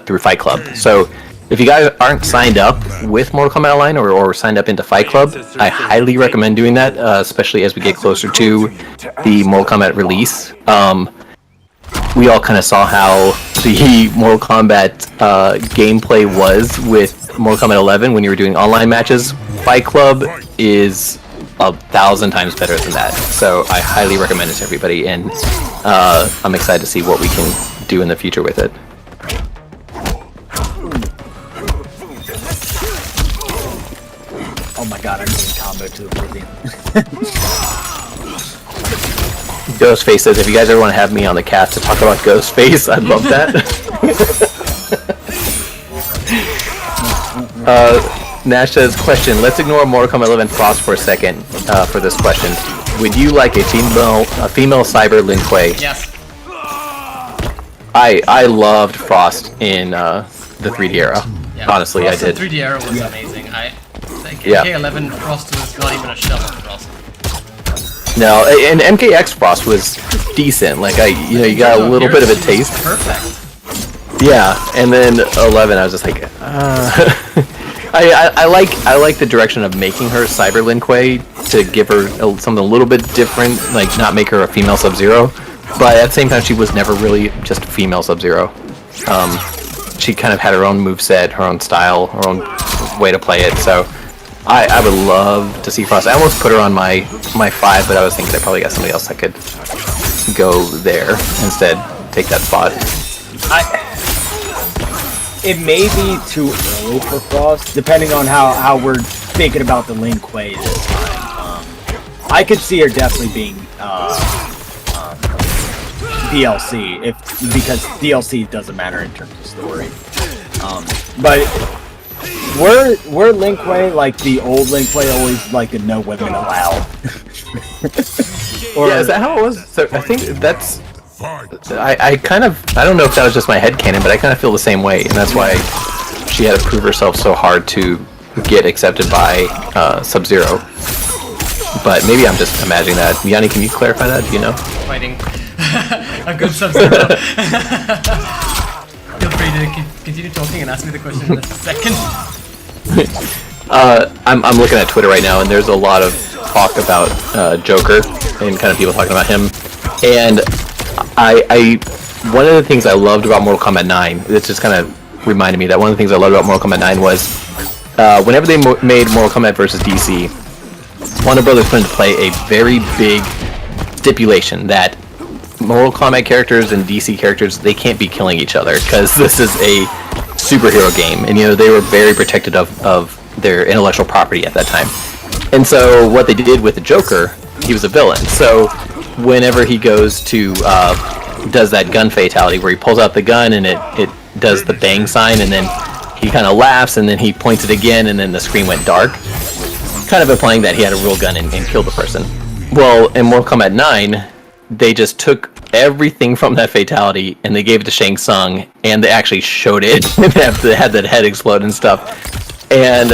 through Fight Club. So if you guys aren't signed up with Mortal Kombat Online or signed up into Fight Club, I highly recommend doing that, especially as we get closer to the Mortal Kombat release. We all kind of saw how the Mortal Kombat gameplay was with Mortal Kombat 11 when you were doing online matches. Fight Club is 1,000 times better than that, so I highly recommend it to everybody, and I'm excited to see what we can do in the future with it. Oh my god, I'm doing combo to oblivion. Ghostface says, if you guys ever want to have me on the cast to talk about Ghostface, I'd love that. Nash says, question, let's ignore Mortal Kombat 11 Frost for a second for this question. Would you like a female cyber Lin Kuei? Yes. I loved Frost in the 3D era. Yeah, Honestly, Frost I in did. 3D era was amazing. I think Yeah. MK11 Frost was not even a shell of Frost. No, and MKX Frost was decent. Like, you got a little bit of a taste. Perfect. Yeah, and then 11, I was just like, I like the direction of making her Cyber Lin Kuei to give her something a little bit different, like not make her a female Sub-Zero, but at the same time she was never really just female Sub-Zero. She kind of had her own moveset, her own style, her own way to play it. So I would love to see Frost. I almost put her on my 5, but I was thinking I probably got somebody else that could go there instead, take that spot. It may be too early for Frost, depending on how we're thinking about the Lin Kuei this time. I could see her definitely being DLC, because DLC doesn't matter in terms of story. But we're Lin Kuei like the old Lin Kuei, always like the no women allowed. Yeah, is that how it was? So I think that's. Fight. I don't know if that was just my headcanon, but I kind of feel the same way, and that's why she had to prove herself so hard to get accepted by Sub-Zero. But maybe I'm just imagining that. Yanni, can you clarify that? Do you know? Fighting a good Sub-Zero. Feel free to continue talking and ask me the question in a second. I'm looking at Twitter right now, and there's a lot of talk about Joker and kind of people talking about him. And I one of the things I loved about Mortal Kombat 9, this just kind of reminded me that one of the things I loved about Mortal Kombat 9 was whenever they made Mortal Kombat vs. DC, Warner Brothers put into play a very big stipulation that Mortal Kombat characters and DC characters, they can't be killing each other because this is a superhero game, and they were very protective of their intellectual property at that time. And so what they did with the Joker, he was a villain. So whenever he goes to does that gun fatality where he pulls out the gun and it does the bang sign, and then he kind of laughs, and then he points it again, and then the screen went dark, kind of implying that he had a real gun and killed the person. Well, in Mortal Kombat 9, they just took everything from that fatality and they gave it to Shang Tsung, and they actually showed it and they had that head explode and stuff. And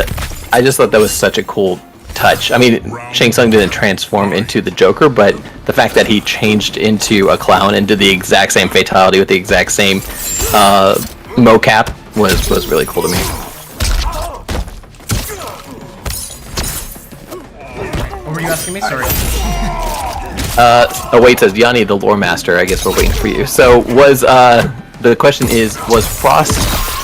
I just thought that was such a cool touch. I mean, Shang Tsung didn't transform into the Joker, but the fact that he changed into a clown and did the exact same fatality with the exact same mocap was really cool to me. What were you asking me? Sorry. Oh wait, says Yanni, the lore master. I guess we're waiting for you. So the question is, was Frost,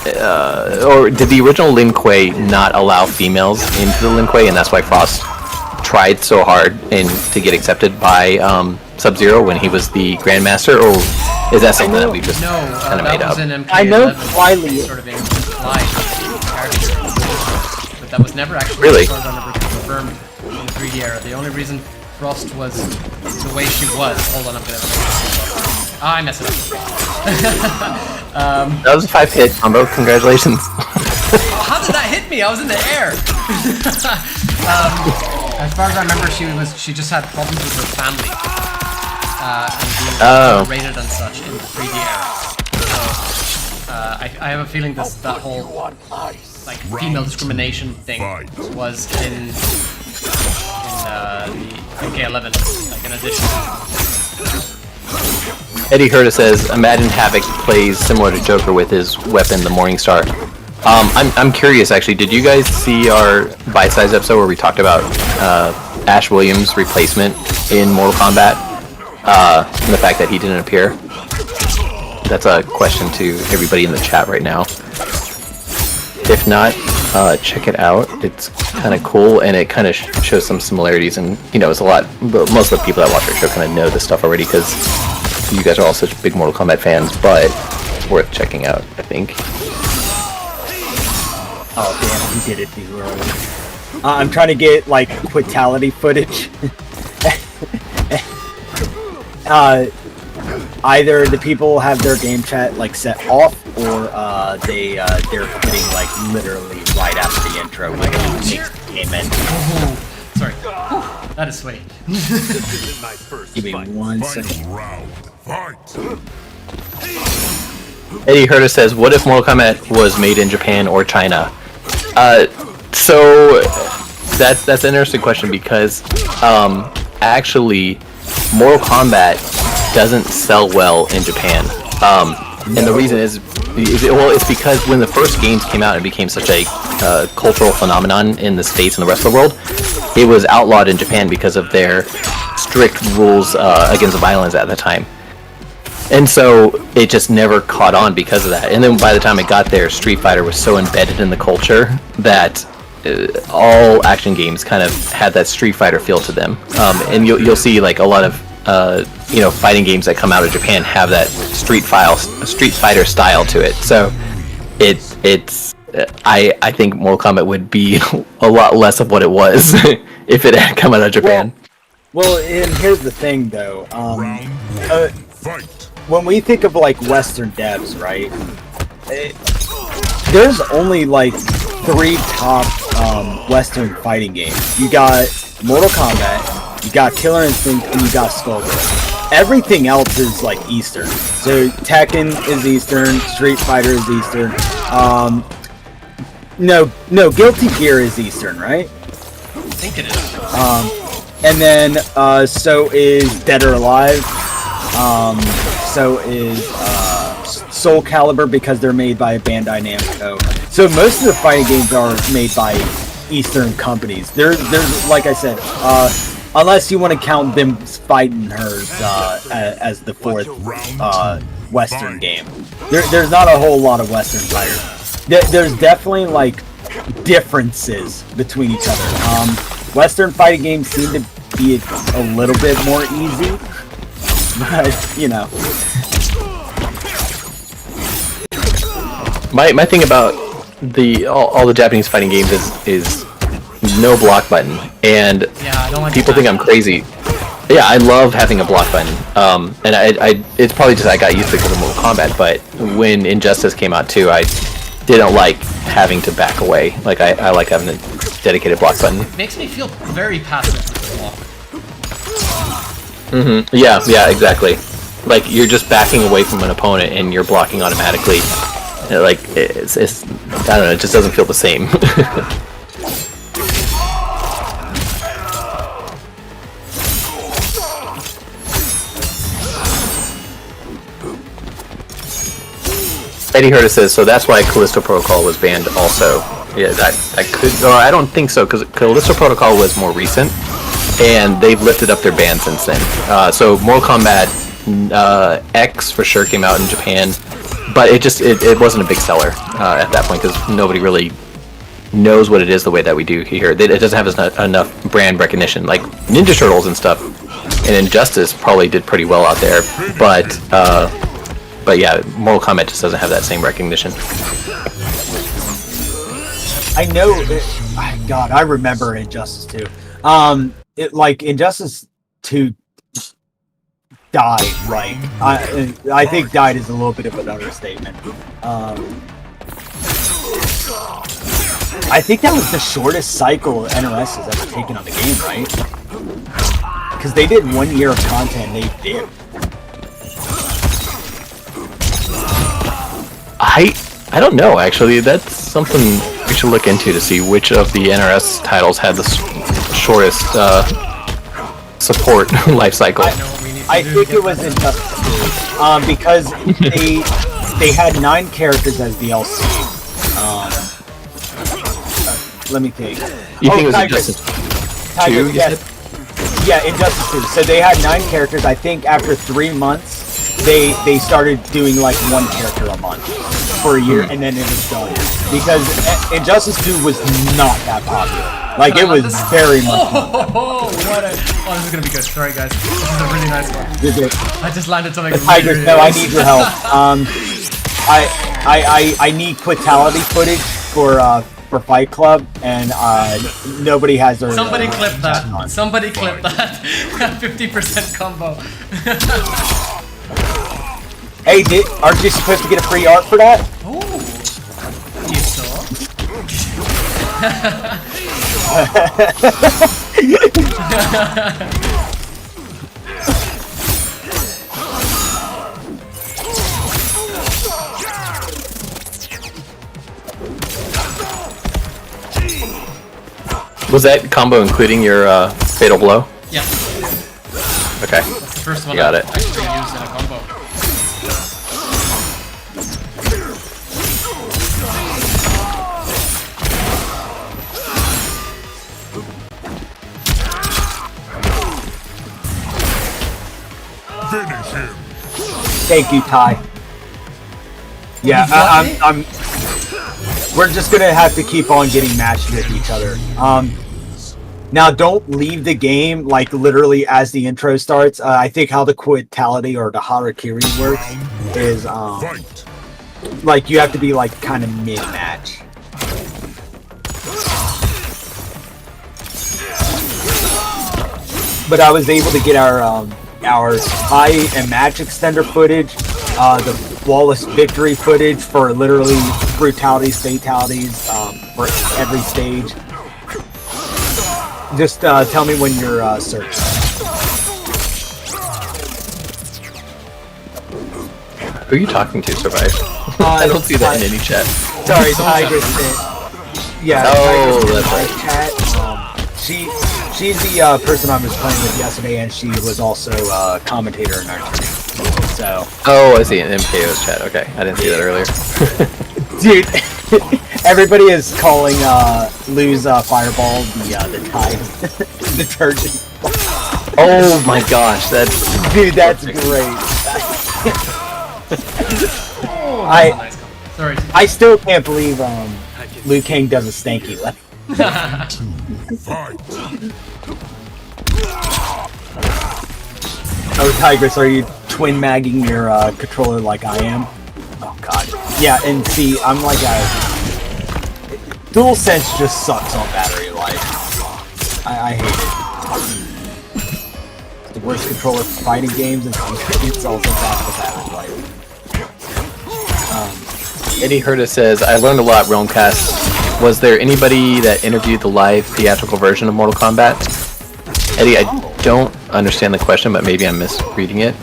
or did the original Lin Kuei not allow females into the Lin Kuei, and that's why Frost tried so hard to get accepted by Sub-Zero when he was the Grandmaster, or is that something that we just kind of made up? I know Twilight sort of implied but that was never actually Really? as far as I remember, confirmed in the 3D era. The only reason Frost was the way she was. Hold on, I'm gonna. I messed it up. That was a 5-hit combo. Congratulations. How did that hit me? I was in the air. As far as I remember, she just had problems with her family and being rated and such in the 3D era. So I have a feeling that whole like female discrimination thing was in the MK11, like in addition. Eddie Herta says, imagine Havoc plays similar to Joker with his weapon, the Morningstar. I'm curious, actually, did you guys see our bite-sized episode where we talked about Ash Williams' replacement in Mortal Kombat? And the fact that he didn't appear? That's a question to everybody in the chat right now. If not, check it out. It's kind of cool, and it kind of shows some similarities, and it's a lot. Most of the people that watch our show kind of know this stuff already because you guys are all such big Mortal Kombat fans, but it's worth checking out, I think. Oh damn, he did it too early. I'm trying to get like quitality footage. Either the people have their game chat like set off, or they're quitting like literally right after the intro when came in. Sorry, that is sweaty. This isn't my first Give me fight. 1 second. Final round. Fight. Eddie Herta says, what if Mortal Kombat was made in Japan or China? So that's an interesting question because actually Mortal Kombat doesn't sell well in Japan. And the reason is it's because when the first games came out and became such a cultural phenomenon in the States and the rest of the world, it was outlawed in Japan because of their strict rules against violence at the time. And so it just never caught on because of that. And then by the time it got there, Street Fighter was so embedded in the culture that all action games kind of had that Street Fighter feel to them. And you'll see like a lot of fighting games that come out of Japan have that Street Fighter style to it. So I think Mortal Kombat would be a lot less of what it was if it had come out of Japan. Well, and here's the thing though. Fight. When we think of like Western devs, right? There's only like 3 top Western fighting games. You got Mortal Kombat, you got Killer Instinct, and you got Skullgirls. Everything else is like Eastern. So Tekken is Eastern, Street Fighter is Eastern. No, Guilty Gear is Eastern, right? I think it is. And then so is Dead or Alive. So is Soul Calibur because they're made by Bandai Namco. So most of the fighting games are made by Eastern companies. There's like I said, unless you want to count them fighting hers as the fourth Western game. There's not a whole lot of Western fighters. There's definitely like differences between each other. Western fighting games seem to be a little bit more easy, but you know. My thing about all the Japanese fighting games is no block button, and Yeah, I don't like people think I'm crazy. Yeah, I love having a block button, and I it's probably just I got used to it because of Mortal Kombat. But when Injustice came out too, I didn't like having to back away. Like I like having a dedicated block button. It makes me feel very passive with the block. Yeah, exactly. Like you're just backing away from an opponent and you're blocking automatically. Like it's I don't know, it just doesn't feel the same. Eddie Herta says, so that's why Callisto Protocol was banned also. Yeah, that could... Or I don't think so, because Callisto Protocol was more recent, and they've lifted up their ban since then. So Mortal Kombat X for sure came out in Japan, but it wasn't a big seller at that point, because nobody really knows what it is the way that we do here. It doesn't have enough brand recognition. Like Ninja Turtles and stuff, and Injustice probably did pretty well out there, but yeah, Mortal Kombat just doesn't have that same recognition. I know. God, I remember Injustice 2. Like Injustice 2 died. Right? I think died is a little bit of an understatement. I think that was the shortest cycle NOS has ever taken on the game, right? Because they did 1 year of content. They did. I don't know, actually. That's something we should look into to see which of the NRS titles had the shortest support life cycle. I think it was Injustice 2, because they had 9 characters as DLC. Let me think. You think it was Injustice 2? Yes. Yeah, Injustice 2. So they had 9 characters. I think after 3 months, they started doing like 1 character a month for a year, and then it was done. Because Injustice 2 was not that popular. Like, it was very much. This is gonna be good. Sorry, guys. This is a really nice one. You're good. I just landed something. Tigers, no, I need your help. I need quitality footage for Fight Club, and nobody has their. Somebody clip that. Somebody clip that. 50% combo. Hey, aren't you supposed to get a free art for that? Ooh. You saw? Was that combo including your fatal blow? Yeah. Okay. That's the first one You got I it. actually used in a combo. Finish him. Thank you, Ty. Yeah, I'm. We're just gonna have to keep on getting matched with each other. Now don't leave the game like literally as the intro starts. I think how the quitality or the harakiri works is Fight. like you have to be like kind of mid-match. But I was able to get our high and match extender footage, the flawless victory footage for literally brutalities, fatalities for every stage. Just tell me when you're searching. Who are you talking to, Survive? I don't see that in any chat. Sorry, Tigress. Yeah. Oh, Tigress that's in my right. chat. She's the person I was playing with yesterday, and she was also a commentator in our tournament. So. Oh, I see, in MKO's chat. Okay, I didn't see that earlier. Dude, everybody is calling Lou's Fireball the Tide detergent. Oh my gosh, that's... Dude, that's great. Nice comment. Sorry. I still can't believe Liu Kang does a stanky left. Fight. Oh, Tigress, are you twin magging your controller like I am? Oh god. Yeah, and see, I'm like DualSense just sucks on battery life. I hate it. It's the worst controller for fighting games, and it's also bad for battery life. Eddie Herta says, I learned a lot, Realmcast. Was there anybody that interviewed the live theatrical version of Mortal Kombat? Eddie, I don't understand the question, but maybe I'm misreading it.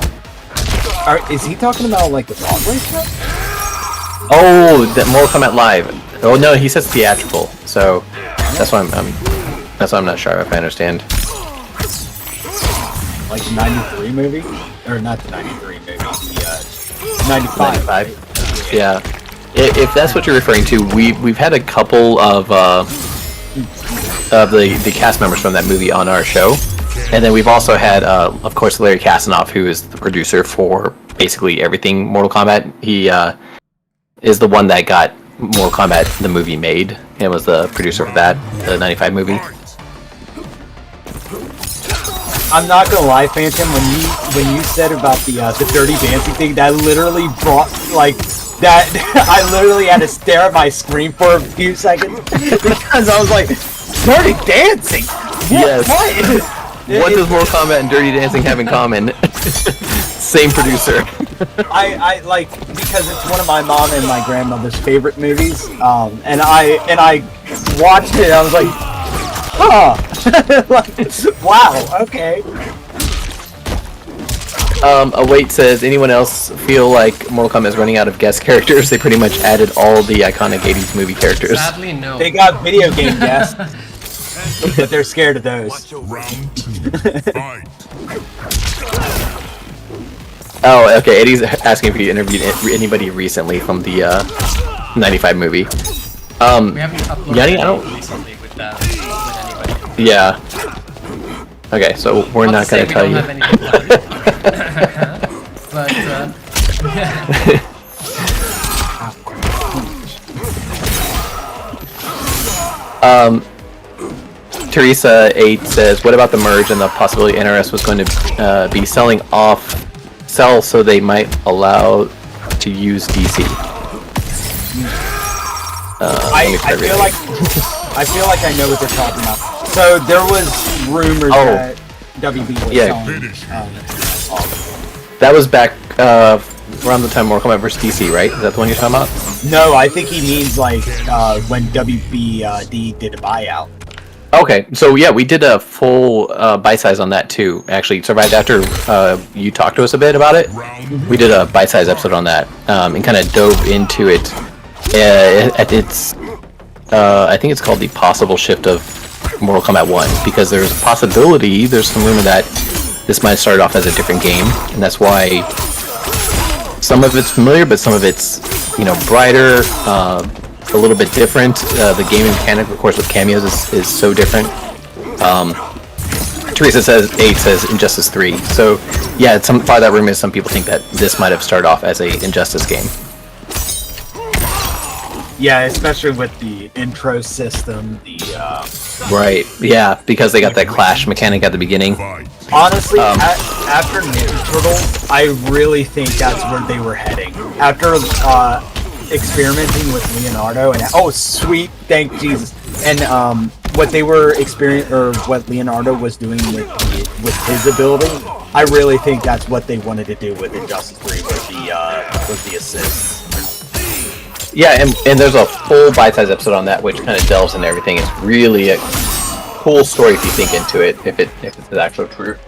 Is he talking about like the Broadway show? Oh, the Mortal Kombat Live. Oh no, he says theatrical, so that's why I'm not sure if I understand. Like the 93 movie? Or not the 93 movie, the 95. 95? Yeah. If that's what you're referring to, we've had a couple of the cast members from that movie on our show, and then we've also had, of course, Larry Kasanoff, who is the producer for basically everything Mortal Kombat. He is the one that got Mortal Kombat the movie made, and was the producer for that, the 95 movie. I'm not gonna lie, Phantom, when you said about the Dirty Dancing thing, that literally brought, like, that, I literally had to stare at my screen for a few seconds, because I was like, Dirty Dancing? Yes. What What does Mortal Kombat and Dirty Dancing have in common? Same producer. I like, because it's one of my mom and my grandmother's favorite movies, and I watched it, and I was like, huh, like, wow, okay. Await says, anyone else feel like Mortal Kombat is running out of guest characters? They pretty much added all the iconic 80s movie characters. Sadly, no. They got video game guests, but they're scared of those. Round 2. Fight. Oh, okay. Eddie's asking if you interviewed anybody recently from the 95 movie. We haven't uploaded Yanni, I don't... recently with anybody. Yeah. Okay, so we're not gonna tell you. Have anything planned. But Teresa 8 says, what about the merge and the possibility NRS was going to be sell so they might allow to use DC? I feel like I know what they're talking about. So there was rumors that WB was selling. That was back around the time Mortal Kombat vs. DC, right? Is that the one you're talking about? No, I think he means like when WBD did a buyout. Okay, so yeah, we did a full bite size on that too. Actually, survived after you talked to us a bit about it. We did a bite size episode on that and kind of dove into it. It's I think it's called the possible shift of Mortal Kombat 1, because there's a possibility, there's some rumor that this might start off as a different game, and that's why some of it's familiar, but some of it's, you know, brighter, a little bit different. The gaming mechanic, of course, with cameos is so different. Teresa says 8 says Injustice 3. So yeah, part of that rumor is some people think that this might have started off as a Injustice game. Yeah, especially with the intro system, Right, yeah, because they got that clash mechanic at the beginning. honestly, after Ninja Turtles, I really think that's where they were heading. After experimenting with Leonardo and oh sweet, thank Jesus, and what they were what Leonardo was doing with his ability, I really think that's what they wanted to do with Injustice 3 was the assist. Yeah, and there's a full bite-sized episode on that, which kind of delves into everything. It's really a cool story if you think into it, if it's actually true.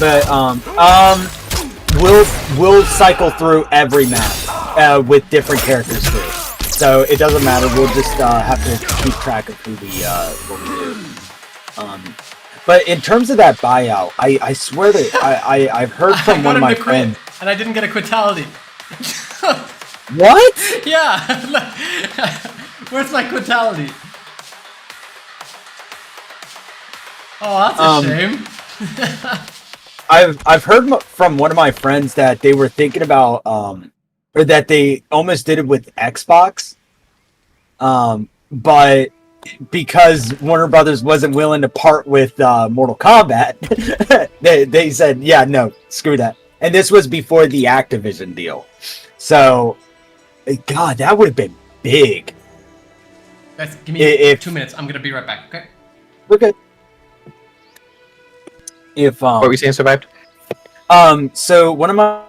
But we'll cycle through every map with different characters too. So it doesn't matter. We'll just have to keep track of who what we do. But in terms of that buyout, I swear that I've heard from one of my friends, and I didn't get a quitality. What? Yeah. Where's my quitality? Oh, that's a shame. I've heard from one of my friends that they were thinking about or that they almost did it with Xbox, but because Warner Brothers wasn't willing to part with Mortal Kombat, they said, yeah, no, screw that. And this was before the Activision deal. So, God, that would have been big. Guys, give me 2 minutes. I'm gonna be right back, okay? Okay. If What were we saying survived? So one of my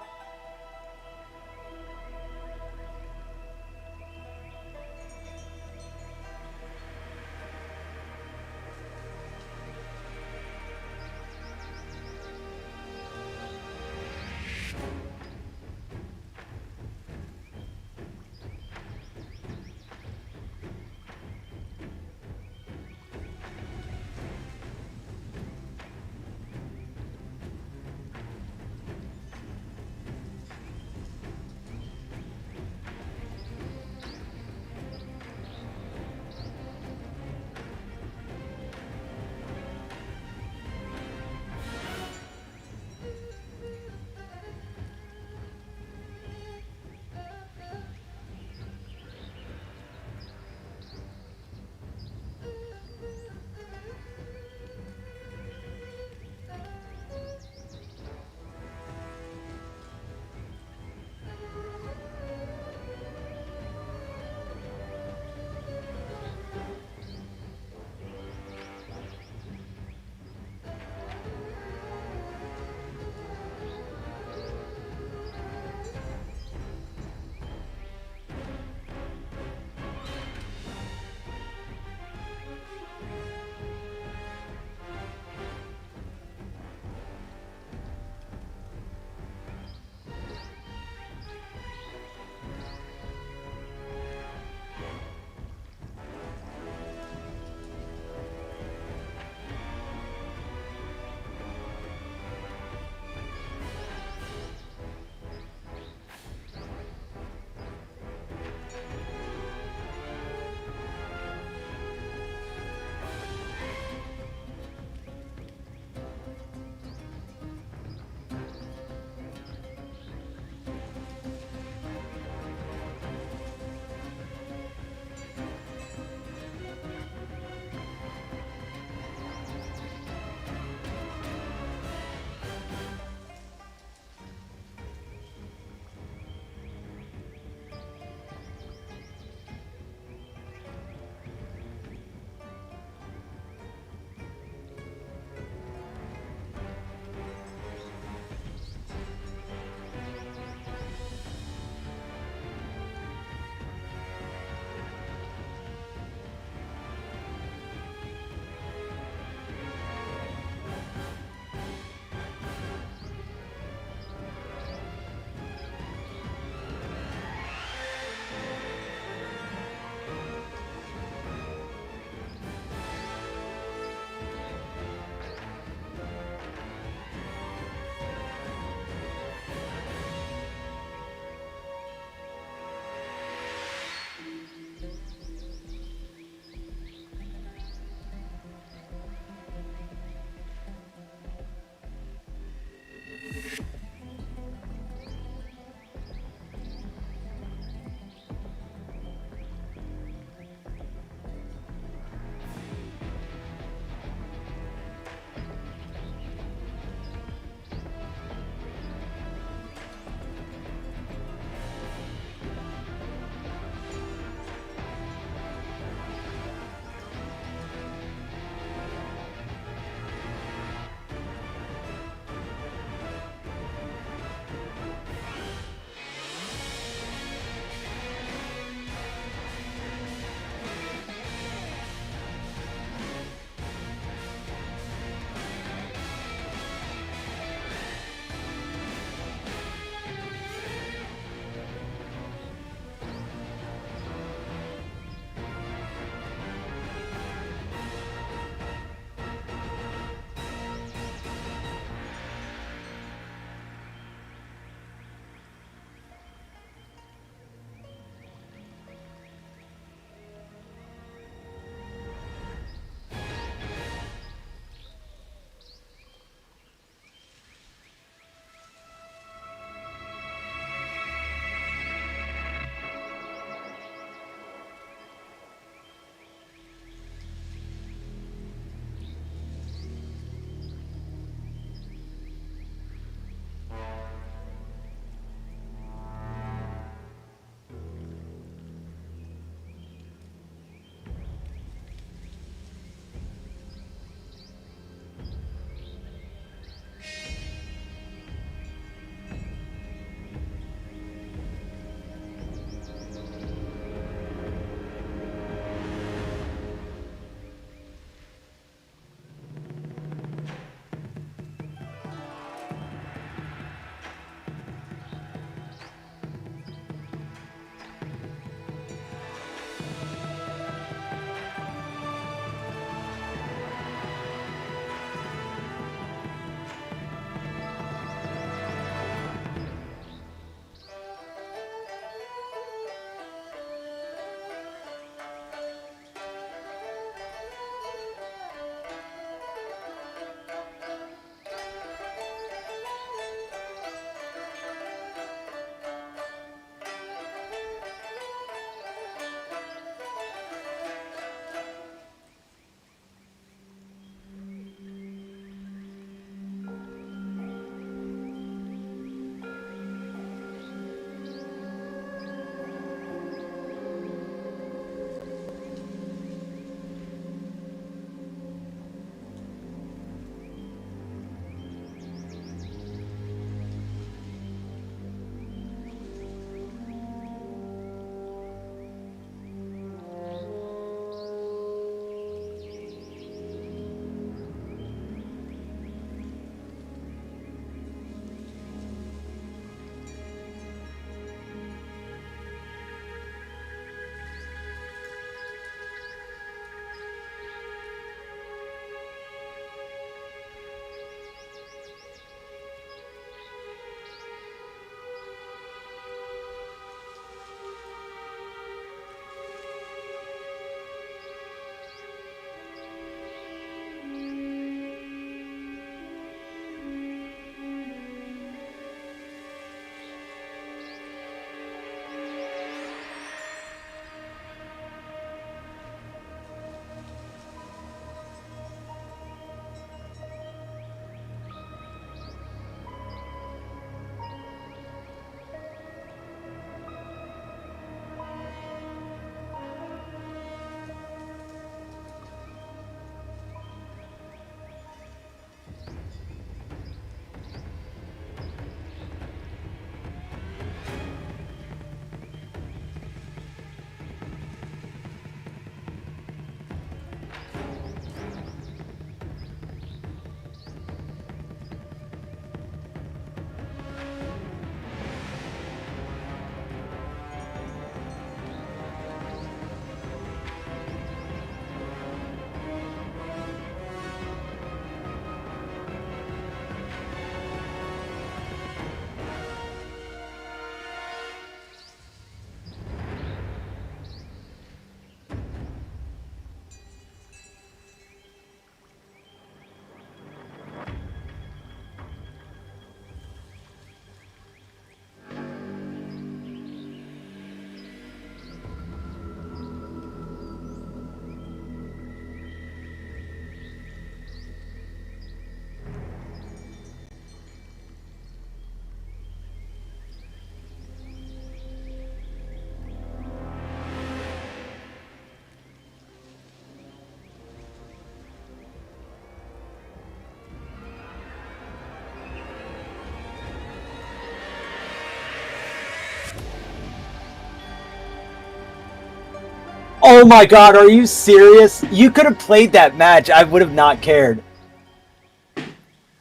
Oh my god, are you serious? You could have played that match. I would have not cared.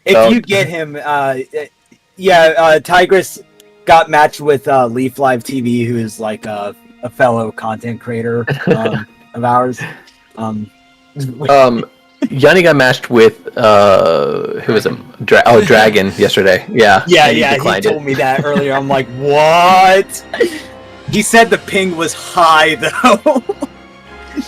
If you get him, Tigress got matched with Leaf Live TV, who is like a fellow content creator of ours. Yanni got matched with who was it? Dragon yesterday. Yeah. He told me that earlier. I'm like, what? He said the ping was high though.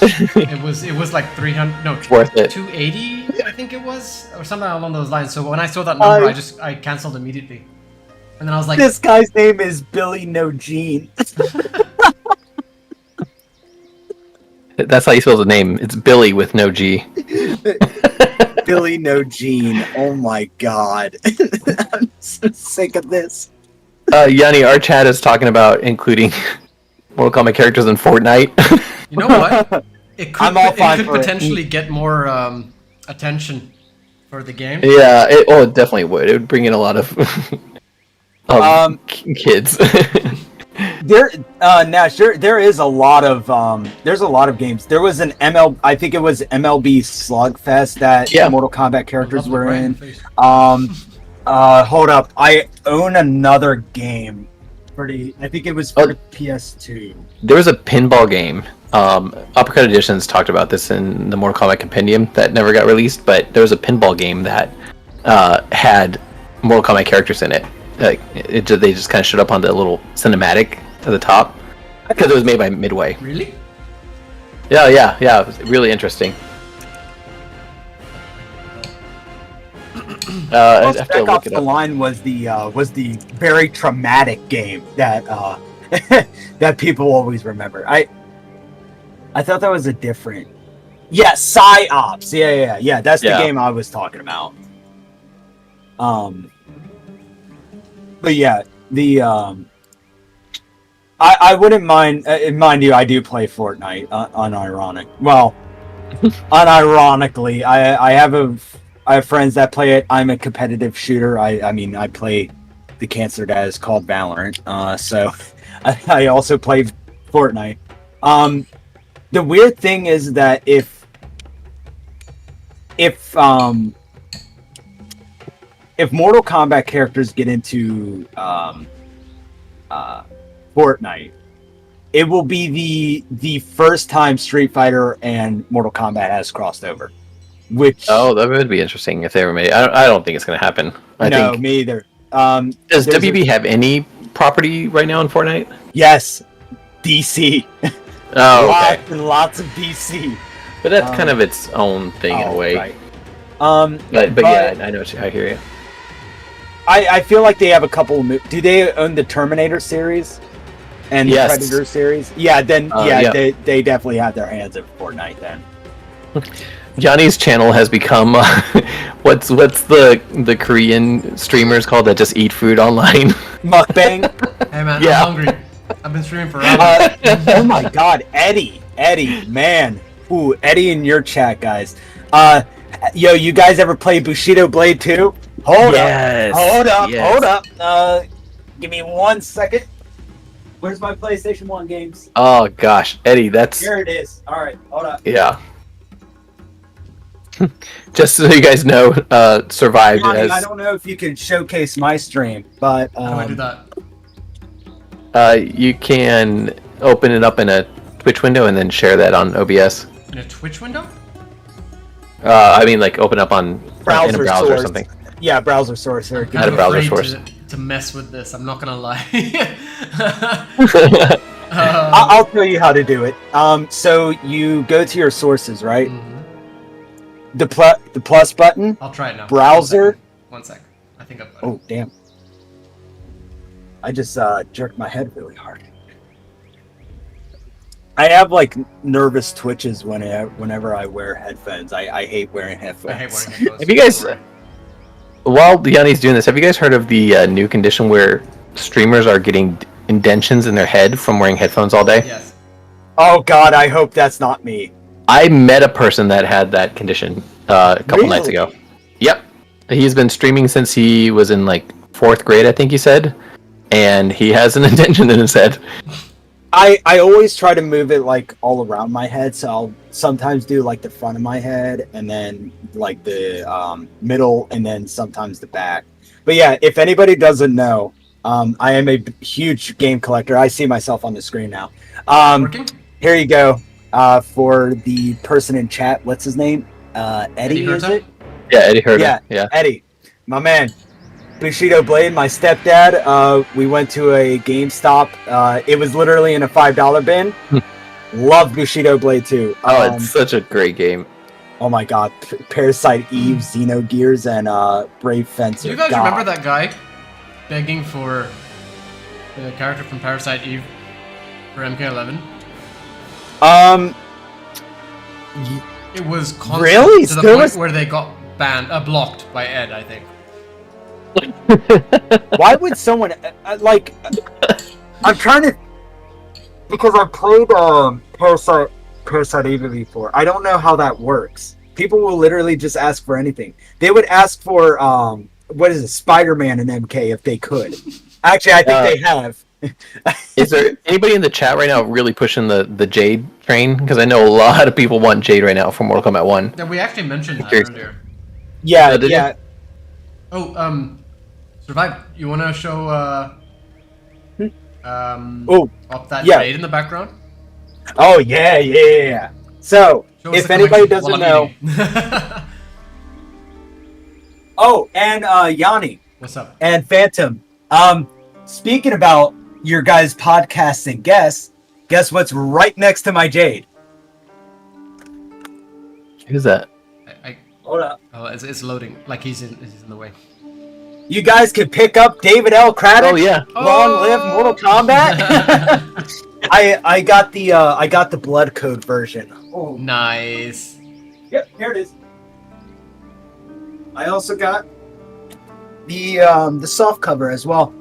It was like 300, no, Worth it. 280, I think it was, or something along those lines. So when I saw that number, I canceled immediately, and then I was like, this guy's name is Billy No Gene. That's how you spell the name. It's Billy with no G. Billy No Gene. Oh my god. I'm so sick of this. Yanni, our chat is talking about including Mortal Kombat characters in Fortnite. you know what? It could, I'm all fine it could for it. potentially get more attention for the game. Yeah, it definitely would. It would bring in a lot of kids. Nash, there is a lot of there's a lot of games. There was an I think it was MLB Slugfest that Mortal Kombat characters were in. Hold up, I own another game. I think it was for the PS2. There was a pinball game. Uppercut Editions talked about this in the Mortal Kombat Compendium that never got released, but there was a pinball game that had Mortal Kombat characters in it. Like they just kind of showed up on the little cinematic at the top because it was made by Midway. Really? Yeah. It was really interesting. I have to look it the up. line was the very traumatic game that that people always remember. I thought that was a different. Yeah, Psyops. Yeah. That's the game I was talking about. But yeah, I wouldn't mind. Mind you, I do play Fortnite. Unironically, I have friends that play it. I'm a competitive shooter. I mean, I play the cancer that is called Valorant. So I also play Fortnite. The weird thing is that if Mortal Kombat characters get into Fortnite, it will be the first time Street Fighter and Mortal Kombat has crossed over. That would be interesting if they ever made it. I don't think it's going to happen. No, me either. Does WB have any property right now in Fortnite? Yes, DC. Oh, okay. Lots of DC. But that's kind of its own thing in a way. Right. But yeah, I know. I hear you. I feel like they have a couple. Do they own the Terminator series and the Predator series? Yeah, then they definitely have their hands in Fortnite then. Yanni's channel has become what's the Korean streamers called that just eat food online? Mukbang. Hey man, I'm hungry. I've been streaming forever. Oh my god, Eddie, man. Ooh, Eddie in your chat, guys. Yo, you guys ever play Bushido Blade 2? Hold up. Give me 1 second. Where's my PlayStation 1 games? Oh gosh, Eddie, that's... Here it is. Alright, hold up. Yeah. Just so you guys know, survived Johnny, as... I don't know if you can showcase my stream, but... How do I do that? You can open it up in a Twitch window and then share that on OBS. In a Twitch window? I mean, like, open up on in a browser or something. Yeah, browser source. Or Not a browser source. To mess with this, I'm not gonna lie. I'll tell you how to do it. So you go to your sources, right? Mm-hmm. The plus button. I'll try it now. Browser. 1 sec. I think I've got it. Oh damn! I just jerked my head really hard. I have like nervous twitches whenever I wear headphones. I hate wearing headphones. I hate wearing headphones. Have you guys, while Yanni's doing this, have you guys heard of the new condition where streamers are getting indentions in their head from wearing headphones all day? Yes. Oh god, I hope that's not me. I met a person that had that condition a couple nights ago. Yep. He's been streaming since he was in like 4th grade, I think he said. And he has an indention in his head. I always try to move it like all around my head, so I'll sometimes do like the front of my head and then like the middle and then sometimes the back. But yeah, if anybody doesn't know, I am a huge game collector. I see myself on the screen now. Working? Here you go. For the person in chat, what's his name? Eddie, is it? Yeah, Eddie Herta. Yeah. Eddie, my man. Bushido Blade, my stepdad. We went to a GameStop. It was literally in a $5 bin. Love Bushido Blade too. Oh, it's such a great game. Oh my god, Parasite Eve, Xenogears, and Brave Fencer. Do you guys God. remember that guy begging for the character from Parasite Eve for MK11? It was constant Really? to the There point was- where they got banned, blocked by Ed, I think. Why would someone like? I'm trying to because I played Parasite Eve before. I don't know how that works. People will literally just ask for anything. They would ask for what is it, Spider-Man and MK if they could. Actually, I think they have. Is there anybody in the chat right now really pushing the Jade train? Because I know a lot of people want Jade right now for Mortal Kombat 1. Yeah, we actually mentioned that Curious. earlier. Yeah, did yeah. Oh, Survive, you want to show Oh, up that yeah. Jade in the background? Oh yeah. So Show us if the anybody collection doesn't while know, I'm eating. oh, and Yanni What's up? and Phantom. Speaking about your guys' podcasts and guess what's right next to my Jade? Who's that? Hold up. Oh, it's loading. Like he's in the way. You guys can pick up David L. Craddock. Oh yeah. Long live Mortal Kombat. I got the blood code version. Oh. Nice. Yep, here it is. I also got the soft cover as well.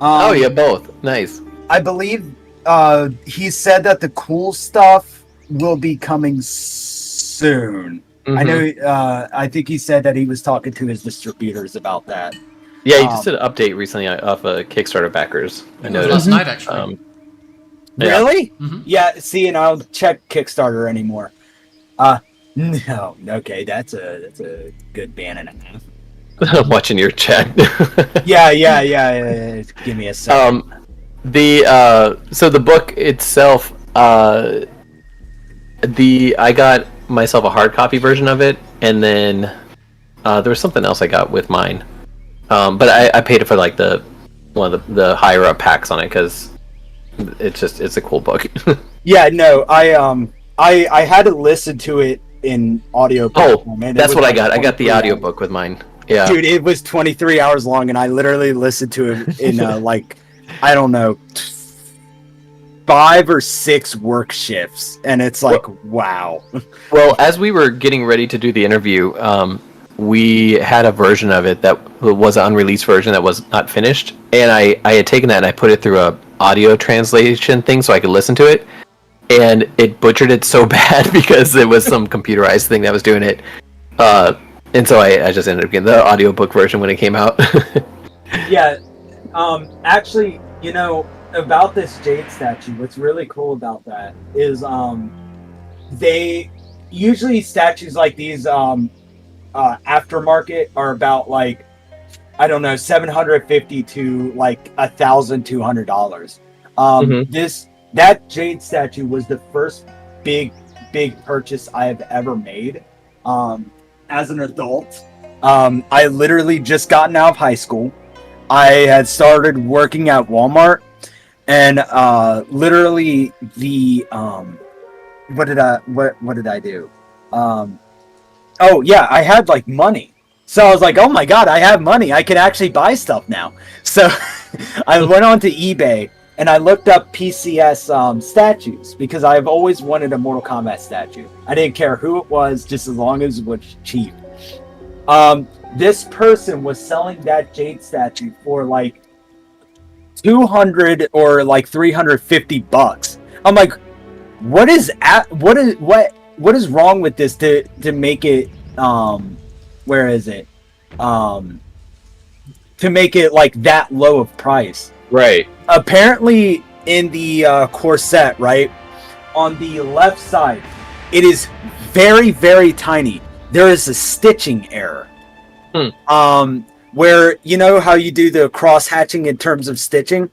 Oh yeah, both. Nice. I believe he said that the cool stuff will be coming soon. Mhm. I know. I think he said that he was talking to his distributors about that. Yeah, he just did an update recently off of Kickstarter backers. I It was noticed. last night actually. Yeah. Really? Mhm. Yeah. See, and I don't check Kickstarter anymore. No. Okay, that's a good ban and a half. I'm watching your chat. Yeah. Give me a second. So the book itself, I got myself a hard copy version of it, and then there was something else I got with mine. But I paid it for like one of the higher up packs on it because it's a cool book. Yeah. No. I had to listen to it in audio. That's what I got. I got the audiobook with mine. Yeah. Dude, it was 23 hours long, and I literally listened to it in like, I don't know, 5 or 6 work shifts, and it's like, wow. Well, as we were getting ready to do the interview, we had a version of it that was an unreleased version that was not finished, and I had taken that and I put it through a audio translation thing so I could listen to it, and it butchered it so bad because it was some computerized thing that was doing it. And so I just ended up getting the audiobook version when it came out. Yeah. Actually, about this Jade statue, what's really cool about that is they usually statues like these aftermarket are about like, I don't know, $750 to like $1,200. That Jade statue was the first big purchase I have ever made. As an adult, I literally just gotten out of high school. I had started working at Walmart, and literally the what did I do? Oh yeah, I had like money, so I was like, oh my god, I have money. I can actually buy stuff now. So I went onto eBay and I looked up PCS statues because I've always wanted a Mortal Kombat statue. I didn't care who it was, just as long as it was cheap. This person was selling that Jade statue for like $200 or like $350. I'm like, what is wrong with this to make it where is it? To make it like that low of price. Right. Apparently in the core set, right? On the left side, it is very, very tiny. There is a stitching error. Where, you know how you do the cross hatching in terms of stitching?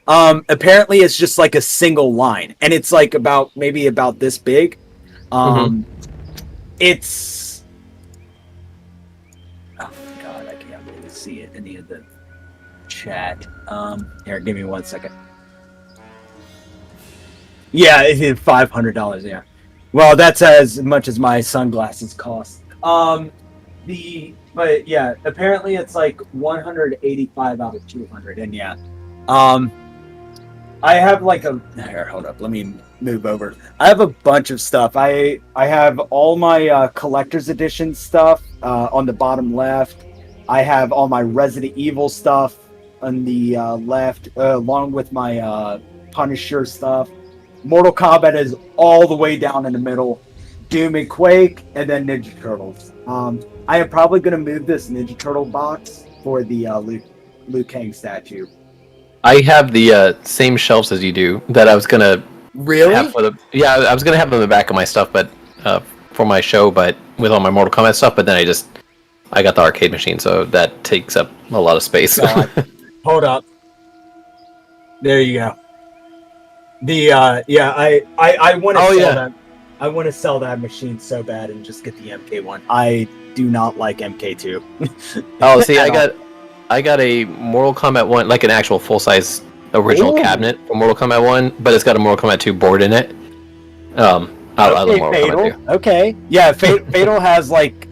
Apparently it's just like a single line, and it's like maybe about this big. It's, oh my god, I can't really see it any of the chat. Here, give me 1 second. Yeah, it is $500. Yeah, well, that's as much as my sunglasses cost. But yeah, apparently it's like 185 out of 200, and yeah, I have like here, hold up, let me move over. I have a bunch of stuff. I have all my collector's edition stuff on the bottom left. I have all my Resident Evil stuff on the left, along with my Punisher stuff. Mortal Kombat is all the way down in the middle. Doom and Quake, and then Ninja Turtles. I am probably going to move this Ninja Turtle box for the Liu Kang statue. I have the same shelves as you do that I was gonna have for the I was gonna have them in the back of my stuff, but for my show, but with all my Mortal Kombat stuff. But then I got the arcade machine, so that takes up a lot of space. Hold up. There you go. The I want to sell that. I want to sell that machine so bad and just get the MK1. I do not like MK2. Oh, see, I got a Mortal Kombat 1, like an actual full-size original cabinet for Mortal Kombat 1, but it's got a Mortal Kombat 2 board in it. I love Mortal Kombat 2. Okay. Yeah, Fatal has like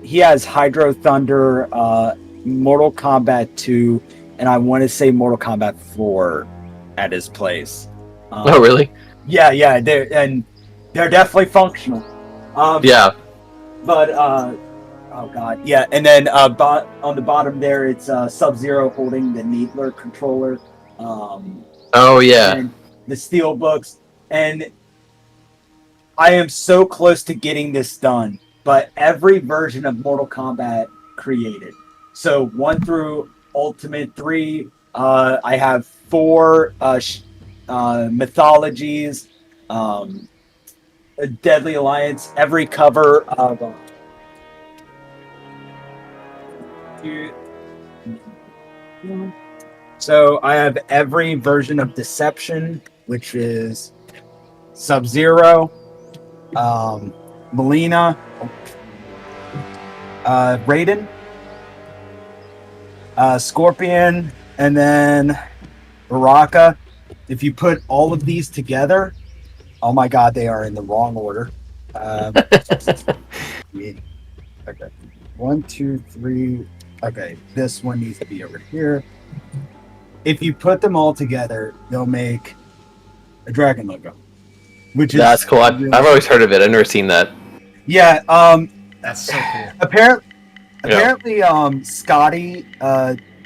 he has Hydro Thunder, Mortal Kombat 2, and I want to say Mortal Kombat 4 at his place. Oh, really? Yeah, they're definitely functional. Yeah. But oh god, yeah, and then on the bottom there, it's Sub-Zero holding the Needler controller. Oh yeah. And the steel books, and I am so close to getting this done. But every version of Mortal Kombat created, so 1 through Ultimate 3, I have 4 mythologies, Deadly Alliance, every cover of. So I have every version of Deception, which is Sub-Zero, Melina, Raiden, Scorpion, and then Baraka. If you put all of these together, oh my god, they are in the wrong order. Okay. 1, 2, 3. Okay, this one needs to be over here. If you put them all together, they'll make a dragon logo. That's cool. I've always heard of it. I've never seen that. Yeah. That's so cool. Apparently, Scotty.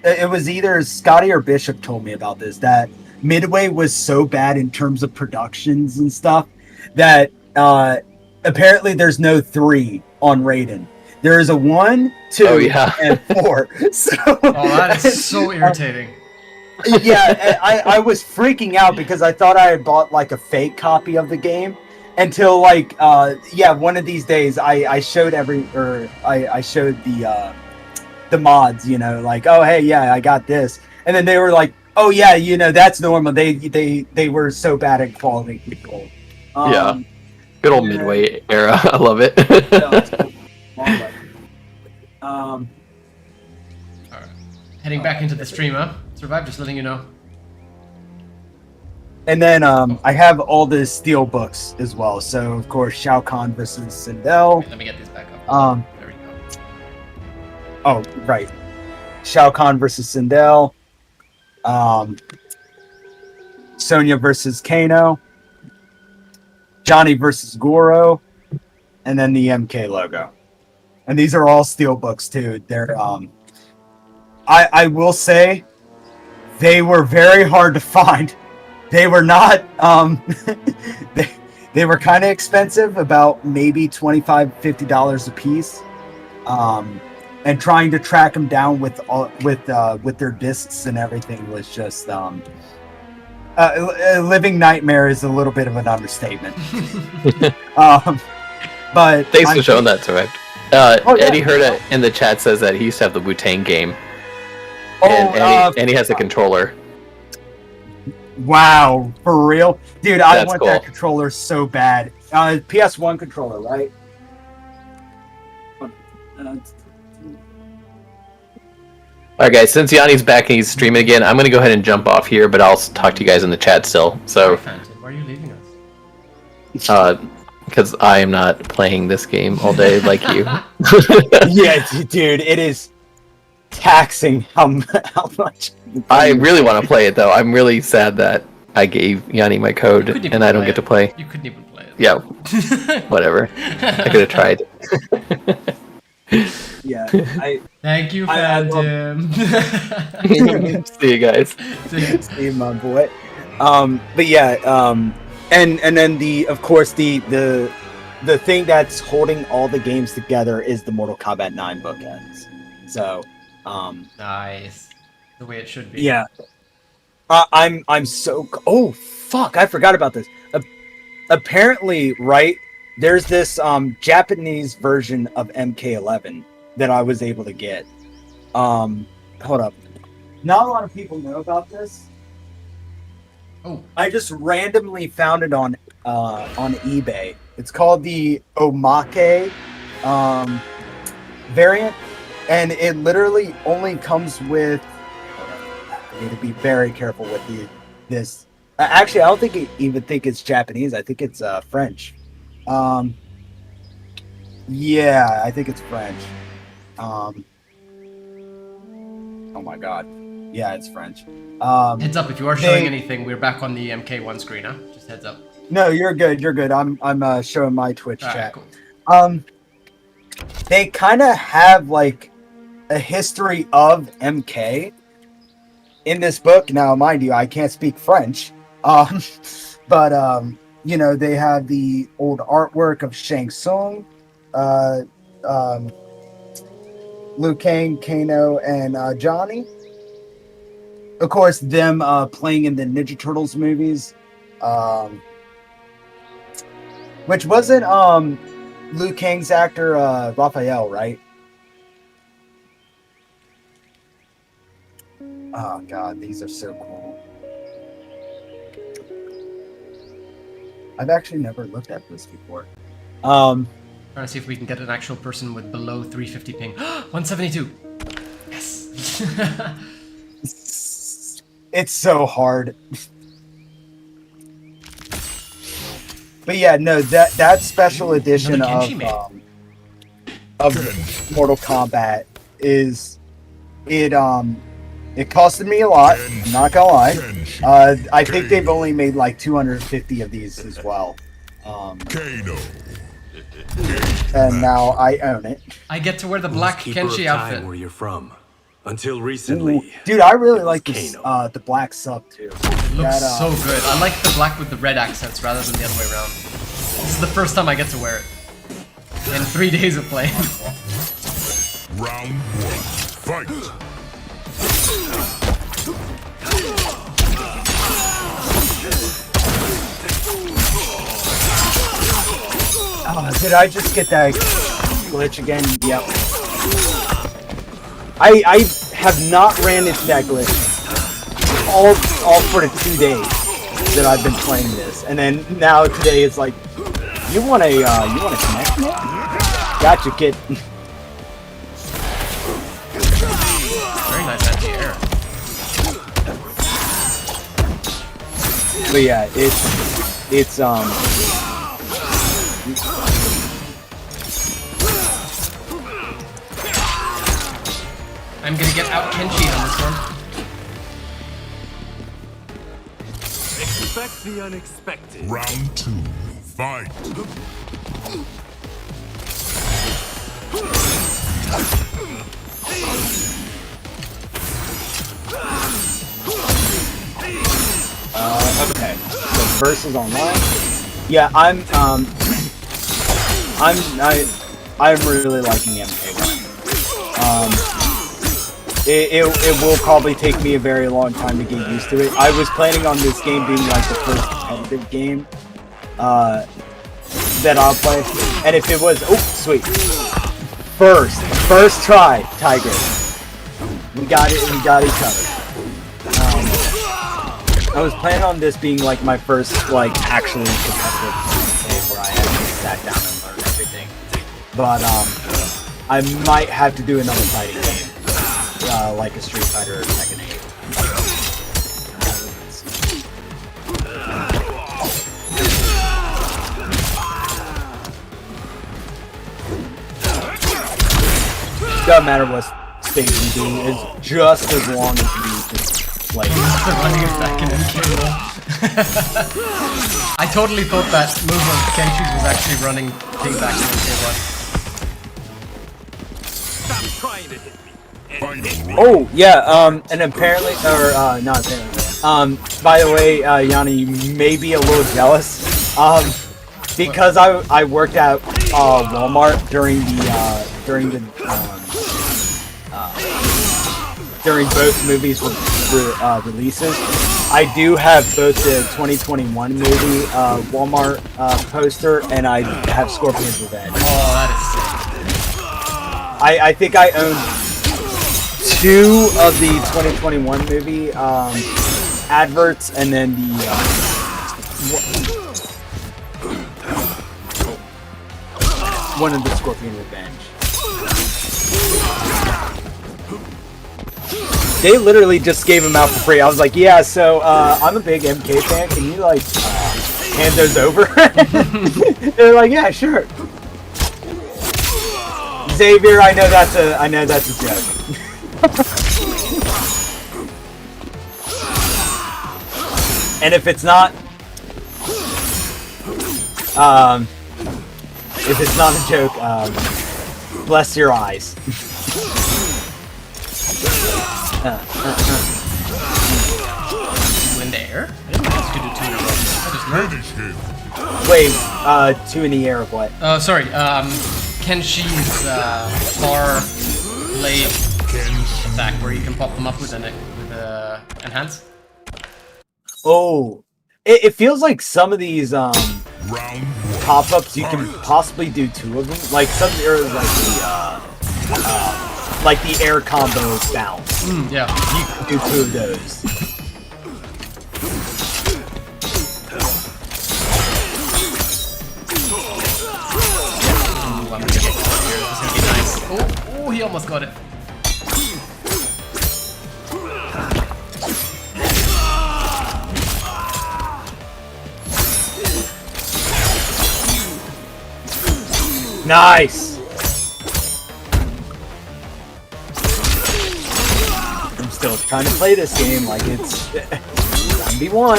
It was either Scotty or Bishop told me about this. That Midway was so bad in terms of productions and stuff that apparently there's no 3 on Raiden. There is a 1, 2, and 4. So, that is so irritating. Yeah, I was freaking out because I thought I had bought like a fake copy of the game until like one of these days I showed I showed the mods, you know, like, oh hey, yeah, I got this, and then they were like, oh yeah, you know, that's normal. They were so bad at quality control. Yeah, good old Midway era. I love it. All right. Heading back into the stream, huh? Survive, just letting you know. And then I have all the steel books as well. So of course, Shao Kahn versus Sindel. Okay, let me get these back up. There we go. Oh right, Shao Kahn versus Sindel. Sonya versus Kano. Johnny versus Goro, and then the MK logo. And these are all steel books too. They're I will say they were very hard to find. They were not they were kind of expensive, about maybe $25-50 a piece. And trying to track them down with their discs and everything was just living nightmare is a little bit of an understatement. But Thanks for showing that, Survived. yeah. Eddie Herda in the chat says that he used to have the Wu-Tang game. And he has a controller. Wow, for real? Dude, I That's want cool. that controller so bad. PS1 controller, right? Alright guys, since Yanni's back and he's streaming again, I'm gonna go ahead and jump off here, but I'll talk to you guys in the chat still. So, Phantom, why are you leaving us? because I am not playing this game all day like you. Yeah, dude, it is taxing how much. I really want to play it though. I'm really sad that I gave Yanni my code and I don't get to play. You couldn't even play it. Yeah, whatever. I could have tried. Yeah, Thank you, I love- Phantom. See you guys. see my boy. But yeah, and then of course the thing that's holding all the games together is the Mortal Kombat 9 bookends. So, Nice. The way it should be. yeah. I'm so. Oh fuck! I forgot about this. Apparently, right? There's this Japanese version of MK11 that I was able to get. Hold up. Not a lot of people know about this. Oh. I just randomly found it on eBay. It's called the Omake variant, and it literally only comes with. I need to be very careful with this. Actually, I don't even think it's Japanese. I think it's French. Yeah, I think it's French. Oh my god. Yeah, it's French. Heads up, if you are showing anything, we're back on the MK1 screen, huh? Just heads up. No, you're good. You're good. I'm showing my Twitch All chat. right, cool. They kind of have like a history of MK in this book. Now, mind you, I can't speak French. But you know, they have the old artwork of Shang Tsung, Liu Kang, Kano, and Johnny. Of course, them playing in the Ninja Turtles movies, which wasn't Liu Kang's actor Raphael, right? Oh god, these are so cool. I've actually never looked at this before. Trying to see if we can get an actual person with below 350 ping. 172. Yes. It's so hard. But yeah, no, that special edition Another Kenshi of Mortal Kombat is it costed me a lot, I'm not gonna lie. I think they've only made like 250 of these as well. Kano. And now I own it. I get to wear the black Keeper of Kenshi time outfit. where you're from. Until Ooh, recently. dude, I really like this, Kano. the black sub too. It looks so good. I like the black with the red accents rather than the other way around. This is the first time I get to wear it. In 3 days of playing. Round 1. Fight. Oh, did I just get that glitch again? Yep. I have not ran into that glitch all for the 2 days that I've been playing this, and then now today it's like, you want to connect me? Gotcha, kid. Very nice anti-air. But yeah, it's I'm gonna get out Kenshi on this one. Expect the unexpected. Round 2. Fight. okay. So versus online. Yeah, I'm really liking MK1. it will probably take me a very long time to get used to it. I was planning on this game being like the first competitive game that I'll play, and if it was, oh sweet, first try, Tiger, we got it, we got each other. I was planning on this being like my first like actually competitive game where I actually sat down and learned everything, but I might have to do another fighting game, like a Street Fighter or Tekken 8. Doesn't matter what stage you do, it's just as long as you just play. Running it back in MK1. I totally thought that move of Kenshi's was actually running piggyback in MK1. Stop trying to hit me. Oh yeah, and apparently, or not apparently. By the way, Yanni, you may be a little jealous, because I worked at Walmart during both movies releases. I do have both the 2021 movie Walmart poster, and I have Scorpion's Revenge. Oh, that is sick. I think I own 2 of the 2021 movie adverts, and then the one of the Scorpion Revenge. They literally just gave them out for free. I was like, yeah, so I'm a big MK fan. Can you like hand those over? They're like, yeah, sure. Xavier, I know that's a joke. And if it's not a joke, bless your eyes. Two in the air? I didn't ask you to do 2 in a row. I just learned. Wait, 2 in the air of what? Sorry, Kenshi's far blade attack where you can pop them up with enhance. Oh, it feels like some of these pop-ups you can possibly do 2 of them. Like some are like the air combo bounce. Yeah, you can do 2 of those. Ooh, I'm gonna get here. This is gonna be nice. Oh, he almost got it. Nice. I'm still trying to play this game like it's 1v1.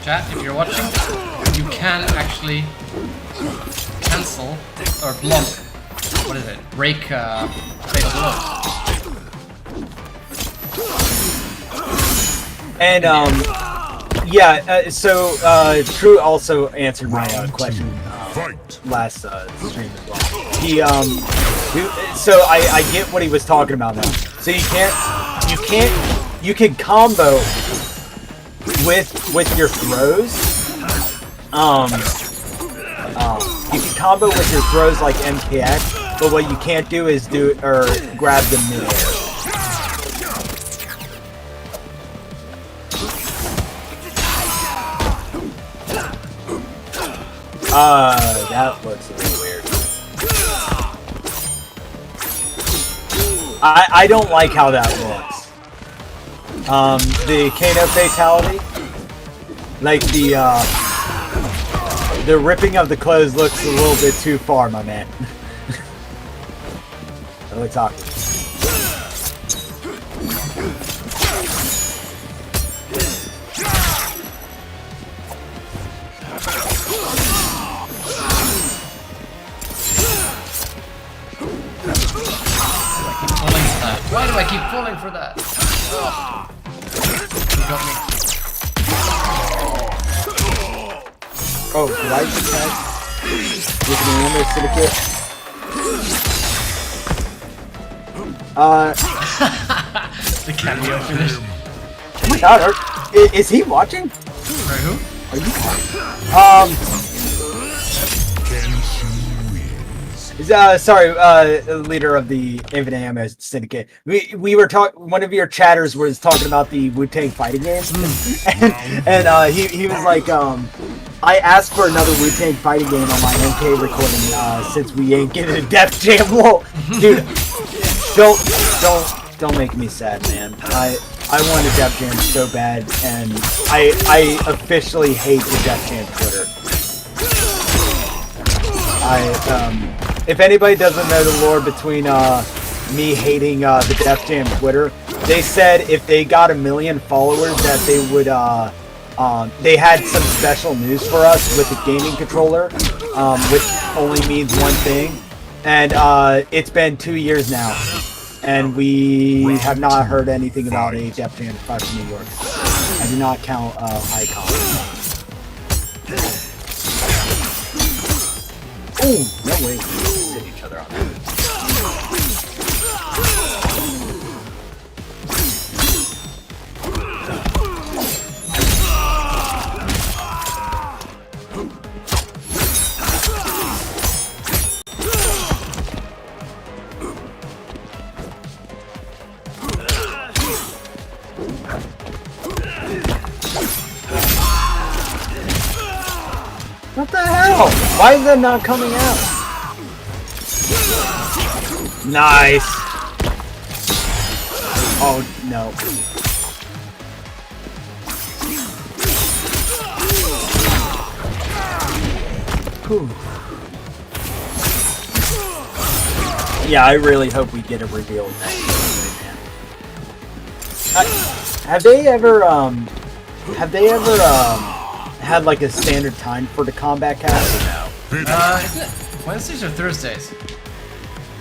Chat, if you're watching, you can actually cancel or block. What is it? Break fatal blows. And yeah, so True also answered my question last stream as well. So I get what he was talking about now. So you can combo with your throws. You can combo with your throws like MKX, but what you can't do is grab them mid-air. That looks a little weird. I don't like how that looks. The Kano fatality, like the ripping of the clothes looks a little bit too far, my man. That looks awkward. Why do I keep falling for that? Oh. You got me. Oh, did I just have with the ammo syndicate? The cameo finish. Oh my god, is he watching? Sorry, who? Are you sorry, leader of the Infinite Ammo Syndicate. We were talking. One of your chatters was talking about the Wu-Tang fighting game, and he was like, I asked for another Wu-Tang fighting game on my MK recording since we ain't getting a Def Jam. Lol, dude, don't make me sad, man. I want a Def Jam so bad, and I officially hate the Def Jam Twitter. If anybody doesn't know the lore between me hating the Def Jam Twitter, they said if they got 1 million followers that they would they had some special news for us with the gaming controller, which only means one thing, and it's been 2 years now. And we have not heard anything about a Def Jam fight from New York. I do not count Icon. Oh, no way. We hit each other on that. What the hell? Why is that not coming out? Nice. Oh, no. Whew. Yeah, I really hope we get a reveal next episode, man. Have they ever had like a standard time for the Kombat Cast or no? Isn't it Wednesdays or Thursdays?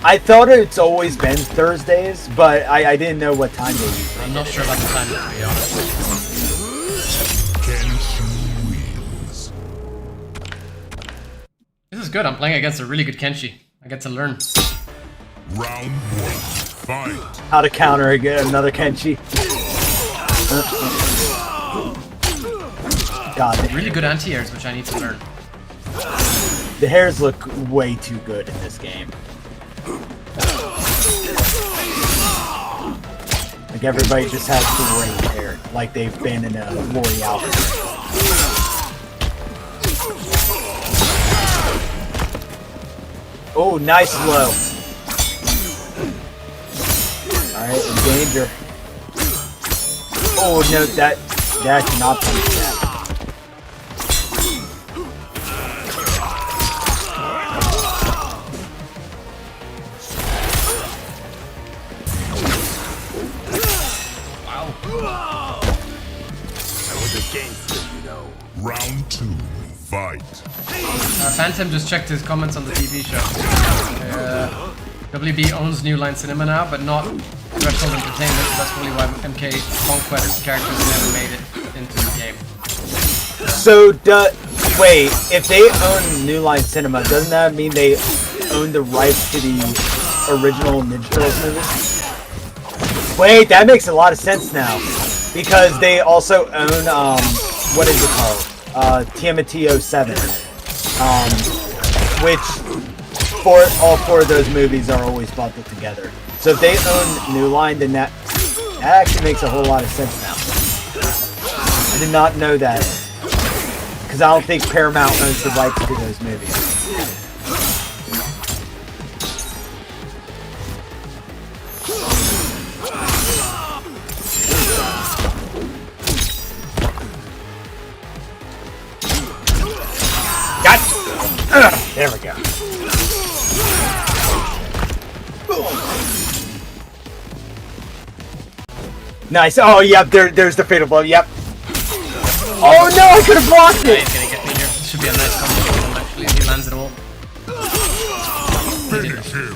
I thought it's always been Thursdays, but I didn't know what time they usually. I'm not sure about the time, to be honest. This is good. I'm playing against a really good Kenshi. I get to learn. Round 1. Fight. How to counter another Kenshi. God, Really good anti-airs, which I need to learn. the hairs look way too good in this game. Like everybody just has great hair, like they've been in a L'Oreal. Oh, nice low. Alright, in danger. Oh no, that cannot be that. Round 2. Fight. Phantom just checked his comments on the TV show. WB owns New Line Cinema now, but not Threshold Entertainment, so that's probably why MK Conquest characters never made it into the game. So, wait, if they own New Line Cinema, doesn't that mean they own the rights to the original Ninja Turtles movies? Wait, that makes a lot of sense now. Because they also own, what is it called? TMNT 07. Which, all 4 of those movies are always bundled together. So if they own New Line, then that actually makes a whole lot of sense now. I did not know that. Because I don't think Paramount owns the rights to those movies. There we go. Nice. Oh, yep. There's the fatal blow. Yep. Oh no! I could have blocked it. He's gonna get me here. This should be a nice combo for him, actually, if he lands it all. Finish him.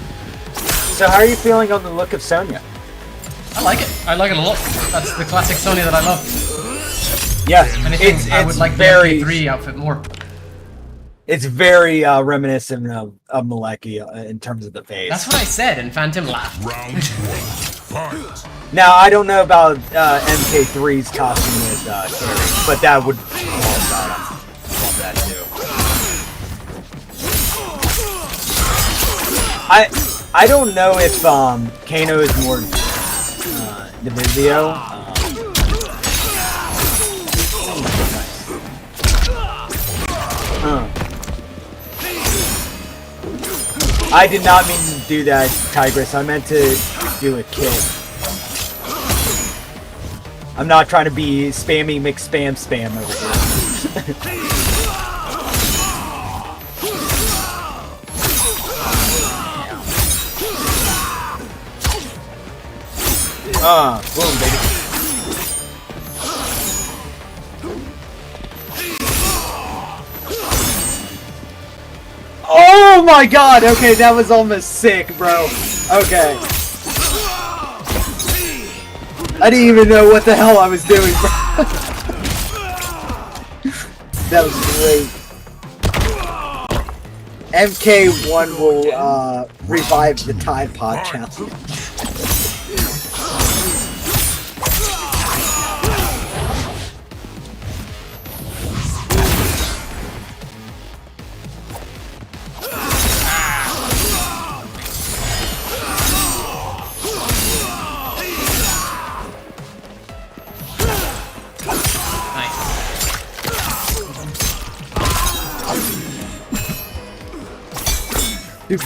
So how are you feeling on the look of Sonya? I like it. I like it a lot. That's the classic Sonya that I love. Yeah, Anything, it's I would like very the MP3 outfit more. It's very reminiscent of Maleki in terms of the face. That's what I said, and Phantom laughed. Round 1. Fight. Now I don't know about MK3's costume with Carrie, but that would love that too. I don't know if Kano is more Divisio. I did not mean to do that, Tigress. I meant to do a kick. I'm not trying to be spammy spam over here. Boom, baby. Oh my god! Okay, that was almost sick, bro. Okay. I didn't even know what the hell I was doing, bro. That was great. MK1 will revive the Tide Pod challenge.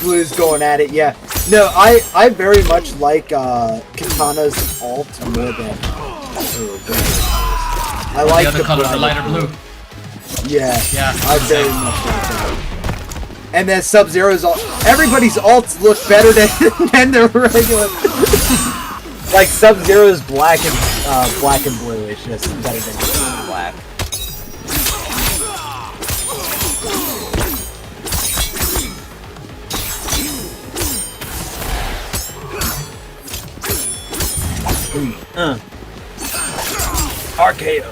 Blue is going at it, yeah. No, I very much like Katana's alt more than I like the other color, the lighter blue. Yeah, yeah. I very much like that. And then Sub-Zero's alt. Everybody's alts look better than the regular. Like Sub-Zero's black and blue is just better than black. RKO.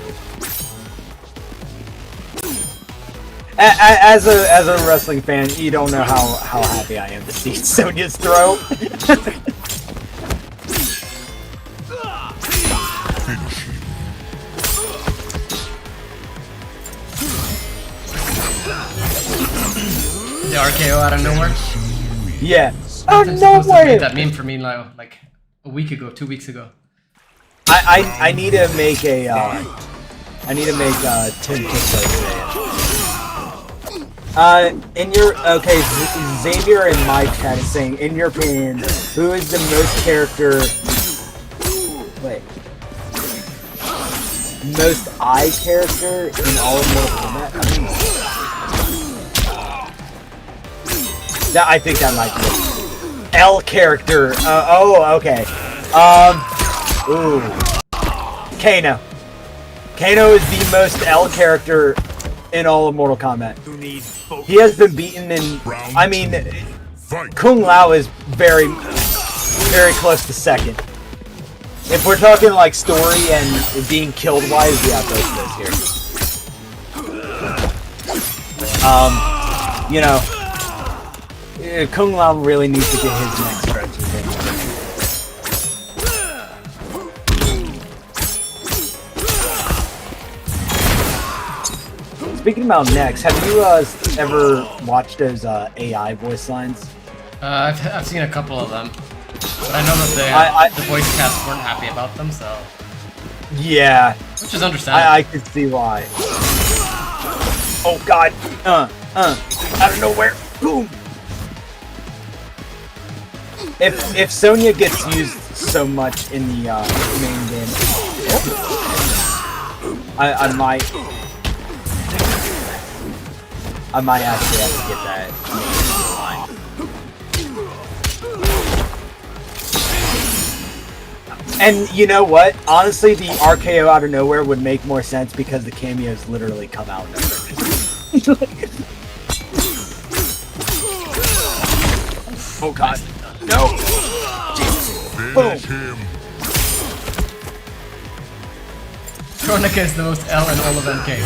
As a wrestling fan, you don't know how happy I am to see Sonya's throw. The RKO out of nowhere. Yeah. Out of nowhere. That meme for me like a week ago, 2 weeks ago. I need to make a Tim Kickplay today. Xavier in my chat is saying, in your opinion, who is the most I character in all of Mortal Kombat? I think that might be L character. Okay. Ooh. Kano. Kano is the most L character in all of Mortal Kombat. He has been beaten in... I mean, Kung Lao is very, very close to second. If we're talking like story and being killed wise, yeah, both of those here. You know, Kung Lao really needs to get his next stretch. Speaking about next, have you ever watched those AI voice lines? I've seen a couple of them, but I know that the voice cast weren't happy about them, so... Yeah. Which is understandable. I can see why. Oh god! Out of nowhere! Boom! If Sonya gets used so much in the main game, I might actually have to get that line. And you know what? Honestly, the RKO out of nowhere would make more sense because the cameos literally come out of nowhere. Oh god. No! Finish him. Kronika is the most L in all of MK.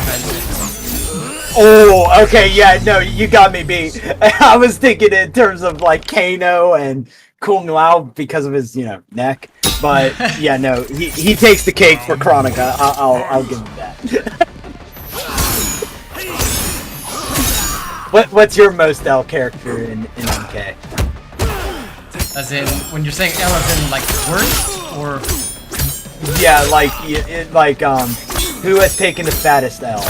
Oh, okay, yeah, no, you got me beat. I was thinking in terms of like Kano and Kung Lao because of his, neck. But yeah, no, he takes the cake for Kronika. I'll give him that. What's your most L character in MK? As in, when you're saying L as in like worst or Yeah, who has taken the fattest L?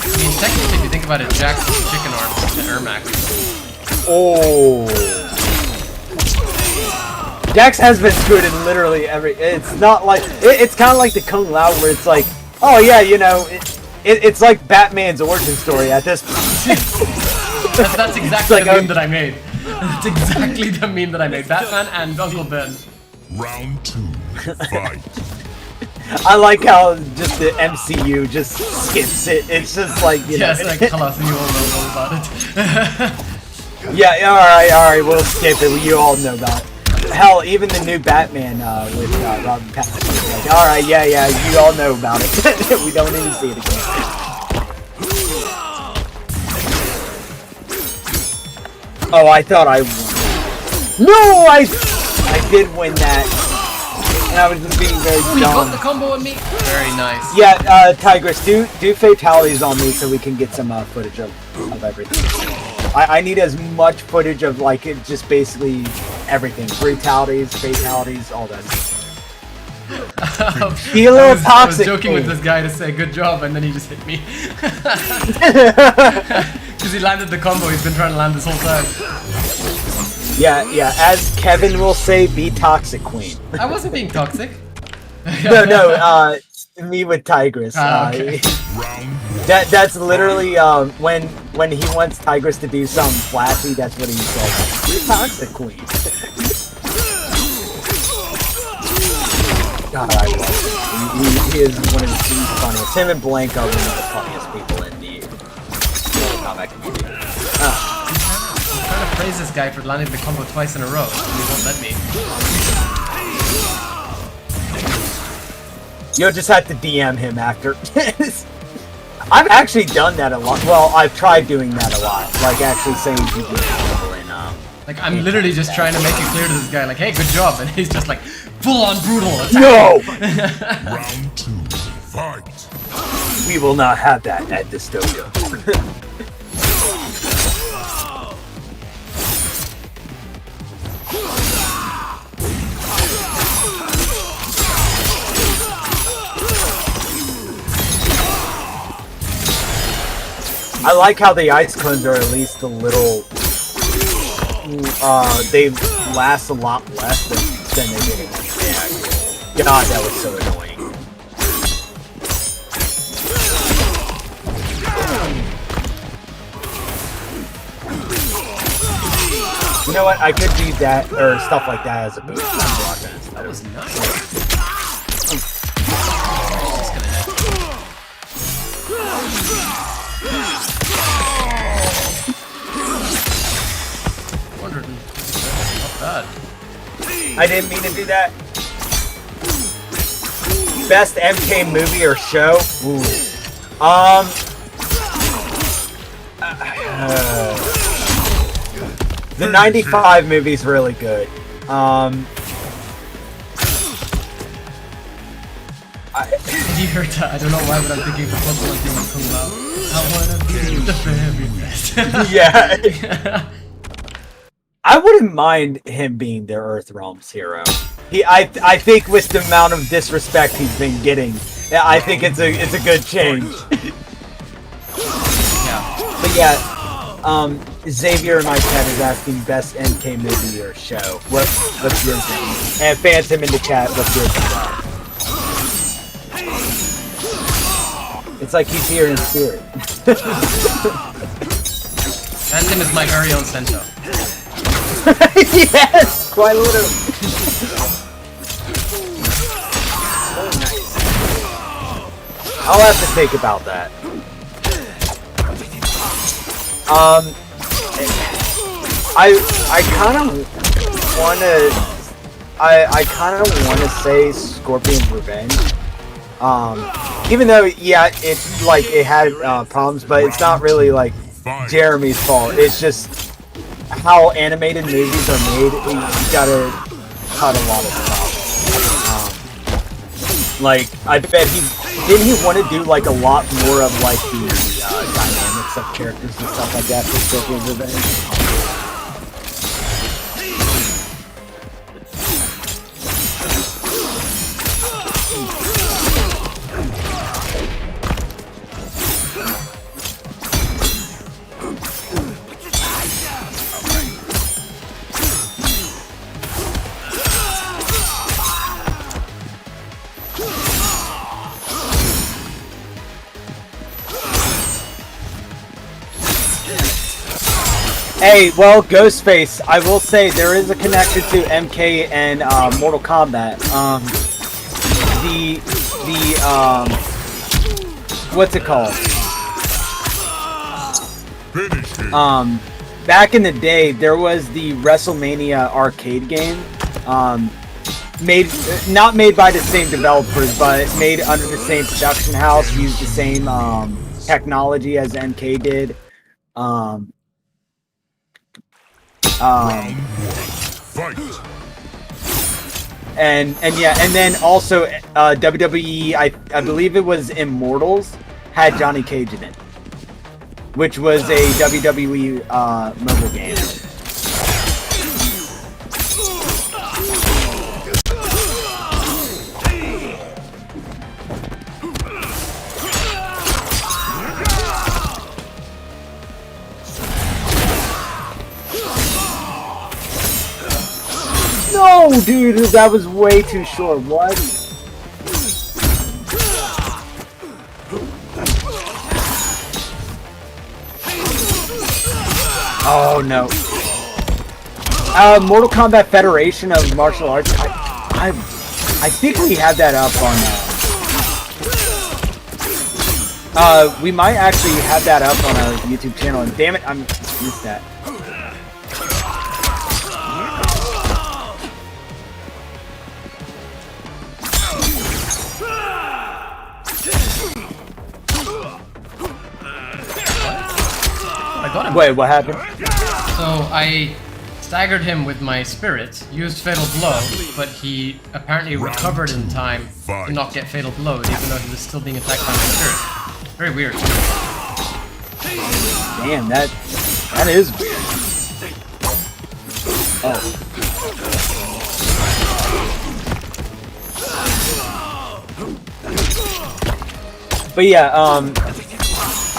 I mean, technically, if you think about it, Jax is chicken arms and Ermac. Oh. Jax has been screwed in literally every. It's not like it's kind of like the Kung Lao where it's like, oh yeah, it's like Batman's origin story at this point. That's exactly the meme that I made. That's exactly the meme that I made. Batman and Uncle Ben. Round 2. Fight. I like how just the MCU just skips it. It's just like, Yes, like Kalas, and you all know all about it. Yeah, alright, we'll skip it. You all know about it. Hell, even the new Batman with Robin Pattinson. Like, alright, yeah, you all know about it. We don't need to see it again. Oh, I thought I won. No, I did win that. And I was just being very dumb. You got the combo on me. Very nice. Yeah, Tigress, do fatalities on me so we can get some footage of everything. I need as much footage of like it, just basically everything. Fatalities, all that stuff. Be a little toxic. I was joking with this guy to say good job, and then he just hit me. Because he landed the combo he's been trying to land this whole time. Yeah, as Kevin will say, be toxic, queen. I wasn't being toxic. No, me with Tigress. Okay. That's literally when he wants Tigress to do something flashy, that's what he says. Be toxic, queen. God, I love him. He is one of the funniest. Him and Blank are one of the funniest people in the Kombat community. I'm trying to praise this guy for landing the combo twice in a row, and he won't let me. You'll just have to DM him after. I've actually done that a lot. Well, I've tried doing that a lot. Like actually saying people in like I'm literally just trying to make it clear to this guy, like, hey, good job, and he's just like full on brutal attack. No! Round 2. Fight. We will not have that at this dojo. I like how the ice clones are at least a little. They last a lot less than they did in MK. God, that was so annoying. You know what? I could use that or stuff like that as a boost. That was nice. Not bad. I didn't mean to do that. Best MK movie or show? Ooh. The 95 movie's really good. You heard that? I don't know why, but I'm thinking of Pokemon Demon Kung Lao. I wanna be the very best. Yeah. I wouldn't mind him being their Earth Realms hero. I think with the amount of disrespect he's been getting, I think it's a good change. Yeah. But yeah, Xavier in my chat is asking best MK movie or show. What's yours? And Phantom in the chat, what's yours? It's like he's here in spirit. Phantom is my very own Sento. Yes, quite literally. Oh, nice. I'll have to think about that. I kind of want to I kind of want to say Scorpion's Revenge. Even though, yeah, it's like it had problems, but it's not really like Jeremy's fault. It's just how animated movies are made. You gotta cut a lot of stuff. Like, I bet he want to do like a lot more of like the dynamics of characters and stuff like that for Scorpion's Revenge. Hey, well, Ghostface, I will say there is a connection to MK and Mortal Kombat. What's it called? Back in the day, there was the WrestleMania arcade game. Not made by the same developers, but made under the same production house, used the same technology as MK did. And then also WWE, I believe it was Immortals, had Johnny Cage in it, which was a WWE mobile game. No, dude, that was way too short. What? Oh no. Mortal Kombat Federation of Martial Arts. I think we had that up on. We might actually have that up on our YouTube channel. And damn it, I missed that. Wait, what happened? So I staggered him with my spirit, used Fatal Blow, but he apparently recovered in time to not get Fatal Blowed, even though he was still being attacked by my spirit. Very weird. Damn, that is weird. Oh. But yeah,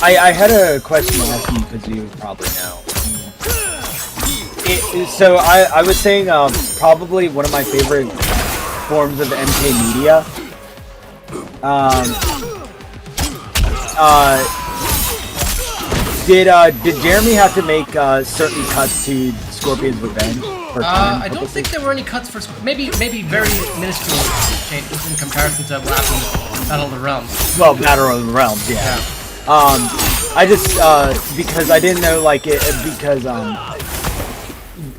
I had a question to ask you because you probably know. So I was saying probably one of my favorite forms of MK media. Did Jeremy have to make certain cuts to Scorpion's Revenge? I don't think there were any cuts for maybe very minuscule changes in comparison to what happened in Battle of the Realms. Well, Battle of the Realms, yeah. I just because I didn't know like it because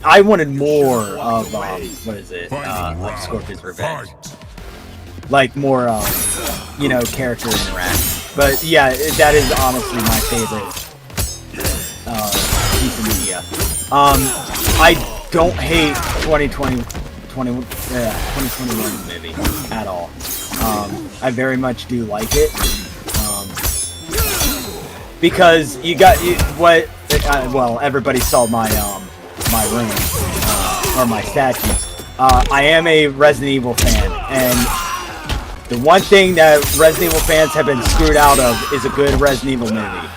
I wanted more of what is it of Scorpion's Revenge, like more you know, character interaction. But yeah, that is honestly my favorite piece of media. I don't hate 2021 movie at all. I very much do like it. Because you got well, everybody saw my my room or my statues. I am a Resident Evil fan, and the one thing that Resident Evil fans have been screwed out of is a good Resident Evil movie,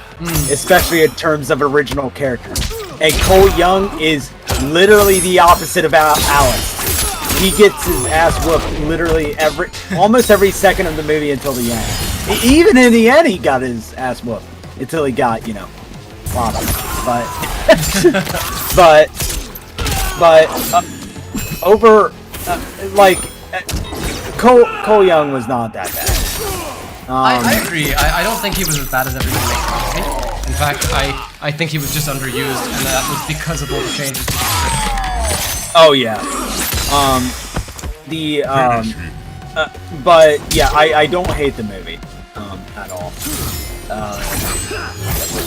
especially in terms of original characters. And Cole Young is literally the opposite of Alex. He gets his ass whooped literally almost every second of the movie until the end. Even in the end, he got his ass whooped. Until he got, you know, lost. But Cole Young was not that bad. I agree. I don't think he was as bad as everybody makes him out to be. In fact, I think he was just underused, and that was because of all the changes to the script. Oh yeah. But yeah, I don't hate the movie at all.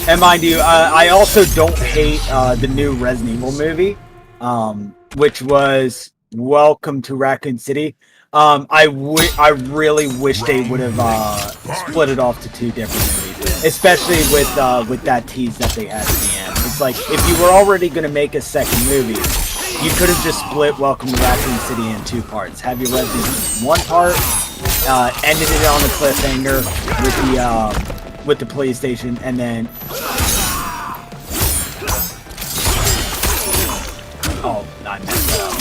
And mind you, I also don't hate the new Resident Evil movie, which was Welcome to Raccoon City. I really wish they would have split it off to two different movies, especially with that tease that they had at the end. It's like, if you were already going to make a second movie, you could have just split Welcome to Raccoon City in two parts. Have your Resident Evil one part, ended it on a cliffhanger with the PlayStation, and then oh, I messed that up.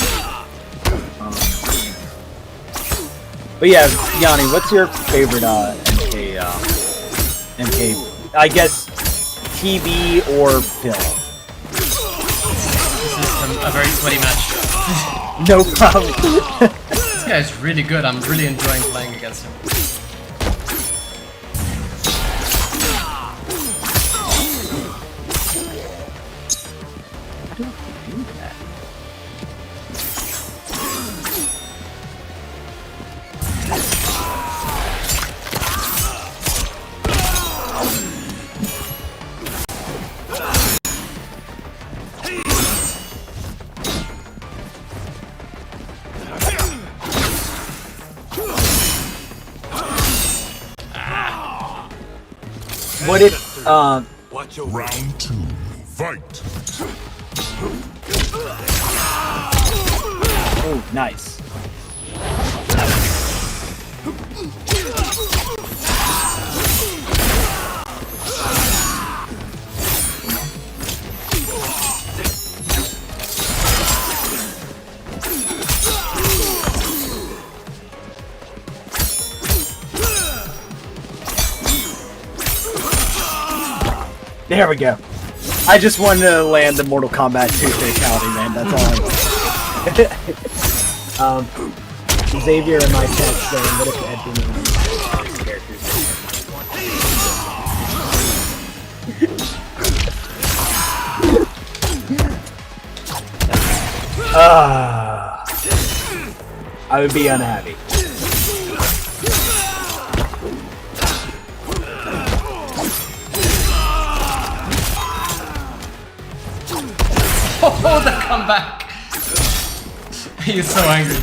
But yeah, Yanni, what's your favorite MK? I guess TV or film? This is a very sweaty match. No problem. This guy's really good. I'm really enjoying playing against him. What if Watch your Round 2. Fight. oh, nice. There we go. I just wanted to land the Mortal Kombat 2 fatality, man. That's all I want. Xavier in my text saying, what if Ed Boon's characters? I would be unhappy. Oh, the comeback! He's so angry.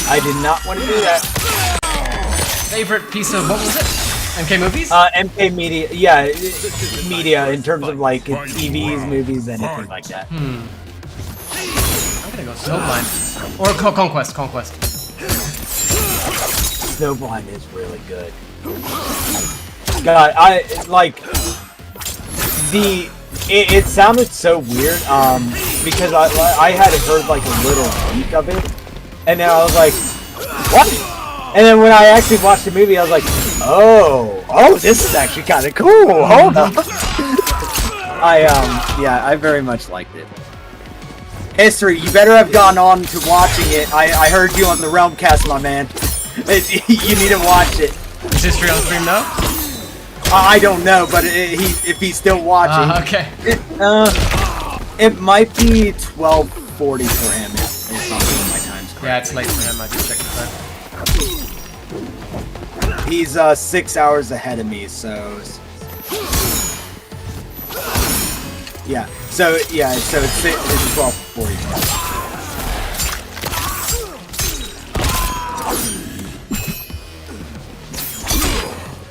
I did not want to do that. Favorite piece of, what was it? MK movies? MK media, yeah, media in terms of like TVs, movies, anything like that. I'm gonna go Snowblind. Or Conquest. Snowblind is really good. God, I like it sounded so weird because I had heard like a little leak of it, and then I was like, what? And then when I actually watched the movie, I was like, oh, this is actually kind of cool. Hold on. I very much liked it. History, you better have gone on to watching it. I heard you on the Realmcast, my man. You need to watch it. Is History on stream now? I don't know, but if he's still watching, Okay. It might be 12:40 for him if something in my time's correct. Yeah, it's late for him. I just checked the time. He's 6 hours ahead of me, so yeah. So it's 12:40.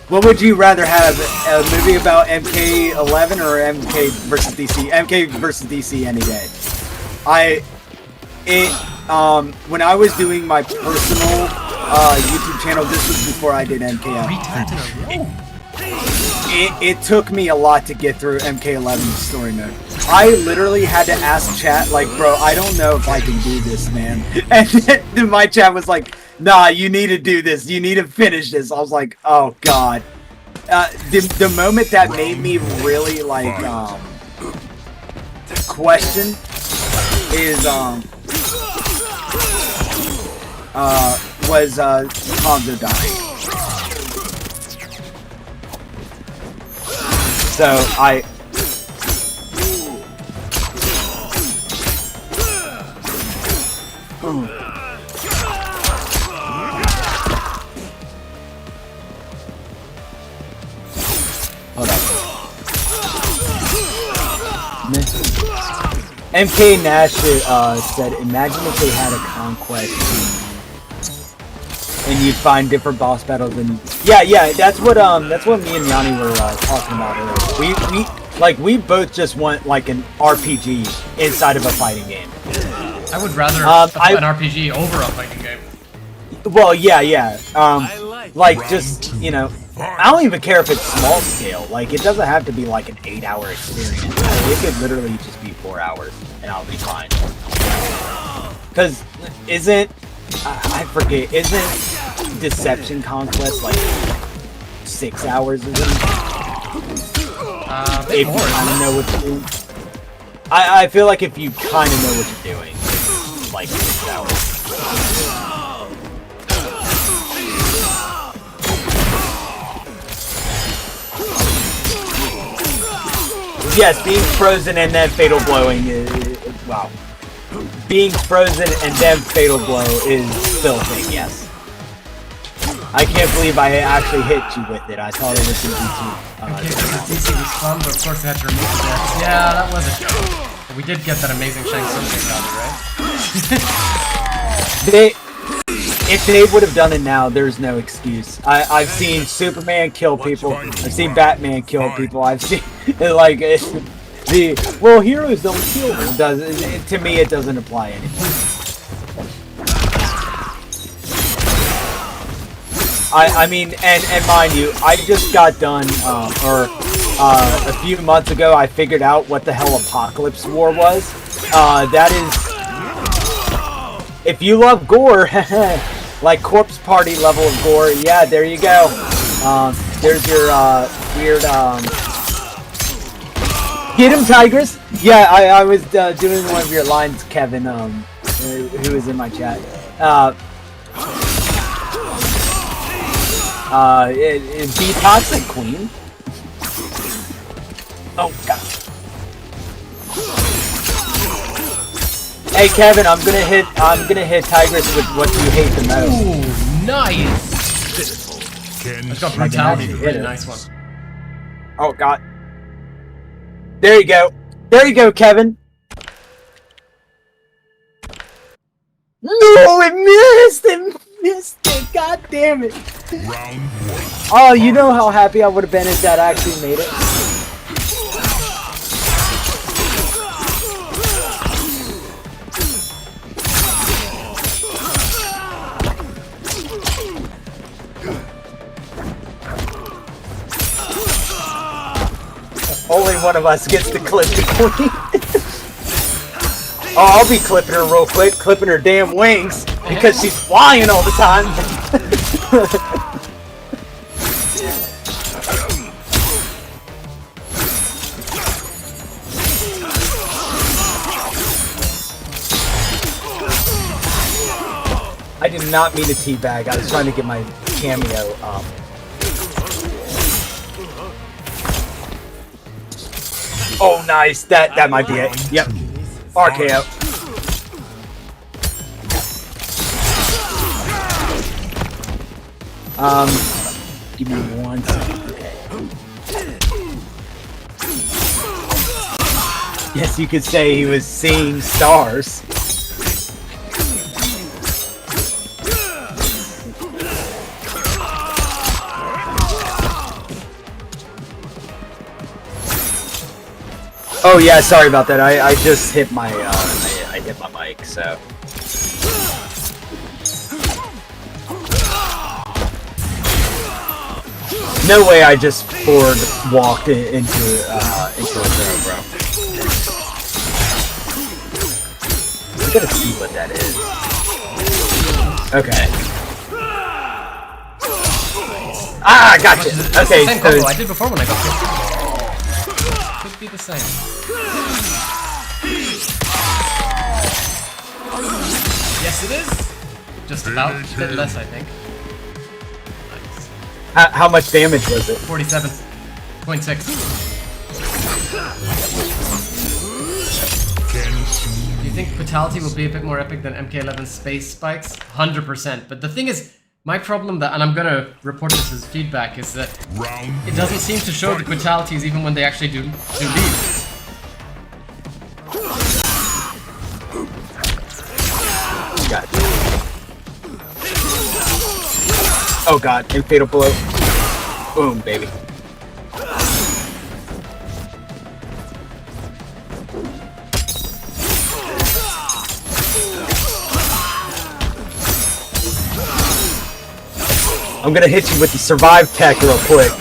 What would you rather have, a movie about MK11 or MK versus DC? MK versus DC any day. When I was doing my personal YouTube channel, this was before I did MK. It took me a lot to get through MK11's story mode. I literally had to ask chat, like, bro, I don't know if I can do this, man. And then my chat was like, nah, you need to do this. You need to finish this. I was like, oh, God. The moment that made me really, like, question is, was Hanzo dying. So achievement. MK Nash said, imagine if they had a conquest and you'd find different boss battles and yeah, that's what me and Yanni were talking about earlier. We both just want like an RPG inside of a fighting game. I would rather an RPG over a fighting game. Well, yeah. Just, you know, I don't even care if it's small scale. Like, it doesn't have to be like an 8-hour experience. It could literally just be 4 hours, and I'll be fine. Because I forget, isn't Deception Conquest like 6 hours? Isn't it? If you kind of know what you're doing. I feel like if you kind of know what you're doing, it's like 6 hours. Yes, being frozen and then fatal blowing is wow. Being frozen and then fatal blow is still a thing, yes. I can't believe I actually hit you with it. I thought it was going to be too. DC was fun, but of course they had to remove the deaths. Yeah, that was it. But we did get that amazing Shang Tsung right? If they would have done it now, there's no excuse. I've seen Superman kill people. I've seen Batman kill people. I've seen like heroes don't kill them. To me, it doesn't apply anymore. I mean, and mind you, I just got done, a few months ago, I figured out what the hell Apocalypse War was. That is, if you love gore, like Corpse Party level of gore, yeah, there you go. There's your, weird, get him, Tigress! Yeah, I was, doing one of your lines, Kevin, who was in my chat. Be toxic, queen. Oh god. Hey Kevin, I'm gonna hit Tigress with what you hate the most. Ooh, nice. Let's go brutality. Really nice one. Oh god. There you go. There you go, Kevin. No, it missed! It missed it! God damn it! Round one. Oh, you know how happy I would have been if that actually made it? Only one of us gets to clip the queen. Oh, I'll be clipping her real quick, clipping her damn wings, because she's flying all the time. I did not mean to teabag, I was trying to get my cameo up. Oh, nice, that might be it, yep. RKO. Give me 1 second. Okay. Yes, you could say he was seeing stars. Oh yeah, sorry about that. I just hit my I hit my mic, so. No way I just forward walked into a throw, bro. I gotta see what that is. Okay. Ah, gotcha. Okay, same combo I did before when I got 50. Could be the same. Yes, it is. Just about a bit less, I think. Nice. How much damage was it? 47.6. Do you think Fatality will be a bit more epic than MK11's Space Spikes? 100%. But the thing is, my problem that, and I'm gonna report this as feedback, is that it doesn't seem to show the fatalities even when they actually do leave. Oh god, and fatal blow. Boom, baby. I'm gonna hit you with the survive tech real quick.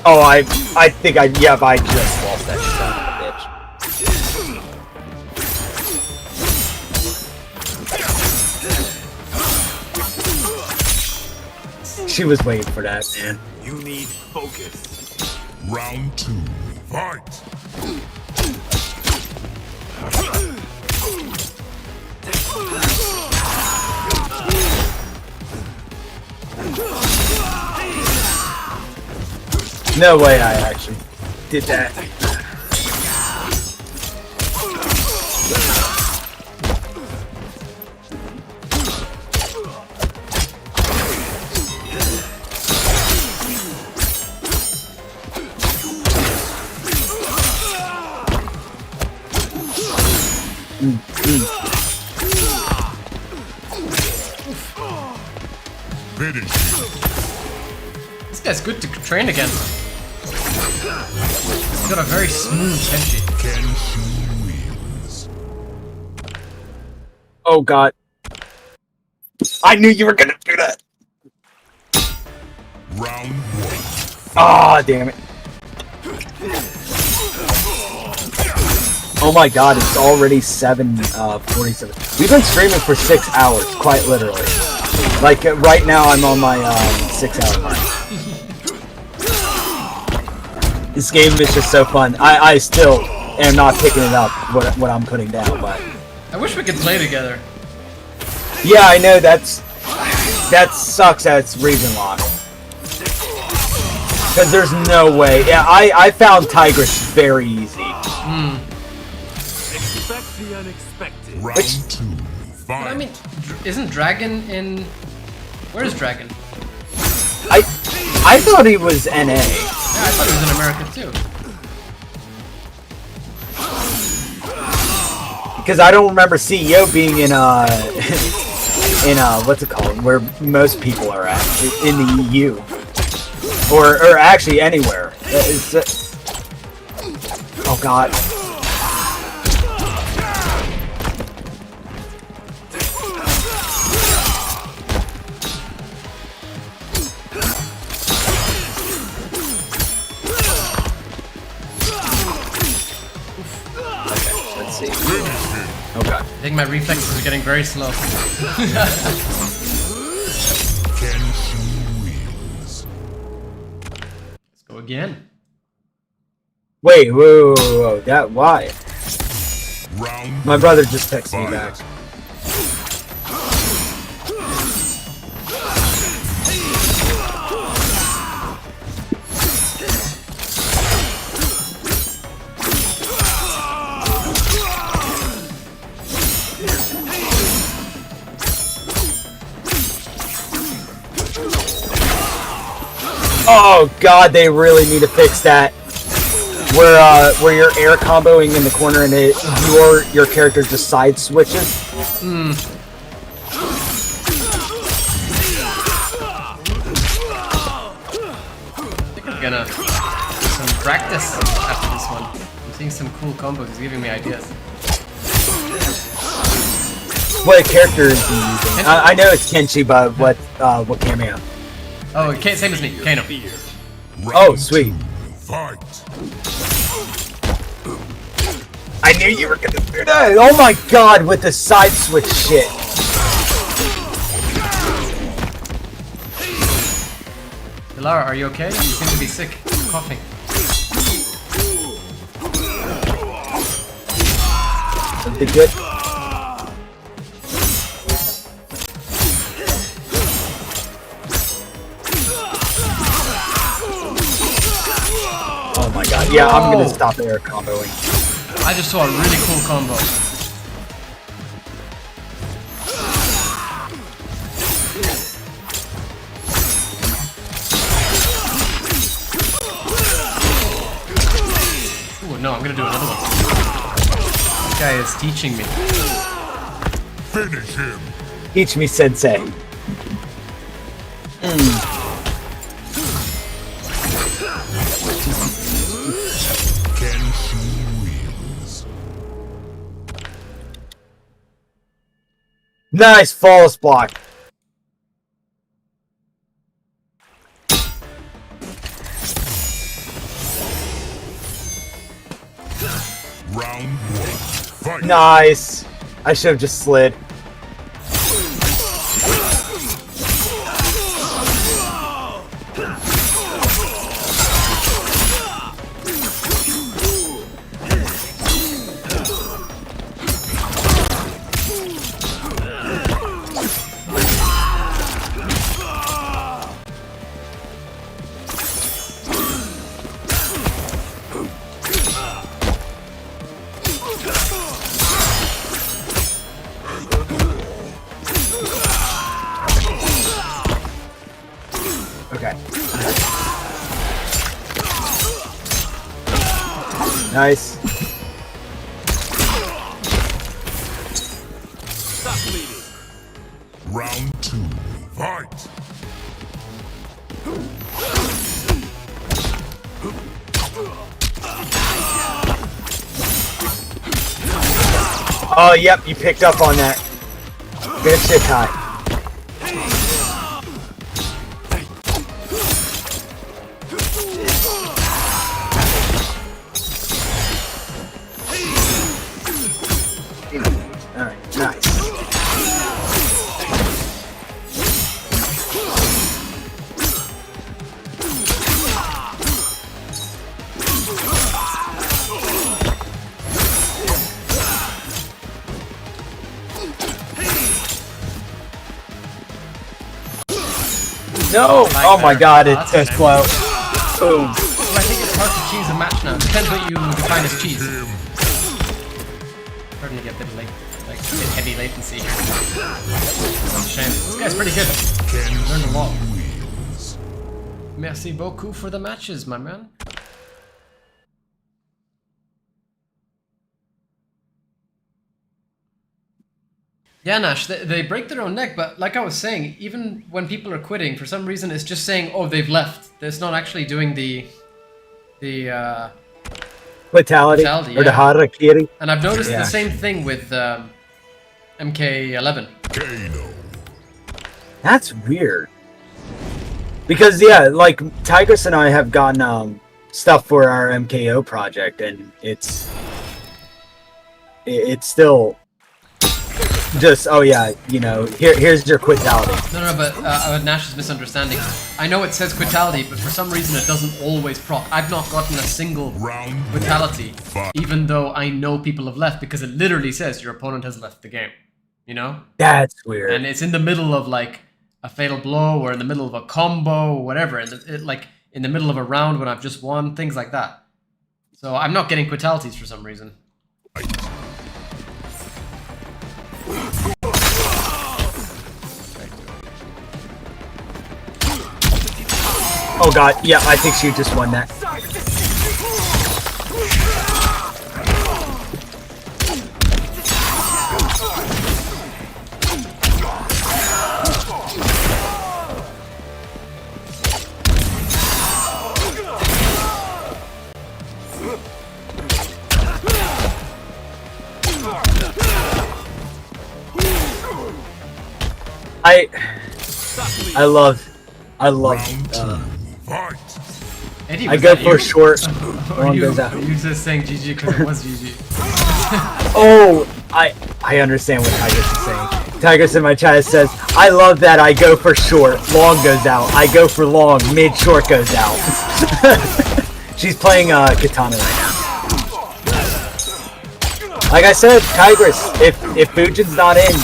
Oh, I think I just lost that son of a bitch. She was waiting for that, man. You need focus. Round 2. Fight. No way I actually did that. Finish. This guy's good to train against. He's got a very smooth Kenshi. Kenshi wins. Oh god. I knew you were gonna do that! Round 1. Ah, damn it. Oh my god, it's already 7:47. We've been streaming for 6 hours, quite literally. Like, right now I'm on my 6-hour mark. This game is just so fun. I still am not picking it up, what I'm putting down, but... I wish we could play together. Yeah, I know, that sucks that it's region locked. Because there's no way. Yeah, I found Tigress very easy. Expect the unexpected. Round 2. But Fight. I mean, isn't Dragon in... Where's Dragon? I thought he was NA. Yeah, I thought he was in America too. Because I don't remember CEO being in what's it called, where most people are at, in the EU. Or actually anywhere. Oh god. Let's see. Oh god. I think my reflexes are getting very slow. Kenshi wins. Let's go again. Wait, whoa, that why? Round My brother just texted me back. Oh god, they really need to fix that. Where you're air comboing in the corner and your character just side switches. I think I'm gonna do some practice after this one. I'm seeing some cool combos. He's giving me ideas. What character is he using? I know it's Kenshi, but what cameo? Oh, same as me, Kano. Oh, sweet. fight. I knew you were gonna do that! Oh my god, with the side switch shit. Lara, are you okay? You seem to be sick. You're coughing. Something good? Oh my god, yeah, I'm gonna stop air comboing. I just saw a really cool combo. teaching me. Finish him. Teach me, sensei. Kenshi wins. Nice false block. Round 1. Fight. Nice. I should have just slid. Okay. Nice. Stop bleeding. Round 2. Fight. Oh, yep, you picked up on that. Good shit, Ty. Alright, nice. No! Oh my god, it's so slow. Boom. Well, I think it's hard to cheese a match now. Depends what you define as cheese. Starting to get a bit late, like a bit heavy latency here. That's a shame. This guy's pretty good. Learned a lot. Wins. Merci beaucoup for the matches, my man. Yeah, Nash, they break their own neck, but like I was saying, even when people are quitting, for some reason it's just saying, oh, they've left. It's not actually doing the Fatality. Fatality, Or the yeah. harakiri. And I've noticed Yeah. the same thing with MK11. Kano. That's weird. Because, yeah, like, Tigress and I have gotten stuff for our MKO project, and it's still just, oh yeah, you know, here's your quitality. No, but Nash is misunderstanding. I know it says quitality, but for some reason it doesn't always proc. I've not gotten a single Round quitality, Fight. even though I know people have left, because it literally says your opponent has left the game. You know? That's weird. And it's in the middle of like a fatal blow, or in the middle of a combo, or whatever, and like in the middle of a round when I've just won, things like that. So I'm not getting quitalities for some reason. Oh god, yeah, I think she just won that. I love Fight. Eddie, I was go that for you? a short. Or Long you, goes out. you just saying GG because it was GG. Oh, I understand what Tigress is saying. Tigress in my chat says, I love that I go for short, long goes out. I go for long, mid short goes out. She's playing Katana right now. Like I said, Tigress, if Fujin's not in,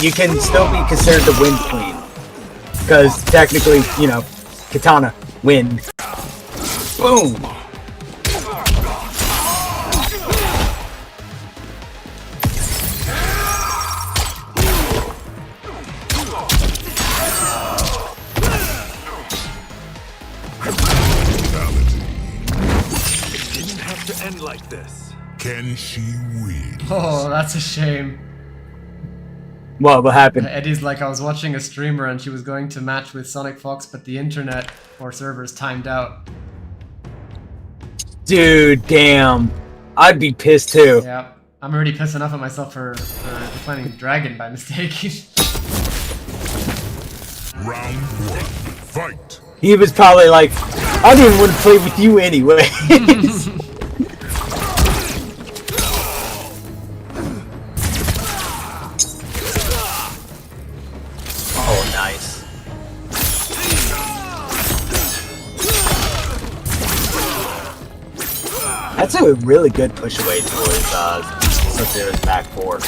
you can still be considered the wind queen. Because technically, you know, Katana, wind. Boom! Didn't have to end like this. Can she win? Oh, that's a shame. What happened? Eddie's like, I was watching a streamer and she was going to match with Sonic Fox, but the internet or servers timed out. Dude, damn. I'd be pissed too. Yeah, I'm already pissed enough at myself for declining Dragon by mistake. Round 1. Fight. He was probably like, I didn't want to play with you anyway. Oh, nice. That's a really good push away towards Sub-Zero's back four.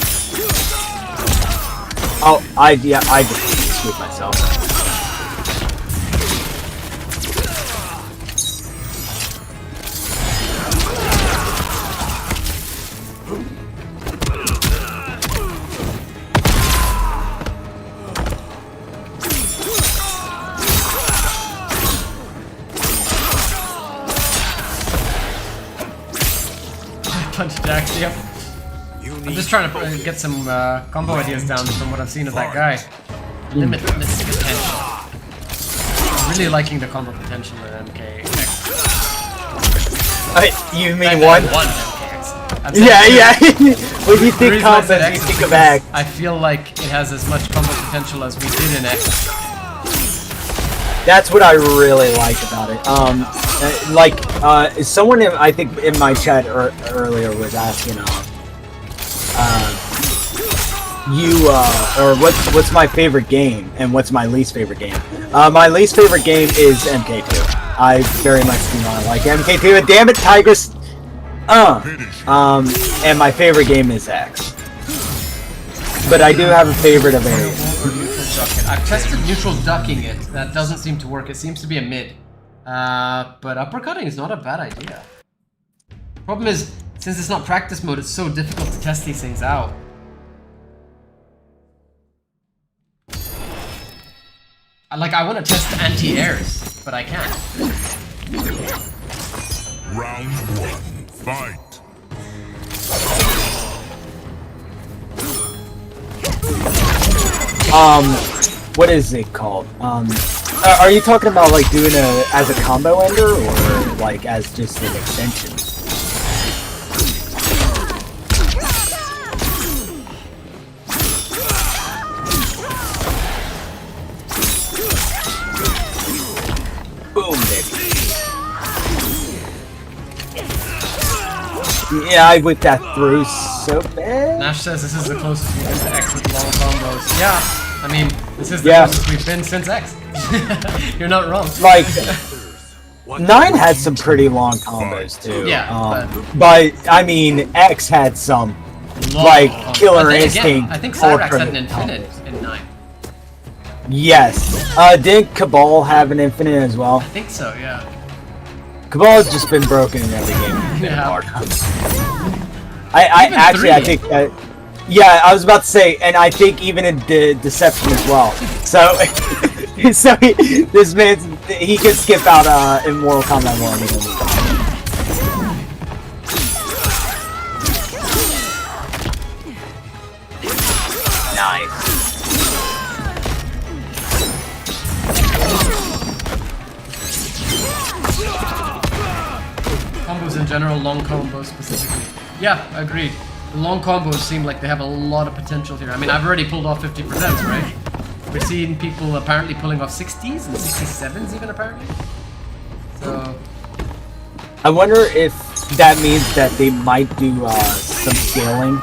Oh, I just screwed myself. Punch Jax, yep. I'm just trying to get some combo ideas down from what I've seen of that guy. Limitless potential. I'm really liking the combo potential in MKX. You mean one? One MKX. Yeah. When you The think reason I said combat, you X is think of because X. I feel like it has as much combo potential as we did in X. That's what I really like about it. Someone I think in my chat earlier was asking, what's my favorite game and what's my least favorite game? My least favorite game is MK2. I very much do not like MK2. And damn it, Tigress. And my favorite game is X. But I do have a favorite of Ares. I've tested neutral ducking it. That doesn't seem to work. It seems to be a mid. But uppercutting is not a bad idea. Problem is, since it's not practice mode, it's so difficult to test these things out. I want to test anti-airs, but I can't. Round 1. Fight. What is it called? Are you talking about like doing as a combo ender or like as just an extension? Boom, baby. Yeah, I whipped that through so bad. Nash says this is the closest we've been to X with long combos. Yeah, I mean, this is the closest we've been since X. You're not wrong. Like, 9 had some pretty long combos too. Yeah, but I mean, X had some long Killer again, Instinct. I think Cyrax had an ultimate infinite combos. in 9. Yes. Didn't Cabal have an infinite as well? I think so, yeah. Cabal's just been broken in every game. Yeah. I Even actually, 3. I think that. Yeah, I was about to say, and I think even in Deception as well. So, this man, he can skip out in Mortal Kombat 1. Nice. Combos in general, long combos specifically. Yeah, agreed. The long combos seem like they have a lot of potential here. I mean, I've already pulled off 50%, right? We're seeing people apparently pulling off 60s and 67s even apparently. So... I wonder if that means that they might do some scaling,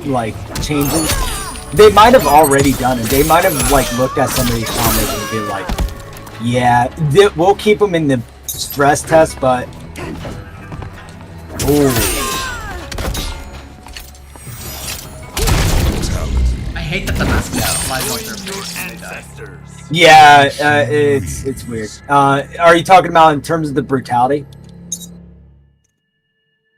like changes. They might have already done it. They might have like looked at some of these combos and been like, yeah, we'll keep them in the stress test, but ooh. I hate that the mask flies off their face when they die. Yeah, it's weird. Are you talking about in terms of the brutality?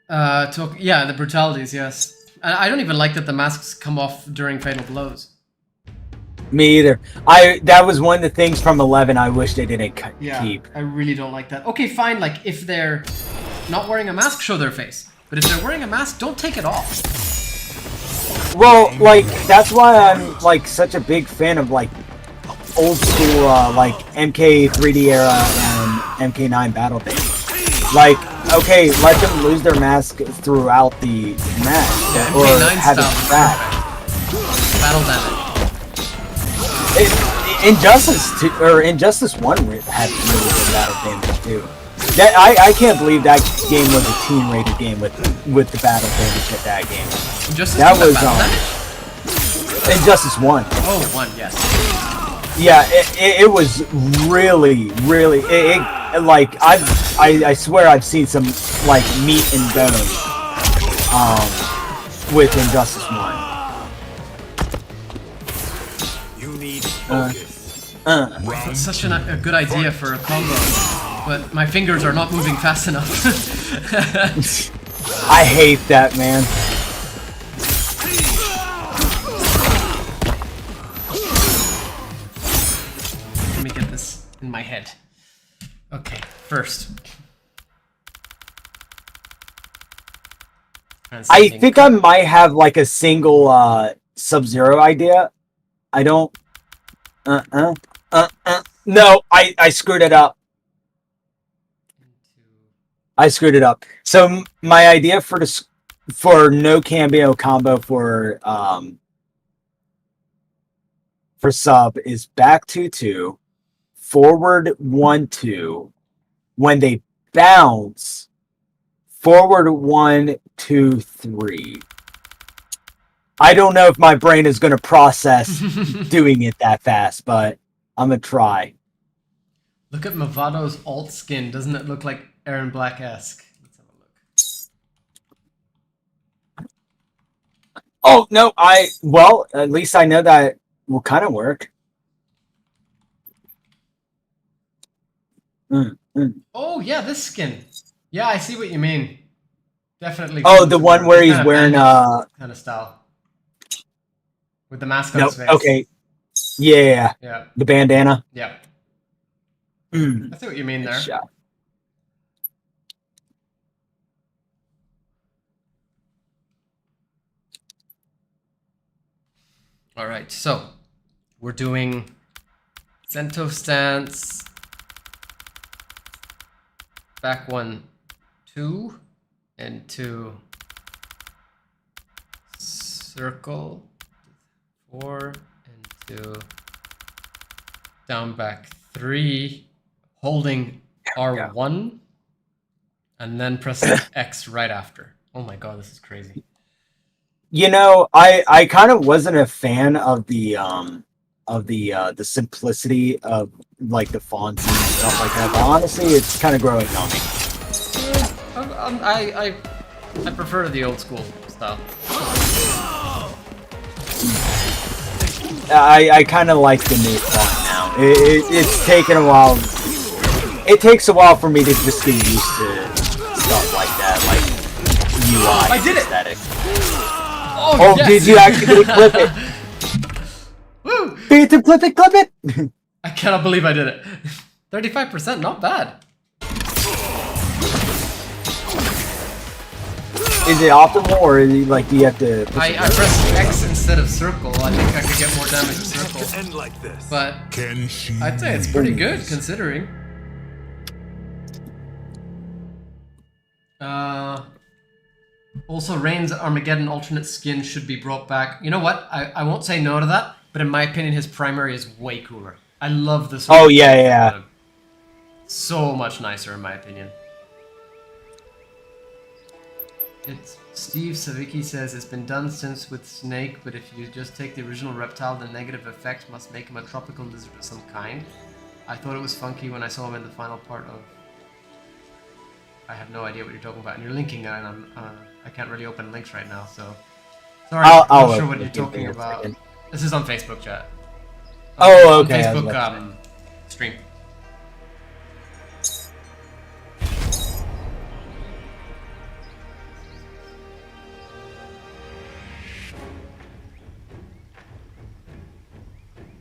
Yeah, the brutalities, yes. I don't even like that the masks come off during fatal blows. Me either. That was one of the things from 11 I wish they didn't keep. I really don't like that. Okay, fine, like if they're not wearing a mask, show their face. But if they're wearing a mask, don't take it off. Well, like, that's why I'm, like, such a big fan of, like, old school, like, MK 3D era and MK9 Battle Day. Like, okay, let them lose their mask throughout the match. Yeah, or MK9 have it style. back. Battle damage. Injustice 1 had really good battle damage, too. That, I can't believe that game was a team-rated game with the battle damage at that game. Injustice That was, battle damage? Injustice 1. Oh, 1, yes. Yeah, it was really, really, like, I swear I've seen some, like, meat and bone, with Injustice 1. You need focus. That's such a good idea for a combo, but my fingers are not moving fast enough. I hate that, man. Let me get this in my head. Okay, first. I think I might have, like, a single, Sub-Zero idea. I don't... No, I screwed it up. I screwed it up. So my idea for no cameo combo for sub is back 2-2, forward 1-2. When they bounce, forward 1-2-3. I don't know if my brain is going to process doing it that fast, but I'm going to try. Look at Mavado's alt skin. Doesn't it look like Aaron Black-esque? Let's have a look. Oh, no, well, at least I know that will kind of work. Oh, yeah, this skin. Yeah, I see what you mean. Definitely. Oh, the one where he's wearing kind of style. With the mask on his face. Okay. Yeah. Yeah. The bandana. Yeah. I see what you mean there. Shot. All right, so we're doing Sento stance, back 1, 2, into circle, 4, into down back 3, holding R1, and then pressing X right after. Oh my god, this is crazy. You know, I kind of wasn't a fan of the simplicity of, like, the fonts and stuff like that. But honestly, it's kind of growing on me. I prefer the old school style. I kind of like the new font now. It's taken a while. It takes a while for me to just get used to stuff like that, like UI I did it! aesthetic. Oh, yes. Did you actually clip it? Woo! Did you clip it? I cannot believe I did it. 35%, not bad. Is it optimal, or is it, like, do you have to... I pressed X instead of circle. I think I could get more damage with circle. End like this. But Can she I'd say it's pretty good, considering. Also, Rain's Armageddon alternate skin should be brought back. You know what? I won't say no to that, but in my opinion, his primary is way cooler. I love this. Oh, yeah. So much nicer, in my opinion. It's Steve Savicki says it's been done since with Snake, but if you just take the original reptile, the negative effect must make him a tropical lizard of some kind. I thought it was funky when I saw him in the final part of... I have no idea what you're talking about, and you're linking it, and I can't really open links right now, so... Sorry, I'm not sure what you're talking about. This is on Facebook chat. Oh, okay. On Facebook stream.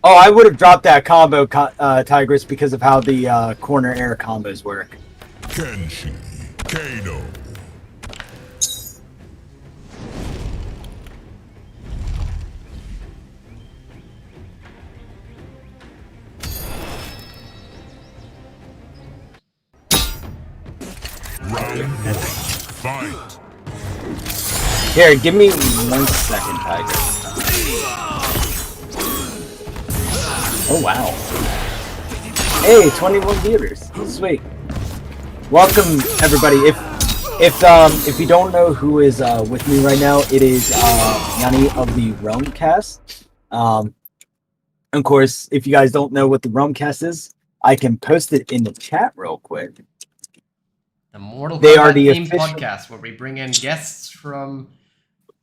Oh, I would have dropped that combo, Tigress, because of how the corner air combos work. Kenshi Kano. Fight. Here, give me 1 second, Tiger. Oh wow. Hey, 21 viewers. Sweet. Welcome everybody. If you don't know who is with me right now, it is Yanni of the Kast. Of course, if you guys don't know what the Kast is, I can post it in the chat real quick. The Mortal They are Kombat the themed official- podcast where we bring in guests from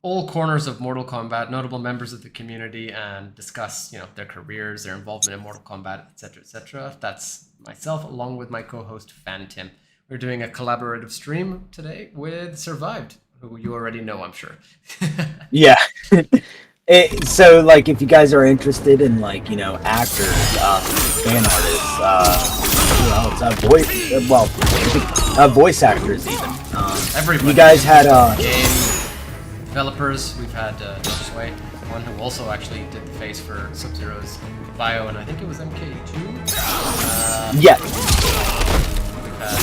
all corners of Mortal Kombat, notable members of the community, and discuss, their careers, their involvement in Mortal Kombat, etc., etc. That's myself, along with my co-host Phantom. We're doing a collaborative stream today with Survived, who you already know, I'm sure. Yeah. So, like, if you guys are interested in, like, actors, fan artists, voice actors even. Everybody. You guys had game developers. We've had Sway, one who also actually did the face for Sub-Zero's bio, and I think it was MK2. Yeah. We've had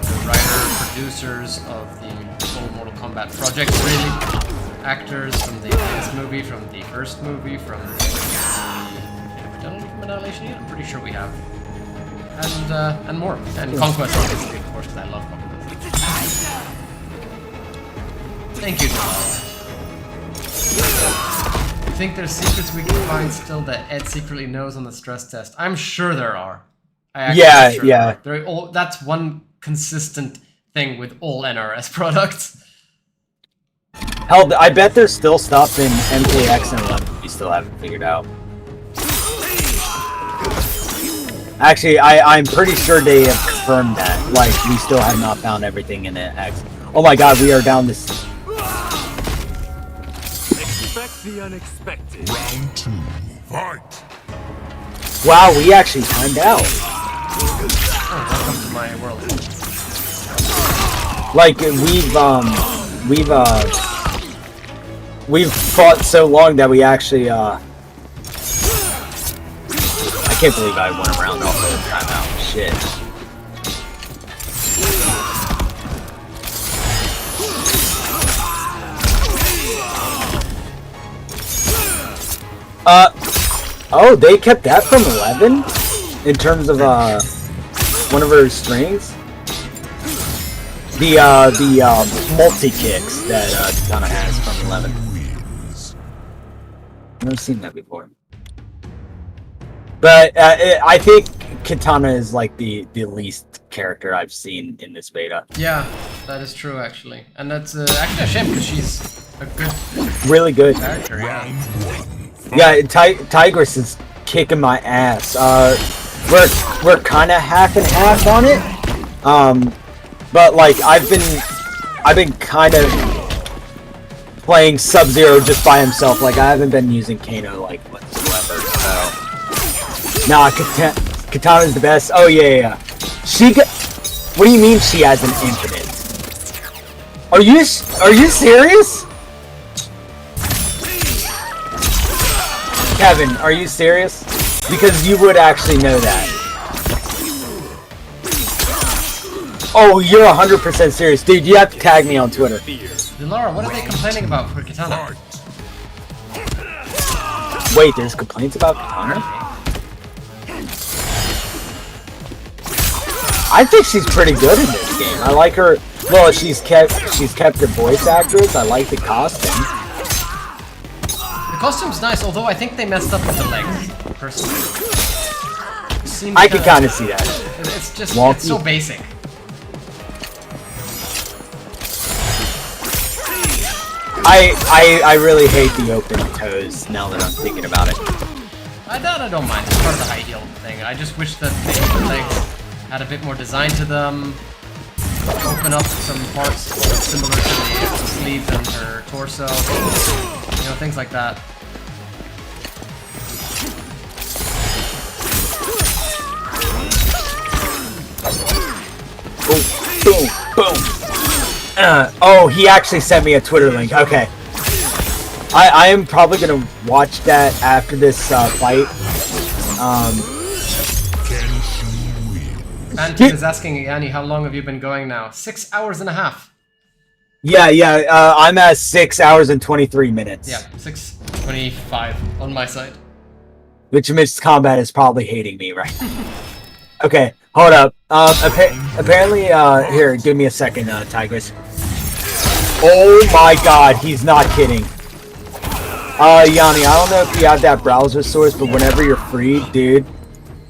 the writer, producers of the full Mortal Kombat project, really. Actors from the latest movie, from the first movie, from the... Have we done any from Annihilation yet? I'm pretty sure we have. And more. And Conquest, obviously, of course, because I love Conquest. Thank you, Joel. You think there's secrets we can find still that Ed secretly knows on the stress test? I'm sure there are. Yeah. There are. That's one consistent thing with all NRS products. Hell, I bet there's still stuff in MKX and 11 we still haven't figured out. Actually, I'm pretty sure they have confirmed that. Like, we still have not found everything in the X. Oh my god, we are down this... Expect the unexpected. Round 2. Fight. Wow, we actually timed out. Welcome to my world. Like, we've fought so long that we actually, I can't believe I went around all the time out. Shit. Oh, they kept that from 11? In terms of, one of her strings? The multi-kicks that, Katana has from 11. I've never seen that before. But, I think Katana is, like, the least character I've seen in this beta. Yeah, that is true, actually. And that's actually a shame, because she's a good Really good. character, yeah. Round 1. Yeah, Tigress is kicking my ass. We're kind of half and half on it. But like I've been kind of playing Sub-Zero just by himself. Like I haven't been using Kano like whatsoever. So nah, Katana's the best. Oh yeah. What do you mean she has an infinite? Are you serious? Kevin, are you serious? Because you would actually know that. Oh, you're 100% serious. Dude, you have to tag me on Twitter. Laura, what are they complaining about for Katana? Wait, there's complaints about Katana? I think she's pretty good in this game. I like her. Well, she's kept her voice actress. I like the costume. The costume's nice, although I think they messed up with the legs, personally. I can kind of see that. It's just, Wonky. it's so basic. I really hate the open toes now that I'm thinking about it. I don't mind. It's part of the high heel thing. I just wish that maybe the legs had a bit more design to them. Open up some parts similar to the sleeves and her torso. You know, things like that. Boom, boom, boom. Oh, he actually sent me a Twitter link. Okay. I am probably gonna watch that after this fight. Phantom is asking Yanni, how long have you been going now? 6 hours and a half. Yeah. I'm at 6 hours and 23 minutes. Yeah, 6:25 on my side. Which means Kombat is probably hating me, right? Okay, hold up. Apparently, here, give me a second, Tigris. Oh my god, he's not kidding. Yanni, I don't know if you have that browser source, but whenever you're free, dude,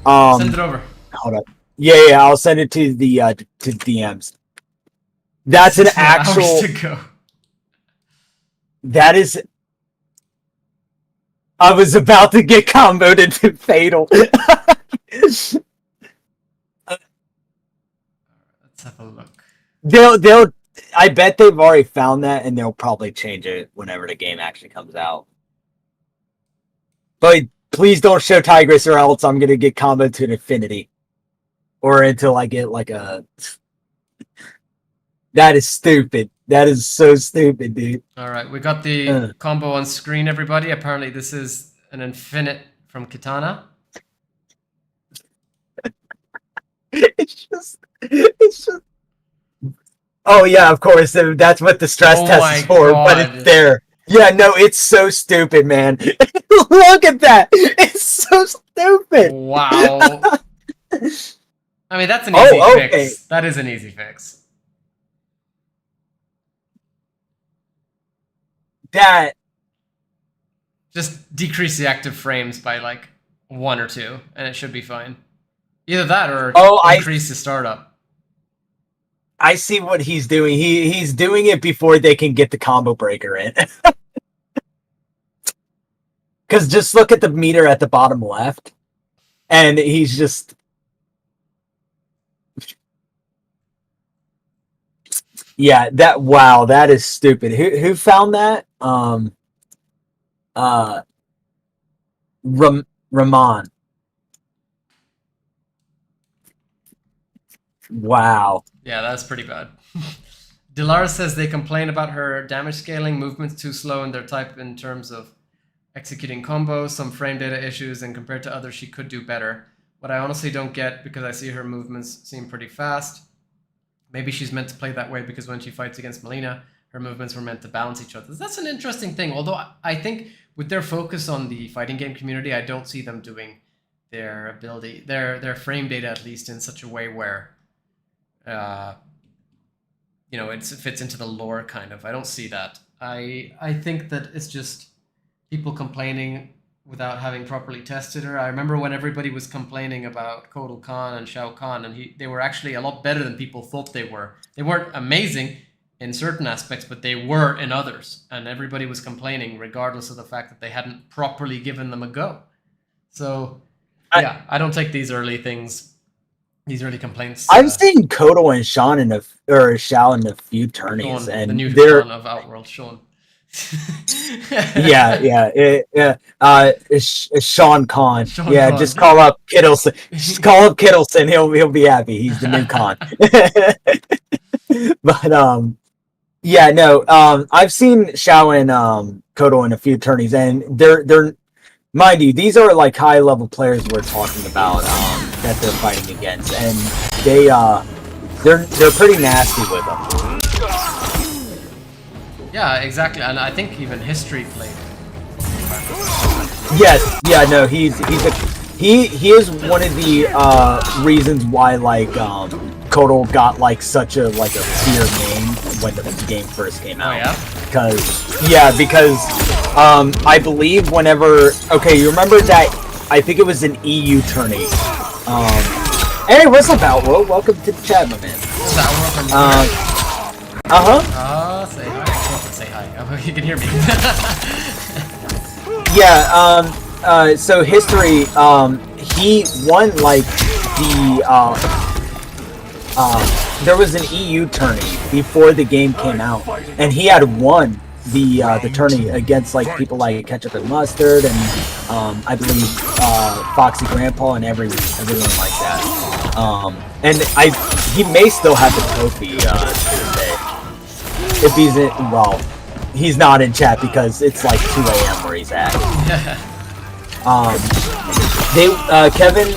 Send it over. hold up. Yeah, I'll send it to the to DMs. That's an actual. Hours to go. That is. I was about to get comboed into Fatal. Let's have a look. They'll. I bet they've already found that, and they'll probably change it whenever the game actually comes out. But please don't show Tigris, or else I'm gonna get comboed to infinity, or until I get like a. That is stupid. That is so stupid, dude. All right, we got the combo on screen, everybody. Apparently, this is an infinite from Kitana. It's just. Oh yeah, of course. That's what the stress test is for. God. But it's there. Yeah, no, it's so stupid, man. Look at that. It's so stupid. Wow. I mean, that's an easy fix. That is an easy fix. That. Just decrease the active frames by like 1 or 2, and it should be fine. Either that or increase the startup. I see what he's doing. He's doing it before they can get the combo breaker in. Because just look at the meter at the bottom left, and he's just. Yeah, wow, that is stupid. Who found that? Rahman. Wow. Yeah, that's pretty bad. Dilara says they complain about her damage scaling, movements too slow in their type in terms of executing combos, some frame data issues, and compared to others, she could do better. What I honestly don't get, because I see her movements seem pretty fast. Maybe she's meant to play that way because when she fights against Melina, her movements were meant to balance each other. That's an interesting thing, although I think with their focus on the fighting game community, I don't see them doing their ability, their frame data at least in such a way where you know, it fits into the lore kind of. I don't see that. I think that it's just people complaining without having properly tested her. I remember when everybody was complaining about Kotal Khan and Shao Kahn, and they were actually a lot better than people thought they were. They weren't amazing in certain aspects, but they were in others, and everybody was complaining regardless of the fact that they hadn't properly given them a go. So yeah, I don't take these early things. These early complaints. I've seen Kotal and Sean Shao in a few tourneys, Sean, and the new they're Sean of Outworld, Sean. yeah. It's Sean Khan. Sean yeah, Khan. just call up Kittleson. Just call up Kittleson. He'll be happy. He's the new Khan. But yeah, no. I've seen Shao and Kotal in a few tourneys, and they're mind you, these are like high level players we're talking about that they're fighting against, and they're pretty nasty with them. Yeah, exactly, and I think even History played. Yes, yeah, no, he is one of the reasons why like Kotal got like such a fear name when the game first came out. Oh yeah? Because I believe whenever you remember that I think it was an EU tourney. Hey, what's up, Outworld? Welcome to the chat, my man. Say hi. Say hi. Oh, you can hear me. Yeah, so History, he won like there was an EU tourney before the game came out, and he had won the tourney against like people like Ketchup and Mustard and I believe Foxy Grandpa and everyone like that. And he may still have the trophy to this day. If he's he's not in chat because it's like 2 a.m. where he's at. They Kevin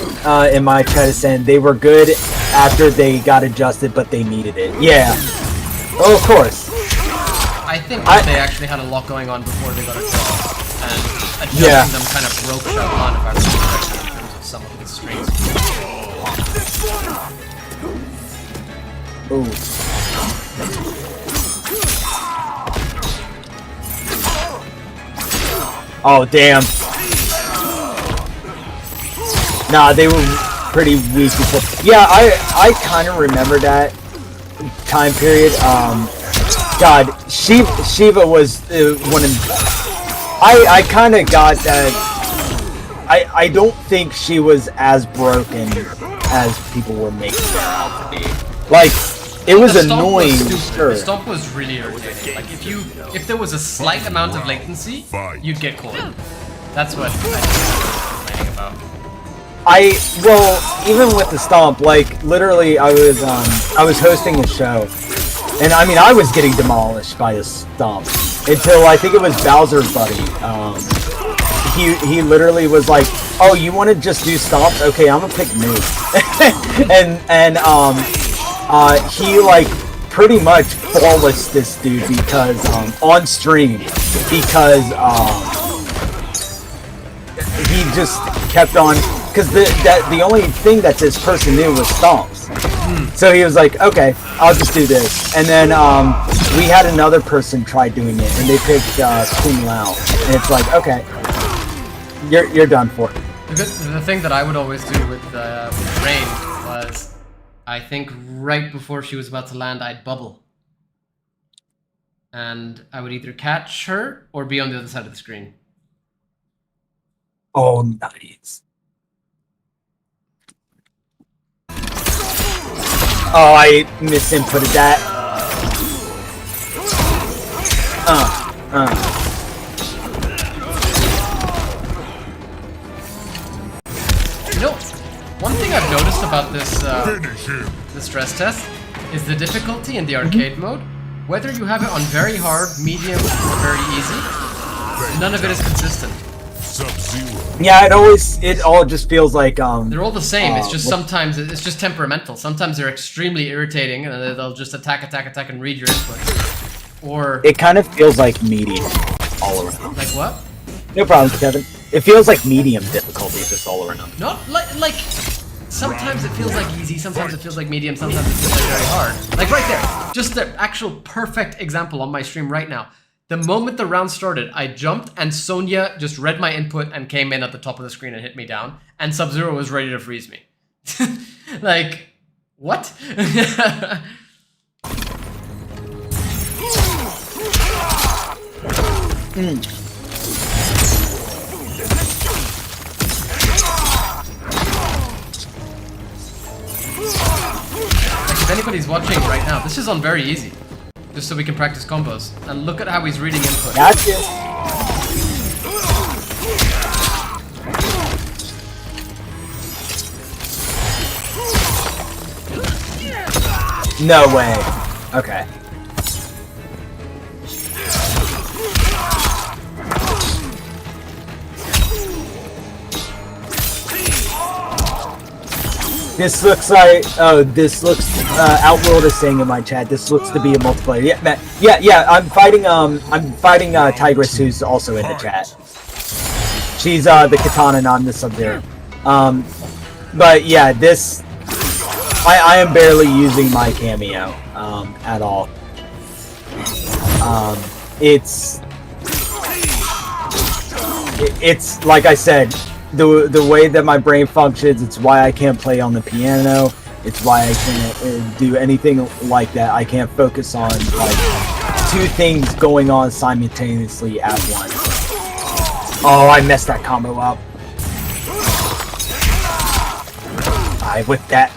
in my chat is saying they were good after they got adjusted, but they needed it. Yeah. Oh, of course. I think that they actually had a lot going on before they got a job, and adjusting them kind of broke Shaolin, if I remember correctly, in terms of some of the strings. Ooh. Oh, damn. Nah, they were pretty weak before. Yeah, I kind of remember that time period. God, Shiva was one of. I kind of got that. I don't think she was as broken as people were making her out to be. Like, it was annoying. The stomp was really irritating. Like, if there was a slight amount of latency, you'd get caught. That's what I was complaining about. Well, even with the stomp, like literally, I was hosting a show, and I mean, I was getting demolished by the stomp until I think it was Bowser's buddy. He literally was like, "Oh, you want to just do stomps? Okay, I'm gonna pick noob," and he like pretty much flawless this dude because on stream because he just kept on. Because the only thing that this person knew was stomps. So he was like, okay, I'll just do this. And then we had another person try doing it, and they picked Kung Lao. And it's like, okay, you're done for. The thing that I would always do with Rain was, I think right before she was about to land, I'd bubble. And I would either catch her or be on the other side of the screen. Oh, nice. Oh, I misinputted that. You know, one thing I've noticed about this the stress test is the difficulty in the arcade mode. Whether you have it on very hard, medium, or very easy, none of it is consistent. Yeah, it all just feels like they're all the same. It's just sometimes it's just temperamental. Sometimes they're extremely irritating, and they'll just attack, and read your input. Or it kind of feels like medium all around. Like what? No problem, Kevin. It feels like medium difficulty just all around. Not like sometimes it feels like easy, sometimes it feels like medium, sometimes it feels like very hard. Like right there, just the actual perfect example on my stream right now. The moment the round started, I jumped and Sonya just read my input and came in at the top of the screen and hit me down. And Sub-Zero was ready to freeze me. Like, what? Like, if anybody's watching right now, this is on very easy. Just so we can practice combos. And look at how he's reading input. Gotcha. No way. Okay. This looks like, Outworld is saying in my chat, this looks to be a multiplayer. Yeah, Matt, yeah, I'm fighting Tigress, who's also in the chat. She's, the Katana, and I'm the Sub-Zero. But yeah, this, I am barely using my cameo, at all. It's like I said, the way that my brain functions, it's why I can't play on the piano. It's why I can't do anything like that. I can't focus on like two things going on simultaneously at once. Oh, I messed that combo up. I whipped that.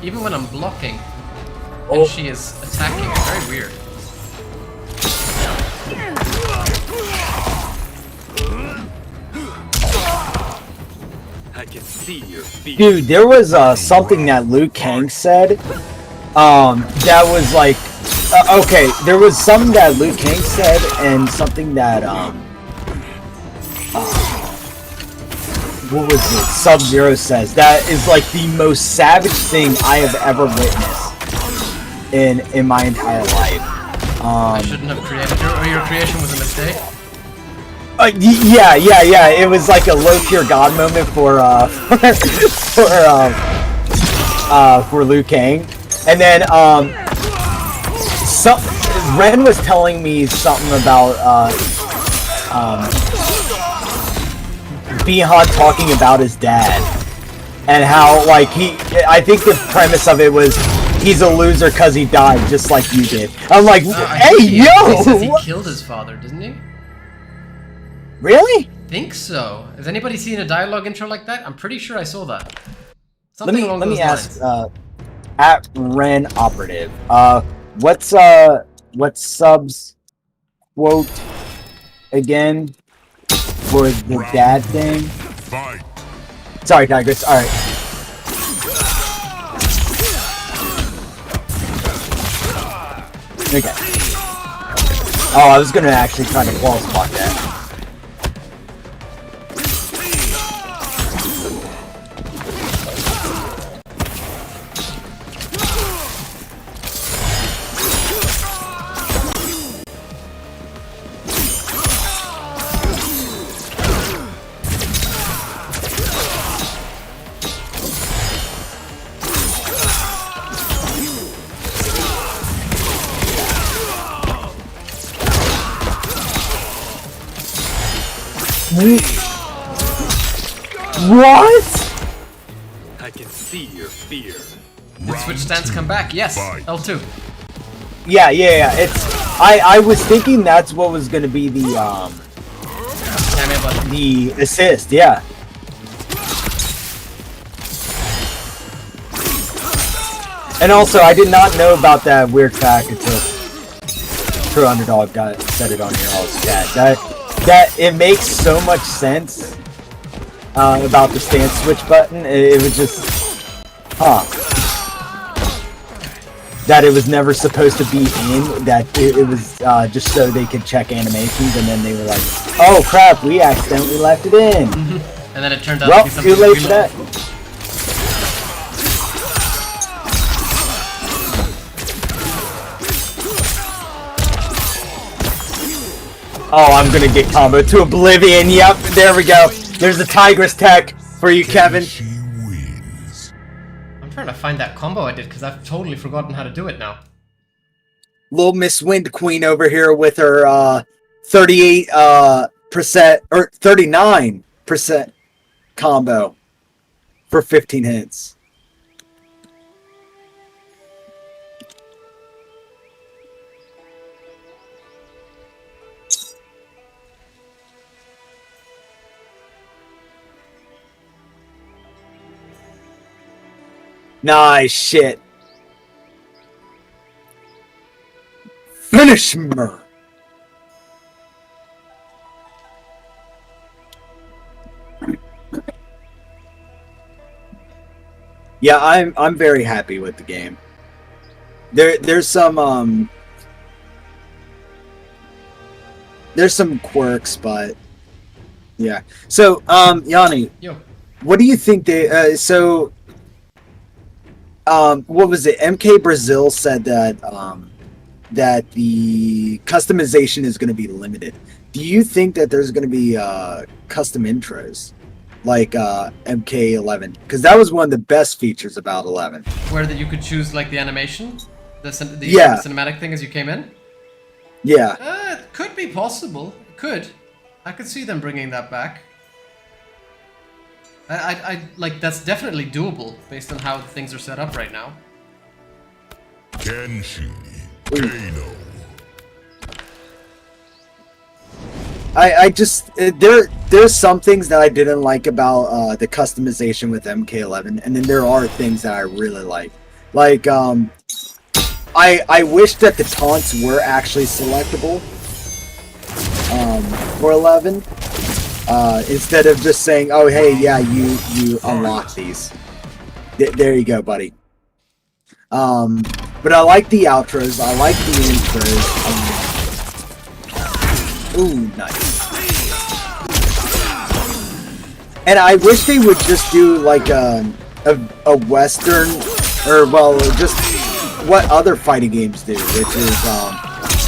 even when I'm blocking, Oh. and she is attacking. It's very weird. I can see your feet. Dude, there was something that Liu Kang said. That was like, okay, there was something that Liu Kang said, and something that what was it? Sub-Zero says that is like the most savage thing I have ever witnessed in my entire life. I shouldn't have created her, or your creation was a mistake. Yeah. It was like a low tier god moment for for Liu Kang, and then Ren was telling me something about Bihan talking about his dad and how like I think the premise of it was he's a loser because he died just like you did. I'm like, hey He says he yo, killed his father, doesn't he? really? Think so. Has anybody seen a dialogue intro like that? I'm pretty sure I saw that. Let Something me along let those me ask lines. at Ren Operative. What's Sub's quote again for the dad thing? Fight. Sorry, Tigris. All right. Okay. Oh, I was gonna actually try to wall spot that. What? I can see your fear. Did switch stance come back? Yes. Fight. L2. Yeah. It's I was thinking that's what was gonna be the Cameo button. the assist. Yeah. And also, I did not know about that weird fact until True Underdog said it on your all's chat. That it makes so much sense about the stance switch button. It was just, that it was never supposed to be in. That it was just so they could check animations, and then they were like, "Oh crap, we accidentally left it in." And then it turned out Well, to be something too late we for that. Oh, I'm gonna get combo to oblivion. Yep, there we go. There's a Tigress tech for you, Kevin. She wins. I'm trying to find that combo I did because I've totally forgotten how to do it now. Little Miss Wind Queen over here with her 38% or 39% combo for 15 hits. Nice shit. Finish her. Yeah, I'm very happy with the game. There's some quirks, but yeah. So Yanni, Yo. what do you think they what was it? MK Brazil said that that the customization is going to be limited. Do you think that there's going to be custom intros like MK11? Because that was one of the best features about 11. Where that you could choose like the animation, the Yeah. cinematic thing as you came in. Yeah. It could be possible. It could. I could see them bringing that back. I like that's definitely doable based on how things are set up right now. Kenshi. Kano. I just there's some things that I didn't like about the customization with MK11, and then there are things that I really like. Like, I wish that the taunts were actually selectable for 11, instead of just saying, "Oh, hey, yeah, you unlock these." There you go, buddy. But I like the outros. I like the intros. Ooh, nice. And I wish they would just do like a Western, or well, just what other fighting games do, which is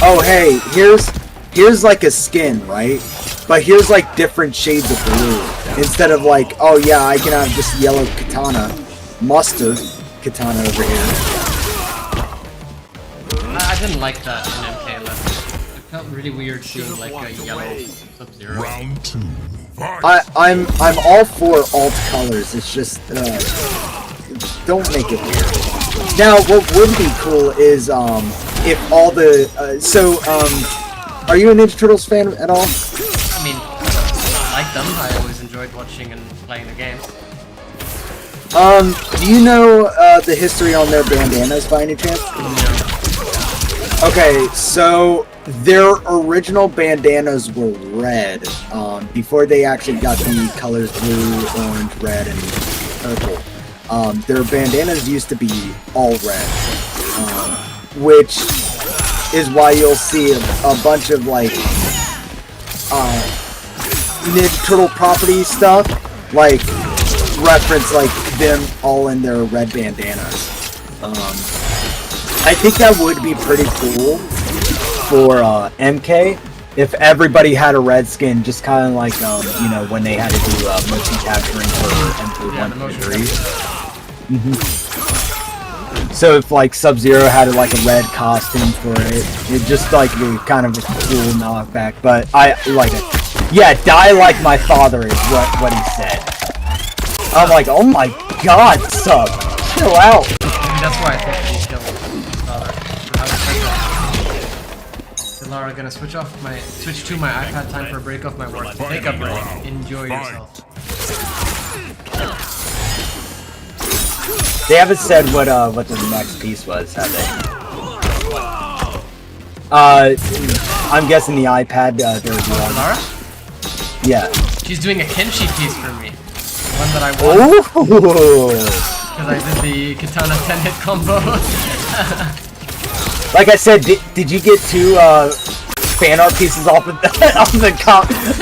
oh hey, here's like a skin, right? But here's like different shades of blue. Instead of like, oh yeah, I can have this yellow katana, mustard katana over here. I didn't like that in MK11. It felt really weird seeing like a yellow Sub-Zero. Round 2. Fight. I'm all for alt colors. It's just don't make it weird. Now, what would be cool is if all the are you a Ninja Turtles fan at all? I mean, I like them. I always enjoyed watching and playing the games. Do you know the history on their bandanas by any chance? Okay, so their original bandanas were red before they actually got the colors blue, orange, red, and purple. Their bandanas used to be all red, which is why you'll see a bunch of like Ninja Turtle property stuff, like reference like them all in their red bandanas. I think that would be pretty cool for MK if everybody had a red skin, just kind of like you know, when they had to do motion capturing for MK1 and 3. So if like Sub-Zero had like a red costume for it, it just like be kind of a cool knockback. But I like it. Yeah, die like my father is what he said. I'm like, oh my god, Sub, chill out. Maybe that's why I think he killed his father. Lara, gonna switch to my iPad. Time for a break off my work. Take a break. Enjoy yourself. They haven't said what the next piece was, have they? I'm guessing the iPad. There's one. Lara? Yeah. She's doing a Kenshi piece for me. One that I won. Ooh. Because I did the Katana 10-hit combo. Like I said, did you get 2 fan art pieces off of the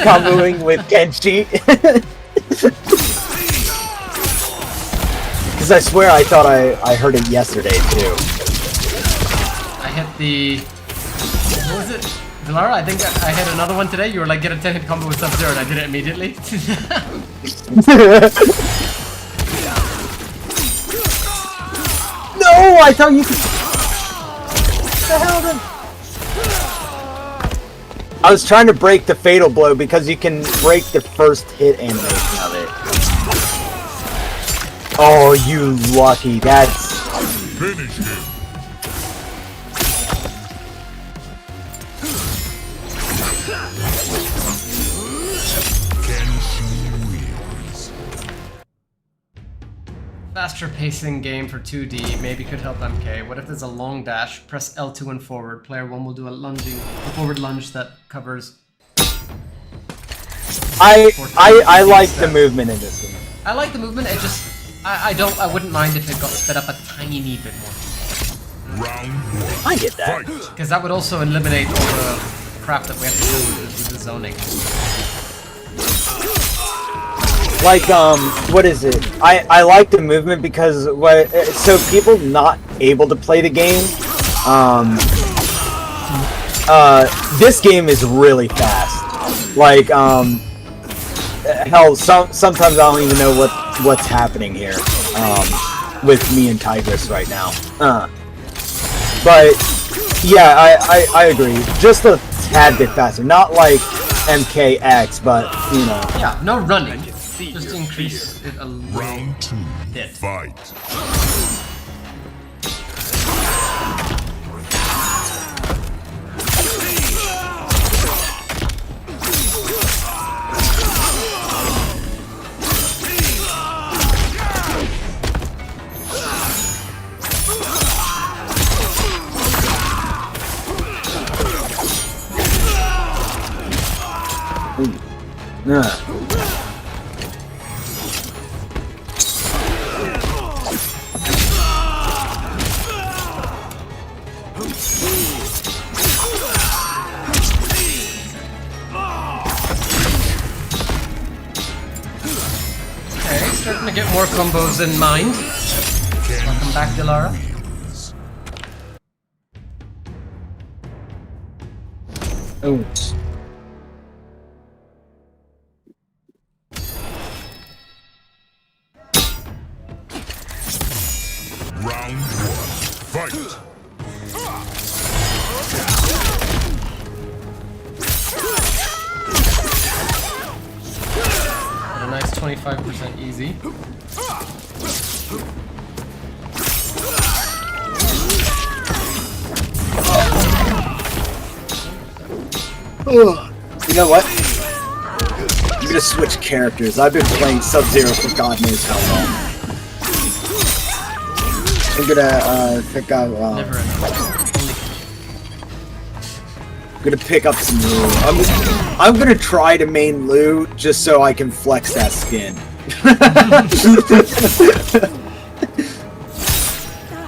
comboing with Kenshi? Because I swear I thought I heard it yesterday too. I hit the... What was it? Lara, I think I hit another one today. You were like, get a 10-hit combo with Sub-Zero, and I did it immediately. No, I thought you could... What the hell then? I was trying to break the fatal blow because you can break the first hit animation of it. Oh, you lucky. That's... Finish him. Faster pacing game for 2D maybe could help MK. What if there's a long dash? Press L2 and forward. Player 1 will do a forward lunge that covers. I like the movement in this game. I like the movement. It just I wouldn't mind if it got sped up a tiny bit more. Round 1. I get that. Because that would also eliminate all the crap that we have to do with the zoning. Like, what is it? I like the movement because so people not able to play the game, this game is really fast. Like, hell, sometimes I don't even know what's happening here, with me and Tigris right now. But, yeah, I agree. Just a tad bit faster. Not like MKX, but, you know. Yeah, no running. Just increase it a little. Round 2. Bit. Fight. Okay, starting to get more combos in mind. Welcome back, Dilara. Oh. Round 1. Fight! A nice 25% easy. You know what? I'm gonna switch characters. I've been playing Sub-Zero for God knows how long. I'm gonna pick up. Never enough. I'm gonna pick up some Lou. I'm gonna try to main Lou just so I can flex that skin.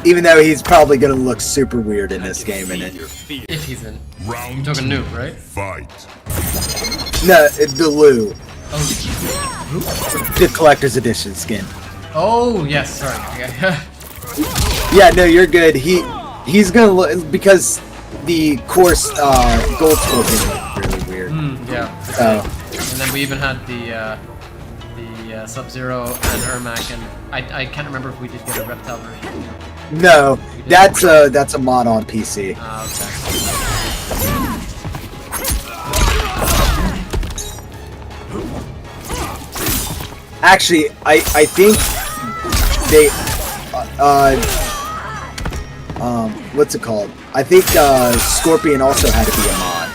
Even though he's probably gonna look super weird in this game, innit? If he's in. Round You're talking 2. noob, right? Fight! No, the Lou. Oh, The collector's edition skin. oh yes, sorry. Okay. Yeah, no, you're good. He's gonna look because the course gold sculpting looked really weird. Yeah. Oh, And then we even had the Sub-Zero and Ermac, and I can't remember if we did get a reptile version. no, that's a mod on PC. Ah, okay. Actually, I think they what's it called? I think Scorpion also had to be a mod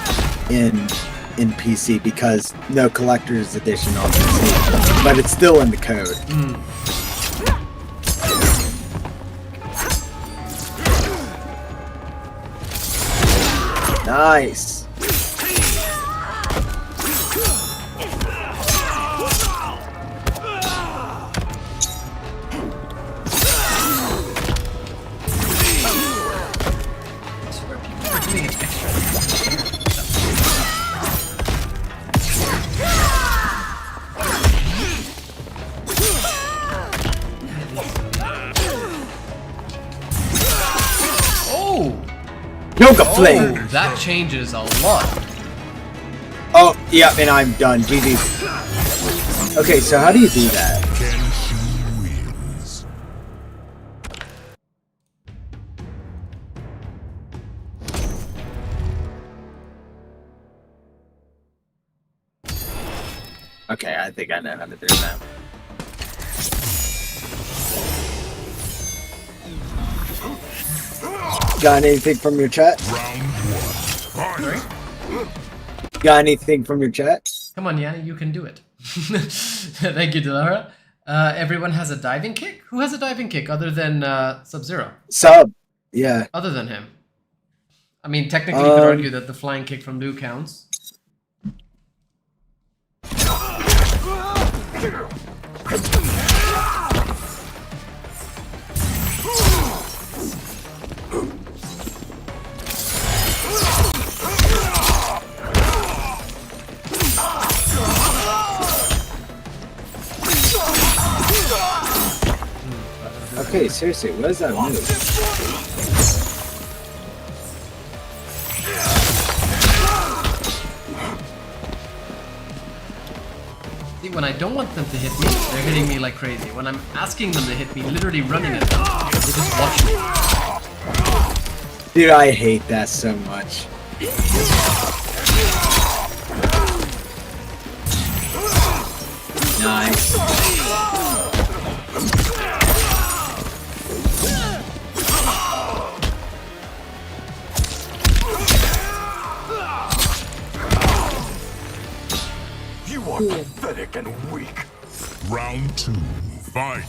in PC because no collector's edition on PC, but it's still in the code. Nice. Oh! Yoga Flame. Oh, that changes a lot. Oh, yeah, and I'm done. GG. Okay, so how do you do that? Kenshin wins. Okay, I think I know how to do that. Got anything from your chat? Round 1. Fight! Got anything from your chat? Come on, Yanni, you can do it. Thank you, Dilara. Everyone has a diving kick? Who has a diving kick other than Sub-Zero? Sub. Yeah. Other than him? I mean, technically you could argue that the flying kick from Liu counts. Okay, seriously, what does that move? See, when I don't want them to hit me, they're hitting me like crazy. When I'm asking them to hit me, literally running at them, they just watch me. Dude, I hate that so much. Nice. You are pathetic and weak. Round 2. Fight!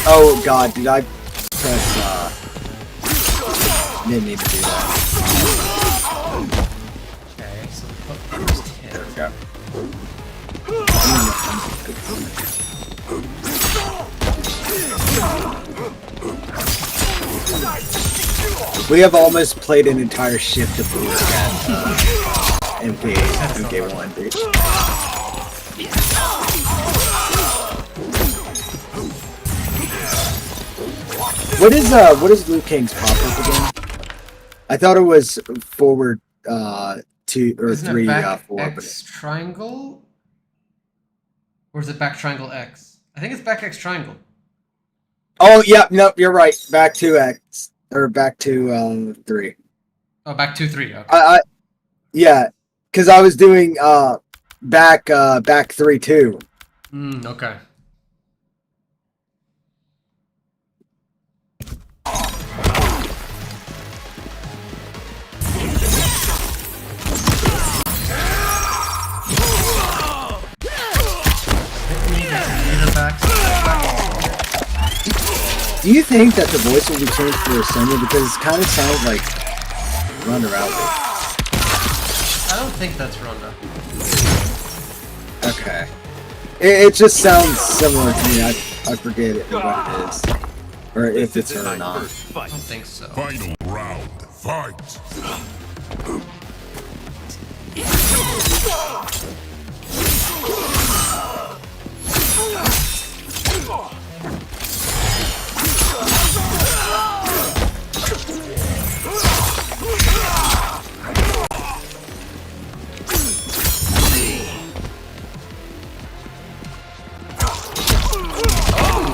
Oh god, did I press didn't need to do that. Okay, so put first hit. go. We have almost played an entire shift of Blue at MK1, dude. What is Liu Kang's pop-up again? I thought it was forward 2 or Isn't 3 it back 4. X triangle? Or is it back triangle X? I think it's back X triangle. Oh yeah, nope, you're right. Back to X or back to 3. Oh, back 2, 3. Okay. Yeah, because I was doing back 3 2. Okay. Do you think that the voice will be changed for Sonya? Because it kind of sounds like Ronda Rousey. I don't think that's Ronda. Okay. It just sounds similar to me. I forget what it is. Or if it's her or not. I don't think so. Final round. Fight.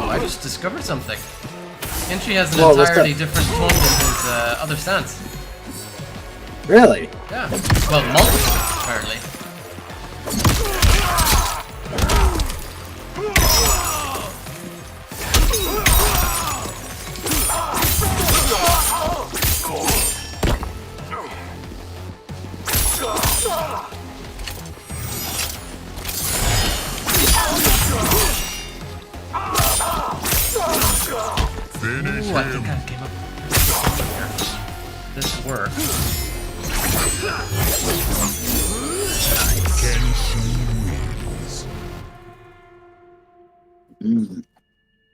I just discovered something. Kenshi has an Whoa, what's entirely that? different tone than his other stance. Really? Yeah. Well, multiple, apparently. Finish Ooh, I think him. I came up here. This works. Kenshi wins.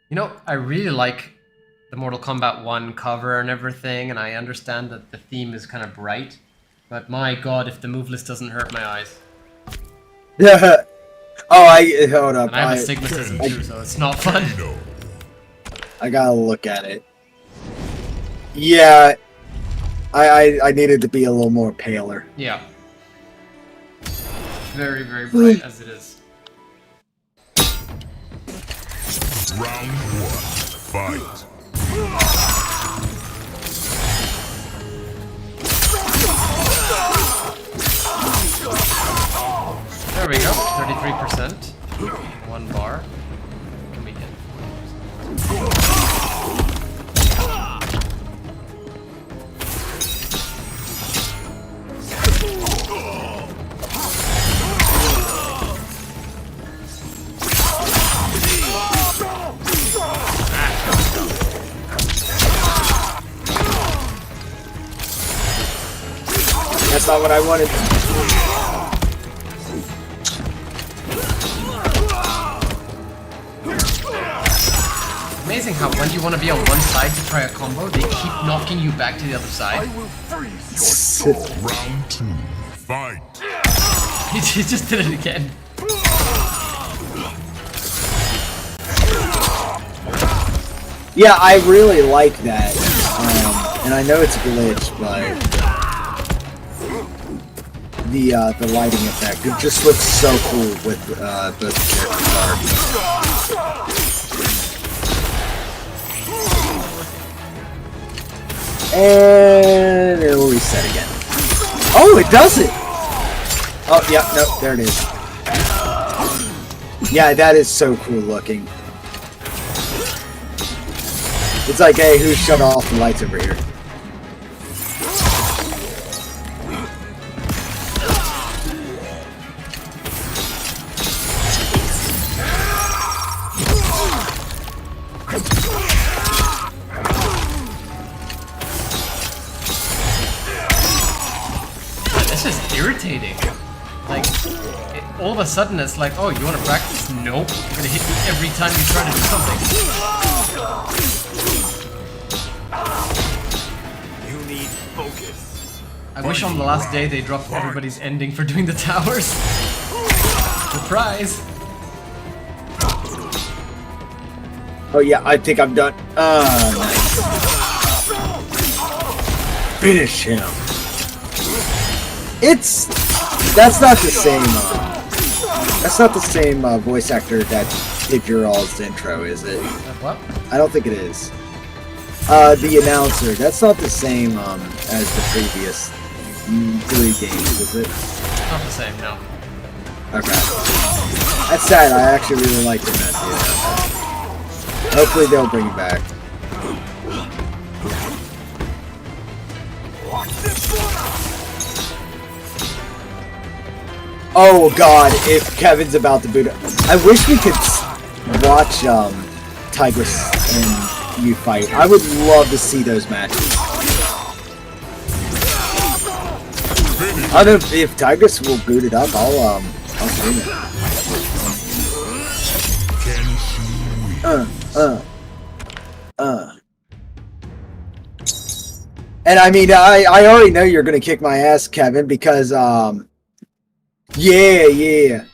You know, I really like the Mortal Kombat 1 cover and everything, and I understand that the theme is kind of bright, but my god, if the move list doesn't hurt my eyes. Yeah. Oh, hold up. And I have astigmatism too, so it's not fun. No. I gotta look at it. Yeah. I needed to be a little more paler. Yeah. Very, very bright as it is. Round 1. Fight. There we go, 33%. 1 bar. Can we get 40%? That's not what I wanted. Amazing how when you want to be on one side to try a combo, they keep knocking you back to the other I side. will freeze your soul. Round 2. Fight. He just did it again. Yeah, I really like that. And I know it's a glitch, but the lighting effect, it just looks so cool with both the characters. And it'll reset again. Oh, it does it! Oh, yeah, no, there it is. Yeah, that is so cool looking. It's like, hey, who shut off the lights over here? This is irritating. Like, all of a sudden it's like, oh, you want to practice? Nope. You're gonna hit me every time you try to do something. You need focus. I wish on the last day they dropped everybody's ending for doing the towers. Surprise! Oh yeah, I think I'm done. Nice. Finish him. That's not the same. That's not the same voice actor that did your all's intro, is it? What? I don't think it is. The announcer. That's not the same as the previous 3 games, is it? Not the same, no. Okay. That's sad. I actually really liked him as the announcer. Hopefully they'll bring him back. Oh god, if Kevin's about to boot up. I wish we could watch Tigress and you fight. I would love to see those matches. I don't know if Tigress will boot it up, I'll stream it. And I mean, I already know you're gonna kick my ass, Kevin, because yeah.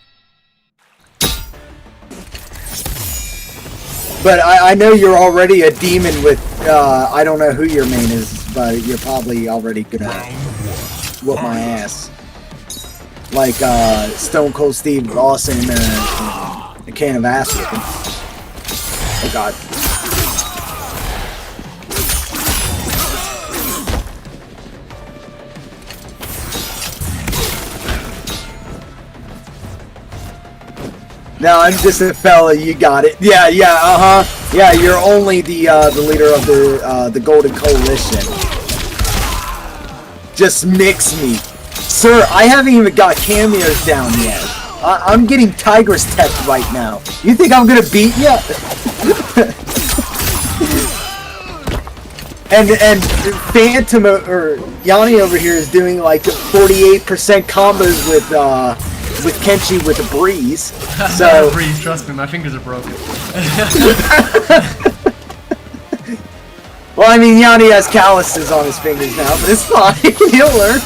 But I know you're already a demon with I don't know who your main is, but you're probably already gonna whoop my ass. Like Stone Cold Steve Austin a can of ass whipping. Oh god. No, I'm just a fella. You got it. Yeah, Yeah, you're only the leader of the Golden Coalition. Just mix me, sir. I haven't even got cameos down yet. I'm getting Tigress tech right now. You think I'm gonna beat you? and Phantom or Yanni over here is doing like 48% combos with Kenshi with a breeze. So breeze, trust me, my fingers are broken. Well, I mean, Yanni has calluses on his fingers now, but it's fine. He'll learn.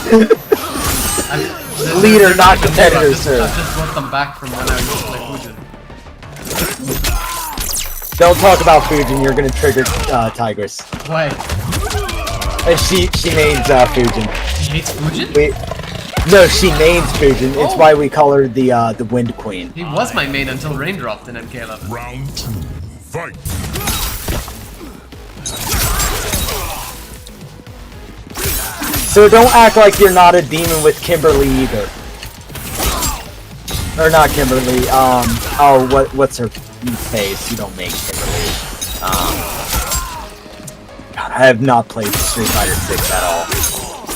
Leader, not competitor, sir. I just brought them back from when I used to play Fujin. Don't talk about Fujin. You're gonna trigger Tigress. Why? She names Fujin. She hates Fujin? No, she names Fujin. It's why we call her the Wind Queen. He was my main until Rain dropped in MK11. Round 2. Fight. So don't act like you're not a demon with Kimberly either. Or not Kimberly. What's her face? You don't make Kimberly. God, I have not played Street Fighter 6 at all.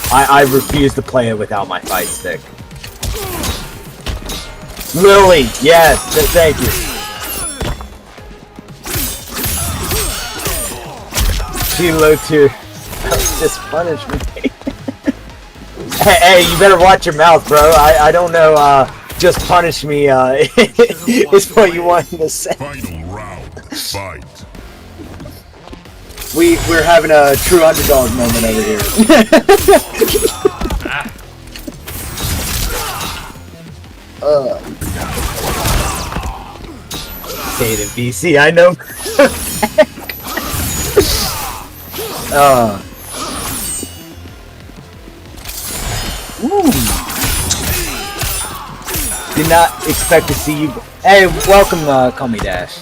I refuse to play it without my fight stick. Lily, yes, thank you. She looked to just punish me. Hey, you better watch your mouth, bro. I don't know. Just punish me. Is what you want to say. Final round. Fight. We're having a true underdog moment over here. State of BC, I know. Did not expect to see you. Hey, welcome, call me Dash.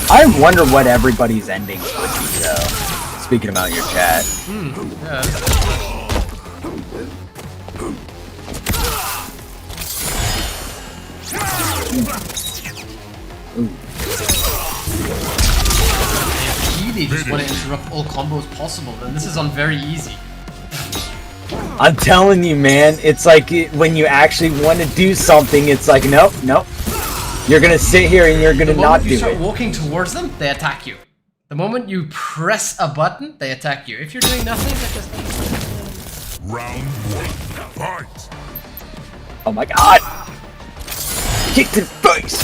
I wonder what everybody's endings would be, though. Speaking about your chat. Yeah. They just want to interrupt all combos possible, then this is on very easy. I'm telling you, man, it's like when you actually want to do something, it's like, nope. You're gonna sit here and you're gonna not do it. The moment you start walking towards them, they attack you. The moment you press a button, they attack you. If you're doing nothing, they just... Round 1. Fight. Oh my god! Kick to the face!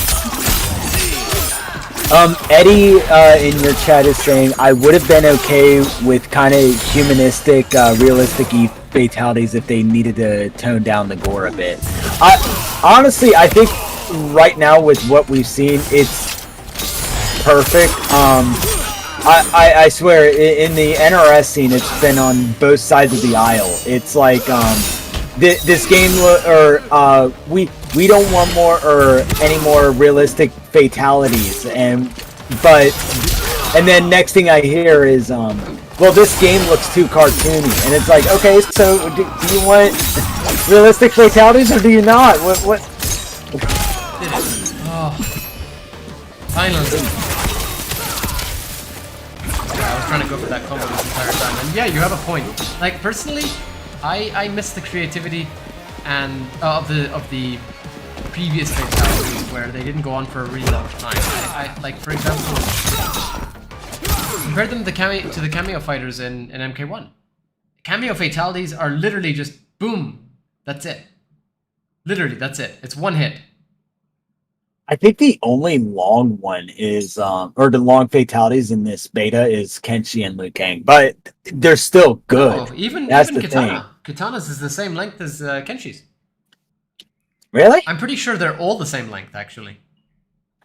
Eddie in your chat is saying, I would have been okay with kind of humanistic, realistic fatalities if they needed to tone down the gore a bit. Honestly, I think right now with what we've seen, it's perfect. I swear, in the NRS scene, it's been on both sides of the aisle. It's like, this game, we don't want more or any more realistic fatalities, and then next thing I hear is, well, this game looks too cartoony, and it's like, okay, so do you want realistic fatalities or do you not? What? Oh. Finally. I was trying to go for that combo this entire time, and yeah, you have a point. Like, personally, I miss the creativity and of the previous fatalities where they didn't go on for a really long time. I like, for example, compare them to the cameo fighters in MK1. Cameo fatalities are literally just boom, that's it. Literally, that's it. It's one hit. I think the only long one is, or the long fatalities in this beta is Kenshi and Liu Kang, but they're still good. Oh, even That's the Katana. thing. Katana's is the same length as Kenshi's. Really? I'm pretty sure they're all the same length, actually.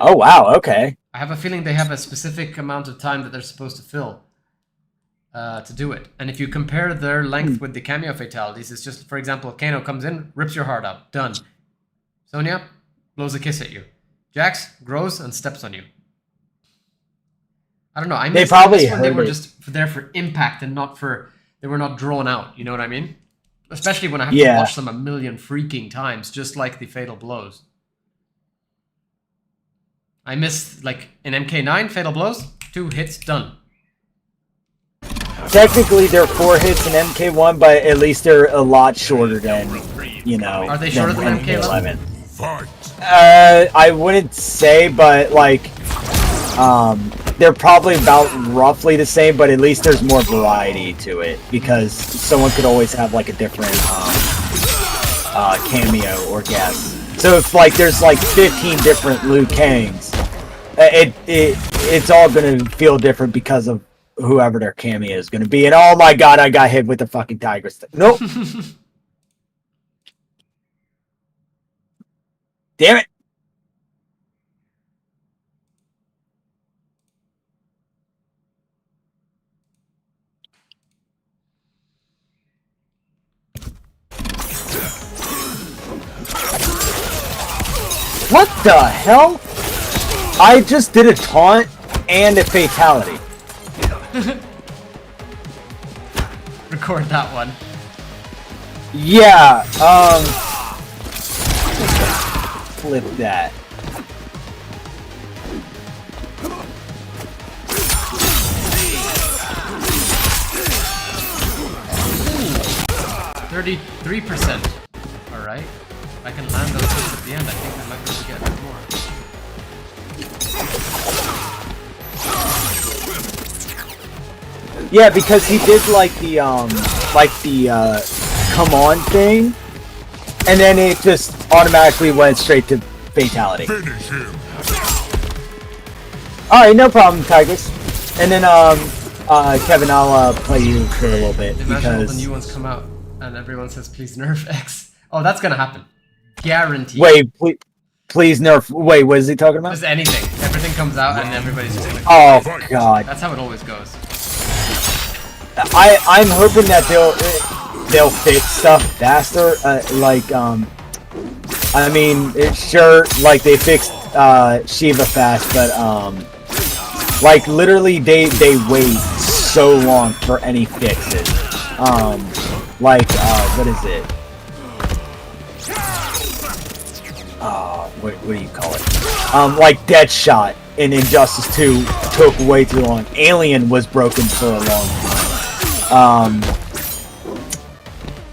Oh wow, okay. I have a feeling they have a specific amount of time that they're supposed to fill to do it. And if you compare their length with the cameo fatalities, it's just, for example, Kano comes in, rips your heart out, done. Sonya blows a kiss at you. Jax grows and steps on you. I don't know. I miss when they were just there for impact and not for... They were not drawn out, you know what I mean? Especially when I have to watch them a million freaking times, just like the Fatal Blows. I miss, like, in MK9, Fatal Blows, 2 hits, done. Technically, they're 4 hits in MK1, but at least they're a lot shorter than, you know... Are they shorter than MK11? Fight. I wouldn't say, but, like, they're probably about roughly the same, but at least there's more variety to it, because someone could always have, like, a different, cameo or guest. So if, like, there's, like, 15 different Liu Kangs, it's all gonna feel different because of whoever their cameo is gonna be. And oh my god, I got hit with the fucking tiger stick. Nope. Damn it. What the hell? I just did a taunt and a fatality. Record that one. Yeah, flip that. Ooh, 33%. Alright. If I can land those hits at the end, I think I might be able to get a bit more. Yeah, because he did like the come on thing, and then it just automatically went straight to fatality. Finish him. Alright, no problem, Tigers. And then Kevin, I'll play you for a little bit Imagine all the because new ones come out and everyone says please nerf X. Oh, that's gonna happen. Guaranteed. wait, please nerf. Wait, what is he talking about? Just anything. Everything comes out and everybody's just like, Oh god. that's how it always goes. I'm hoping that they'll fix stuff faster. I mean, sure, like they fixed Shiva fast, but like literally they wait so long for any fixes. What is it? What do you call it? Like Deadshot in Injustice 2 took way too long. Alien was broken for a long time.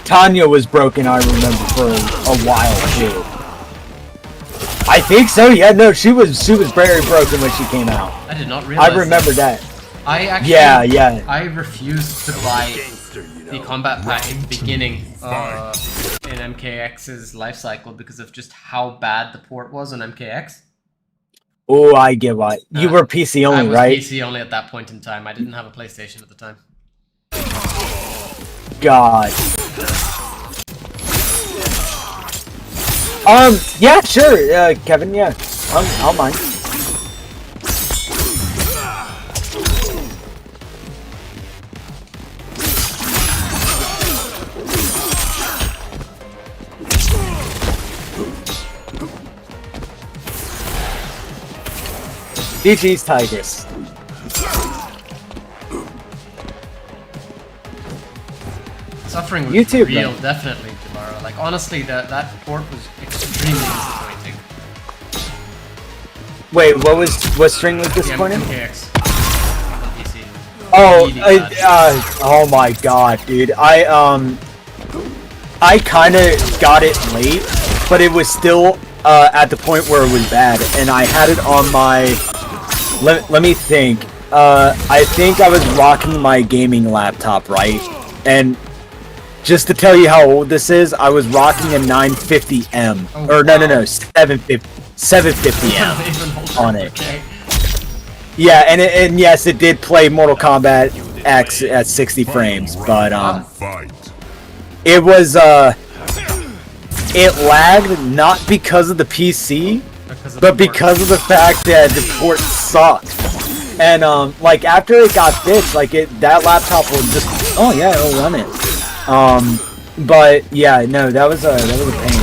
Tanya was broken, I remember, for a while too. I think so. Yeah, no, she was very broken when she came out. I did not realize. I remember that. I actually, Yeah. I refused to buy Gangster, you the know. combat pack in the beginning in MKX's life cycle because of just how bad the port was on MKX. Oh, I get why. You were PC I only, was right? PC only at that point in time. I didn't have a PlayStation at the time. God. Yeah, sure, Kevin, yeah. I'll mind. GG's Tigers. Suffering was YouTube, real, man. definitely, tomorrow. Like, honestly, that port was extremely disappointing. Wait, what string was The disappointing? MKX on PC. Oh, Really bad. oh my god, dude. I kind of got it late, but it was still at the point where it was bad, and I had it on my. Let me think. I think I was rocking my gaming laptop, right? And just to tell you how old this is, I was rocking a 950M, or no, 750M Even older, on it. okay. Yeah, and yes, it did play Mortal Kombat X at 60 frames, but Fight. it was it lagged not because of the PC, but because of the fact that the port sucked. And like after it got fixed, like that laptop will just it'll run it. But yeah, no, that was a pain.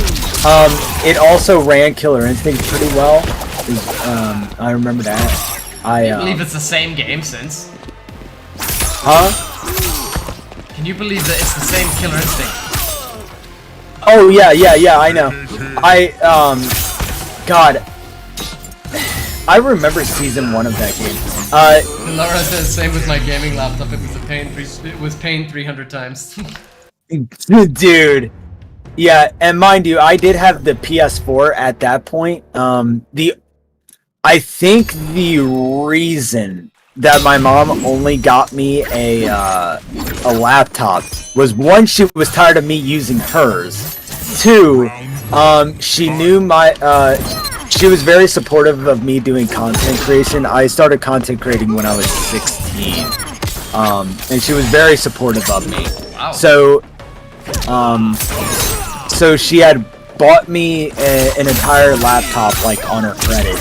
It also ran Killer Instinct pretty well. I remember that. I believe it's the same game since. Huh? Can you believe that it's the same Killer Instinct? Oh yeah, I know. God, I remember season 1 of that game. Laura says same with my gaming laptop. It was pain 300 times. Dude. Yeah, and mind you, I did have the PS4 at that point. I think the reason that my mom only got me a laptop was, one, she was tired of me using hers. 2, she knew she was very supportive of me doing content creation. I started content creating when I was 16. And she was very supportive of me. Wow. So she had bought me an entire laptop, like, on her credit.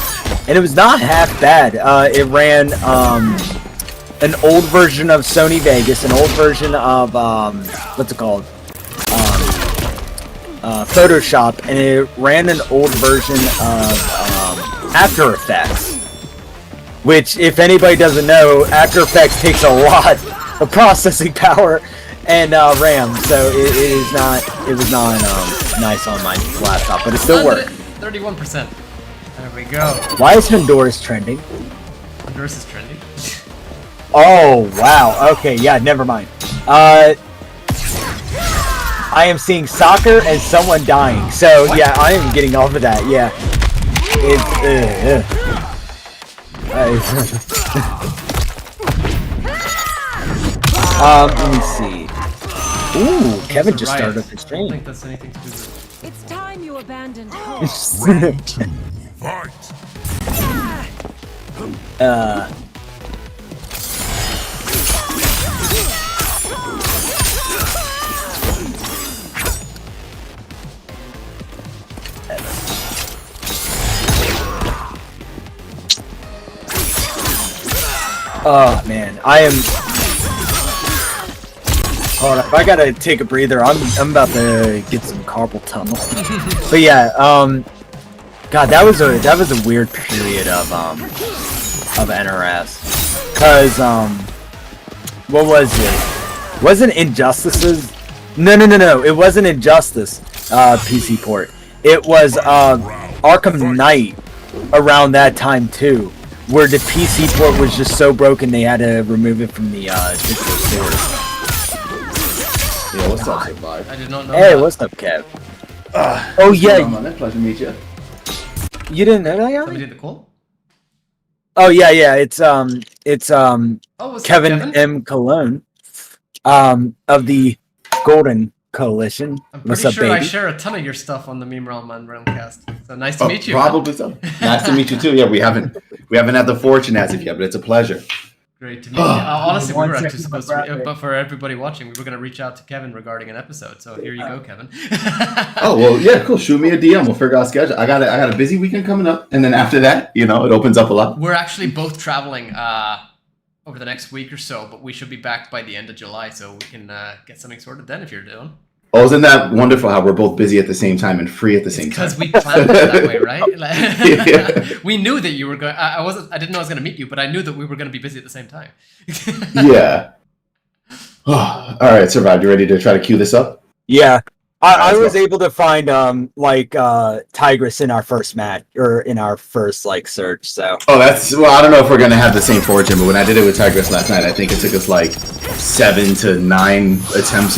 And it was not half bad. It ran an old version of Sony Vegas, an old version of what's it called? Photoshop, and it ran an old version of After Effects. Which, if anybody doesn't know, After Effects takes a lot of processing power and RAM, so it was not nice on my laptop, but it still worked. 31%. There we go. Why is Honduras trending? Honduras is trendy. Oh wow. Okay, yeah, never mind. I am seeing soccer and someone dying. So What? yeah, I am getting off of that. Yeah. Let me see. Ooh, Kevin just started up his I don't stream. think that's anything to do with It's time you abandoned hope. Round 2. Fight. Oh man, I am. Hold on, I gotta take a breather. I'm about to get some carpal tunnel. But yeah, God, that was a weird period of NRS. Cause what was it? Wasn't Injustices? No. It wasn't Injustice. PC port. It was Arkham Knight around that time too, where the PC port was just so broken they had to remove it from the digital stores. Yeah, what's up, Survive? I did not know Hey, that. what's up, Kev? Oh yeah, Man, pleasure to meet you. you didn't know that, Somebody Yanni? did the call? Oh yeah. It's Oh, what's up, Kevin M. Cologne, of the Golden Coalition. I'm What's pretty up, sure baby? I share a ton of your stuff on the Meme Realm and Realmcast. So nice to meet you. Probably so. Nice to meet you too. Yeah, we haven't had the fortune as of yet, but it's a pleasure. Great to meet you. Honestly, we One were actually second, supposed my to, brother. but for everybody watching, we were going to reach out to Kevin regarding an episode. So here you go, Kevin. Oh well, yeah, cool. Shoot me a DM. We'll figure out schedule. I got a busy weekend coming up, and then after that, it opens up a lot. We're actually both traveling over the next week or so, but we should be back by the end of July, so we can get something sorted then if you're doing. Oh, isn't that wonderful how we're both busy at the same time and free at the same time? Because we planned it that way, right? Like, Yeah. We knew that you were going. I didn't know I was going to meet you, but I knew that we were going to be busy at the same time. Yeah. All right, Survived. You ready to try to cue this up? Yeah. I Let's was go. able to find Tigress in our first match or in our first search. So Oh, I don't know if we're gonna have the same fortune, but when I did it with Tigress last night, I think it took us 7 to 9 attempts.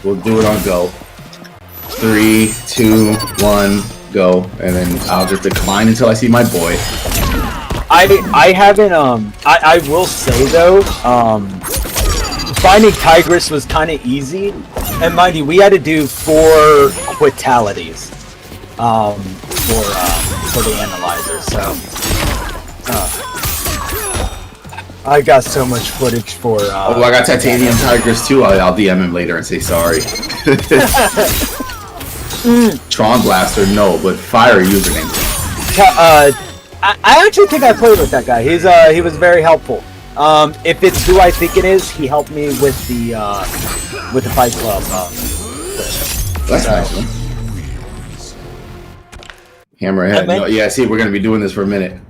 We'll do it on go. 3, 2, 1, go, and then I'll just decline until I see my boy. I haven't I will say though finding Tigress was kind of easy, and mind you, we had to do 4 quitalities for the analyzer. So I got so much footage for. Oh, I got Titanium Tigress too. I'll DM him later and say sorry. Tron Blaster, no, but Fire username. I actually think I played with that guy. He was very helpful. If it's who I think it is, he helped me with the Fight Club. That's nice one. Hammerhead. No, yeah, see, we're gonna be doing this for a minute.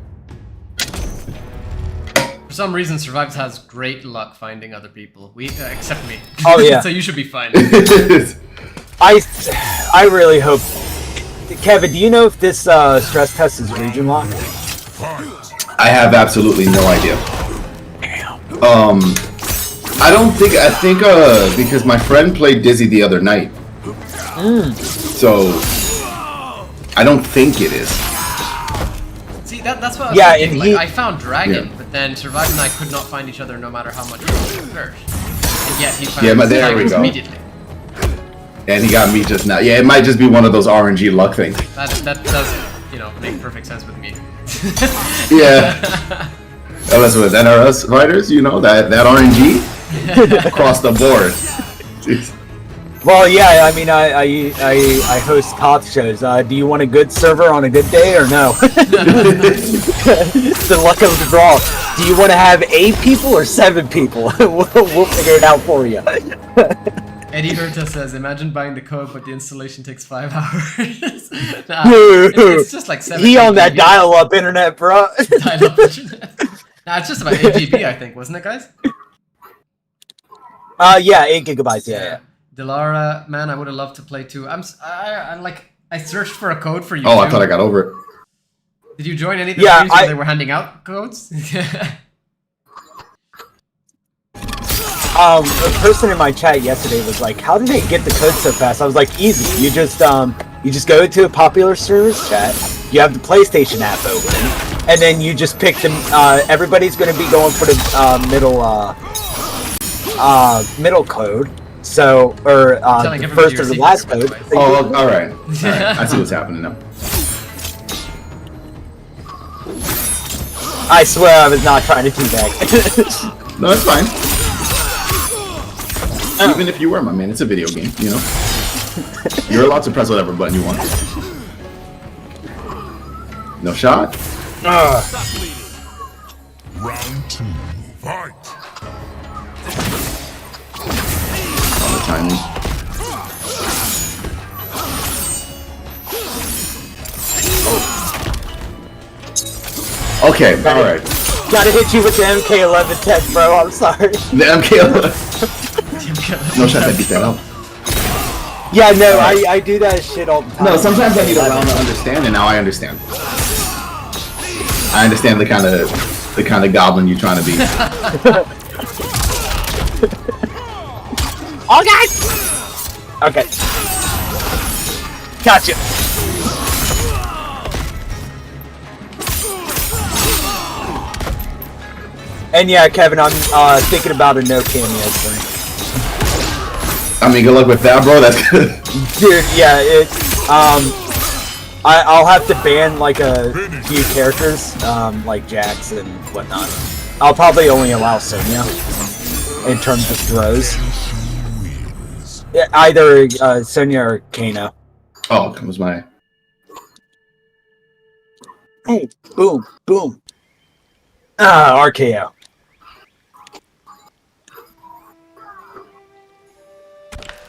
For some reason, Survives has great luck finding other people. Except me. Oh, yeah. So you should be fine. I really hope. Kevin, do you know if this stress test is region locked? I have absolutely no idea. I think because my friend played Dizzy the other night. So I don't think it is. See, that's what I was Yeah, thinking. and I found Dragon, Yeah. but then Survive and I could not find each other no matter how much we searched. And yet he found Yeah, but there we Tigers go. immediately. And he got me just now. Yeah, it might just be one of those RNG luck things. That does, make perfect sense with me. Yeah. Unless with NRS fighters, that RNG across the board. Jeez. Well, yeah. I mean, I host Koth shows. Do you want a good server on a good day or no? It's the luck of the draw. Do you want to have 8 people or 7 people? We'll figure it out for you. Eddie Herta says, imagine buying the code, but the installation takes 5 hours. Nah, it's just like 7. He on that dial-up internet, bro. Dial-up internet. Nah, it's just about 8 GB, I think, wasn't it, guys? Yeah, 8 gigabytes. Yeah. Delara, man, I would have loved to play too. I searched for a code for you. Oh, I too. thought I got over it. Did you join any of the Yeah, streams where they were handing out codes? A person in my chat yesterday was like, "How did they get the code so fast?" I was like, "Easy. You just go to a popular servers chat. You have the PlayStation app open, and then you just pick them. Everybody's going to be going for the middle code. So, or Telling the everybody first your or the secret last here, by the code. way. Oh, all right. I see what's happening now. I swear I was not trying to do that. No, it's fine. Even if you were, my man, it's a video game, You're allowed to press whatever button you want. No shot? Round 2. Fight. On the timing. Oh. Okay, alright. Gotta hit you with the MK11 tech, bro. I'm sorry. The MK. No shot, I beat that up. Yeah, no, I do that shit all the time. No, sometimes I need a round to understand, and now I understand. I understand the kind of goblin you're trying to be. Okay. Okay. Gotcha. And yeah, Kevin, I'm thinking about a no cameo thing. I mean, good luck with that, bro. That's good. Dude, yeah, I'll have to ban like a few characters, like Jax and whatnot. I'll probably only allow Sonya in terms of throws. Yeah, either Sonya or Kano. Oh, comes my. Hey, boom, boom. RKO.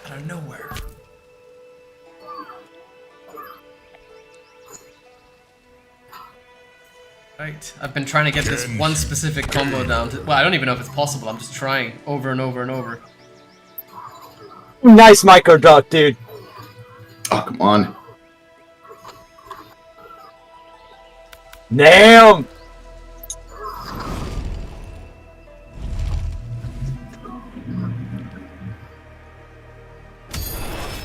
Out of nowhere. Right, I've been trying to get this one specific combo down to, well, I don't even know if it's possible, I'm just trying over and over and over. Nice micro duck, dude. Oh, come on. Damn!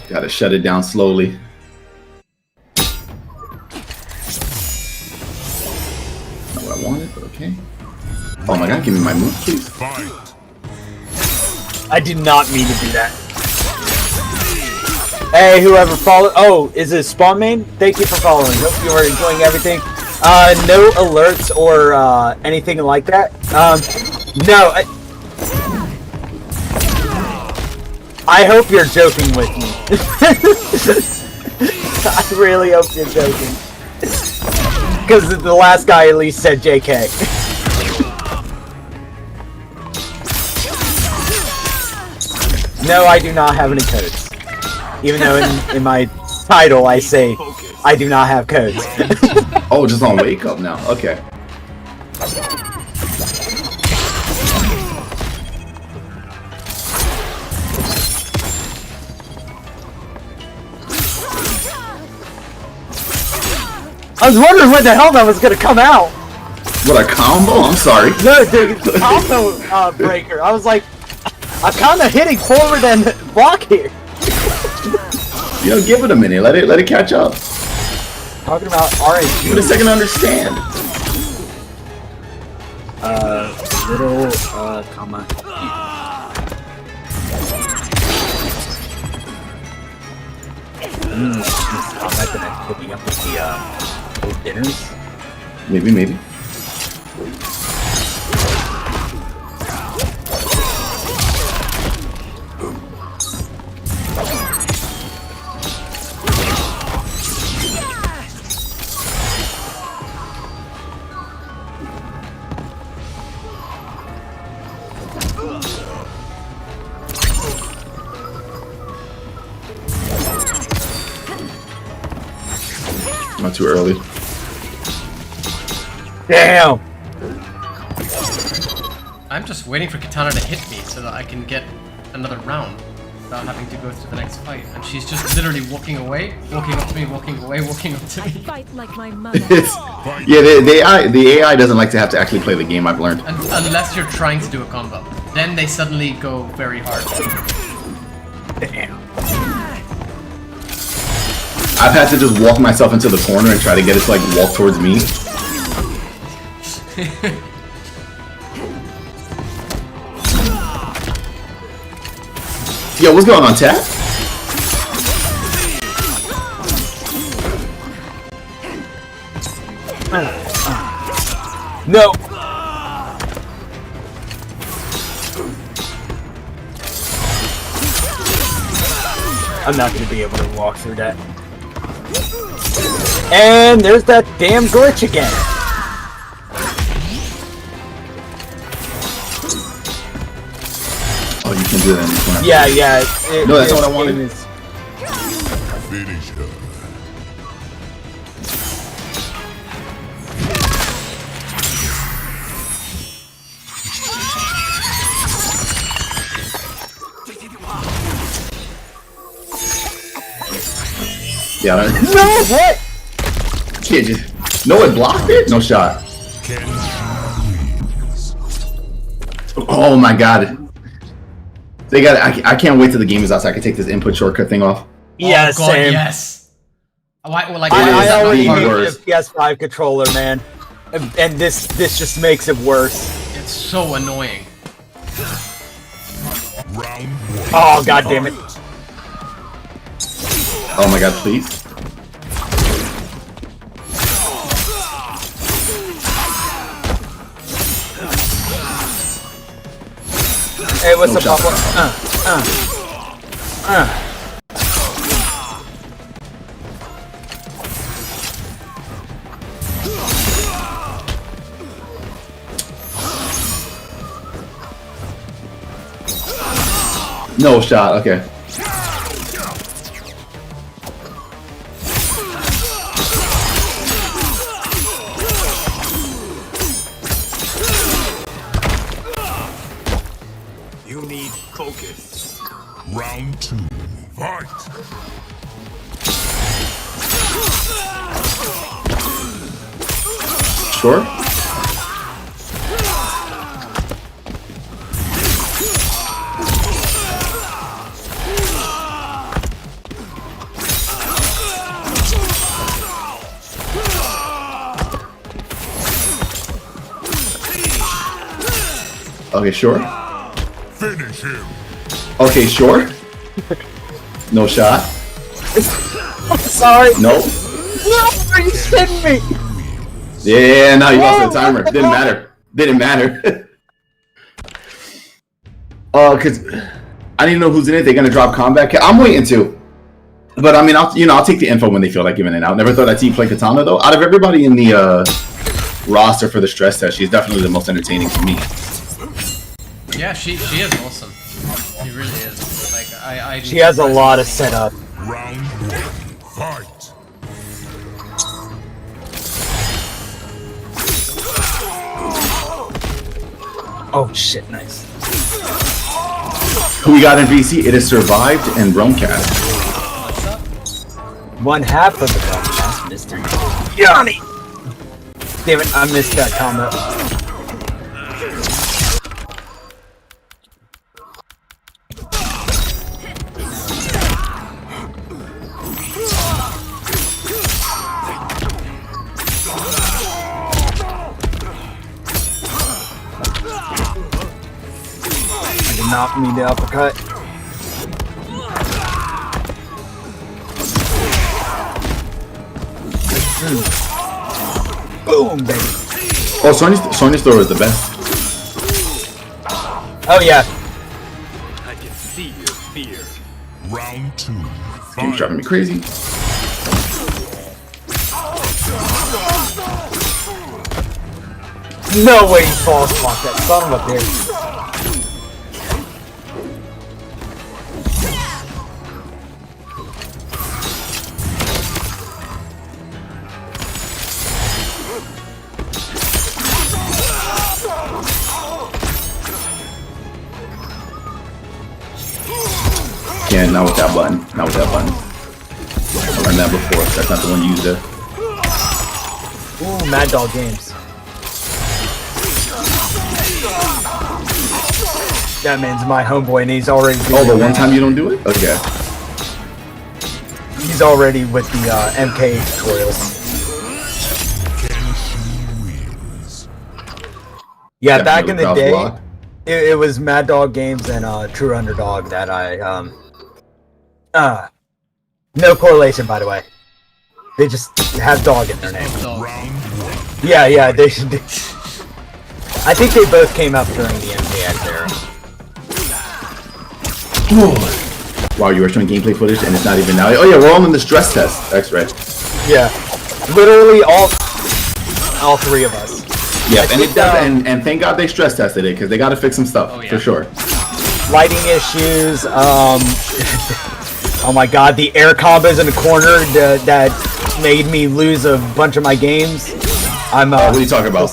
Gotta shut it down slowly. Not what I wanted, but okay. Oh my god, give me my move, please. I did not mean to do that. Hey, whoever followed. Oh, is it Spawn Main? Thank you for following. Hope you are enjoying everything. No alerts or anything like that. No. I hope you're joking with me. I really hope you're joking. Because the last guy at least said JK. No, I do not have any codes. Even though in my title I say I do not have codes. Oh, just on wake up now. Okay. I was wondering when the hell that was gonna come out. What, a combo? I'm sorry. No, dude, it's a combo breaker. I was like, I'm kind of hitting forward and block here. You know, give it a minute. Let it catch up. Talking about RNG. Give it a second to understand. Little, comma. Combat gonna put me up with the, dinners? Maybe. Not too early. Damn! I'm just waiting for Katana to hit me so that I can get another round without having to go through the next fight. And she's just literally walking away, walking up to me, walking away, walking up to I me. fight like my mother. Yeah, the AI doesn't like to have to actually play the game, I've learned. And unless you're trying to do a combo. Then they suddenly go very hard. Damn. I've had to just walk myself into the corner and try to get it to like walk towards me. Yo, what's going on, chat? No! I'm not gonna be able to walk through that. And there's that damn glitch again. Oh, you can do that in this one. Yeah. No, that's what I wanted. Finish her. Yeah. No, what? Can't just. No, it blocked it. No shot. Oh my god. They got. I can't wait till the game is out so I can take this input shortcut thing off. Yeah, Oh god, same. yes. Why, well, like, It why is is I that already not the hate part of worst. the PS5 controller, man. And this just makes it worse. Yeah. It's so annoying. Round one. Oh, god damn it. Oh my god, please. Hey, what's No up, shot. Papa? No shot, okay. You need focus. Round two. Fight. Sure? Okay, sure. Finish him. Okay, sure. No shot. Sorry. Nope. No, are you kidding me? Yeah, no, you lost the timer. Didn't matter. Didn't matter. Cause I didn't know who's in it. They're gonna drop Kombat. I'm waiting to. But I mean, I'll take the info when they feel like giving it out. Never thought I'd see you play Katana though. Out of everybody in the roster for the stress test, she's definitely the most entertaining to me. Yeah, she is awesome. She really is. Like I She has a lot of setup. Round one. Fight. Oh shit, nice. Who we got in VC? It is Survived and Cast. One half of the broadcast, Mr. Yanni! Damn it, I missed that combo. I did not mean to uppercut. Boom, baby. Oh, Sonya's throw is the best. Oh yeah. I can see your fear. Round two. He's Fight. driving me crazy. No way he falls blocked that son of a bitch. Yeah, not with that button. Not with that button. I learned that before. That's not the one you used there. Ooh, Mad Dog Games. That man's my homeboy and he's already Oh, doing the it. one time you don't do it? Okay. He's already with the MK tutorials. Yeah, back in the Definitely day, cross block. it was Mad Dog Games and True Underdog that I no correlation, by the way. They just have dog in their name. Round one. Yeah, they should. I think they both came up during the MKX era. Wow, you were showing gameplay footage and it's not even now. Oh yeah, we're all in the stress test. X-ray. Yeah, literally all three of us. Yeah, and thank God they stress tested it because they got to fix some stuff Oh, yeah. for sure. Lighting issues. Oh my God, the air combos in the corner that made me lose a bunch of my games. What are you talking about?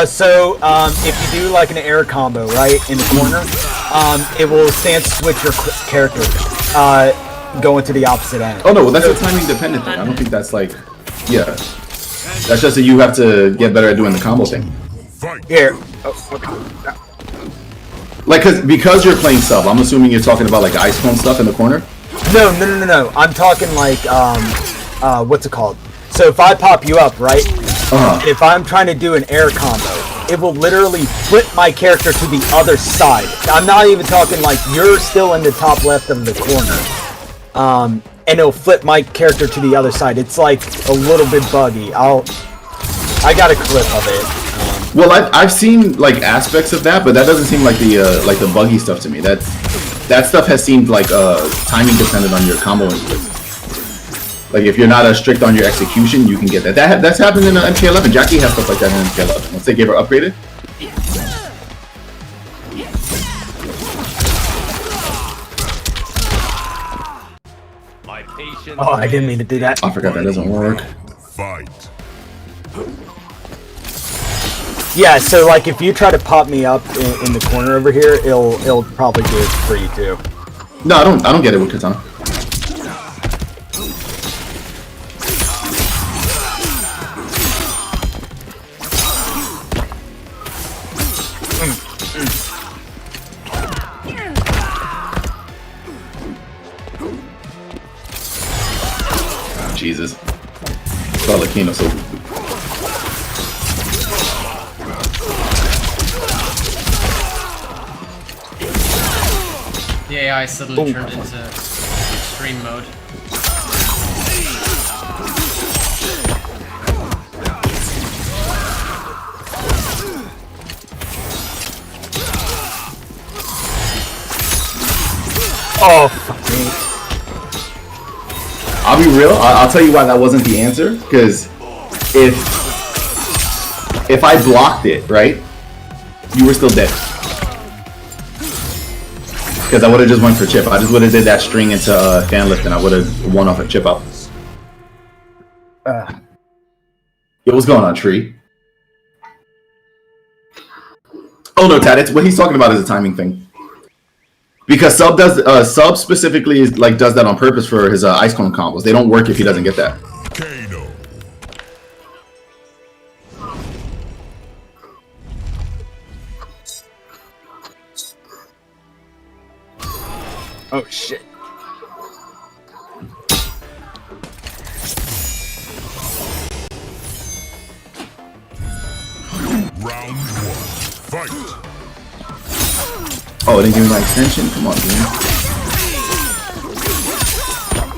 So if you do like an air combo, right, in the corner, it will stance switch your character, going to the opposite end. Oh no, well, that's a timing dependent thing. I don't think that's like, yeah. That's just that you have to get better at doing the combo thing. Fight. Here. Oh, okay. Like, because you're playing sub, I'm assuming you're talking about like the ice cone stuff in the corner. No. I'm talking like, what's it called? So if I pop you up, right? Uh-huh. If I'm trying to do an air combo, it will literally flip my character to the other side. I'm not even talking like you're still in the top left of the corner. And it'll flip my character to the other side. It's like a little bit buggy. I got a clip of it. Well, I've seen like aspects of that, but that doesn't seem like the buggy stuff to me. That stuff has seemed like timing dependent on your combo inputs. Like if you're not as strict on your execution, you can get that. That's happened in MK11. Jackie has stuff like that in MK11. Once they gave her upgraded. My patience. Oh, I didn't mean to do that. I forgot that doesn't work. Fight. Yeah, so like if you try to pop me up in the corner over here, it'll probably do it for you too. No, I don't get it with Katana. Jesus. Balakino so The AI suddenly turned into extreme mode. Oh, fuck me. I'll be real. I'll tell you why that wasn't the answer. Because if I blocked it, right, you were still dead. Because I would have just went for chip. I just would have did that string into fan lift, and I would have won off a chip out. Yo, what's going on, Tree? Oh no, Tad. It's what he's talking about is a timing thing. Because Sub specifically is like does that on purpose for his ice cone combos. They don't work if he doesn't get that. Kano. Oh shit. Round 1. Fight. Oh, it didn't give me my extension? Come on, dude.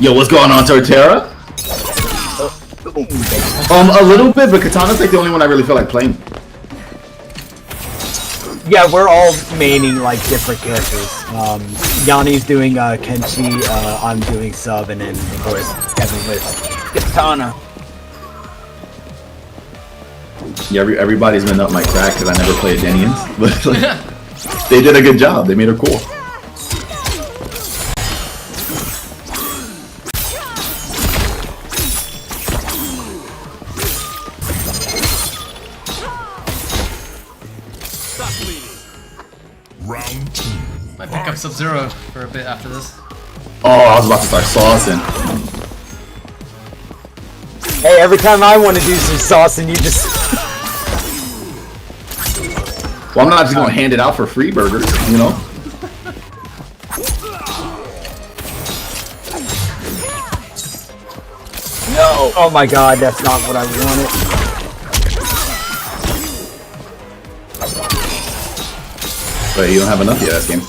Yo, what's going on, Torterra? A little bit, but Katana's like the only one I really feel like playing. Yeah, we're all maining like different characters. Yanni's doing Kenshi, I'm doing Sub, and then of course Kevin with Katana. Yeah, everybody's been up my crack because I never played Denians, but like, they did a good job. They made her cool. Stop bleeding. Round 2. Might pick up Sub-Zero for a bit after this. Oh, I was about to start saucing. Hey, every time I want to do some sauce, and you just Well, I'm not just gonna hand it out for free burgers, you know? no. Oh my god, that's not what I wanted. But you don't have enough yet, this game.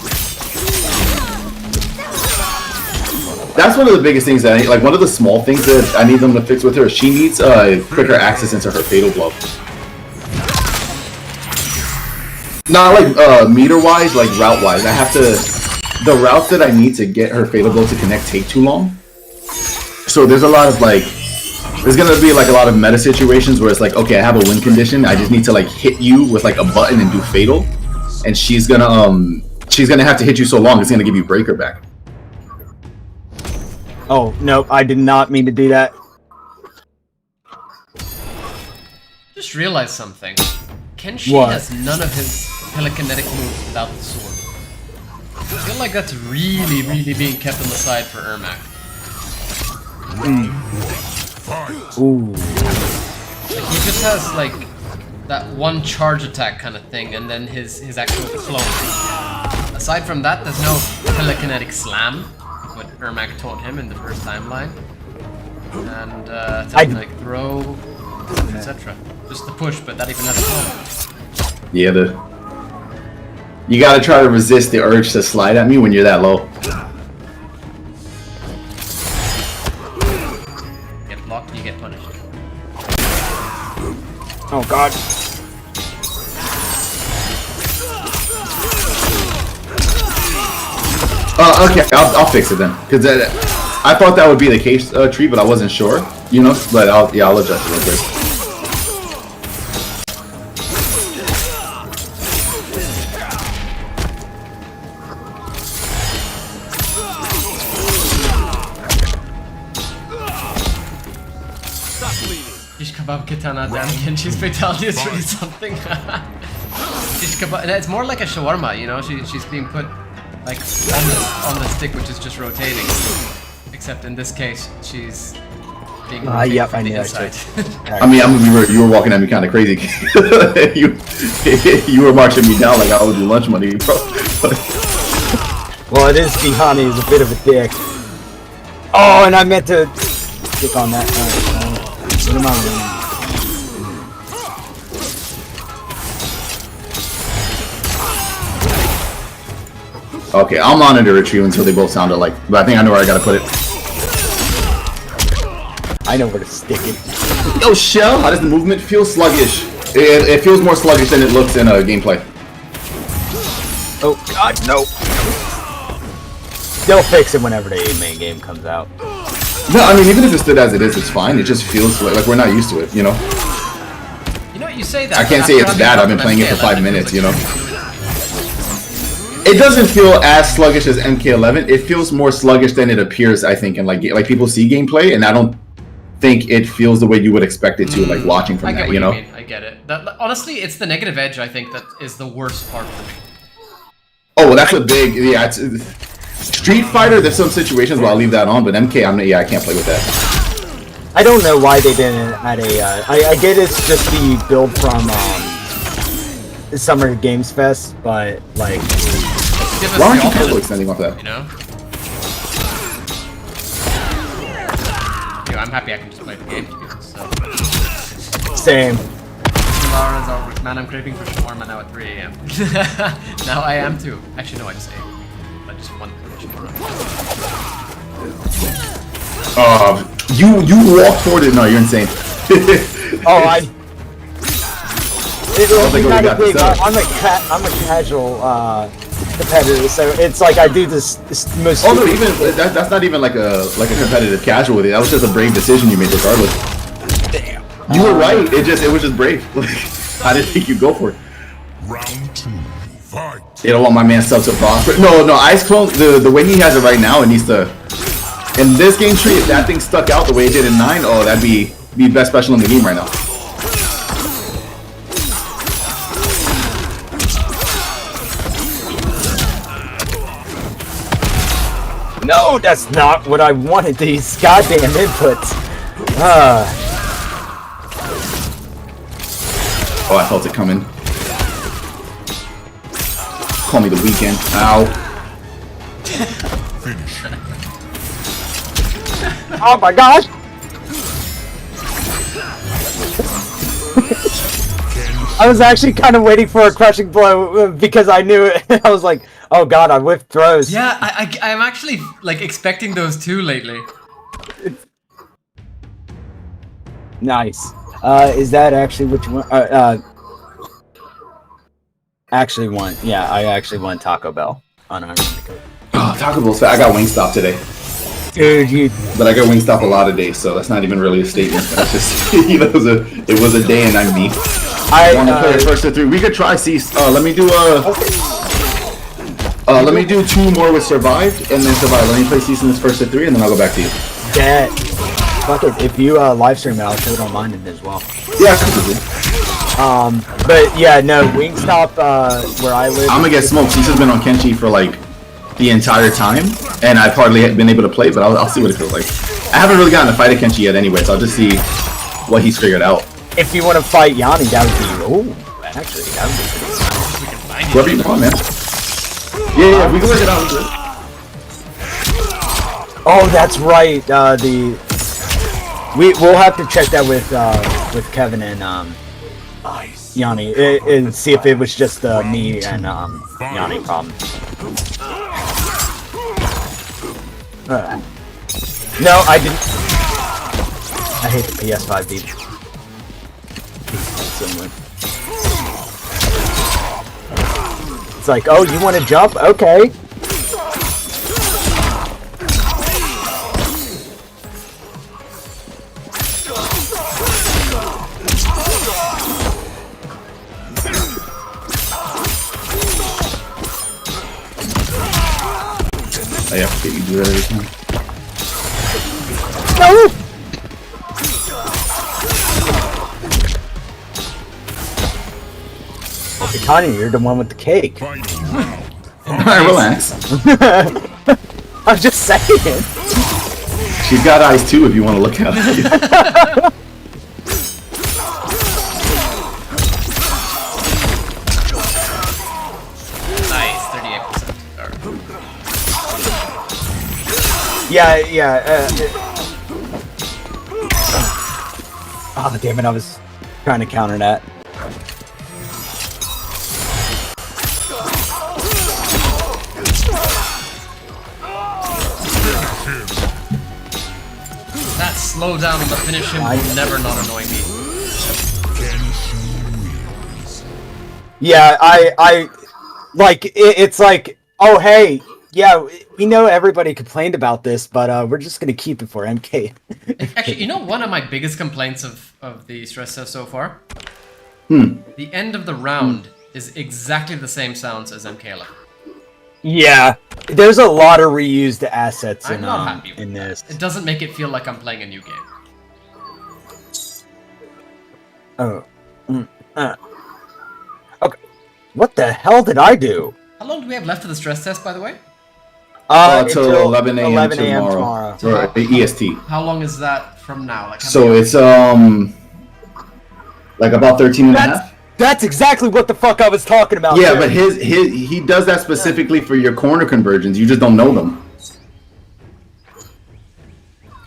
That's one of the biggest things that I need, like one of the small things that I need them to fix with her is she needs quicker access into her fatal blow. Not like meter wise, like route wise. I have to the routes that I need to get her fatal blow to connect take too long. So there's a lot of like there's gonna be like a lot of meta situations where it's like, okay, I have a win condition, I just need to like hit you with like a button and do fatal. And she's gonna have to hit you so long it's gonna give you breaker back. Oh no, I did not mean to do that. Just realized something. Kenshi What? has none of his telekinetic moves without the sword. I feel like that's really, really being kept on the side for Ermac. Fight. Ooh. Like, he just has like that one charge attack kind of thing, and then his actual clone. Aside from that, there's no telekinetic slam, what Ermac taught him in the first timeline, and like throw, etc. Just the push, but that even has a clone. Yeah, you gotta try to resist the urge to slide at me when you're that low. Get blocked, you get punished. Oh god. Okay, I'll fix it then, because I thought that would be the case, Tree, but I wasn't sure, you know. But I'll adjust it real quick. Shish kebab katana damn she's fatality is really something. Shish kebab, and it's more like a shawarma, you know. She's being put like on the stick, which is just rotating. Except in this case, she's being rotated yep, from I the knew that inside. I mean, you were walking at me kind of crazy. you were marching me down like I owed you lunch money, bro. Well, it is Gihani is a bit of a dick. Oh, and I meant to stick on that. What am I doing? Okay, I'll monitor retrieve until they both sound alike. But I think I know where I gotta put it. I know where to stick it. Yo, Shell, how does the movement feel? Sluggish. It feels more sluggish than it looks in gameplay. Oh god, no. They'll fix it whenever the main game comes out. No, I mean, even if it stood as it is, it's fine. It just feels like we're not used to it, you know? You know, you say that. I can't say it's bad. I've been playing it for 5 minutes, you know? It doesn't feel as sluggish as MK11. It feels more sluggish than it appears, I think, and like people see gameplay, and I don't think it feels the way you would expect it to, like watching from that, you know? I get it. Honestly, it's the negative edge, I think, that is the worst part for me. Oh, well, that's a big, yeah, Street Fighter, there's some situations where I'll leave that on, but MK, I can't play with that. I don't know why they didn't add a, I get it's just the build from, Summer Games Fest, but, like... Why aren't you combo extending off that? You know? Yo, I'm happy I can just play the game, so... Same. Laura's all, man, I'm craving for shawarma now at 3 AM. Now I am too. Actually, no, it's 8. I just want shawarma. You walk toward it. No, you're insane. I'm a casual competitor, so it's like I do this most. Oh no, even that's not even like a competitive casual with it. That was just a brave decision you made, regardless. Damn. You were right. It was just brave. I didn't think you'd go for it. Round 2, fight. You don't want my man sub to prosper. No, Ice Clone. The way he has it right now, it needs to. In this game tree, if that thing stuck out the way it did in 9, oh, that'd be best special in the game right now. No, that's not what I wanted. These goddamn inputs. Oh, I felt it coming. Call me the weekend. Ow. Oh my gosh! I was actually kind of waiting for a crushing blow because I knew it. I was like, oh god, I whiffed throws. Yeah, I'm actually like expecting those too lately. Nice. Is that actually what you want? Actually want, yeah, I actually want Taco Bell on our code. Oh, Taco Bell's fat. I got Wingstop today. Dude, But I got Wingstop a lot of days, so that's not even really a statement. That's just, you know, it was a day and I'm me. I want to play it first to 3. We could try Cease. Let me do let me do 2 more with Survived, and then Survive. Let me play Cease in this first to 3, and then I'll go back to you. Yeah. Fuck it. If you live stream it, I'll show it on mine as well. Yeah, I can do it. But yeah, no, Wingstop, where I live. I'm gonna get smoked. Cease has been on Kenshi for like the entire time, and I've hardly been able to play, but I'll see what it feels like. I haven't really gotten a fight at Kenshi yet anyway, so I'll just see what he's figured out. If you want to fight Yanni, that would be, actually, that would be pretty nice. Whoever you want, man. Yeah, we can work it out. Oh, that's right, we'll have to check that with Kevin and, Ice. Yanni and see if it was just me and Yanni problem. No, I didn't. I hate the PS5 beat. It's like, oh, you want to jump? Okay. I have to get you to do that every time. No! Okay, Tanya, you're the one with the cake. Alright, relax. I'm just saying. She's got eyes too if you want to look at her. Nice, 38%. Yeah. Oh, damn it, I was trying to counter that. That slowdown on the finish him will never not annoy me. Yeah, I like it's like, oh hey, yeah, we know everybody complained about this, but we're just gonna keep it for MK. Actually, you know one of my biggest complaints of the stress test so far? The end of the round is exactly the same sounds as MK11. Yeah, there's a lot of reused assets I'm not happy with in that. this. It doesn't make it feel like I'm playing a new game. Oh, okay. What the hell did I do? How long do we have left of the stress test, by the way? Until 11 a.m. 11 a.m. tomorrow. tomorrow. Or EST. How long is that from now? Like, how So many it's like about 13 and a half. That's exactly what the fuck I was talking about. Yeah, too. but he does that specifically for your corner conversions. You just don't know them.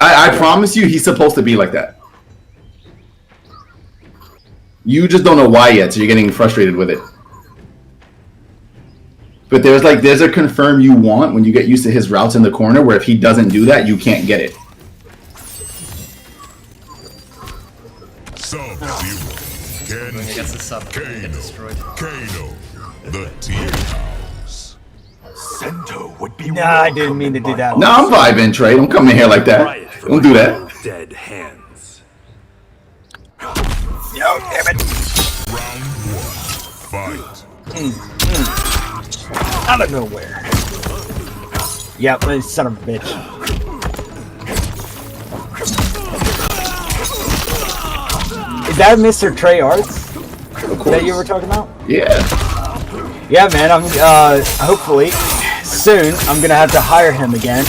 I promise you, he's supposed to be like that. You just don't know why yet, so you're getting frustrated with it. But there's a confirm you want when you get used to his routes in the corner, where if he doesn't do that, you can't get it. Sub-Zero. When he gets the sub, he get destroyed. Kano. The Team House. Sento would be. Nah, I didn't mean to do that. No, I'm vibing, Trey. Don't come in here like that. Riot for Don't do my that. Dead hands. Yo, damn it. Round 1. Fight. Out of nowhere. Yep, son of a bitch. Is that Mr. Trey Arts that you were talking about? Yeah. Yeah, man. I'm hopefully soon I'm gonna have to hire him again.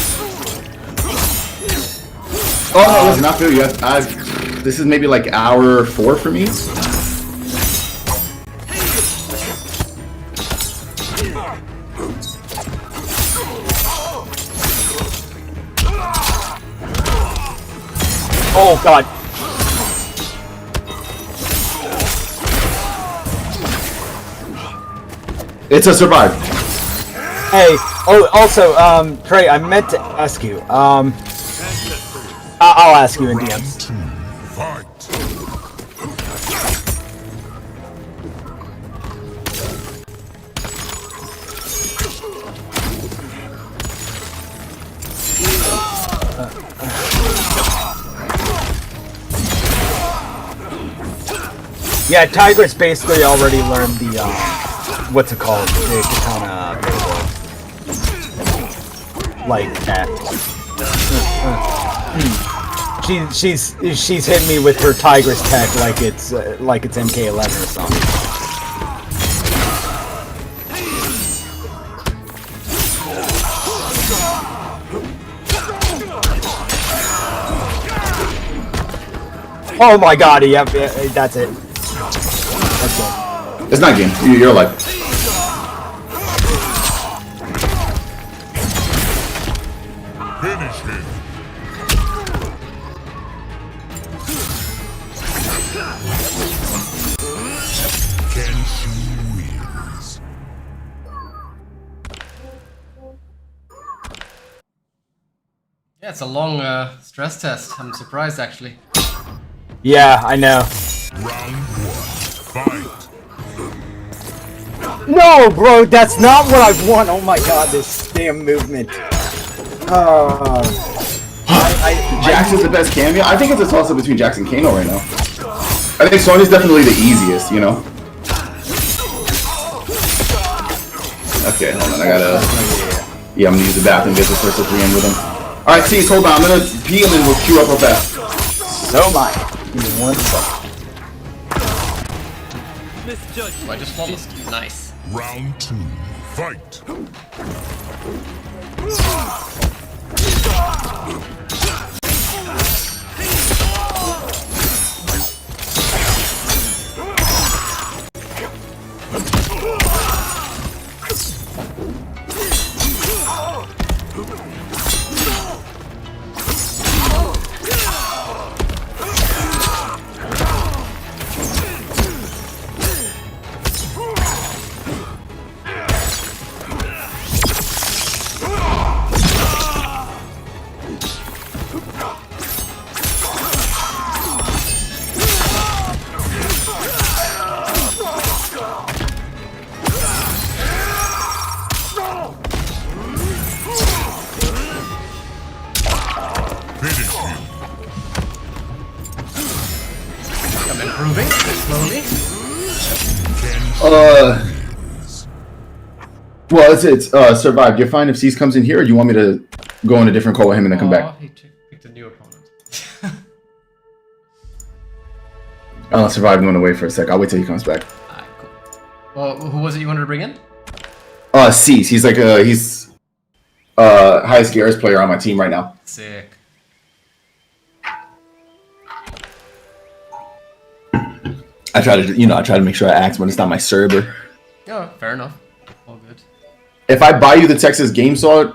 Oh no, listen, I feel you. This is maybe like hour 4 for me. Oh god. It's a survive. Hey. Oh, also, Trey, I meant to ask you. I'll ask you in DMs. 2. Fight. Yeah, Tigress basically already learned the what's it called? The katana build. Like that. She's hitting me with her Tigress tech like it's MK11 or something. Oh my god, yep, yeah, that's it. That's it. It's not game. You're alive. Finish him. Yeah, it's a long stress test. I'm surprised actually. Yeah, I know. Round 1. Fight. No, bro, that's not what I want. Oh my god, this damn movement. Jax is the best cameo. I think it's a toss-up between Jax and Kano right now. I think Sonya's definitely the easiest, you know? Okay, hold on, I gotta... Yeah, I'm gonna use the bathroom, get this first 3 in with him. Alright, Cease, hold on, I'm gonna pee him and we'll queue up real fast. So am I. Give me 1 second. Misjudged. Oh, I just flawless. Nice. Round 2. Fight. Finish him. I'm improving slowly. Well, it's survive. You're fine if Cease comes in here, or you want me to go on a different call with him and then come back? He picked a new opponent. Survive went away for a sec. I'll wait till he comes back. Alright, cool. Well, who was it you wanted to bring in? Cease. He's like he's highest Garrus player on my team right now. Sick. I try to make sure I ask when it's not my server. Oh, fair enough. All good. If I buy you the Texas Game Saw,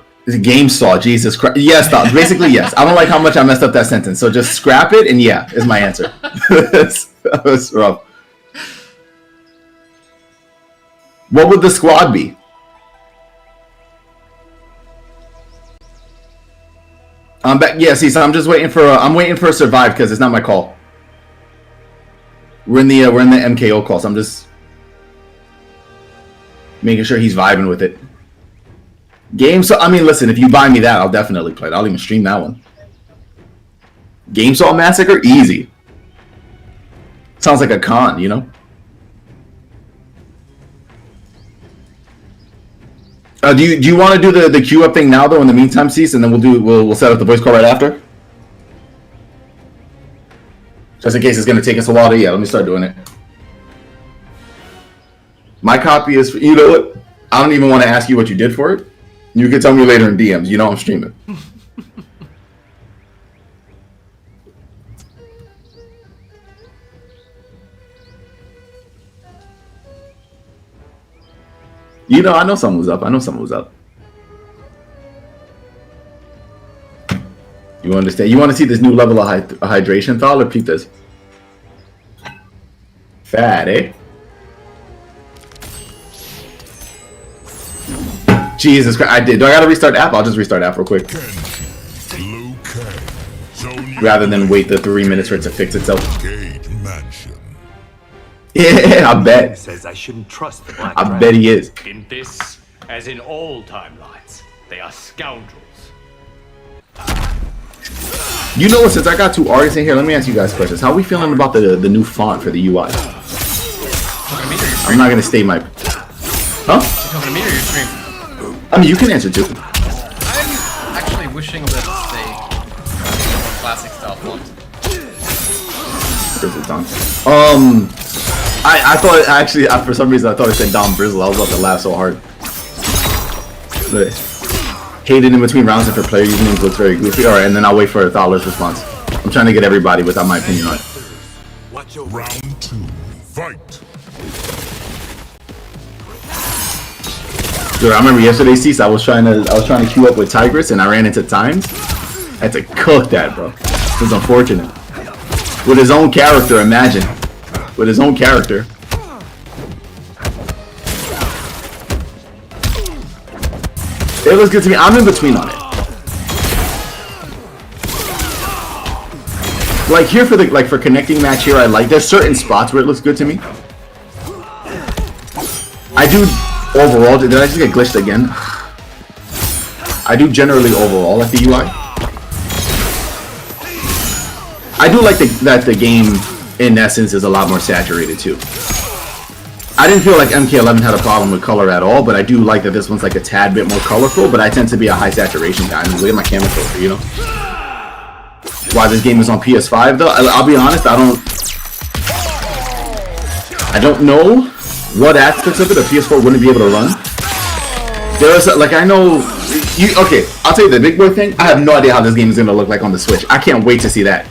Jesus Christ. Yes, no, basically yes. I don't like how much I messed up that sentence, so just scrap it and yeah, is my answer. That was rough. What would the squad be? I'm back. Yeah, see, so I'm just waiting for I'm waiting for a survive because it's not my call. We're in the MKO call, so I'm just making sure he's vibing with it. Game Saw, I mean, listen, if you buy me that, I'll definitely play it. I'll even stream that one. Game Saw Massacre, easy. Sounds like a con, you know? Do you want to do the queue up thing now though? In the meantime, Cease, and then we'll set up the voice call right after. Just in case it's gonna take us a while to let me start doing it. My copy is, you know what? I don't even want to ask you what you did for it. You can tell me later in DMs. You know I'm streaming. You know, I know something was up. You understand? You want to see this new level of hydration, Thal, or peep this? Fat, eh? Jesus Christ, I did. Do I gotta restart app? I'll just restart app real quick. Rather than wait the 3 minutes for it to fix itself. Yeah, I bet. Says I shouldn't trust the Black I Dragon. bet he is. In this, as in all timelines, they are scoundrels. You know what? Since I got 2 artists in here, let me ask you guys questions. How are we feeling about the new font for the UI? I'm not gonna state my. Huh? You talking to me or your stream? I mean, you can answer too. I'm actually wishing that it's a more classic style font. I thought actually for some reason I thought it said Dom Brizzle. I was about to laugh so hard. But hated in between rounds if your player usernames looks very goofy. Alright, and then I'll wait for Thaler's response. I'm trying to get everybody without my opinion on it. Round 2. Fight. Dude, I remember yesterday, Cease, I was trying to queue up with Tigress and I ran into Times. I had to cook that, bro. It was unfortunate. With his own character, imagine. With his own character. It looks good to me. I'm in between on it. Like here for the for connecting match here, I like. There's certain spots where it looks good to me. I do overall. Did I just get glitched again? I do generally overall like the UI. I do like that the game in essence is a lot more saturated too. I didn't feel like MK11 had a problem with color at all, but I do like that this one's like a tad bit more colorful, but I tend to be a high saturation guy. Look at my camera filter, you know? Why this game is on PS5 though? I'll be honest, I don't know what aspects of it a PS4 wouldn't be able to run. There's like I know okay, I'll tell you the big boy thing. I have no idea how this game is gonna look like on the Switch. I can't wait to see that.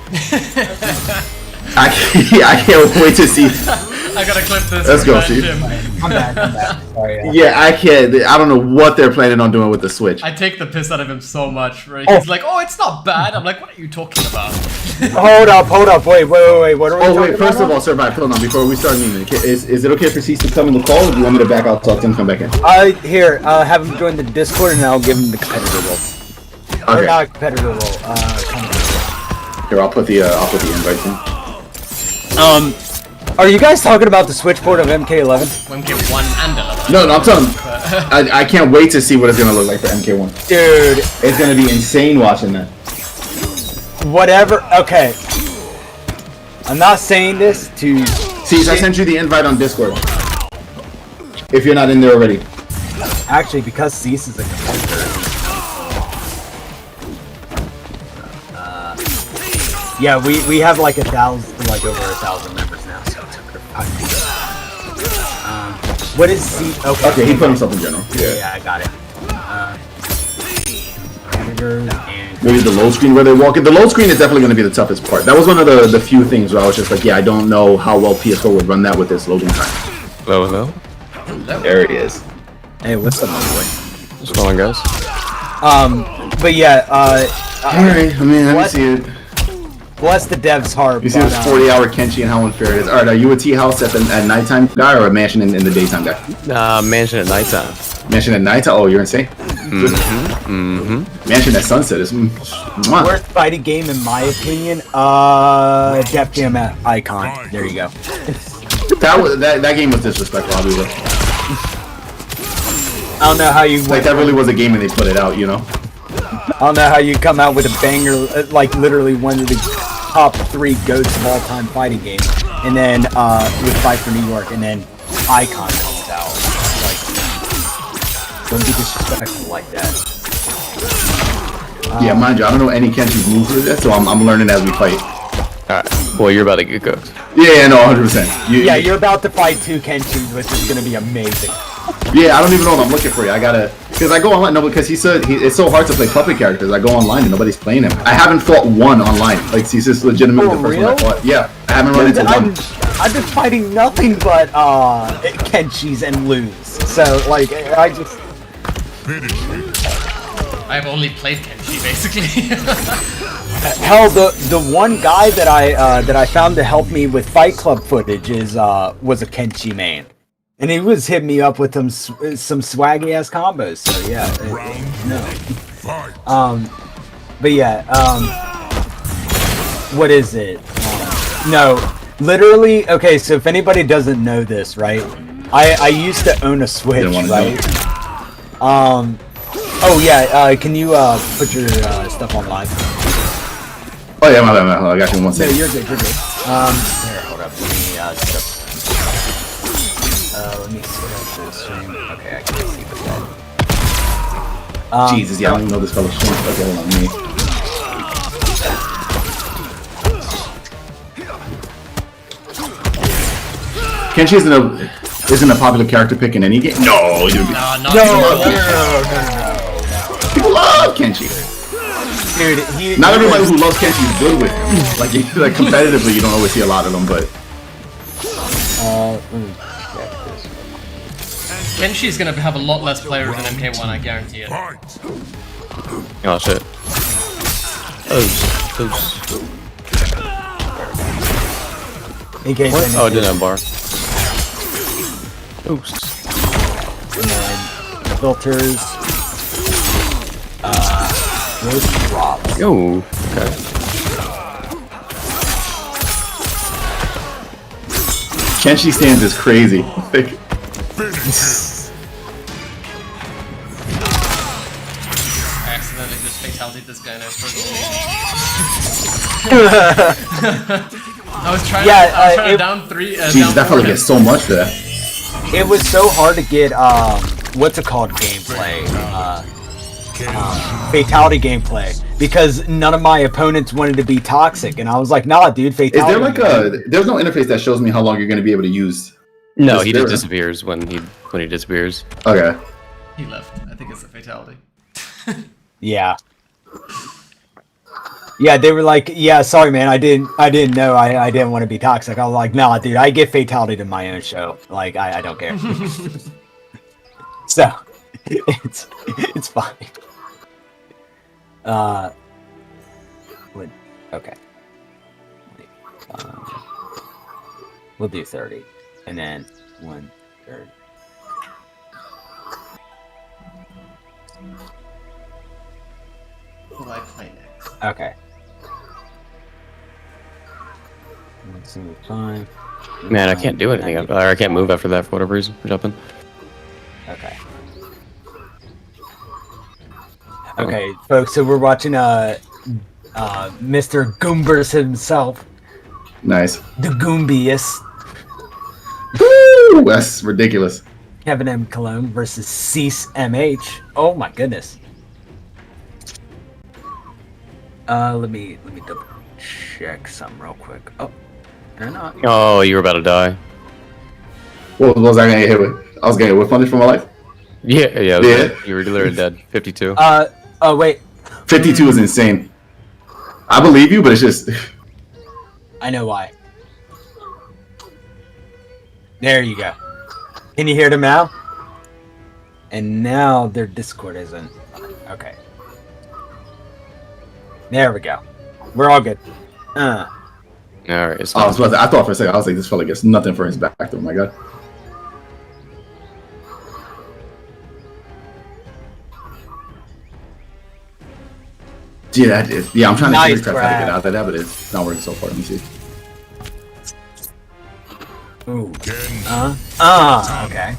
I can't wait to see. I gotta clip this. Let's go, Steve. I'm back. Sorry. Yeah, I can't. I don't know what they're planning on doing with the Switch. I take the piss out of him so much, right? He's like, oh, it's not bad. I'm like, what are you talking about? Hold up. Wait. What are we talking about? First of all, sir, hold on. Before we start meeting, is it okay for Cease to come in the call, or do you want me to back out, talk to him, come back in? Here, have him join the Discord, and I'll give him the competitor role. Okay. Or not competitor role. Here, I'll put the invite in. Are you guys talking about the Switch port of MK11? MK1 and 11. No, I'm telling you. I can't wait to see what it's gonna look like for MK1. Dude, It's gonna be insane watching that. whatever. Okay. I'm not saying this to. Cease, I sent you the invite on Discord. If you're not in there already. Actually, because Cease is a competitor. Yeah, we have like over 1,000 members now, so it took her time. What is Cease? Okay, he put himself in general. Yeah, I got it. Competitors and Maybe the load screen where they walk in. The load screen is definitely going to be the toughest part. That was one of the few things where I was just like, yeah, I don't know how well PS4 would run that with this loading time. Hello. There he is. hey, what's up, my boy? What's going on, guys? But yeah, Alright, I mean, let me see it. bless the devs' heart. You see this 40-hour Kenshi and how unfair it is. Alright, are you a tea house at nighttime guy or a mansion in the daytime guy? Mansion at nighttime. Mansion at nighttime? Oh, you're insane. Mansion at sunset is. Worst fighting game in my opinion. Def Jam Icon. There you go. That game was disrespectful. I'll be real. I don't know how you Like that really was a game and they put it out, you know. I don't know how you come out with a banger, like literally one of the top 3 goats of all time fighting games, and then with Fight for New York, and then Icon comes out. Like, don't be disrespectful like that. Yeah, mind you, I don't know any Kenshi's moves for this, so I'm learning as we fight. Alright. Well, you're about to get cooked. Yeah, no, 100%. You're about to fight 2 Kenshis, which is gonna be amazing. Yeah, I don't even know what I'm looking for you. I gotta, because I go online. No, because he said it's so hard to play puppet characters. I go online and nobody's playing him. I haven't fought one online. Like, he's just legitimately the first one I fought. Yeah, I haven't run into one. I've been fighting nothing but Kenshis and lose. So like, I just. I've only played Kenshi, basically. Hell, the one guy that I found to help me with Fight Club footage was a Kenshi man, and he was hitting me up with some swaggy ass combos. So yeah, but yeah, what is it? No, literally. Okay, so if anybody doesn't know this, right? I used to own a Switch, right? Oh yeah, can you put your stuff on live? Oh yeah, my bad. I got you in 1 No, second. you're good. Here, hold up. Let me set up the stream. Okay, I can't see the bed. Jesus, yeah, I don't even know this fellow's strength. Okay, hold on, me. Kenshi isn't a popular character pick in any game. No, dude. No. People love Kenshi. Dude, Not everybody who loves Kenshi is good with him. Like competitively, you don't always see a lot of them, but. Kenshi's gonna have a lot less players than MK1, I guarantee it. Oh shit. in case What? Oh, it didn't have bar. Oops. And then filters. Roast drops. Yo. Okay. Kenshi stands is crazy. Like, I accidentally just fatality this guy and I I was trying to down 3. Jesus, down that 4 fella gets so much for that. It was so hard to get what's it called gameplay, fatality gameplay, because none of my opponents wanted to be toxic, and I was like, nah, dude, fatality. Is there like there's no interface that shows me how long you're going to be able to use? No, he just disappears when he disappears. Okay. He left. I think it's a fatality. Yeah. Yeah, they were like, yeah, sorry, man, I didn't know I didn't want to be toxic. I was like, nah, dude, I get fatality to my own show. Like, I don't care. So, it's fine. Okay. We'll do 30, and then 1/3. Who will I play next? Okay. 5. Man, I can't do anything. I can't move after that for whatever reason. For jumping. Okay. Okay, folks. So we're watching Mr. Goombers himself, Nice. the Goombiest, Woo! That's ridiculous. Kevin M. Cologne versus Cease MH. Oh my goodness. Let me double check something real quick. Oh, they're not. Oh, you were about to die. What was I gonna get hit with? I was getting hit with punished for my life. Yeah. Yeah. You were literally dead. 52. Oh wait. 52 is insane. I believe you, but it's just. I know why. There you go. Can you hear them now? And now their Discord isn't. Okay. There we go. We're all good. All right. It's I thought for a second, I was like, this fella gets nothing for his back. Oh my god. Yeah, I'm trying to Nice figure out how to get grab. out of that, but it's not working so far. Let me see. Ooh. Ken. Okay.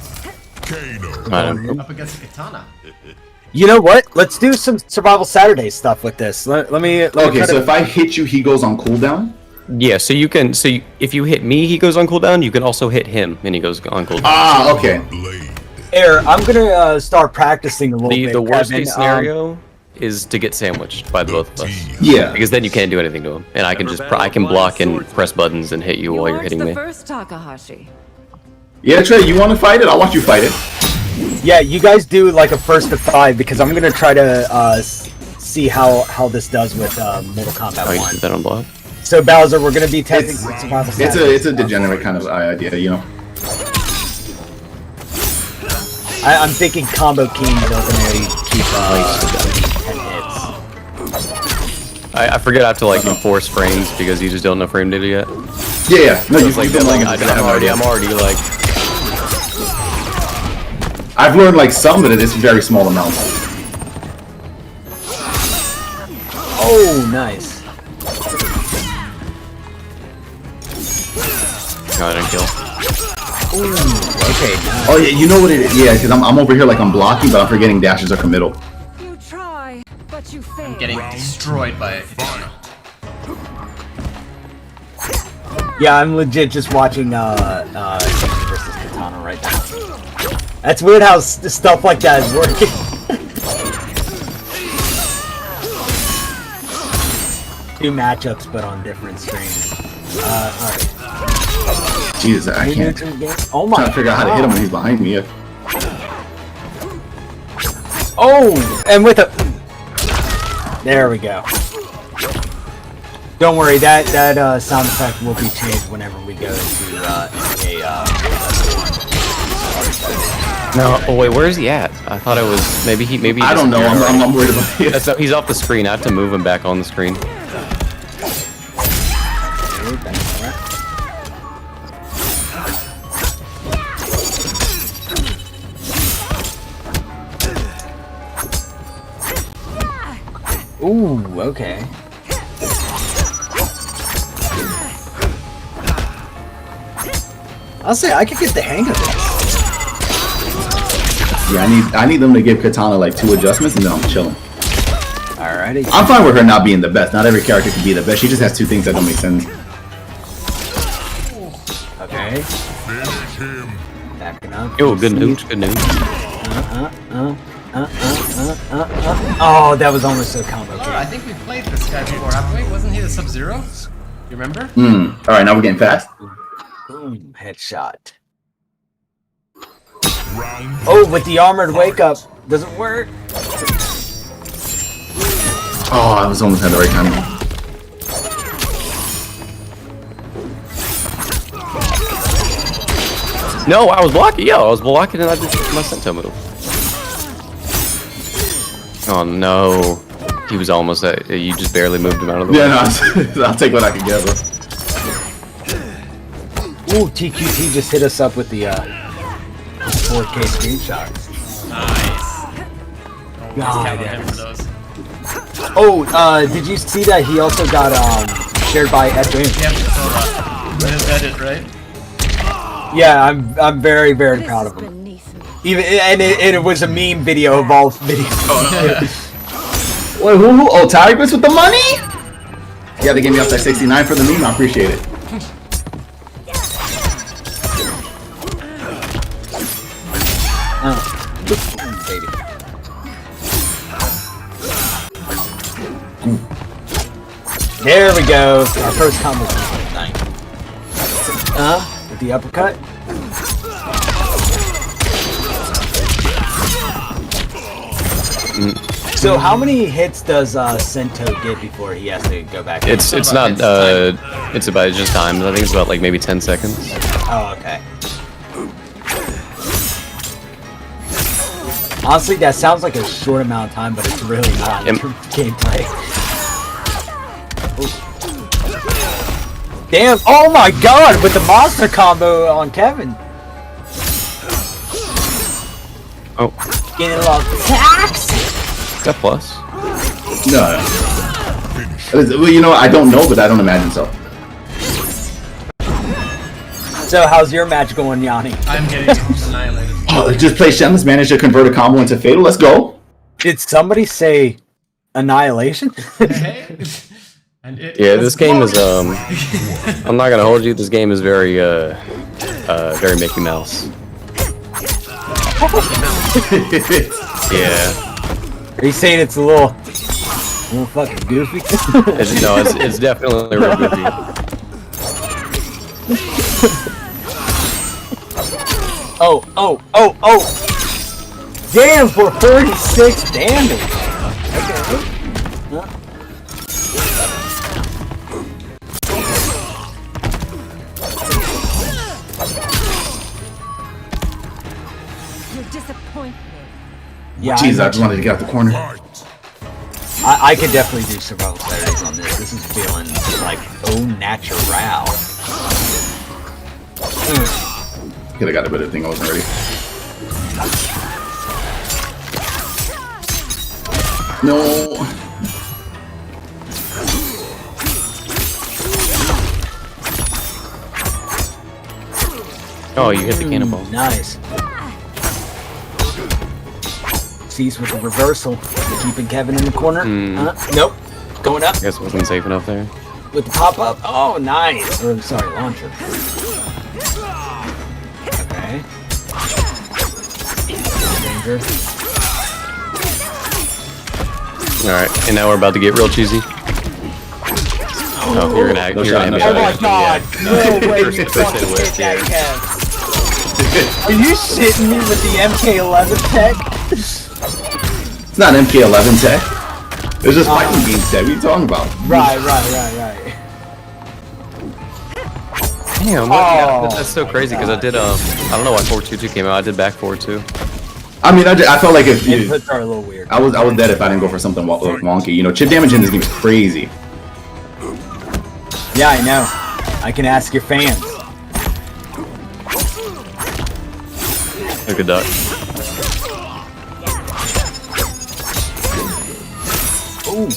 Kano. Up against a katana. You know what? Let's do some Survival Saturday stuff with this. Let me Okay, try so to- if I hit you, he goes on cooldown? Yeah, so you can. So if you hit me, he goes on cooldown. You can also hit him, and he goes on cooldown. Ah, okay. Blade. Air, I'm gonna start practicing a little bit. The worst Kevin. case scenario is to get sandwiched by the both of us, Yeah. because then you can't do anything to him, and I can just I can block and press buttons and hit you while you're aren't hitting the me. first Takahashi. Yeah, Trey, you want to fight it? I'll watch you fight it. Yeah, you guys do like a 1st to 5 because I'm gonna try to see how this does with Mortal Kombat Oh, you 1. put that on block. So Bowser, we're gonna be testing some Survival Saturday. It's a degenerate kind of idea, you know. I'm thinking Combo King ultimately keep 10 hits. I forget I have to like enforce frames because you just don't know frame data yet. Yeah. No, It's like you've been that, like, I'm already like. I've learned like some, but it's very small amounts. Oh, nice. No, I didn't kill. Okay. Nice. Oh yeah, you know what it is? Yeah, because I'm over here like I'm blocking, but I'm forgetting dashes are committal. You try, but you fail. Getting destroyed by a katana. Yeah, I'm legit just watching Sony versus Katana right now. That's weird how stuff like that is working. Two matchups, but on different screens. Alright. Jesus, I can't. Oh my Trying to figure out how to hit him when he's behind me. Yeah. Oh, and with a. There we go. Don't worry, that sound effect will be changed whenever we go to No, oh wait, where is he at? I thought it was maybe he I don't know. I'm worried about it. That's he's off the screen. I have to move him back on the screen. Ooh, okay. I'll say I could get the hang of it. Yeah, I need them to give Katana like 2 adjustments, and then I'm chilling. Alrighty. I'm fine with her not being the best. Not every character can be the best. She just has 2 things that don't make sense. Okay. Finish him. Backing up. Oh, good news. Good news. Oh, that was almost a combo. Oh, I think we played this guy before, haven't we? Wasn't he the Sub-Zero? You remember? Alright, now we're getting fast. Boom, headshot. Round Oh, with the armored wake up. Doesn't work. Oh, I was almost at the right time. No, I was blocking. Yeah, I was blocking and I did my Sento move. Oh no. He was almost at. You just barely moved him out of the way. Yeah, no, I'll take what I can get, bro. Ooh, TQT just hit us up with the 4K screenshot. Nice. God, Count on him for those. Oh, did you see that he also got shared by Ed James? Yep, so his edit, right? Yeah, I'm very, very This proud is of him. beneath me. Even and it was a meme video of all videos. Wait, who? Oh, Tigress with the money? Yeah, they gave me up that 69 for the meme. I appreciate it. Baby. There we go. Our first combo. With the uppercut. So how many hits does Sento get before he has to go back? It's not. It's about just time. I think it's about like maybe 10 seconds. Oh, okay. Honestly, that sounds like a short amount of time, but it's really not. Yep. Gameplay. Ooh. Damn! Oh my God! With the monster combo on Kevin. Oh, Getting a lot of attacks. is that plus? No. Well, you know, I don't know, but I don't imagine so. So how's your match going, Yanni? I'm getting annihilated. Oh, just play Shenless, managed to convert a combo into Fatal. Let's go. Did somebody say annihilation? Hey. And it Yeah, was this game is glorious. I'm not gonna hold you. This game is very very Mickey Mouse. Yeah. Are you saying it's a little fucking goofy? It's definitely real goofy. Oh! Damn, for 36 damage! Okay. You're disappointed. Yeah, Jeez, I just wanted to get out the corner. I could definitely do survival strategies on this. This is feeling like au natural. Could have got a better thing. I wasn't ready. No. Oh, you hit the cannonball. Nice. Cease with the reversal. Keeping Kevin in the corner. Nope. Going up I guess it wasn't safe enough there. with the pop up. Oh, nice. Or, sorry, launcher. Okay. Danger. Alright, and now we're about to get real cheesy. Oh, you're gonna hit me. Oh my God! No way you First fucking hit with, hit that, yeah. Kev. Are you shitting me with the MK11 tech? It's not MK11 tech. It's just fighting game tech. What are you talking about? Right. Damn, what? That's so crazy because I did I don't know why 422 came out. I did back 4-2. I mean, I felt like if Inputs are a little weird. I was dead if I didn't go for something wonky. You know, chip damage in this game is crazy. Yeah, I know. I can ask your fans. Look at duck. Ooh.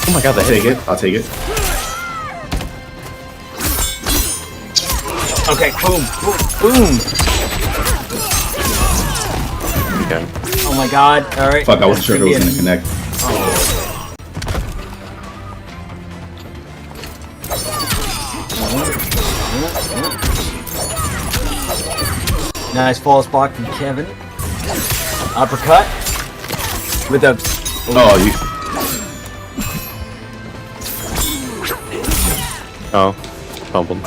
Oh my god, that hit. Take it. I'll take it. Okay, boom, boom, boom. Okay. Oh my god, alright. Fuck, I wasn't sure if it was gonna connect. Nice false block from Kevin. Uppercut. With a... Oh, you. Oh. Fumbled.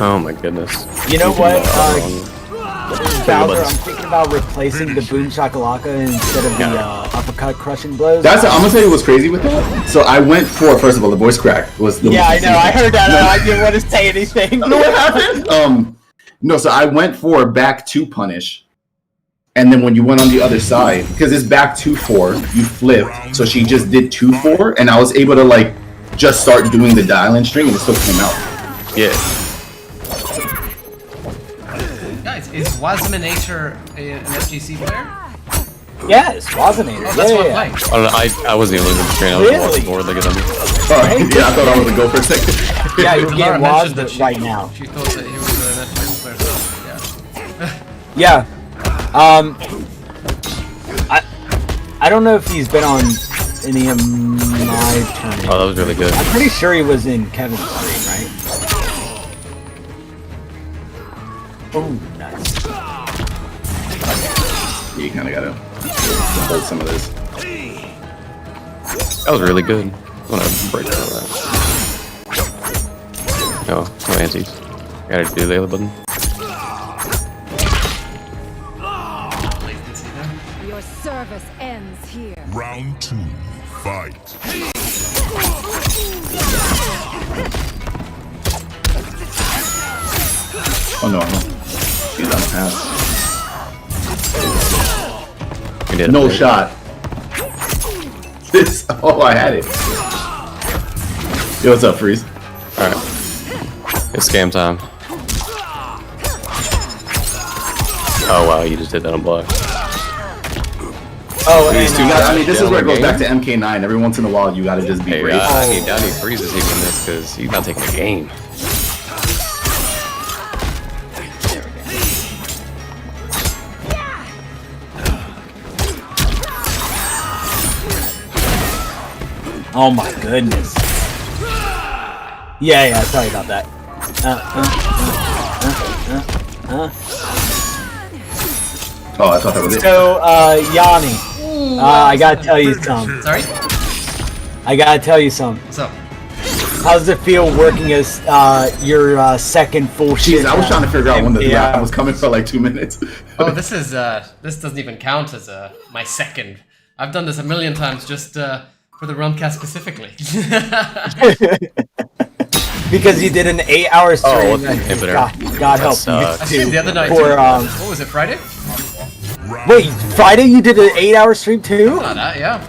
Oh my goodness. You know what? Wrong. Bowser, I'm thinking about replacing the boom shakalaka instead of the uppercut crushing blows. I'm gonna tell you what's crazy with that. So I went for, first of all, the voice crack was the Yeah, I know. I heard that. I didn't want to say anything. know what happened? No, so I went for back to punish, and then when you went on the other side, because it's back 2-4, you flipped. So she just did 2-4, and I was able to like just start doing the dial-in string, and it still came out. Yeah. Guys, is Wasminator an FGC player? Yes, wasn't it? Oh, that's what I'm playing. I don't know. I wasn't even looking at the screen. I was Really? walking forward looking at them. Oh, yeah, I thought I was gonna go for a second. Yeah, you're Laura getting mentioned wasmed that right now. She thought that he was an FGC player, so Yeah. I don't know if he's been on any of my tournaments. Oh, that was really good. I'm pretty sure he was in Kevin's stream, right? Oh, nice. You kind of gotta hold some of this. That was really good. I'm gonna break some of that. No antis. Gotta do the other button. Your service ends here. Round 2. Fight. Oh no, he's on the pass. We did No it. shot. This. Oh, I had it. Yo, what's up, Freeze? Alright. It's scam time. Oh wow, you just did that on block. Oh, These two and, guys- I mean, this is where it goes Game? back to MK9. Every once in a while, you gotta just be Hey, brave. I need Freeze is even this because he's not taking the game. oh my goodness. Yeah, sorry about that. Oh, I thought that was it. So, Yanni, I gotta tell you something. Sorry? I gotta tell you something. So, How does it feel working as your second full shift? Jeez, I was trying to figure out when the Yeah. round was coming for like 2 minutes. oh, this doesn't even count as my second. I've done this a million times just for the Rumcast specifically. Because you did an 8-hour stream. Oh, what the inhibitor? God help sucks. I you. streamed the other night. For, too. What was it, Friday? Wait, Friday you did an 8-hour stream too? Not that, yeah.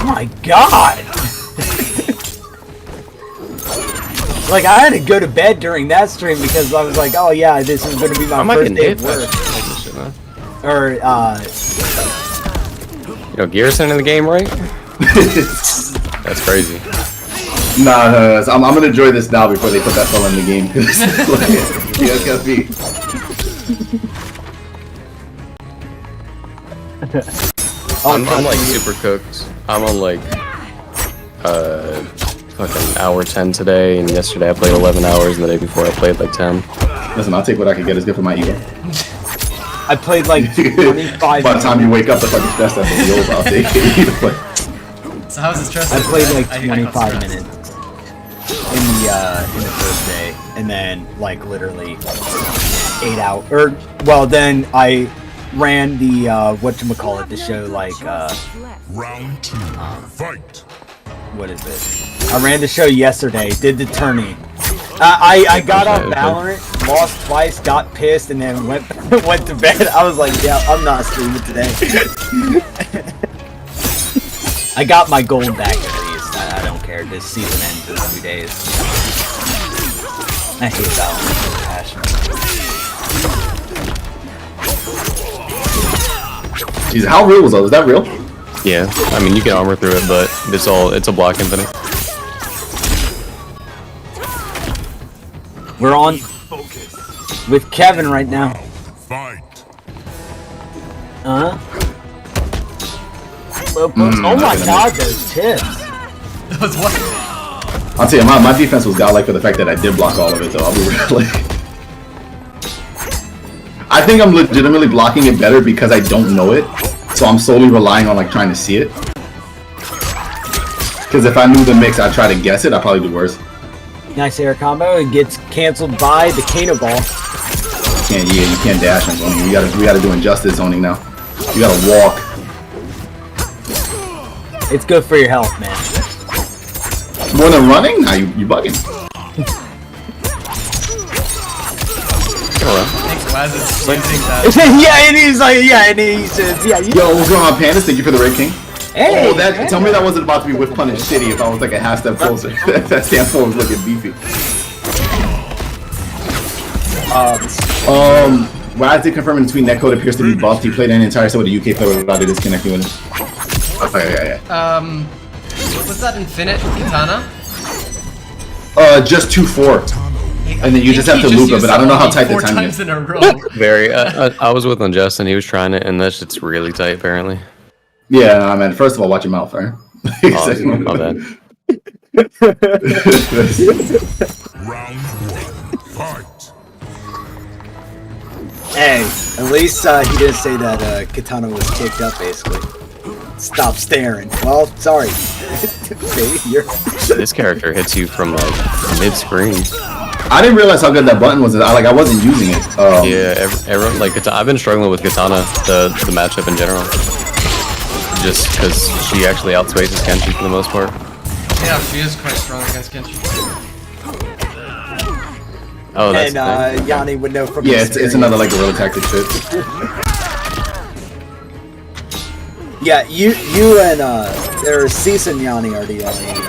Oh my god! Like, I had to go to bed during that stream because I was like, oh yeah, this is going to be my I'm first getting day hit of by work. this shit, man. Or, You know, Garrison in the game, right? That's crazy. Nah, I'm gonna enjoy this now before they put that fella in the game. Like, you guys gotta be. I'm like super cooked. I'm on like fucking hour 10 today, and yesterday I played 11 hours, and the day before I played like 10. Listen, I'll take what I can get. It's good for my ego. I played like 25 By the time you wake up, the fucking stress that will be over. I'll take it. Either way. So how's it stressful? I played like I got 25 stressed. minutes in the first day, and then like literally 8 hours. Or well, then I ran the whatchamacallit, the show like Round 2. Fight. what is it? I ran the show yesterday, did the tourney. I got on Valorant, lost twice, got pissed, and then went went to bed. I was like, yeah, I'm not streaming today. I got my gold back at least. I don't care. This season ends in 2 days. I hate Valorant so passionately. Jeez, how real was that? Was that real? Yeah, I mean you can armor through it, but it's a block infinite. We're on with Kevin right now. Fight. Oh my god, those tips. That was what? I'll tell you, my defense was godlike for the fact that I did block all of it, though. I'll be real. I think I'm legitimately blocking it better because I don't know it, so I'm solely relying on like trying to see it. Because if I knew the mix, I'd try to guess it. I'd probably do worse. Nice air combo. It gets canceled by the Kano ball. You can't dash and zoning. We gotta do injustice zoning now. You gotta walk. It's good for your health, man. More than running? Nah, you bugging. Thanks, Waz is using that. Yeah, and he's like, yeah, and he says, yeah. Yo, what's going on, Pandas? Thank you for the Red King. Hey, Tell me that wasn't about to be whiff punish shitty if I was like a half step closer. That standpoint was looking beefy. Waz did confirm in between netcode appears to be buffed. He played an entire set with a UK player without it disconnecting with it. Okay, yeah. Was that Infinite Katana? Just 2-4. And then you just have to loop it, but I don't know how tight the timing is. 4 times in a row. Very. I was with Unjust and he was trying it, and that shit's really tight apparently. Yeah, I mean, first of all, watch your mouth, right? Oh, my bad. Round 1. Fight. Hey, at least he didn't say that Katana was kicked up, basically. Stop staring. Well, sorry. This character hits you from like mid-screen. I didn't realize how good that button was. I wasn't using it. Yeah, everyone like I've been struggling with Katana, the matchup in general, just because she actually outspaces Kenshi for the most part. Yeah, she is quite strong against Kenshi. Oh, that's and Yanni would know from it's another like guerrilla tactic shit. Yeah, you and there's Cease and Yanni are the only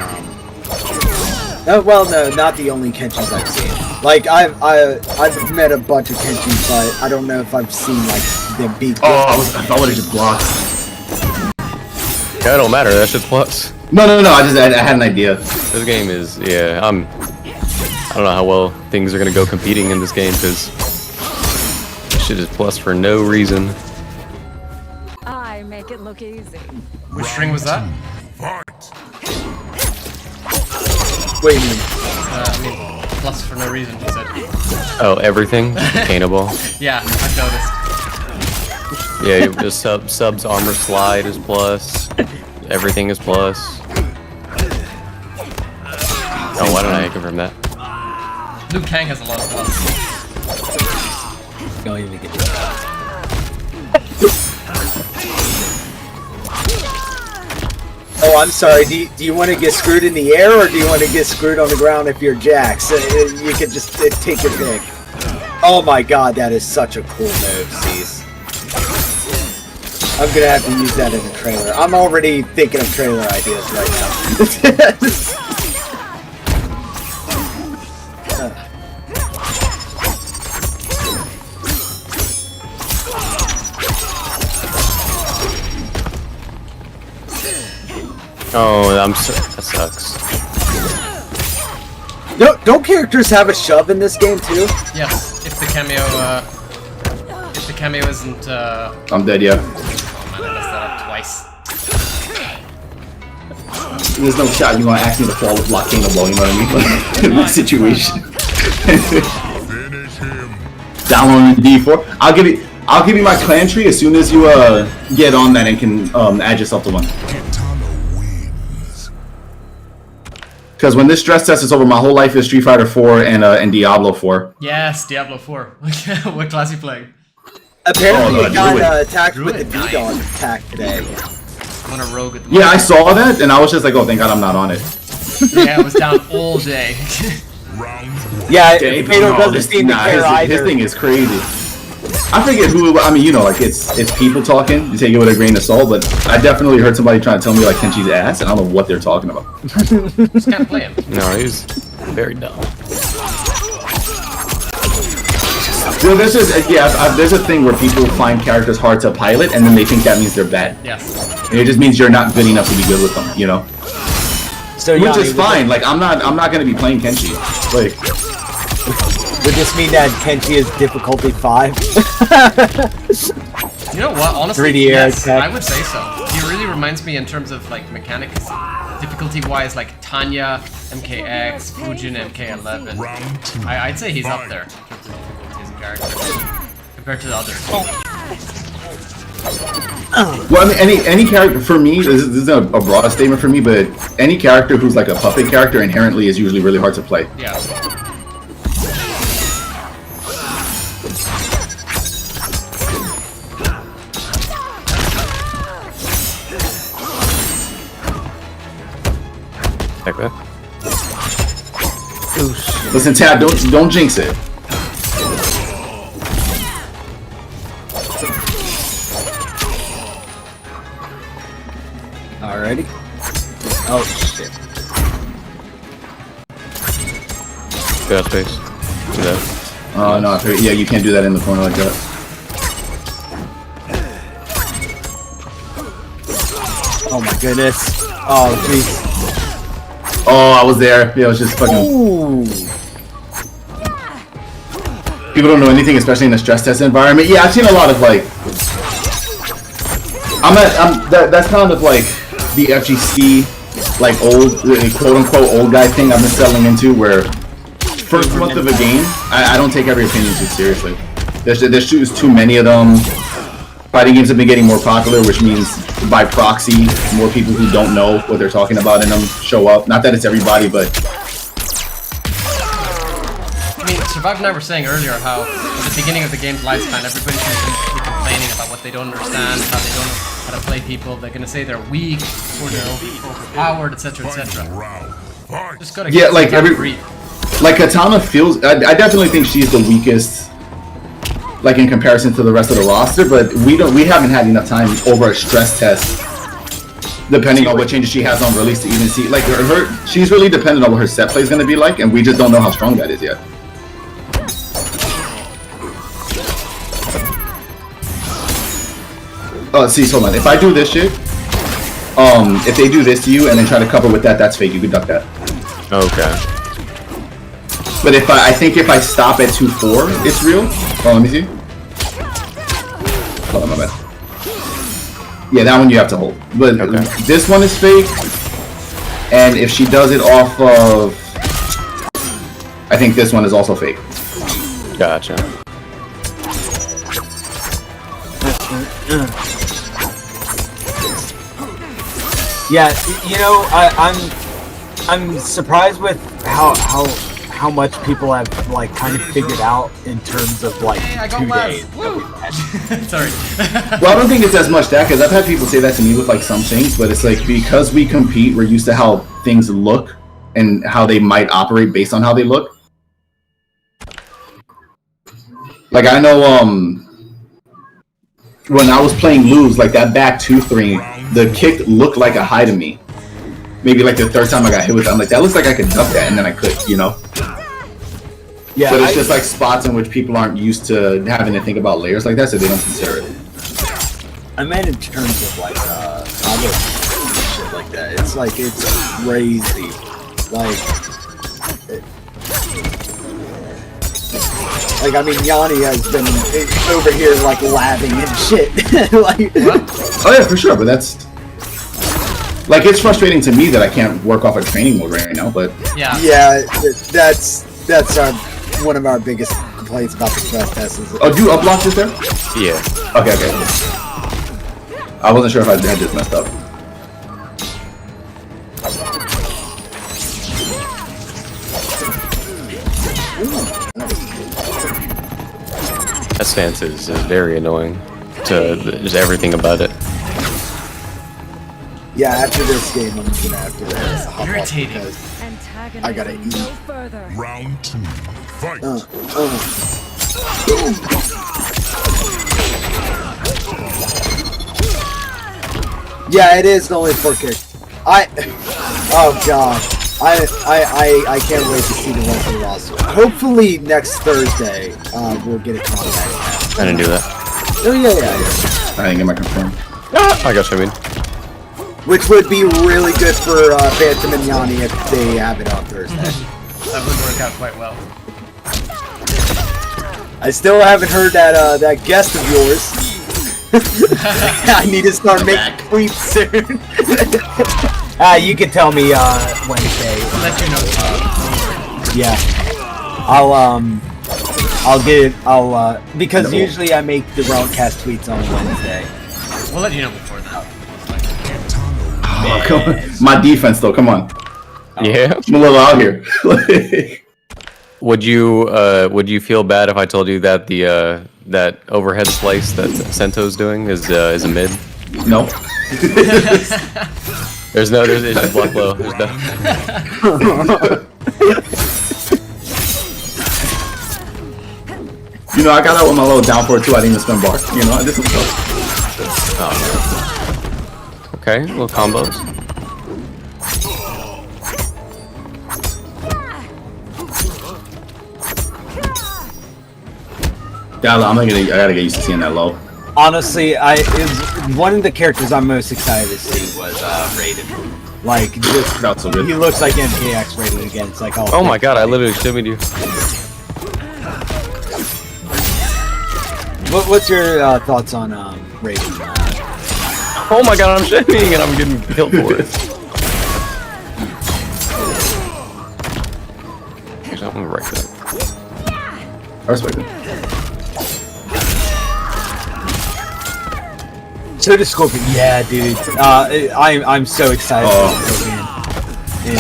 well, no, not the only Kenshis I've seen. Like I've met a bunch of Kenshis, but I don't know if I've seen like them beat. I thought it just blocked. Yeah, it don't matter. That shit's plus. No. I had an idea. This game is I don't know how well things are gonna go competing in this game because shit is plus for no reason. I make it look easy. Which string was that? Fight. Wait a minute. I mean, plus for no reason, he said. Oh, everything? Cannibal. Yeah, I've noticed. Yeah, just subs armor slide is plus. Everything is plus. Oh, why did I confirm that? Liu Kang has a lot of plus. Don't even get that. Oh, I'm sorry. Do you want to get screwed in the air, or do you want to get screwed on the ground if you're Jax? You can just take your pick. Oh my god, that is such a cool move, Cease. I'm gonna have to use that in a trailer. I'm already thinking of trailer ideas right now. Oh, that sucks. Don't characters have a shove in this game too? Yes, if the cameo isn't I'm dead, yeah. oh man, I messed that up twice. There's no shot you're gonna ask me to fall with blockade the ball, you know what I mean? In this situation. Finish him. Download in D4. I'll give you my clan tree as soon as you get on that and can add yourself to one. Kitana wins. Because when this stress test is over, my whole life is Street Fighter 4 and Diablo 4. Yes, Diablo 4. What class you playing? Apparently, it got Druid. attacked with the Druid, D-Dog nice. attack today. I'm on a rogue at the Yeah, I moment. saw that and I was just like, oh, thank God I'm not on it. Yeah, I was down all day. Round 1. Yeah, Dave, Fatal no, doesn't this- seem to nah, care his either. thing is crazy. I forget who. I mean, you know, like it's people talking. You take it with a grain of salt, but I definitely heard somebody trying to tell me like Kenchi's ass, and I don't know what they're talking about. Just can't play him. No, he's very dumb. Well, there's a thing where people find characters hard to pilot, and then they think that means they're bad. Yes. And it just means you're not good enough to be good with them, you know. So Which Yanni, is fine. Like I'm not gonna be playing Kenshi. Like would this mean that Kenshi is difficulty 5? You know what? Honestly, 3D yes, attack. I would say so. He really reminds me in terms of like mechanics, difficulty-wise, like Tanya, MKX, Fujin, MK11. Round 2. I'd say he's up there in terms of difficulty as a character compared to the others. well, I mean, any character for me. This is a broad statement for me, but any character who's like a puppet character inherently is usually really hard to play. Yeah. Like that. Listen, Tad, don't jinx it. Alrighty. Oh shit. Get out space. Do that. Oh no, yeah, you can't do that in the corner like that. Oh my goodness. Oh jeez. Oh, I was there. Yeah, it was just fucking. Ooh. People don't know anything, especially in a stress test environment. Yeah, I've seen a lot of like. That's kind of like the FGC, like old, quote unquote old guy thing I've been settling into, where first month of a game, I don't take every opinion too seriously. There's too many of them. Fighting games have been getting more popular, which means by proxy, more people who don't know what they're talking about in them show up. Not that it's everybody, but I mean, Survive and I were saying earlier how at the beginning of the game's lifespan, everybody seems to be complaining about what they don't understand, how they don't know how to play people. They're gonna say they're weak or they're overpowered, etc., etc. Round. Fight. Just gotta yeah, get like some time to breathe. like Katana feels. I definitely think she's the weakest, like in comparison to the rest of the roster. But we haven't had enough time over a stress test, depending on what changes she has on release to even see. Like she's really dependent on what her set play is going to be like, and we just don't know how strong that is yet. Oh, see, hold on. If I do this shit, if they do this to you and then try to cover with that, that's fake. You can duck that. Okay. But I think if I stop at 2-4, it's real. Oh, let me see. Hold on, my bad. Yeah, that one you have to hold. But Okay. this one is fake. And if she does it off of, I think this one is also fake. Gotcha. Yeah, you know, I'm surprised with how much people have like kind of figured out in terms of like Hey, I got 2 last. days. Woo! Sorry. Well, I don't think it's as much that, because I've had people say that to me with like some things, but it's like because we compete, we're used to how things look and how they might operate based on how they look. Like I know, when I was playing Lose, like that back 2-3, the kick looked like a high to me. Maybe like the third time I got hit with it, I'm like, that looks like I could duck that, and then I could, you know? Yeah, But it's just like spots in which people aren't used to having to think about layers like that, so they don't consider it. I meant in terms of like combo and shit like that. It's like it's crazy. Like I mean, Yanni has been over here like laughing and shit. Like, Oh yeah, for sure, but that's... Like, it's frustrating to me that I can't work off a training mode right now, but... Yeah. yeah, that's one of our biggest complaints about the stress test. Is Oh, do you uplock this there? Yeah. Okay. I wasn't sure if I had this messed up. That stance is very annoying to just everything about it. yeah, after this game, I'm gonna have to hop off Irritating. because Antagonizing I gotta eat. no further. Round 2. Fight. Yeah, it is only 4K. Oh god. I can't wait to see the rest of the roster. Hopefully next Thursday, we'll get a Kombat. I didn't do that. Oh yeah. I didn't get my confirm. I got you. I mean, Which would be really good for Phantom and Yanni if they have it on Thursday. That would work out quite well. I still haven't heard that guest of yours. I need to start making tweets soon. You can tell me Wednesday. I'll let you know. Yeah, I'll get it. Because usually I make the broadcast tweets on Wednesday. We'll let you know before that. Oh, come on. My defense, though. Come on. yeah. I'm a little out here. Would you feel bad if I told you that the that overhead slice that Sento's doing is a mid? No. It's just block low. There's no. You know, I got out with my little down for it too. I didn't even spend bar. You know, I did some stuff. Okay, little combos. Yeah, I gotta get used to seeing that low. Honestly, one of the characters I'm most excited to see was Raiden. Like, just That's so good. he looks like MKX Raiden again. It's like, Oh my god, I literally shimmied you. What's your thoughts on Raiden? Oh my god, I'm shimmying and I'm getting killed for it. Actually, I'm gonna wreck that. I respect it. So does Scorpion. Yeah, dude. I'm so excited for Scorpion in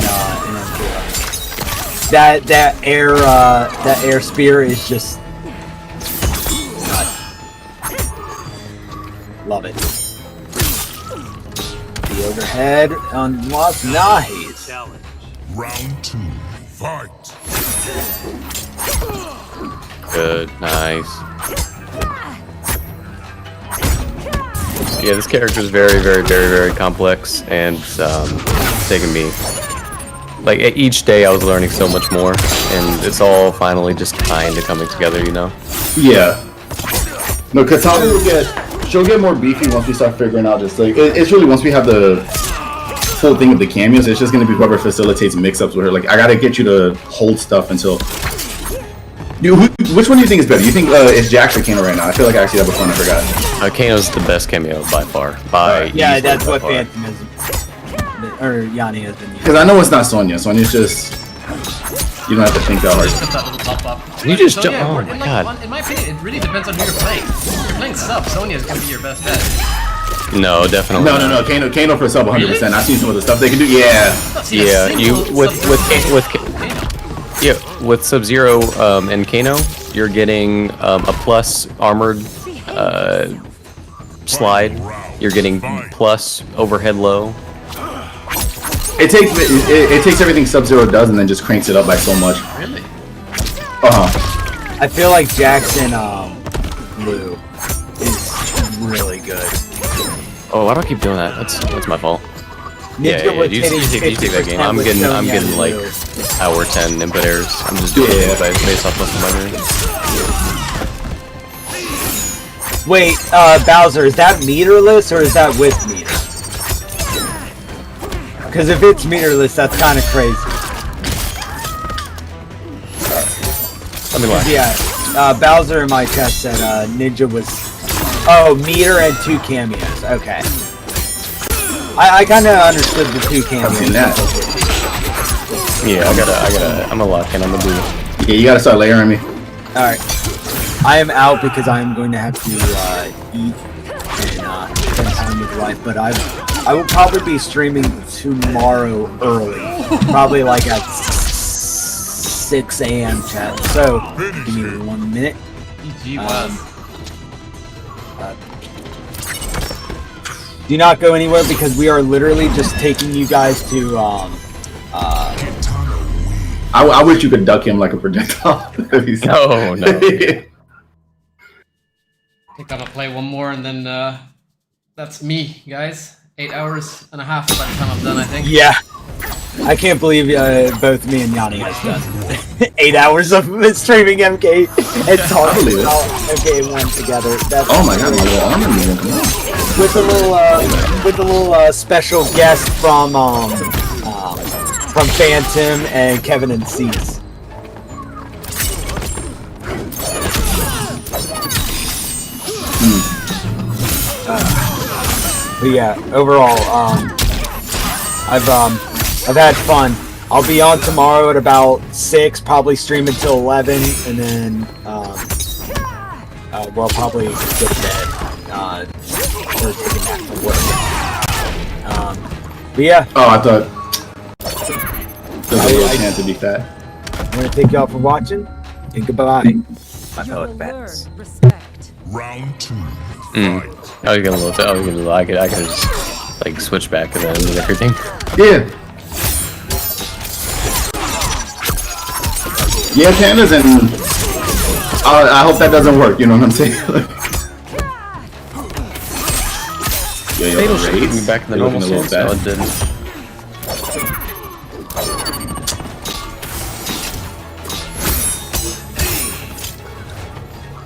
MKX. That air spear is just love it. The overhead unlocked. Nice. Challenge. Round 2. Fight. Good, nice. Yeah, this character is very, very, very, very complex, and it's taken me like each day I was learning so much more, and it's all finally just kind of coming together, you know. Yeah. No, Katana she'll get more beefy once we start figuring out just like it's really once we have the full thing of the cameos. It's just gonna be whoever facilitates mix-ups with her. Like I gotta get you to hold stuff until. Which one do you think is better? You think it's Jax or Kano right now? I feel like I actually have a fun. I forgot. Kano's the best cameo by far. Yeah, easily that's by what far. Phantom is. Or Yanni has been using. Because I know it's not Sonya. Sonya's just you don't have to think that hard. Just that little pop up. You just So, jump. yeah, Oh in my like god. in my opinion, it really depends on who you're playing. If you're playing sub, Sonya's gonna be your best bet. No, definitely. No, not. Kano for sub 100%. I've seen some of the stuff they can do. Yeah. Yeah, you with Sub-Zero and Kano, you're getting a plus armored slide. You're getting plus overhead low. It takes everything Sub-Zero does and then just cranks it up by so much. Really? I feel like Jackson Blue is really good. Oh, why do I keep doing that? That's my fault. Ninja Yeah, was you hitting take that game. 50% I'm with getting Sonya like Blue. hour 10 input errors. I'm just doing it based off muscle memory. Wait, Bowser, is that meterless or is that with meter? Because if it's meterless, that's kind of crazy. Let me lie. Yeah, Bowser in my chat said Ninja was... Oh, meter and 2 cameos. Okay. I kind of understood the 2 cameos. I've seen that. Yeah, I'm gonna lock in. I'm gonna do it. Yeah, you gotta start layering me. Alright. I am out because I am going to have to eat and spend time with wife, but I will probably be streaming tomorrow early. Probably like at 6 a.m. chat. So, give me 1 minute. GG was. Do not go anywhere because we are literally just taking you guys to I wish you could duck him like a projectile. No, no. I think I'm gonna play one more and then that's me, guys. 8 hours and a half by the time I'm done, I think. yeah. I can't believe both me and Yanni has done 8 hours of streaming MK and talking about MK1 together. That's Oh my god, my little armor movement. Come on. with the little special guest from Phantom and Kevin and Cease. But yeah, overall, I've had fun. I'll be on tomorrow at about 6, probably stream until 11, and then we'll probably go to bed or take a nap or whatever. But yeah. Oh, I thought there's a little chance to be fat. I'm gonna thank y'all for watching, and goodbye. You will learn respect. Round 2. I was gonna like it. I could just like switch back and then and everything. Yeah. Yeah, pandas, and I hope that doesn't work. You know what I'm saying? Yeah, Fatal should get me back in the normal stance. No, it didn't.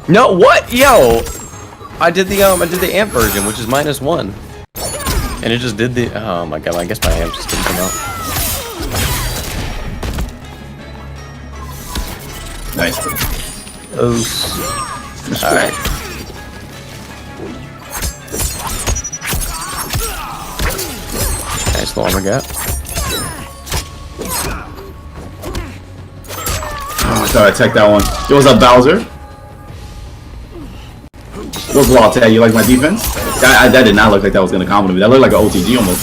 No, what? Yo! I did the amp version, which is -1. And it just did the oh my god, I guess my amp just didn't come out. Nice. Oh. Alright. Nice little armor gap. Oh, I thought I teched that one. Yo, what's up, Bowser? What's Latte? You like my defense? That did not look like that was gonna combo me. That looked like an OTG almost.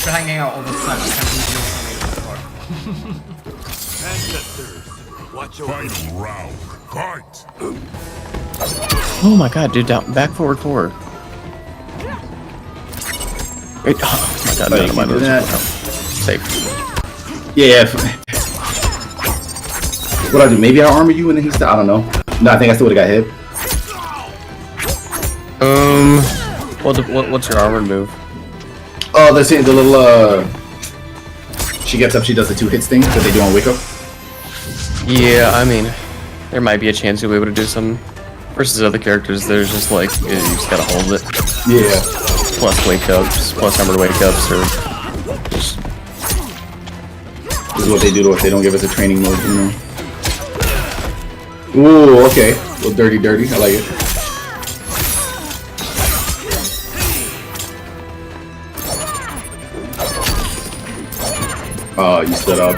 For hanging out all the time. I can't believe you know Ancestors, watch over. Final round. Fight. Oh my god, dude, down, back, forward, forward. Wait, oh my god, none of my moves are safe. Yeah. What I do? Maybe I armor you and then he still. I don't know. No, I think I still would have got hit. What's your armored move? Oh, that's it. The little she gets up. She does the 2 hits thing that they do on Wake Up. Yeah, I mean, there might be a chance you'll be able to do some. Versus other characters, there's just like you just gotta hold it. Yeah. Plus wake ups, plus armored wake ups, or just. This is what they do to us. They don't give us a training mode, you know. Ooh, okay. A little dirty. I like it. Oh, you stood up.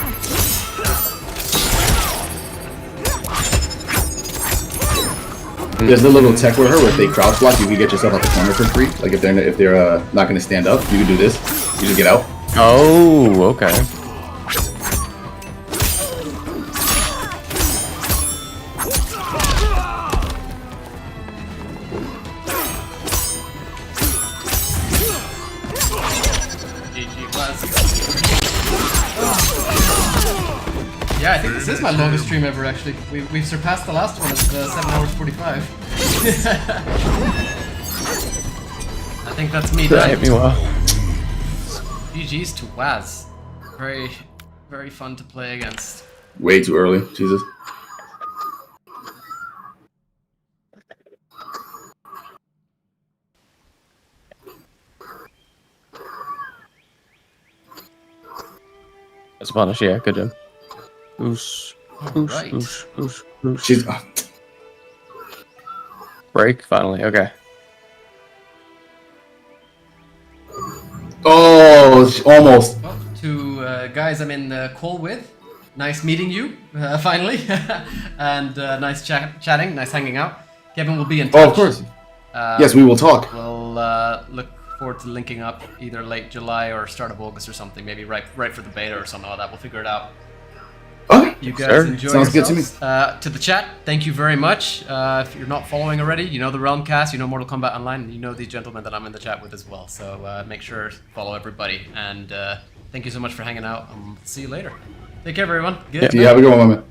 There's a little tech with her where if they crouch block, you can get yourself out the corner for free. Like if they're not going to stand up, you can do this. You just get out. Oh, okay. Yeah, I think this is my longest stream ever, actually. We've surpassed the last one at 7 hours 45. I think that's me That done. hit me well. GG's to Waz. Very, very fun to play against. Way too early. Jesus. That's punish, yeah, good job. Oosh. Oosh, Right. oosh, oosh, oosh. She's. Break, finally, okay. Oh, almost. Well, to guys I'm in the call with, nice meeting you, finally. And nice chatting, nice hanging out. Kevin will be in touch. Oh, of course. Yes, we will talk. We'll look forward to linking up either late July or start of August or something. Maybe right for the beta or something like that. We'll figure it out. Okay. You guys Sure. enjoy Sounds good to yourselves. To the chat, thank you very much. If you're not following already, you know the Realm Cast, you know Mortal Kombat Online, and you know these gentlemen that I'm in the chat with as well. So make sure to follow everybody. And thank you so much for hanging out. See you later. Take care, everyone. Good. You have a good one, man.